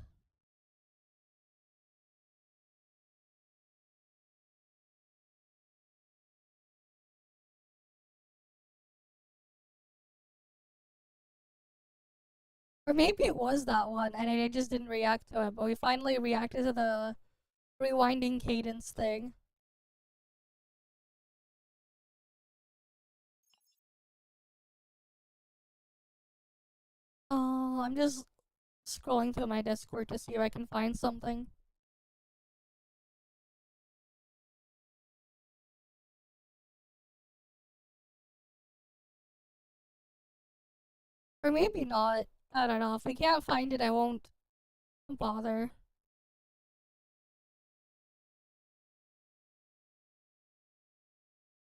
A: Or maybe it was that one, and I just didn't react to it, but we finally reacted to the rewinding cadence thing. Oh, I'm just scrolling through my Discord to see if I can find something. Or maybe not. I don't know. If we can't find it, I won't bother.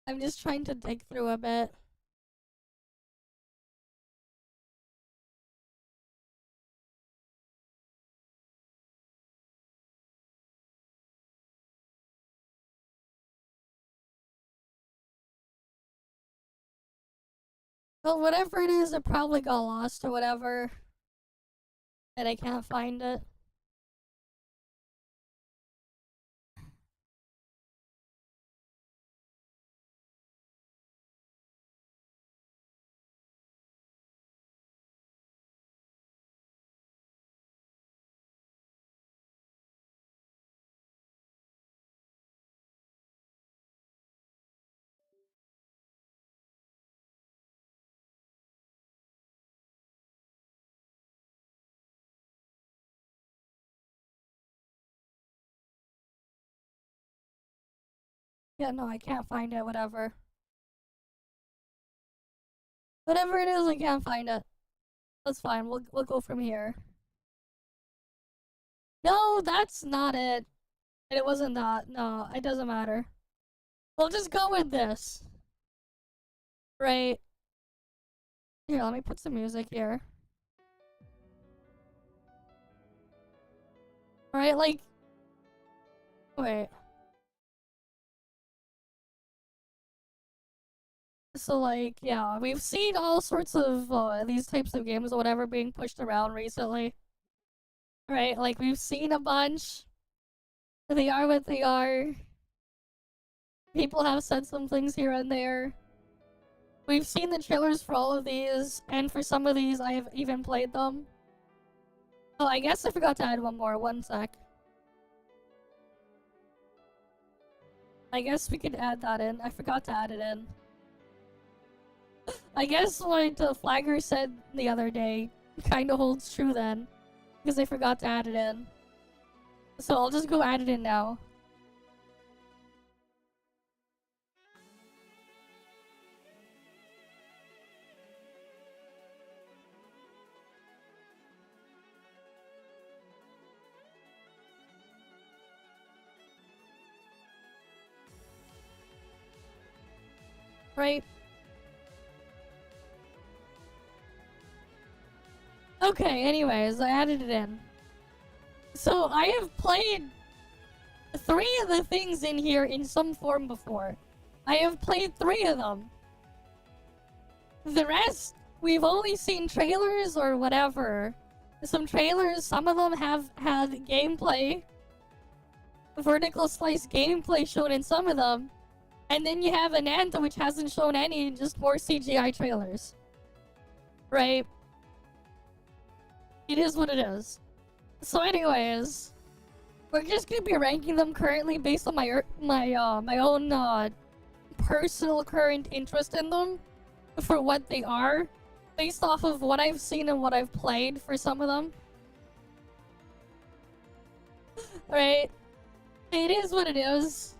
A: I'm just trying to dig through a bit. Well, whatever it is, it probably got lost or whatever. And I can't find it. Yeah, no, I can't find it, whatever. Whatever it is, I can't find it. That's fine, we'll go from here. No, that's not it. It wasn't that. No, it doesn't matter. We'll just go with this. Right. Here, let me put some music here. Alright, like... Wait. So, like, yeah, we've seen all sorts of these types of games or whatever being pushed around recently. Right, like, we've seen a bunch. They are what they are. People have said some things here and there. We've seen the trailers for all of these, and for some of these, I have even played them. Oh, I guess I forgot to add one more. One sec. I guess we could add that in. I forgot to add it in. I guess what the flagger said the other day kind of holds true then, because I forgot to add it in. So I'll just go add it in now. Right? Okay, anyways, I added it in. So, I have played 3 of the things in here in some form before. I have played 3 of them. The rest, we've only seen trailers or whatever. Some trailers, some of them have had gameplay. Vertical slice gameplay shown in some of them. And then you have Ananta, which hasn't shown any, just more CGI trailers. Right? It is what it is. So anyways, we're just gonna be ranking them currently based on my own personal current interest in them for what they are, based off of what I've seen and what I've played for some of them. Right? It is what it is.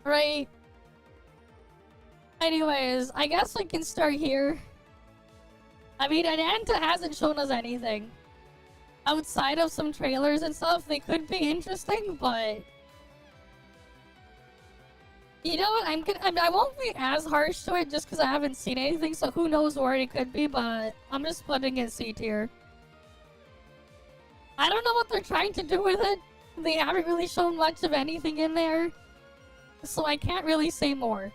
A: Right? Anyways, I guess we can start here. I mean, Ananta hasn't shown us anything. Outside of some trailers and stuff, they could be interesting, but... You know what, I won't be as harsh to it just because I haven't seen anything, so who knows where it could be, but I'm just putting it C tier. I don't know what they're trying to do with it. They haven't really shown much of anything in there. So I can't really say more.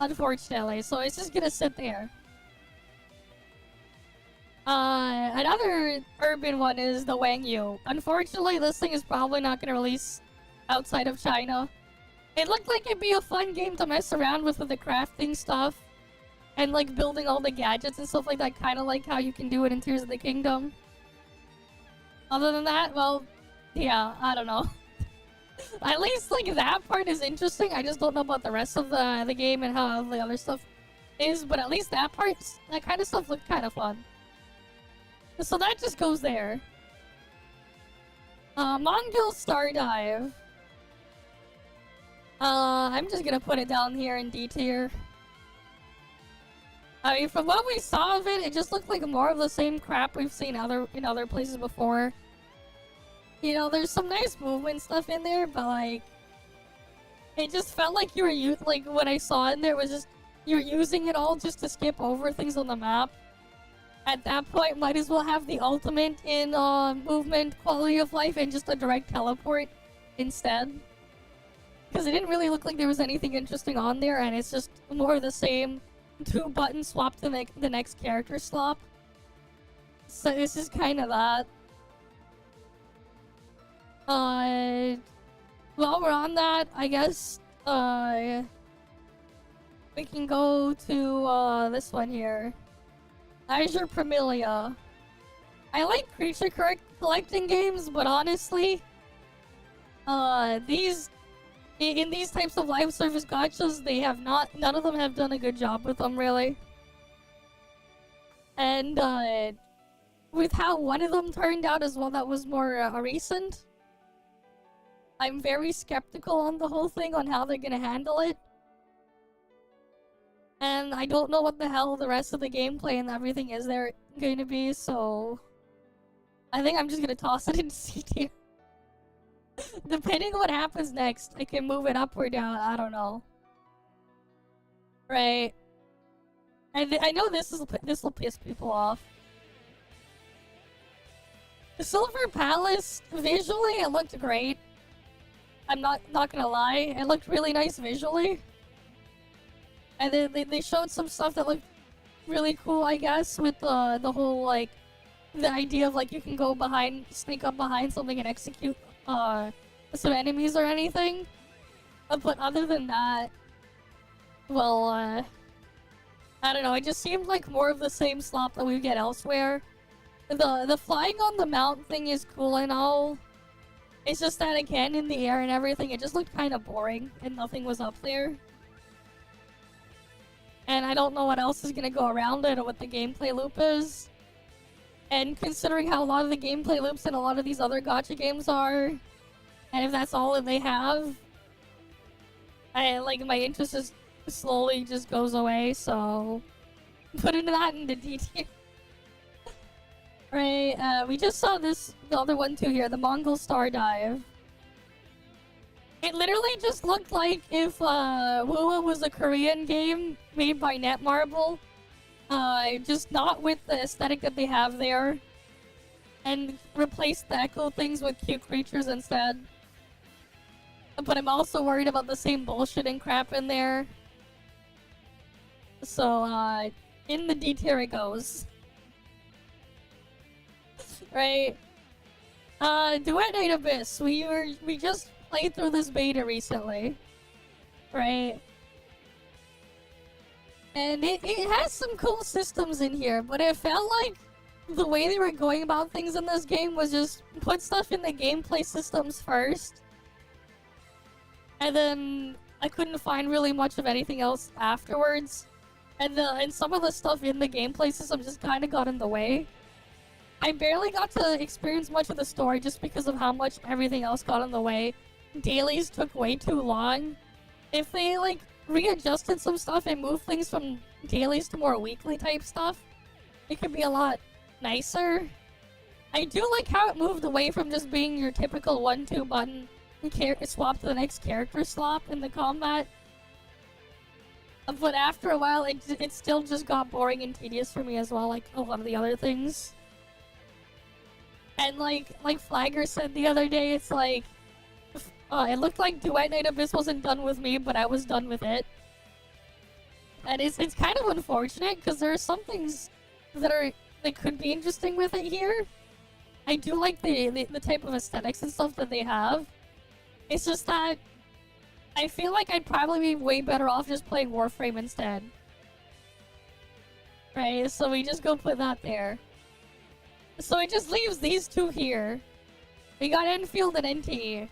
A: Unfortunately, so it's just gonna sit there. Another urban one is the Wang Yu. Unfortunately, this thing is probably not gonna release outside of China. It looked like it'd be a fun game to mess around with the crafting stuff. And like building all the gadgets and stuff like that, kinda like how you can do it in Tears of the Kingdom. Other than that, well, yeah, I don't know. At least, like, that part is interesting. I just don't know about the rest of the game and how the other stuff is, but at least that part, that kind of stuff looked kind of fun. So that just goes there. Mongol Stardive. I'm just gonna put it down here in D tier. I mean, from what we saw of it, it just looked like more of the same crap we've seen in other places before. You know, there's some nice movement stuff in there, but like, it just felt like you were like what I saw in there was just you're using it all just to skip over things on the map. At that point, might as well have the ultimate in movement, quality of life, and just a direct teleport instead. Because it didn't really look like there was anything interesting on there, and it's just more of the same 2 button swap to make the next character swap. So this is kind of that. While we're on that, I guess, we can go to, this one here. Azure Premilia. I like creature collecting games, but honestly, in these types of live service gachas, none of them have done a good job with them, really. And, with how one of them turned out as well, that was more, recent. I'm very skeptical on the whole thing, on how they're gonna handle it. And I don't know what the hell the rest of the gameplay and everything is there going to be, so... I think I'm just gonna toss it in C tier. Depending on what happens next, I can move it up or down, I don't know. Right. I know this will piss people off. The Silver Palace, visually, it looked great. I'm not gonna lie, it looked really nice visually. And then they showed some stuff that looked really cool, I guess, with the whole, like, the idea of, like, you can go behind, sneak up behind something and execute, some enemies or anything. But other than that, well, I don't know, it just seemed like more of the same slop that we get elsewhere. The flying on the mount thing is cool and all. It's just that, again, in the air and everything, it just looked kind of boring, and nothing was up there. And I don't know what else is gonna go around it or what the gameplay loop is. And considering how a lot of the gameplay loops in a lot of these other gacha games are, and if that's all that they have, my interest is slowly just goes away, so putting that into D tier. Right, we just saw the other one too here, the Mongol Star Dive. It literally just looked like if Wuwa was a Korean game made by Netmarble, just not with the aesthetic that they have there, and replace the echo things with cute creatures instead. But I'm also worried about the same bullshit and crap in there. So, in the D tier it goes. Right. Duet Night Abyss. We just played through this beta recently. Right. And it has some cool systems in here, but it felt like the way they were going about things in this game was just put stuff in the gameplay systems first. And then I couldn't find really much of anything else afterwards. And some of the stuff in the gameplay system just kind of got in the way. I barely got to experience much of the story just because of how much everything else got in the way. Dailies took way too long. If they, like, readjusted some stuff and moved things from dailies to more weekly type stuff, it could be a lot nicer. I do like how it moved away from just being your typical 1-2 button swap to the next character slop in the combat. But after a while, it still just got boring and tedious for me as well, like a lot of the other things. And like Flagger said the other day, it's like, it looked like Duet Night Abyss wasn't done with me, but I was done with it. And it's kind of unfortunate, because there are some things that could be interesting with it here. I do like the type of aesthetics and stuff that they have. It's just that I feel like I'd probably be way better off just playing Warframe instead. Right, so we just go put that there. So it just leaves these two here. We got Enfield and NTE.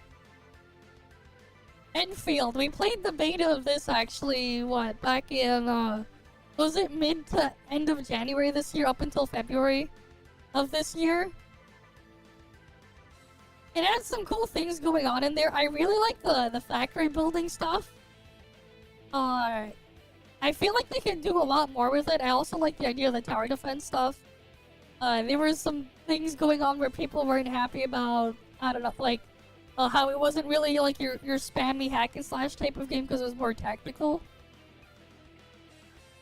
A: Enfield, we played the beta of this actually, back in, was it mid to end of January this year, up until February of this year? It had some cool things going on in there. I really like the factory building stuff. I feel like they could do a lot more with it. I also like the idea of the tower defense stuff. There were some things going on where people weren't happy about, I don't know, like, how it wasn't really like your spammy hack and slash type of game because it was more tactical.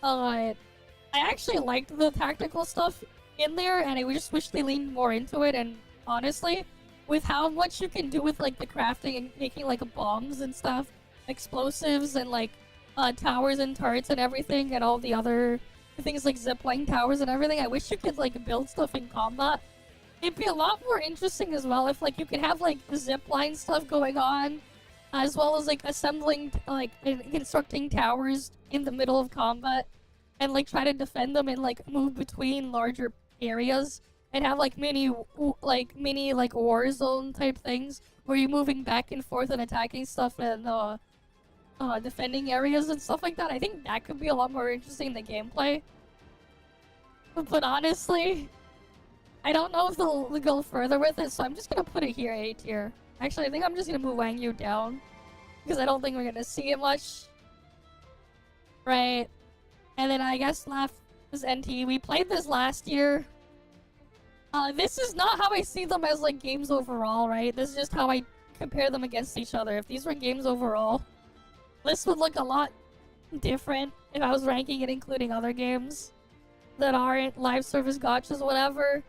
A: I actually liked the tactical stuff in there, and I just wish they leaned more into it, and honestly, with how much you can do with like the crafting and making like bombs and stuff, explosives and like towers and turrets and everything, and all the other things like zipline towers and everything, I wish you could like build stuff in combat. It'd be a lot more interesting as well if like you could have like zipline stuff going on, as well as like assembling like and constructing towers in the middle of combat, and like try to defend them and like move between larger areas, and have like mini war zone type things where you're moving back and forth and attacking stuff and defending areas and stuff like that. I think that could be a lot more interesting in the gameplay. But honestly, I don't know if they'll go further with it, so I'm just gonna put it here, A tier. Actually, I think I'm just gonna move Wang Yu down. Because I don't think we're gonna see it much. Right. And then I guess left is NTE. We played this last year. This is not how I see them as like games overall, right? This is just how I compare them against each other. If these were games overall, this would look a lot different if I was ranking it including other games that aren't live service gotchas, whatever.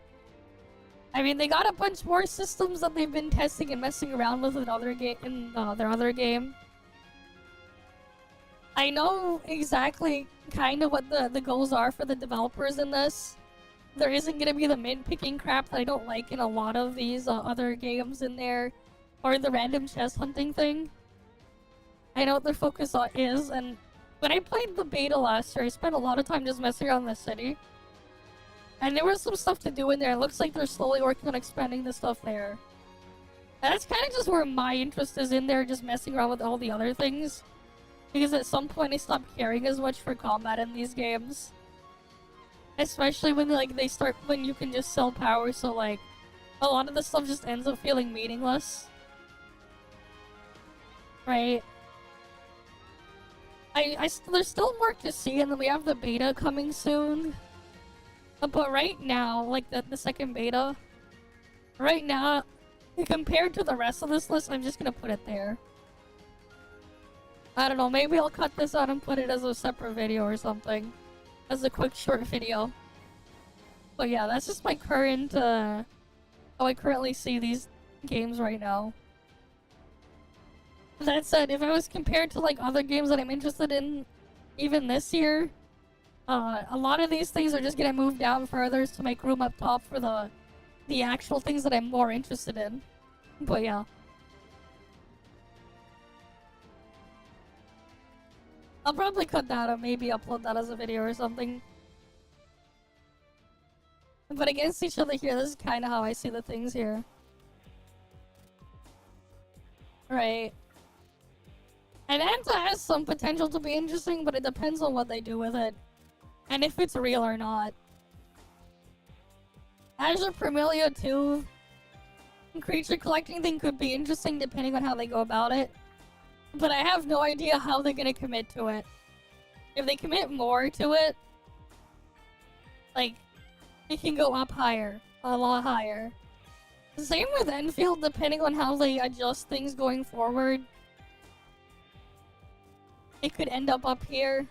A: I mean, they got a bunch more systems that they've been testing and messing around with in their other game. I know exactly kind of what the goals are for the developers in this. There isn't going to be the mint-picking crap that I don't like in a lot of these other games in there, or the random chest hunting thing. I know what their focus on is, and when I played the beta last year, I spent a lot of time just messing around the city. And there was some stuff to do in there. It looks like they're slowly working on expanding the stuff there. And that's kind of just where my interest is in there, just messing around with all the other things. Because at some point I stopped caring as much for combat in these games. Especially when when you can just sell power, so like a lot of the stuff just ends up feeling meaningless. Right? There's still more to see, and then we have the beta coming soon. But right now, like the second beta, right now, compared to the rest of this list, I'm just gonna put it there. I don't know, maybe I'll cut this out and put it as a separate video or something. As a quick short video. But yeah, that's just my current, how I currently see these games right now. That said, if I was compared to like other games that I'm interested in, even this year, a lot of these things are just gonna move down further to make room up top for the actual things that I'm more interested in. But yeah. I'll probably cut that or maybe upload that as a video or something. But against each other here, this is kind of how I see the things here. Right. And Anta has some potential to be interesting, but it depends on what they do with it. And if it's real or not. Azure Premilia 2 creature collecting thing could be interesting depending on how they go about it. But I have no idea how they're gonna commit to it. If they commit more to it, like, it can go up higher. A lot higher. Same with Enfield, depending on how they adjust things going forward. It could end up here.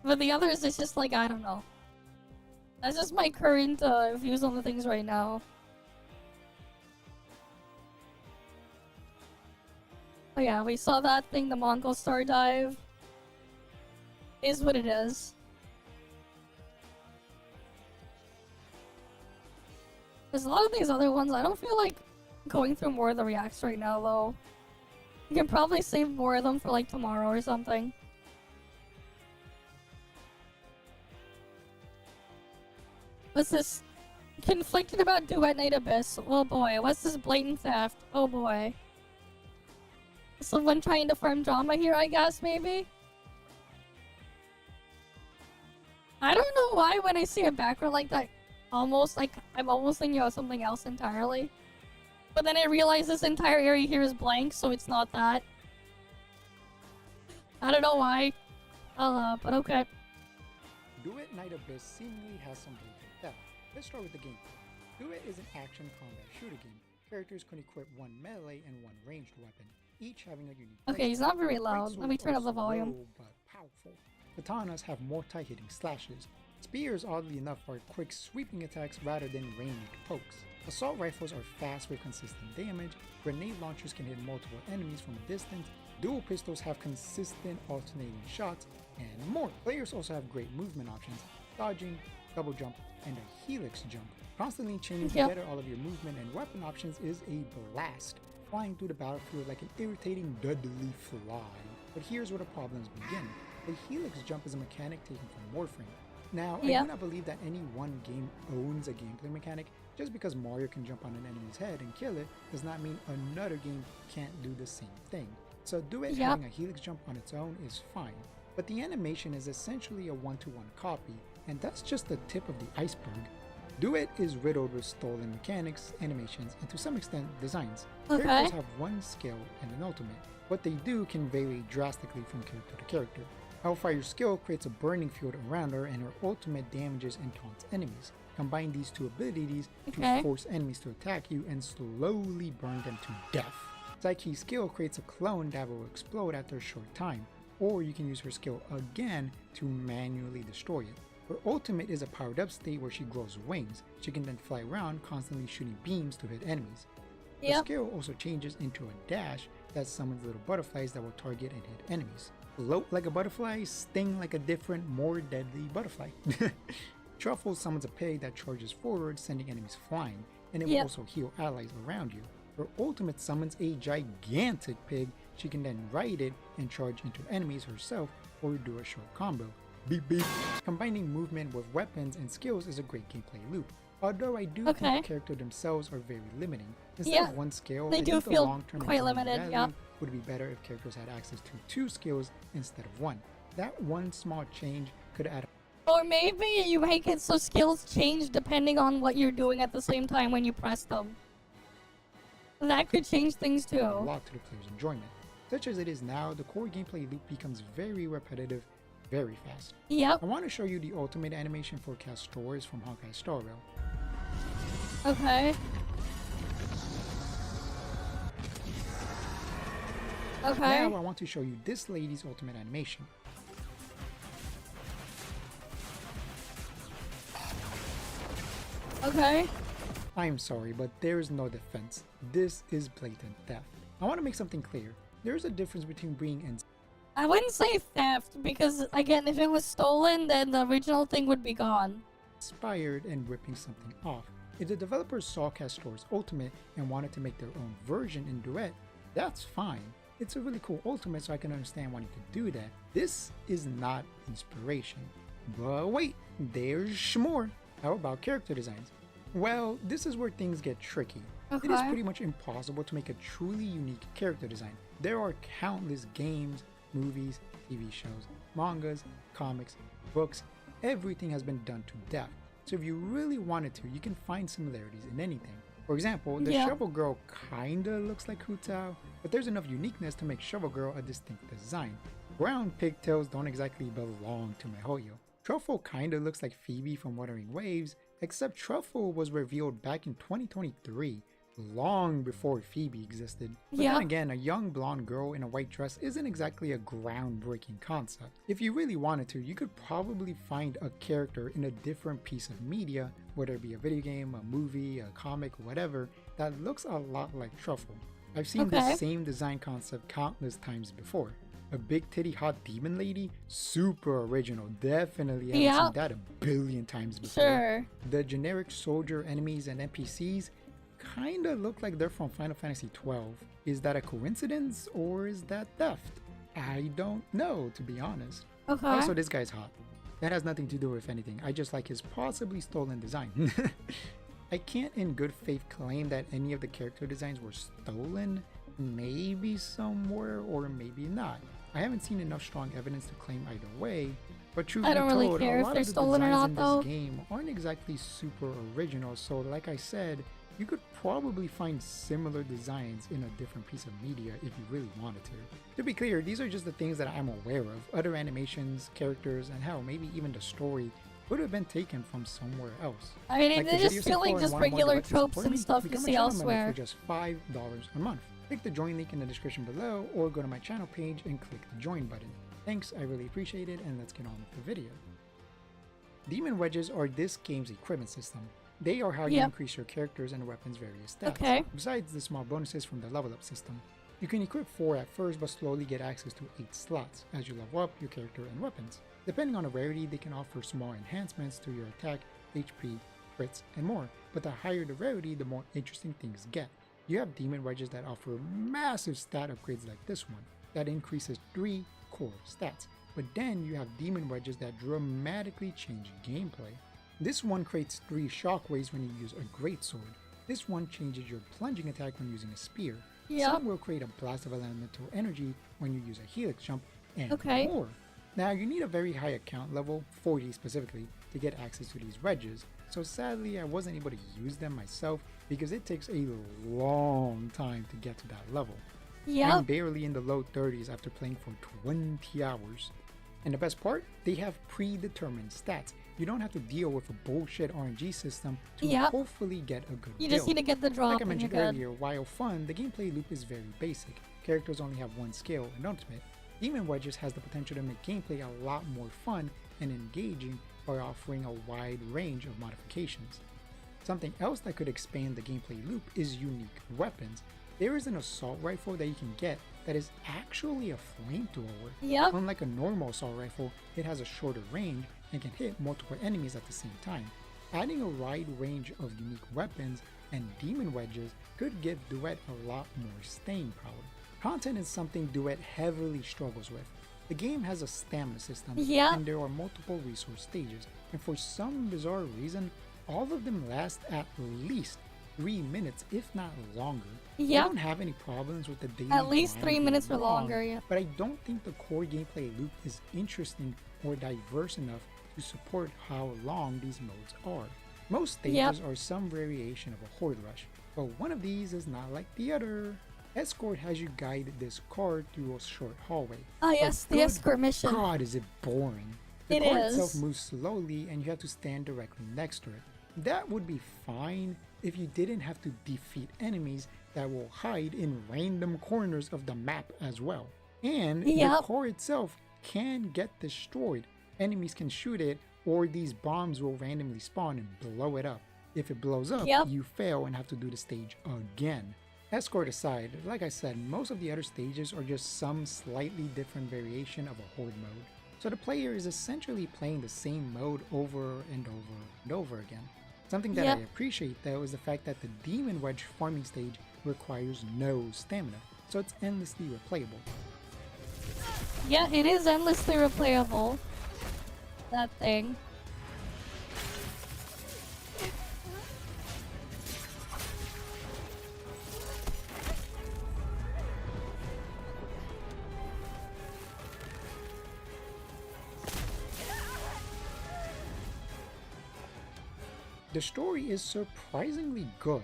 A: But the others, it's just like, I don't know. That's just my current views on the things right now. Oh yeah, we saw that thing, the Mongol Star Dive. Is what it is. There's a lot of these other ones. I don't feel like going through more of the reacts right now, though. You can probably save more of them for like tomorrow or something. What's this? Conflicted about Duet Night Abyss. Oh boy. What's this blatant theft? Oh boy. Someone trying to farm drama here, I guess, maybe? I don't know why when I see a background like that, I'm almost thinking about something else entirely. But then I realize this entire area here is blank, so it's not that. I don't know why. But okay.
U: Duet Night Abyss seemingly has some blatant theft. Let's start with the gameplay. Duet is an action combat shooter game. Characters can equip one melee and one ranged weapon, each having a unique.
A: Okay, he's not very loud. Let me turn up the volume.
U: Low, but powerful. Katanas have more tight-hitting slashes. Spears, oddly enough, are quick sweeping attacks rather than ranged pokes. Assault rifles are fast with consistent damage. Grenade launchers can hit multiple enemies from a distance. Dual pistols have consistent alternating shots, and more. Players also have great movement options: dodging, double jump, and a helix jump. Constantly changing together all of your movement and weapon options is a blast, flying through the battlefield like an irritating deadly fly. But here's where the problems begin. The helix jump is a mechanic taken from Warframe. Now, I do not believe that any one game owns a gameplay mechanic. Just because Mario can jump on an enemy's head and kill it does not mean another game can't do the same thing. So Duet having a helix jump on its own is fine, but the animation is essentially a one-to-one copy, and that's just the tip of the iceberg. Duet is riddled with stolen mechanics, animations, and to some extent designs.
A: Okay.
U: Characters have one skill and an ultimate. What they do can vary drastically from character to character. Hellfire's skill creates a burning field around her, and her ultimate damages and taunts enemies. Combine these two abilities to force enemies to attack you and slowly burn them to death. Psyche's skill creates a clone that will explode after a short time, or you can use her skill again to manually destroy it. Her ultimate is a powered up state where she grows wings. She can then fly around, constantly shooting beams to hit enemies. Her skill also changes into a dash that summons little butterflies that will target and hit enemies. Float like a butterfly, sting like a different, more deadly butterfly. Truffle summons a pig that charges forward, sending enemies flying, and it will also heal allies around you. Her ultimate summons a gigantic pig. She can then ride it and charge into enemies herself or do a short combo. Beep beep. Combining movement with weapons and skills is a great gameplay loop. Although I do think the characters themselves are very limiting. Instead of one skill,
A: they do feel quite limited,
U: would be better if characters had access to 2 skills instead of 1. That one small change could add.
A: Or maybe you make it so skills change depending on what you're doing at the same time when you press them. That could change things too.
U: A lot to the player's enjoyment. Such as it is now, the core gameplay loop becomes very repetitive, very fast.
A: Yep.
U: I want to show you the ultimate animation for Castors from Honkai Star Rail.
A: Okay. Okay.
U: Now I want to show you this lady's ultimate animation.
A: Okay.
U: I am sorry, but there is no defense. This is blatant theft. I want to make something clear. There is a difference between being
A: I wouldn't say theft, because again, if it was stolen, then the original thing would be gone.
U: Inspired and ripping something off. If the developers saw Castor's ultimate and wanted to make their own version in Duet, that's fine. It's a really cool ultimate, so I can understand wanting to do that. This is not inspiration. But wait, there's more. How about character designs? Well, this is where things get tricky. It is pretty much impossible to make a truly unique character design. There are countless games, movies, TV shows, mangas, comics, books. Everything has been done to death. So if you really wanted to, you can find similarities in anything. For example, the Shovel Girl kinda looks like Hu Tao, but there's enough uniqueness to make Shovel Girl a distinct design. Brown pigtails don't exactly belong to MiHoYo. Truffle kinda looks like Phoebe from Wuthering Waves, except Truffle was revealed back in 2023, long before Phoebe existed. But then again, a young blonde girl in a white dress isn't exactly a groundbreaking concept. If you really wanted to, you could probably find a character in a different piece of media, whether it be a video game, a movie, a comic, whatever, that looks a lot like Truffle. I've seen this same design concept countless times before. A big titty hot demon lady? Super original. Definitely haven't seen that a billion times before. The generic soldier enemies and NPCs kinda look like they're from Final Fantasy XII. Is that a coincidence or is that theft? I don't know, to be honest. Also, this guy's hot. That has nothing to do with anything. I just like his possibly stolen design. I can't in good faith claim that any of the character designs were stolen. Maybe somewhere or maybe not. I haven't seen enough strong evidence to claim either way, but truth be told, a lot of the designs in this game aren't exactly super original, so like I said, you could probably find similar designs in a different piece of media if you really wanted to. To be clear, these are just the things that I'm aware of. Other animations, characters, and hell, maybe even the story would have been taken from somewhere else.
A: I mean, they're just feeling just regular tropes and stuff you see elsewhere.
U: For just $5 a month. Click the join link in the description below or go to my channel page and click the join button. Thanks, I really appreciate it, and let's get on with the video. Demon wedges are this game's equipment system. They are how you increase your characters and weapons' various stats, besides the small bonuses from the level up system. You can equip 4 at first but slowly get access to 8 slots as you level up your character and weapons. Depending on the rarity, they can offer small enhancements to your attack, HP, crits, and more, but the higher the rarity, the more interesting things get. You have demon wedges that offer massive stat upgrades like this one, that increases 3 core stats, but then you have demon wedges that dramatically change gameplay. This one creates 3 shockwaves when you use a greatsword. This one changes your plunging attack when using a spear. Some will create a blast of elemental energy when you use a helix jump, and more. Now you need a very high account level, 40 specifically, to get access to these wedges, so sadly I wasn't able to use them myself because it takes a long time to get to that level. I'm barely in the low 30s after playing for 20 hours. And the best part, they have predetermined stats. You don't have to deal with a bullshit RNG system to hopefully get a good
A: You
U: build.
A: just need to get the drop.
U: Like I mentioned earlier, while fun, the gameplay loop is very basic. Characters only have one skill and ultimate. Demon Wedges has the potential to make gameplay a lot more fun and engaging by offering a wide range of modifications. Something else that could expand the gameplay loop is unique weapons. There is an assault rifle that you can get that is actually a flamethrower. Unlike a normal assault rifle, it has a shorter range and can hit multiple enemies at the same time. Adding a wide range of unique weapons and demon wedges could give Duet a lot more staying power. Content is something Duet heavily struggles with. The game has a stamina system and there are multiple resource stages, and for some bizarre reason, all of them last at least 3 minutes, if not longer. I don't have any problems with the daily
A: At least
U: grind
A: 3
U: being
A: minutes or
U: long,
A: longer,
U: but I don't think the core gameplay loop is interesting or diverse enough to support how long these modes are. Most stages are some variation of a horde rush, but one of these is not like the other. Escort has you guide this car through a short hallway.
A: Oh yes, the escort mission.
U: God, is it boring. The car itself moves slowly and you have to stand directly next to it. That would be fine if you didn't have to defeat enemies that will hide in random corners of the map as well. And the car itself can get destroyed. Enemies can shoot it, or these bombs will randomly spawn and blow it up. If it blows up, you fail and have to do the stage again. Escort aside, like I said, most of the other stages are just some slightly different variation of a horde mode. So the player is essentially playing the same mode over and over and over again. Something that I appreciate though is the fact that the Demon Wedge farming stage requires no stamina, so it's endlessly replayable.
A: Yeah, it is endlessly replayable. That thing.
U: The story is surprisingly good,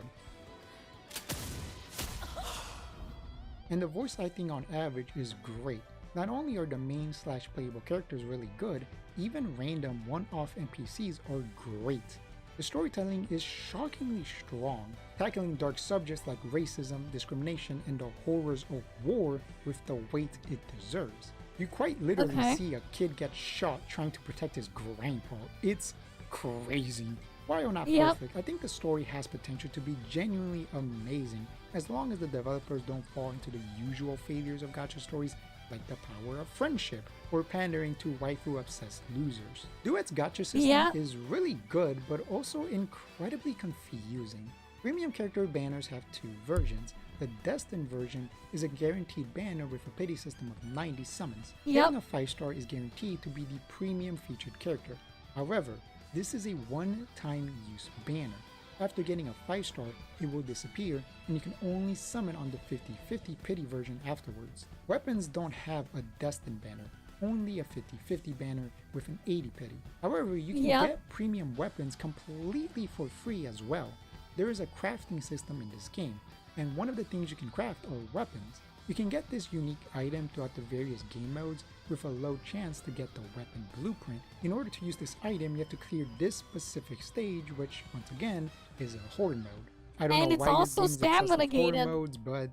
U: and the voice acting on average is great. Not only are the main / playable characters really good, even random one-off NPCs are great. The storytelling is shockingly strong, tackling dark subjects like racism, discrimination, and the horrors of war with the weight it deserves. You quite literally see a kid get shot trying to protect his grandpa. It's crazy. While not perfect, I think the story has potential to be genuinely amazing as long as the developers don't fall into the usual failures of gacha stories like the power of friendship or pandering to waifu-obsessed losers. Duet's gacha system is really good but also incredibly confusing. Premium character banners have 2 versions. The Destined version is a guaranteed banner with a pity system of 90 summons. Getting a 5-star is guaranteed to be the premium featured character. However, this is a one-time use banner. After getting a 5-star, it will disappear and you can only summon on the 50/50 pity version afterwards. Weapons don't have a Destined banner, only a 50/50 banner with an 80 pity. However, you can get premium weapons completely for free as well. There is a crafting system in this game, and one of the things you can craft are weapons. You can get this unique item throughout the various game modes with a low chance to get the weapon blueprint. In order to use this item, you have to clear this specific stage, which once again is a horde mode. I don't know why this game is obsessed with horde modes, but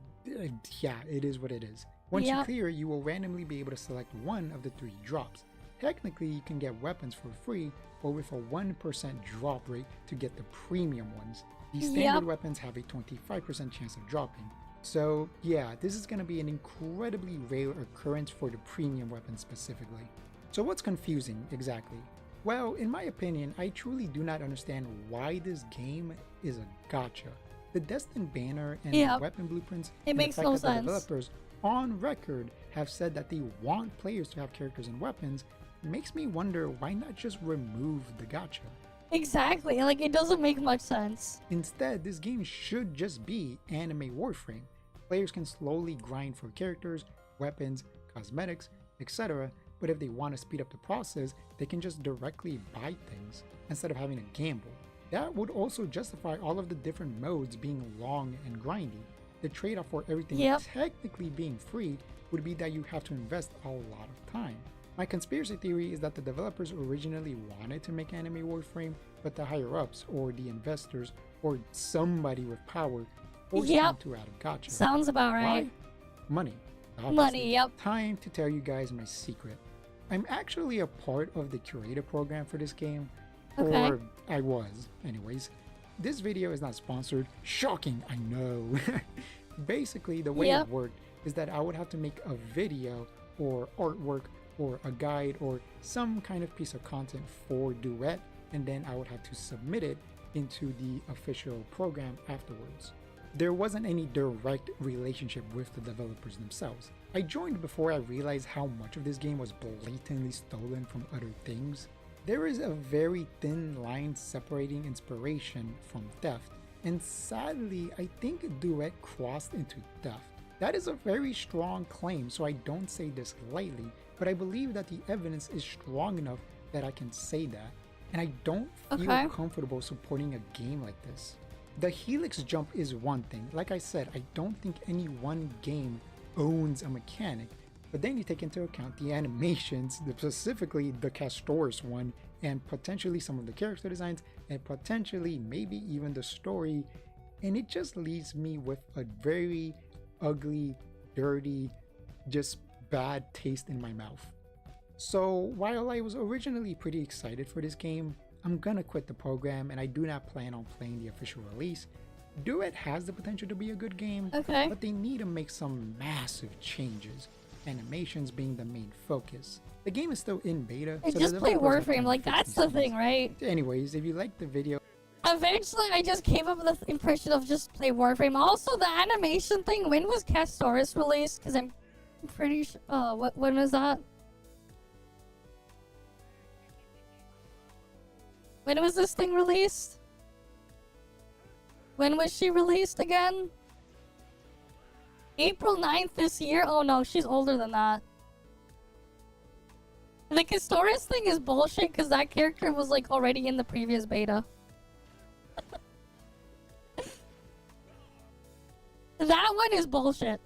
U: yeah, it is what it is. Once you clear it, you will randomly be able to select one of the 3 drops. Technically, you can get weapons for free, but with a 1% drop rate to get the premium ones. These standard weapons have a 25% chance of dropping. So yeah, this is going to be an incredibly rare occurrence for the premium weapons specifically. So what's confusing exactly? Well, in my opinion, I truly do not understand why this game is a gacha. The Destined banner and the weapon blueprints, and the fact that the developers on record have said that they want players to have characters and weapons, makes me wonder why not just remove the gacha.
A: Exactly, like it doesn't make much sense.
U: Instead, this game should just be anime Warframe. Players can slowly grind for characters, weapons, cosmetics, etc. But if they want to speed up the process, they can just directly buy things instead of having to gamble. That would also justify all of the different modes being long and grindy. The trade-off for everything technically being free would be that you have to invest a lot of time. My conspiracy theory is that the developers originally wanted to make Anime Warframe, but the higher-ups or the investors or somebody with power forced them to add a gacha.
A: Sounds about right.
U: Why? Money. Obviously.
A: Money, yep.
U: Time to tell you guys my secret. I'm actually a part of the curator program for this game.
A: Okay.
U: Or I was, anyways. This video is not sponsored. Shocking, I know. Basically, the way it worked is that I would have to make a video or artwork or a guide or some kind of piece of content for Duet, and then I would have to submit it into the official program afterwards. There wasn't any direct relationship with the developers themselves. I joined before I realized how much of this game was blatantly stolen from other things. There is a very thin line separating inspiration from theft, and sadly I think Duet crossed into theft. That is a very strong claim, so I don't say this lightly, but I believe that the evidence is strong enough that I can say that, and I don't feel comfortable supporting a game like this. The Helix jump is one thing. Like I said, I don't think any one game owns a mechanic, but then you take into account the animations, specifically the Castoris one, and potentially some of the character designs, and potentially maybe even the story, and it just leaves me with a very ugly, dirty, just bad taste in my mouth. So while I was originally pretty excited for this game, I'm gonna quit the program and I do not plan on playing the official release. Duet has the potential to be a good game, but they need to make some massive changes, animations being the main focus. The game is still in beta.
A: So just play Warframe, like that's the thing, right?
U: Anyways, if you liked the video,
A: eventually I just came up with the impression of just play Warframe. Also, the animation thing, when was Castoris released? Because I'm pretty sure, when was that? When was this thing released? When was she released again? April 9th this year? Oh no, she's older than that. The Castoris thing is bullshit because that character was like already in the previous beta. That one is bullshit.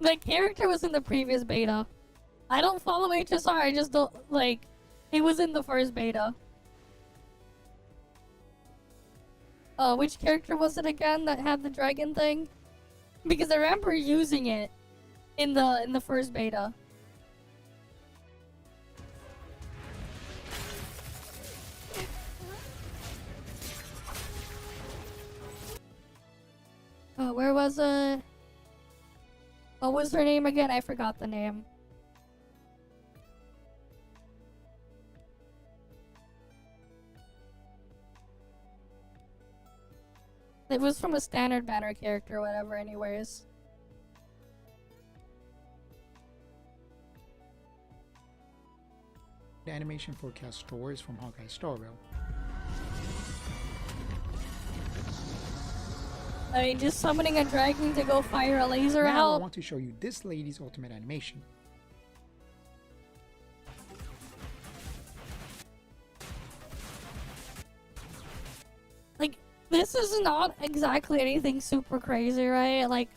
A: The character was in the previous beta. I don't follow HSR, I just don't, like, it was in the first beta. Which character was it again that had the dragon thing? Because I remember using it in the first beta. Where was it? What was her name again? I forgot the name. It was from a standard banner character or whatever, anyways.
U: The animation for Castoris from Hawkeye Star Rail.
A: I mean, just summoning a dragon to go fire a laser out.
U: Now I want to show you this lady's ultimate animation.
A: Like, this is not exactly anything super crazy, right? Like,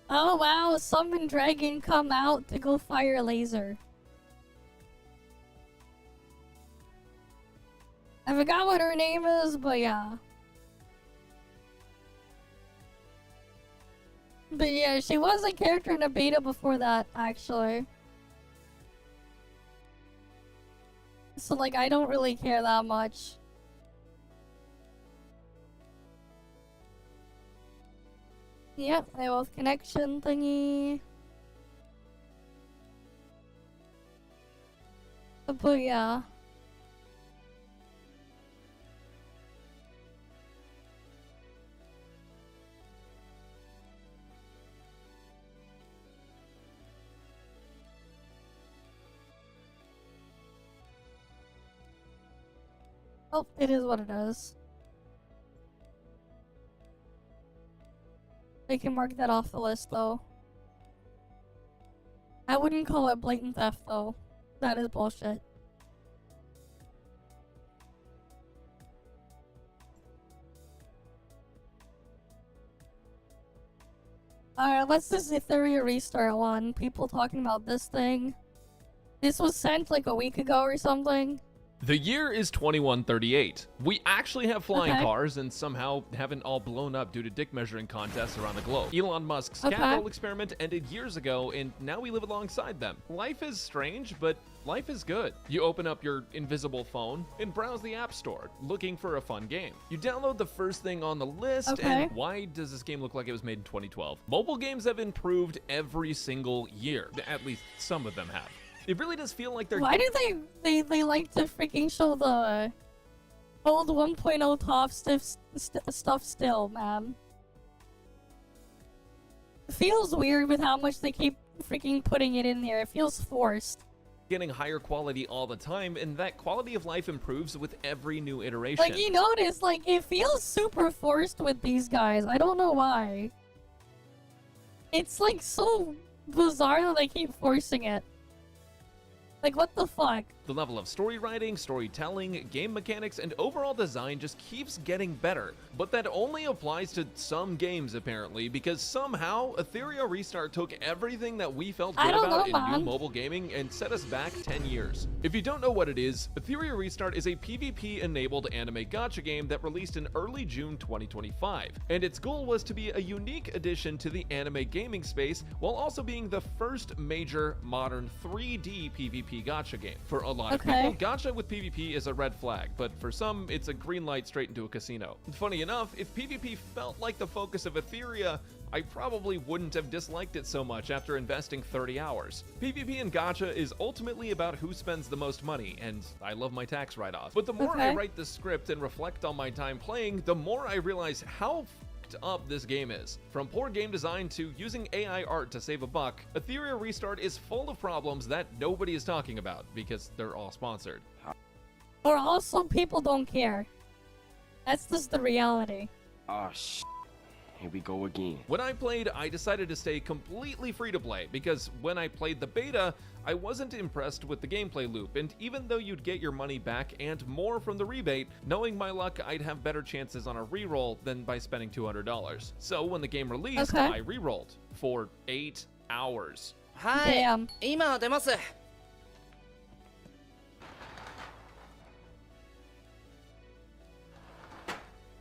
A: oh wow, summon dragon come out to go fire a laser. I forgot what her name is, but yeah. But yeah, she was a character in a beta before that, actually. So like, I don't really care that much. Yep, I was connection thingy. But yeah. Oh, it is what it is. I can mark that off the list, though. I wouldn't call it blatant theft, though. That is bullshit. Alright, what's this Ethereum restart one? People talking about this thing. This was sent like a week ago or something.
H: The year is 2138. We actually have flying cars and somehow haven't all blown up due to dick measuring contests around the globe. Elon Musk's capital experiment ended years ago, and now we live alongside them. Life is strange, but life is good. You open up your invisible phone and browse the App Store, looking for a fun game. You download the first thing on the list, and why does this game look like it was made in 2012? Mobile games have improved every single year. At least some of them have. It really does feel like they're—
A: Why do they like to freaking show the old 1.0 ToF stuff still, man? It feels weird with how much they keep freaking putting it in there. It feels forced.
H: Getting higher quality all the time, and that quality of life improves with every new iteration.
A: Like, you notice, like, it feels super forced with these guys. I don't know why. It's like so bizarre that they keep forcing it. Like, what the fuck?
H: The level of story writing, storytelling, game mechanics, and overall design just keeps getting better. But that only applies to some games, apparently, because somehow Ethereum Restart took everything that we felt good about in new mobile gaming and set us back 10 years. If you don't know what it is, Ethereum Restart is a PvP-enabled anime gacha game that released in early June 2025, and its goal was to be a unique addition to the anime gaming space while also being the first major modern 3D PvP gacha game. For a lot of people, gacha with PvP is a red flag, but for some, it's a green light straight into a casino. Funny enough, if PvP felt like the focus of Ethereum, I probably wouldn't have disliked it so much after investing 30 hours. PvP in gacha is ultimately about who spends the most money, and I love my tax write-off. But the more I write the script and reflect on my time playing, the more I realize how up this game is. From poor game design to using AI art to save a buck, Ethereum Restart is full of problems that nobody is talking about because they're all sponsored.
A: Or also people don't care. That's just the reality.
V: Oh shit. Here we go again.
H: When I played, I decided to stay completely free to play because when I played the beta, I wasn't impressed with the gameplay loop, and even though you'd get your money back and more from the rebate, knowing my luck, I'd have better chances on a reroll than by spending $200. So when the game released, I rerolled for 8 hours.
A: Damn.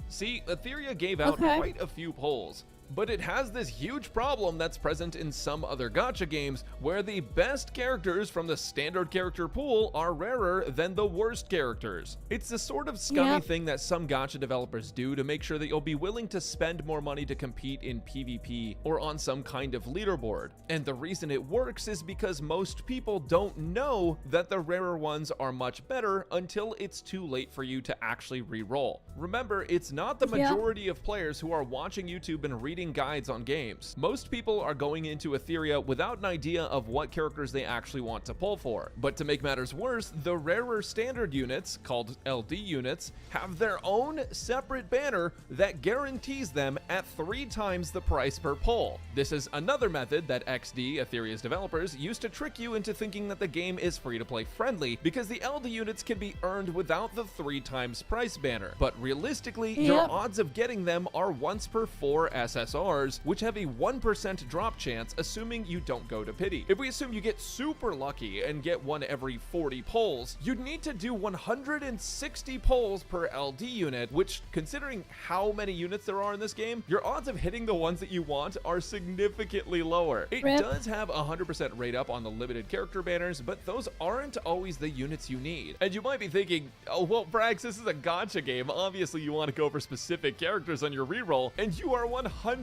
H: See, Ethereum gave out quite a few polls, but it has this huge problem that's present in some other gacha games where the best characters from the standard character pool are rarer than the worst characters. It's the sort of scummy thing that some gacha developers do to make sure that you'll be willing to spend more money to compete in PvP or on some kind of leaderboard. And the reason it works is because most people don't know that the rarer ones are much better until it's too late for you to actually re-roll. Remember, it's not the majority of players who are watching YouTube and reading guides on games. Most people are going into Ethereum without an idea of what characters they actually want to pull for. But to make matters worse, the rarer standard units, called LD units, have their own separate banner that guarantees them at 3 times the price per pull. This is another method that XD, Ethereum's developers, used to trick you into thinking that the game is free-to-play friendly because the LD units can be earned without the 3 times price banner. But realistically, your odds of getting them are once per 4 SSRs, which have a 1% drop chance assuming you don't go to pity. If we assume you get super lucky and get one every 40 pulls, you'd need to do 160 pulls per LD unit, which, considering how many units there are in this game, your odds of hitting the ones that you want are significantly lower. It does have a 100% rate up on the limited character banners, but those aren't always the units you need. And you might be thinking, oh well, Brax, this is a gacha game. Obviously you want to go for specific characters on your reroll, and you are 100%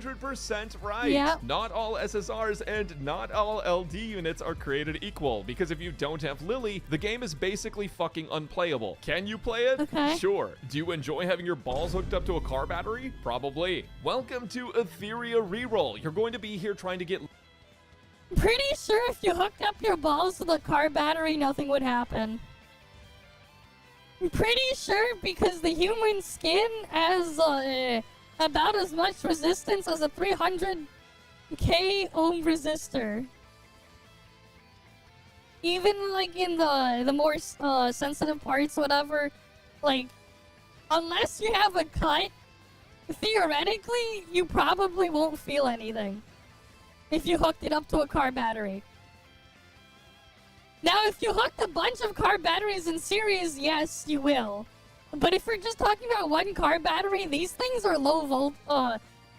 H: right. Not all SSRs and not all LD units are created equal, because if you don't have Lily, the game is basically fucking unplayable. Can you play it? Sure. Do you enjoy having your balls hooked up to a car battery? Probably. Welcome to Ethereum Reroll. You're going to be here trying to get...
A: Pretty sure if you hooked up your balls to the car battery, nothing would happen. I'm pretty sure because the human skin has about as much resistance as a 300k ohm resistor. Even like in the more sensitive parts, whatever, like unless you have a cut, theoretically you probably won't feel anything. if you hooked it up to a car battery. Now, if you hooked a bunch of car batteries in series, yes, you will. But if we're just talking about one car battery, these things are low volt,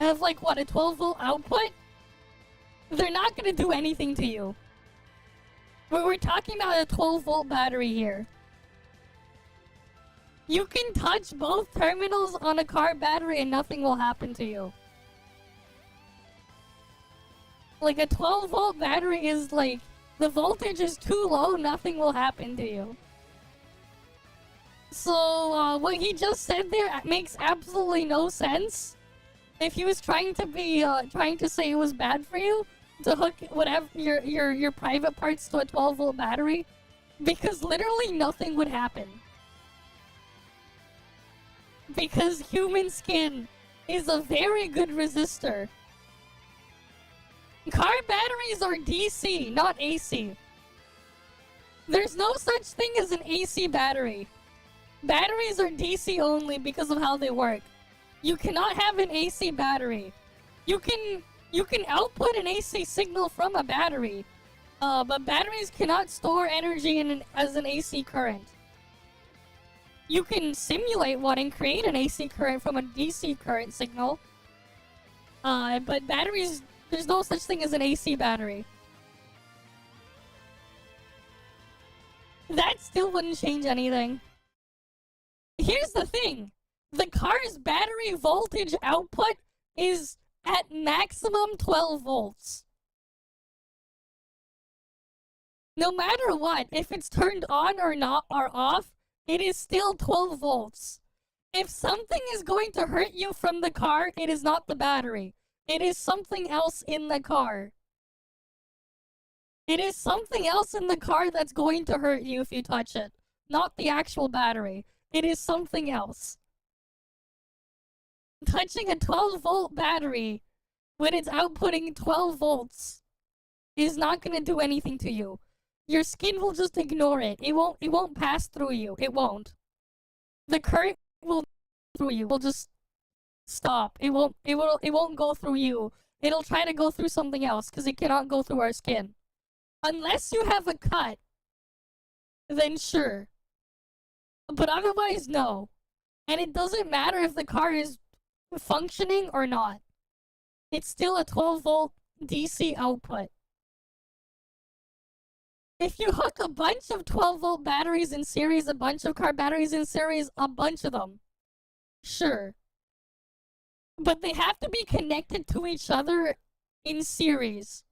A: have like, what, a 12 volt output? They're not gonna do anything to you. We're talking about a 12 volt battery here. You can touch both terminals on a car battery and nothing will happen to you. Like, a 12 volt battery is like, the voltage is too low, nothing will happen to you. So, what he just said there makes absolutely no sense. If he was trying to be, trying to say it was bad for you to hook whatever, your private parts to a 12 volt battery, because literally nothing would happen. Because human skin is a very good resistor. Car batteries are DC, not AC. There's no such thing as an AC battery. Batteries are DC only because of how they work. You cannot have an AC battery. You can output an AC signal from a battery, but batteries cannot store energy as an AC current. You can simulate one and create an AC current from a DC current signal, but batteries, there's no such thing as an AC battery. That still wouldn't change anything. Here's the thing. The car's battery voltage output is at maximum 12 volts. No matter what, if it's turned on or not or off, it is still 12 volts. If something is going to hurt you from the car, it is not the battery. It is something else in the car. It is something else in the car that's going to hurt you if you touch it. Not the actual battery. It is something else. Touching a 12 volt battery when it's outputting 12 volts is not going to do anything to you. Your skin will just ignore it. It won't pass through you. It won't. The current will through you. Will just stop. It won't go through you. It'll try to go through something else because it cannot go through our skin. Unless you have a cut, then sure. But otherwise, no. And it doesn't matter if the car is functioning or not. It's still a 12 volt DC output. If you hook a bunch of 12 volt batteries in series, a bunch of car batteries in series, a bunch of them, sure. But they have to be connected to each other in series.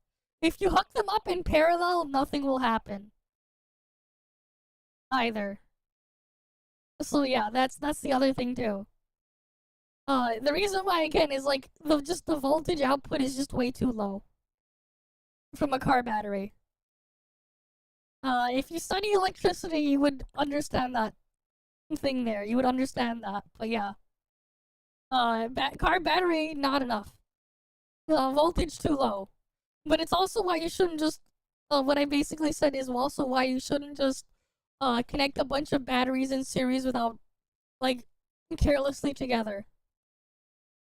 A: If you hook them up in parallel, nothing will happen. Either. So yeah, that's the other thing too. The reason why, again, is like, the voltage output is just way too low. From a car battery. If you study electricity, you would understand that thing there. You would understand that, but yeah. Car battery, not enough. Voltage too low. But it's also why you shouldn't just, what I basically said is also why you shouldn't just, connect a bunch of batteries in series without, like, carelessly together.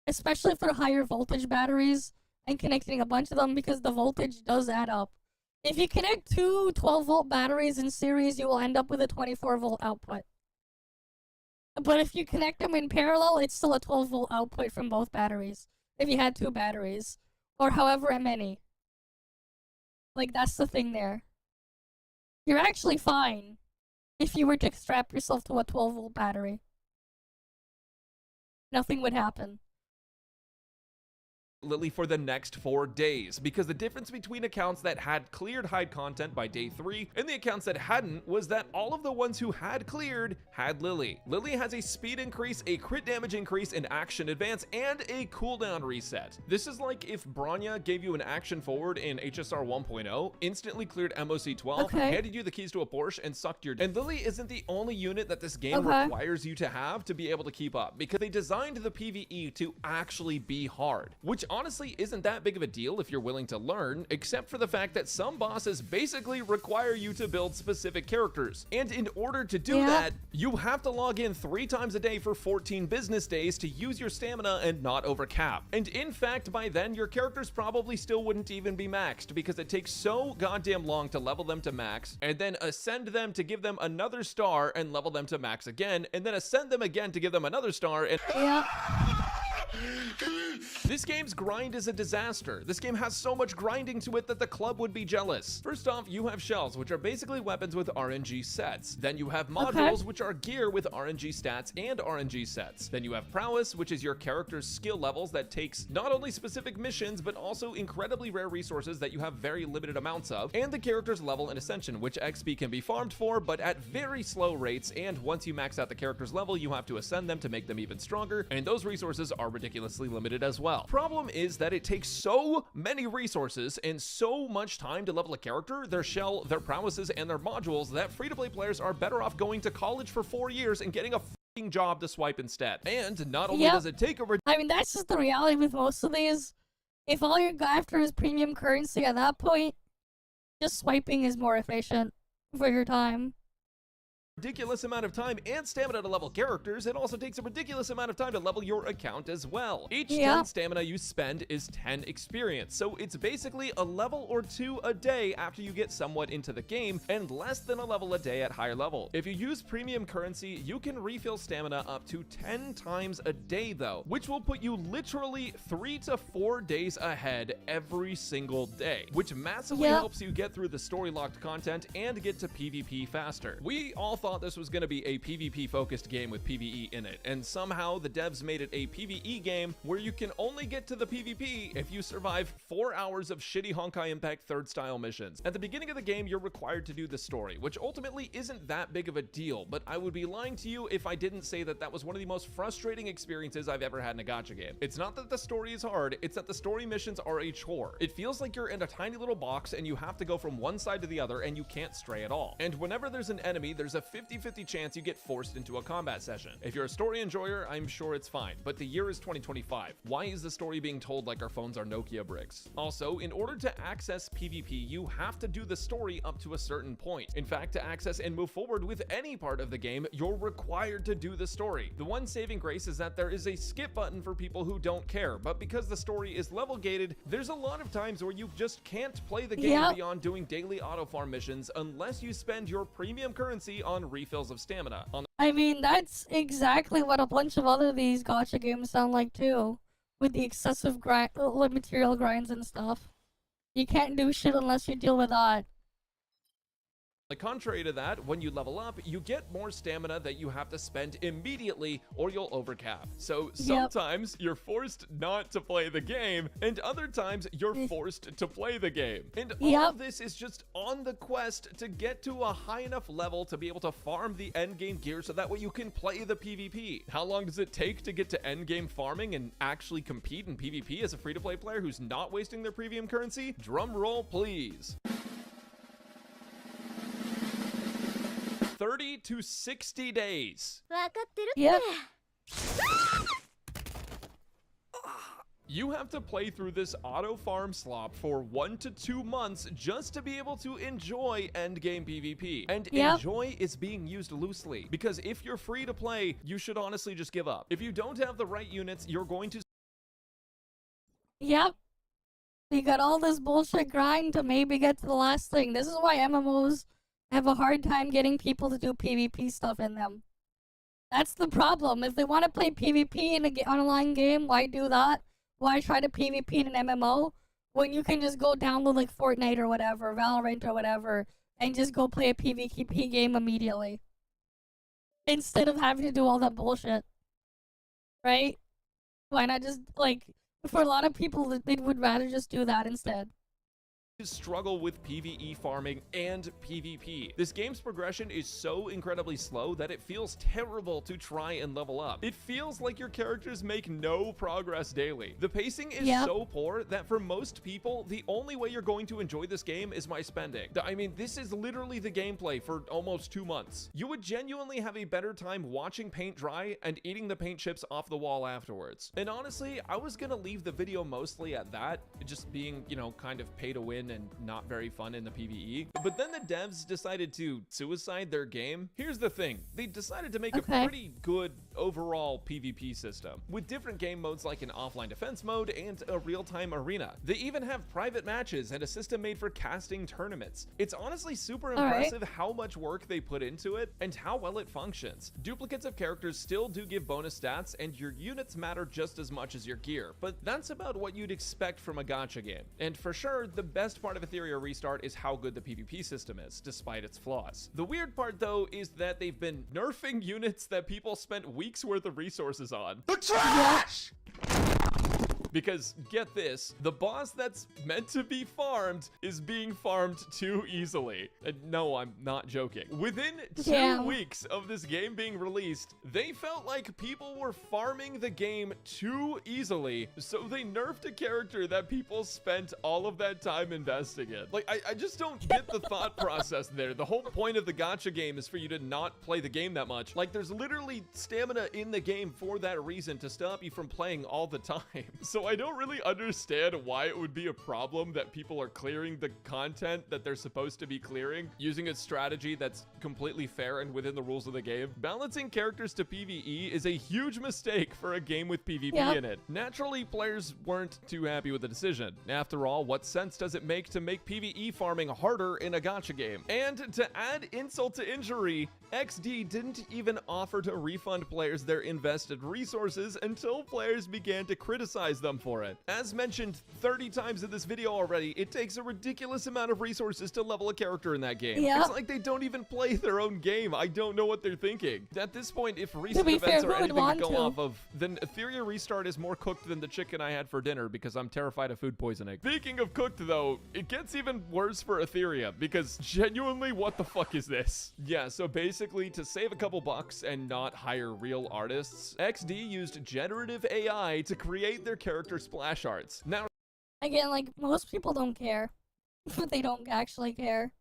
A: Especially for higher voltage batteries, and connecting a bunch of them, because the voltage does add up. If you connect two 12 volt batteries in series, you will end up with a 24 volt output. But if you connect them in parallel, it's still a 12 volt output from both batteries. If you had two batteries. Or however many. Like, that's the thing there. You're actually fine if you were to strap yourself to a 12 volt battery. Nothing would happen.
H: Lily for the next 4 days, because the difference between accounts that had cleared hide content by day 3 and the accounts that hadn't was that all of the ones who had cleared had Lily. Lily has a speed increase, a crit damage increase, an action advance, and a cooldown reset. This is like if Bronya gave you an action forward in HSR 1.0, instantly cleared MOC 12, handed you the keys to a Porsche, and sucked your dick. And Lily isn't the only unit that this game requires you to have to be able to keep up, because they designed the PvE to actually be hard, which honestly isn't that big of a deal if you're willing to learn, except for the fact that some bosses basically require you to build specific characters. And in order to do that, you have to log in 3 times a day for 14 business days to use your stamina and not overcap. And in fact, by then, your characters probably still wouldn't even be maxed because it takes so goddamn long to level them to max, and then ascend them to give them another star and level them to max again, and then ascend them again to give them another star, and this game's grind is a disaster. This game has so much grinding to it that the club would be jealous. First off, you have shells, which are basically weapons with RNG sets. Then you have modules, which are gear with RNG stats and RNG sets. Then you have prowess, which is your character's skill levels that takes not only specific missions, but also incredibly rare resources that you have very limited amounts of. And the character's level and ascension, which XP can be farmed for, but at very slow rates. And once you max out the character's level, you have to ascend them to make them even stronger. And those resources are ridiculously limited as well. Problem is that it takes so many resources and so much time to level a character, their shell, their prowesses, and their modules that free-to-play players are better off going to college for 4 years and getting a f***ing job to swipe instead. And not only does it take over—
A: I mean, that's just the reality with most of these. If all you're after is premium currency at that point, just swiping is more efficient for your time.
H: Ridiculous amount of time and stamina to level characters. It also takes a ridiculous amount of time to level your account as well. Each 10 stamina you spend is 10 experience, so it's basically a level or 2 a day after you get somewhat into the game, and less than a level a day at higher level. If you use premium currency, you can refill stamina up to 10 times a day though, which will put you literally 3 to 4 days ahead every single day, which massively helps you get through the story locked content and get to PvP faster. We all thought this was going to be a PvP focused game with PvE in it, and somehow the devs made it a PvE game where you can only get to the PvP if you survive 4 hours of shitty Honkai Impact 3rd style missions. At the beginning of the game, you're required to do the story, which ultimately isn't that big of a deal, but I would be lying to you if I didn't say that that was one of the most frustrating experiences I've ever had in a gacha game. It's not that the story is hard, it's that the story missions are a chore. It feels like you're in a tiny little box and you have to go from one side to the other and you can't stray at all. And whenever there's an enemy, there's a 50-50 chance you get forced into a combat session. If you're a story enjoyer, I'm sure it's fine, but the year is 2025. Why is the story being told like our phones are Nokia bricks? Also, in order to access PvP, you have to do the story up to a certain point. In fact, to access and move forward with any part of the game, you're required to do the story. The one saving grace is that there is a skip button for people who don't care, but because the story is level gated, there's a lot of times where you just can't play the game beyond doing daily auto farm missions unless you spend your premium currency on refills of stamina.
A: I mean, that's exactly what a bunch of other these gacha games sound like too, with the excessive material grinds and stuff. You can't do shit unless you deal with that.
H: Contrary to that, when you level up, you get more stamina that you have to spend immediately or you'll overcap. So sometimes you're forced not to play the game, and other times you're forced to play the game. And all of this is just on the quest to get to a high enough level to be able to farm the endgame gear so that way you can play the PvP. How long does it take to get to endgame farming and actually compete in PvP as a free-to-play player who's not wasting their premium currency? Drum roll, please. 30 to 60 days. You have to play through this auto farm slop for 1 to 2 months just to be able to enjoy endgame PvP. And enjoy is being used loosely, because if you're free to play, you should honestly just give up. If you don't have the right units, you're going to—
A: You got all this bullshit grind to maybe get to the last thing. This is why MMOs have a hard time getting people to do PvP stuff in them. That's the problem. If they want to play PvP in an online game, why do that? Why try to PvP in an MMO when you can just go download like Fortnite or whatever, Valorant or whatever, and just go play a PvP game immediately, instead of having to do all that bullshit, right? Why not just, like, for a lot of people, they would rather just do that instead.
H: struggle with PvE farming and PvP. This game's progression is so incredibly slow that it feels terrible to try and level up. It feels like your characters make no progress daily. The pacing is so poor that for most people, the only way you're going to enjoy this game is by spending. I mean, this is literally the gameplay for almost 2 months. You would genuinely have a better time watching paint dry and eating the paint chips off the wall afterwards. And honestly, I was gonna leave the video mostly at that, just being, you know, kind of pay to win and not very fun in the PvE. But then the devs decided to suicide their game. Here's the thing, they decided to make a pretty good overall PvP system with different game modes like an offline defense mode and a real-time arena. They even have private matches and a system made for casting tournaments. It's honestly super impressive how much work they put into it and how well it functions. Duplicates of characters still do give bonus stats and your units matter just as much as your gear, but that's about what you'd expect from a gacha game. And for sure, the best part of Etheria Restart is how good the PvP system is, despite its flaws. The weird part though is that they've been nerfing units that people spent weeks worth of resources on. The trash! Because, get this, the boss that's meant to be farmed is being farmed too easily. And no, I'm not joking. Within 2 weeks of this game being released, they felt like people were farming the game too easily, so they nerfed a character that people spent all of that time investing in. Like, I just don't get the thought process there. The whole point of the gacha game is for you to not play the game that much. Like, there's literally stamina in the game for that reason, to stop you from playing all the time. So I don't really understand why it would be a problem that people are clearing the content that they're supposed to be clearing using a strategy that's completely fair and within the rules of the game. Balancing characters to PvE is a huge mistake for a game with PvP in it. Naturally, players weren't too happy with the decision. After all, what sense does it make to make PvE farming harder in a gacha game? And to add insult to injury, XD didn't even offer to refund players their invested resources until players began to criticize them for it. As mentioned 30 times in this video already, it takes a ridiculous amount of resources to level a character in that game. It's like they don't even play their own game. I don't know what they're thinking. At this point, if recent events are anything to go off of, then Etheria Restart is more cooked than the chicken I had for dinner because I'm terrified of food poisoning. Speaking of cooked though, it gets even worse for Etheria because genuinely, what the fuck is this? Yeah, so basically to save a couple bucks and not hire real artists, XD used generative AI to create their character splash arts. Now,
A: again, like, most people don't care. But they don't actually care.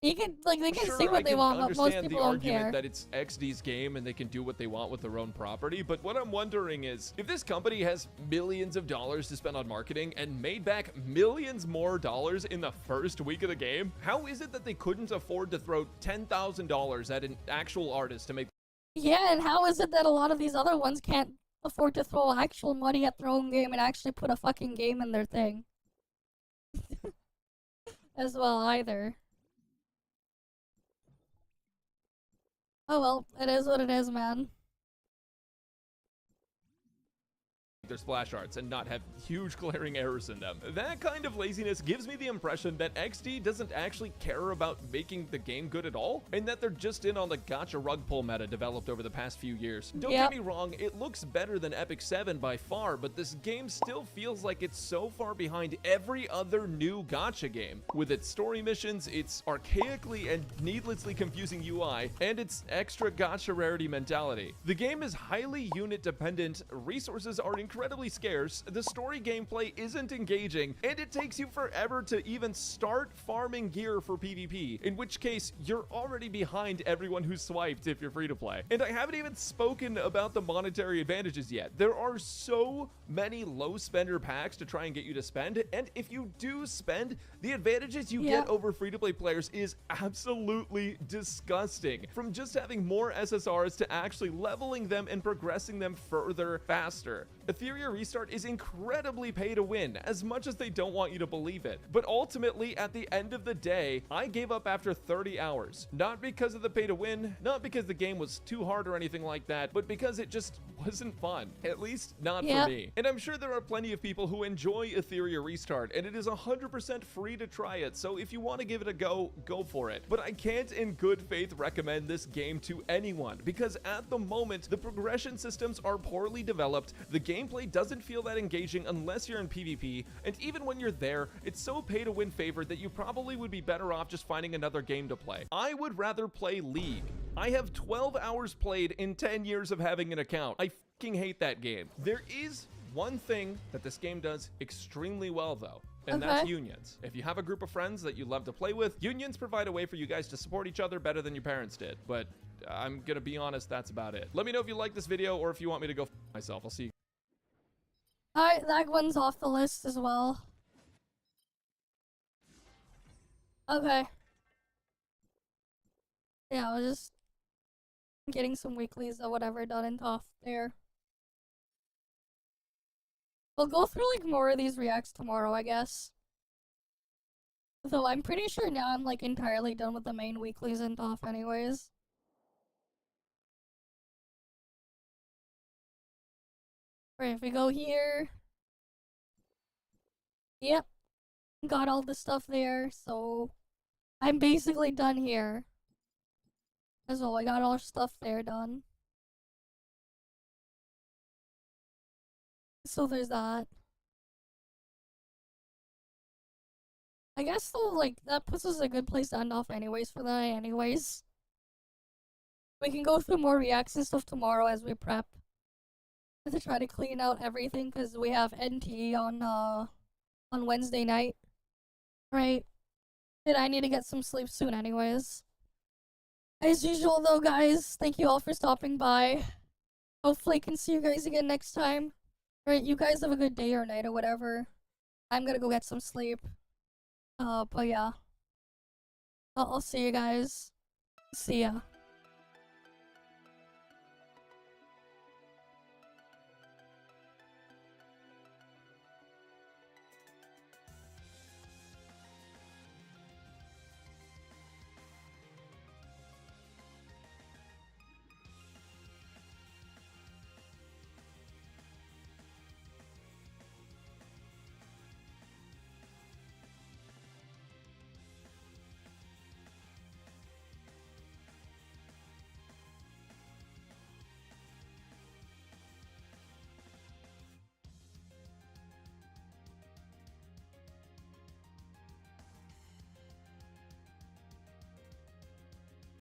A: You can, like, they can say what they want, but most people don't care.
H: I understand the argument that it's XD's game and they can do what they want with their own property, but what I'm wondering is, if this company has millions of dollars to spend on marketing and made back millions more dollars in the first week of the game, how is it that they couldn't afford to throw $10,000 at an actual artist to make...
A: Yeah, and how is it that a lot of these other ones can't afford to throw actual money at their own game and actually put a fucking game in their thing? As well, either. Oh well, it is what it is, man.
H: Their splash arts and not have huge glaring errors in them. That kind of laziness gives me the impression that XD doesn't actually care about making the game good at all, and that they're just in on the gacha rug pull meta developed over the past few years. Don't get me wrong, it looks better than Epic 7 by far, but this game still feels like it's so far behind every other new gacha game. With its story missions, its archaically and needlessly confusing UI, and its extra gacha rarity mentality. The game is highly unit dependent, resources are incredibly scarce, the story gameplay isn't engaging, and it takes you forever to even start farming gear for PvP, in which case you're already behind everyone who's swiped if you're free to play. And I haven't even spoken about the monetary advantages yet. There are so many low spender packs to try and get you to spend, and if you do spend, the advantages you get over free to play players is absolutely disgusting. From just having more SSRs to actually leveling them and progressing them further faster. Etheria Restart is incredibly pay to win, as much as they don't want you to believe it. But ultimately, at the end of the day, I gave up after 30 hours. Not because of the pay to win, not because the game was too hard or anything like that, but because it just wasn't fun. At least not for me. And I'm sure there are plenty of people who enjoy Etheria Restart, and it is 100% free to try it, so if you want to give it a go, go for it. But I can't in good faith recommend this game to anyone, because at the moment, the progression systems are poorly developed, the game gameplay doesn't feel that engaging unless you're in PvP, and even when you're there, it's so pay-to-win favored that you probably would be better off just finding another game to play. I would rather play League. I have 12 hours played in 10 years of having an account. I fucking hate that game. There is one thing that this game does extremely well though, and that's unions. If you have a group of friends that you love to play with, unions provide a way for you guys to support each other better than your parents did. But I'm gonna be honest, that's about it. Let me know if you like this video or if you want me to go myself. I'll see you.
A: Alright, that one's off the list as well. Okay. Yeah, I was just getting some weeklies or whatever done in ToF there. We'll go through like more of these reacts tomorrow, I guess. Though I'm pretty sure now I'm like entirely done with the main weeklies in ToF anyways. Right, if we go here. Yep. Got all the stuff there, so I'm basically done here. So I got all our stuff there done. So there's that. I guess though, like, that puts us in a good place to end off anyways for the night anyways. We can go through more reacts and stuff tomorrow as we prep. To try to clean out everything, because we have NTE on Wednesday night. Right? And I need to get some sleep soon anyways. As usual though, guys, thank you all for stopping by. Hopefully I can see you guys again next time. Right, you guys have a good day or night or whatever. I'm gonna go get some sleep. But yeah. I'll see you guys. See ya.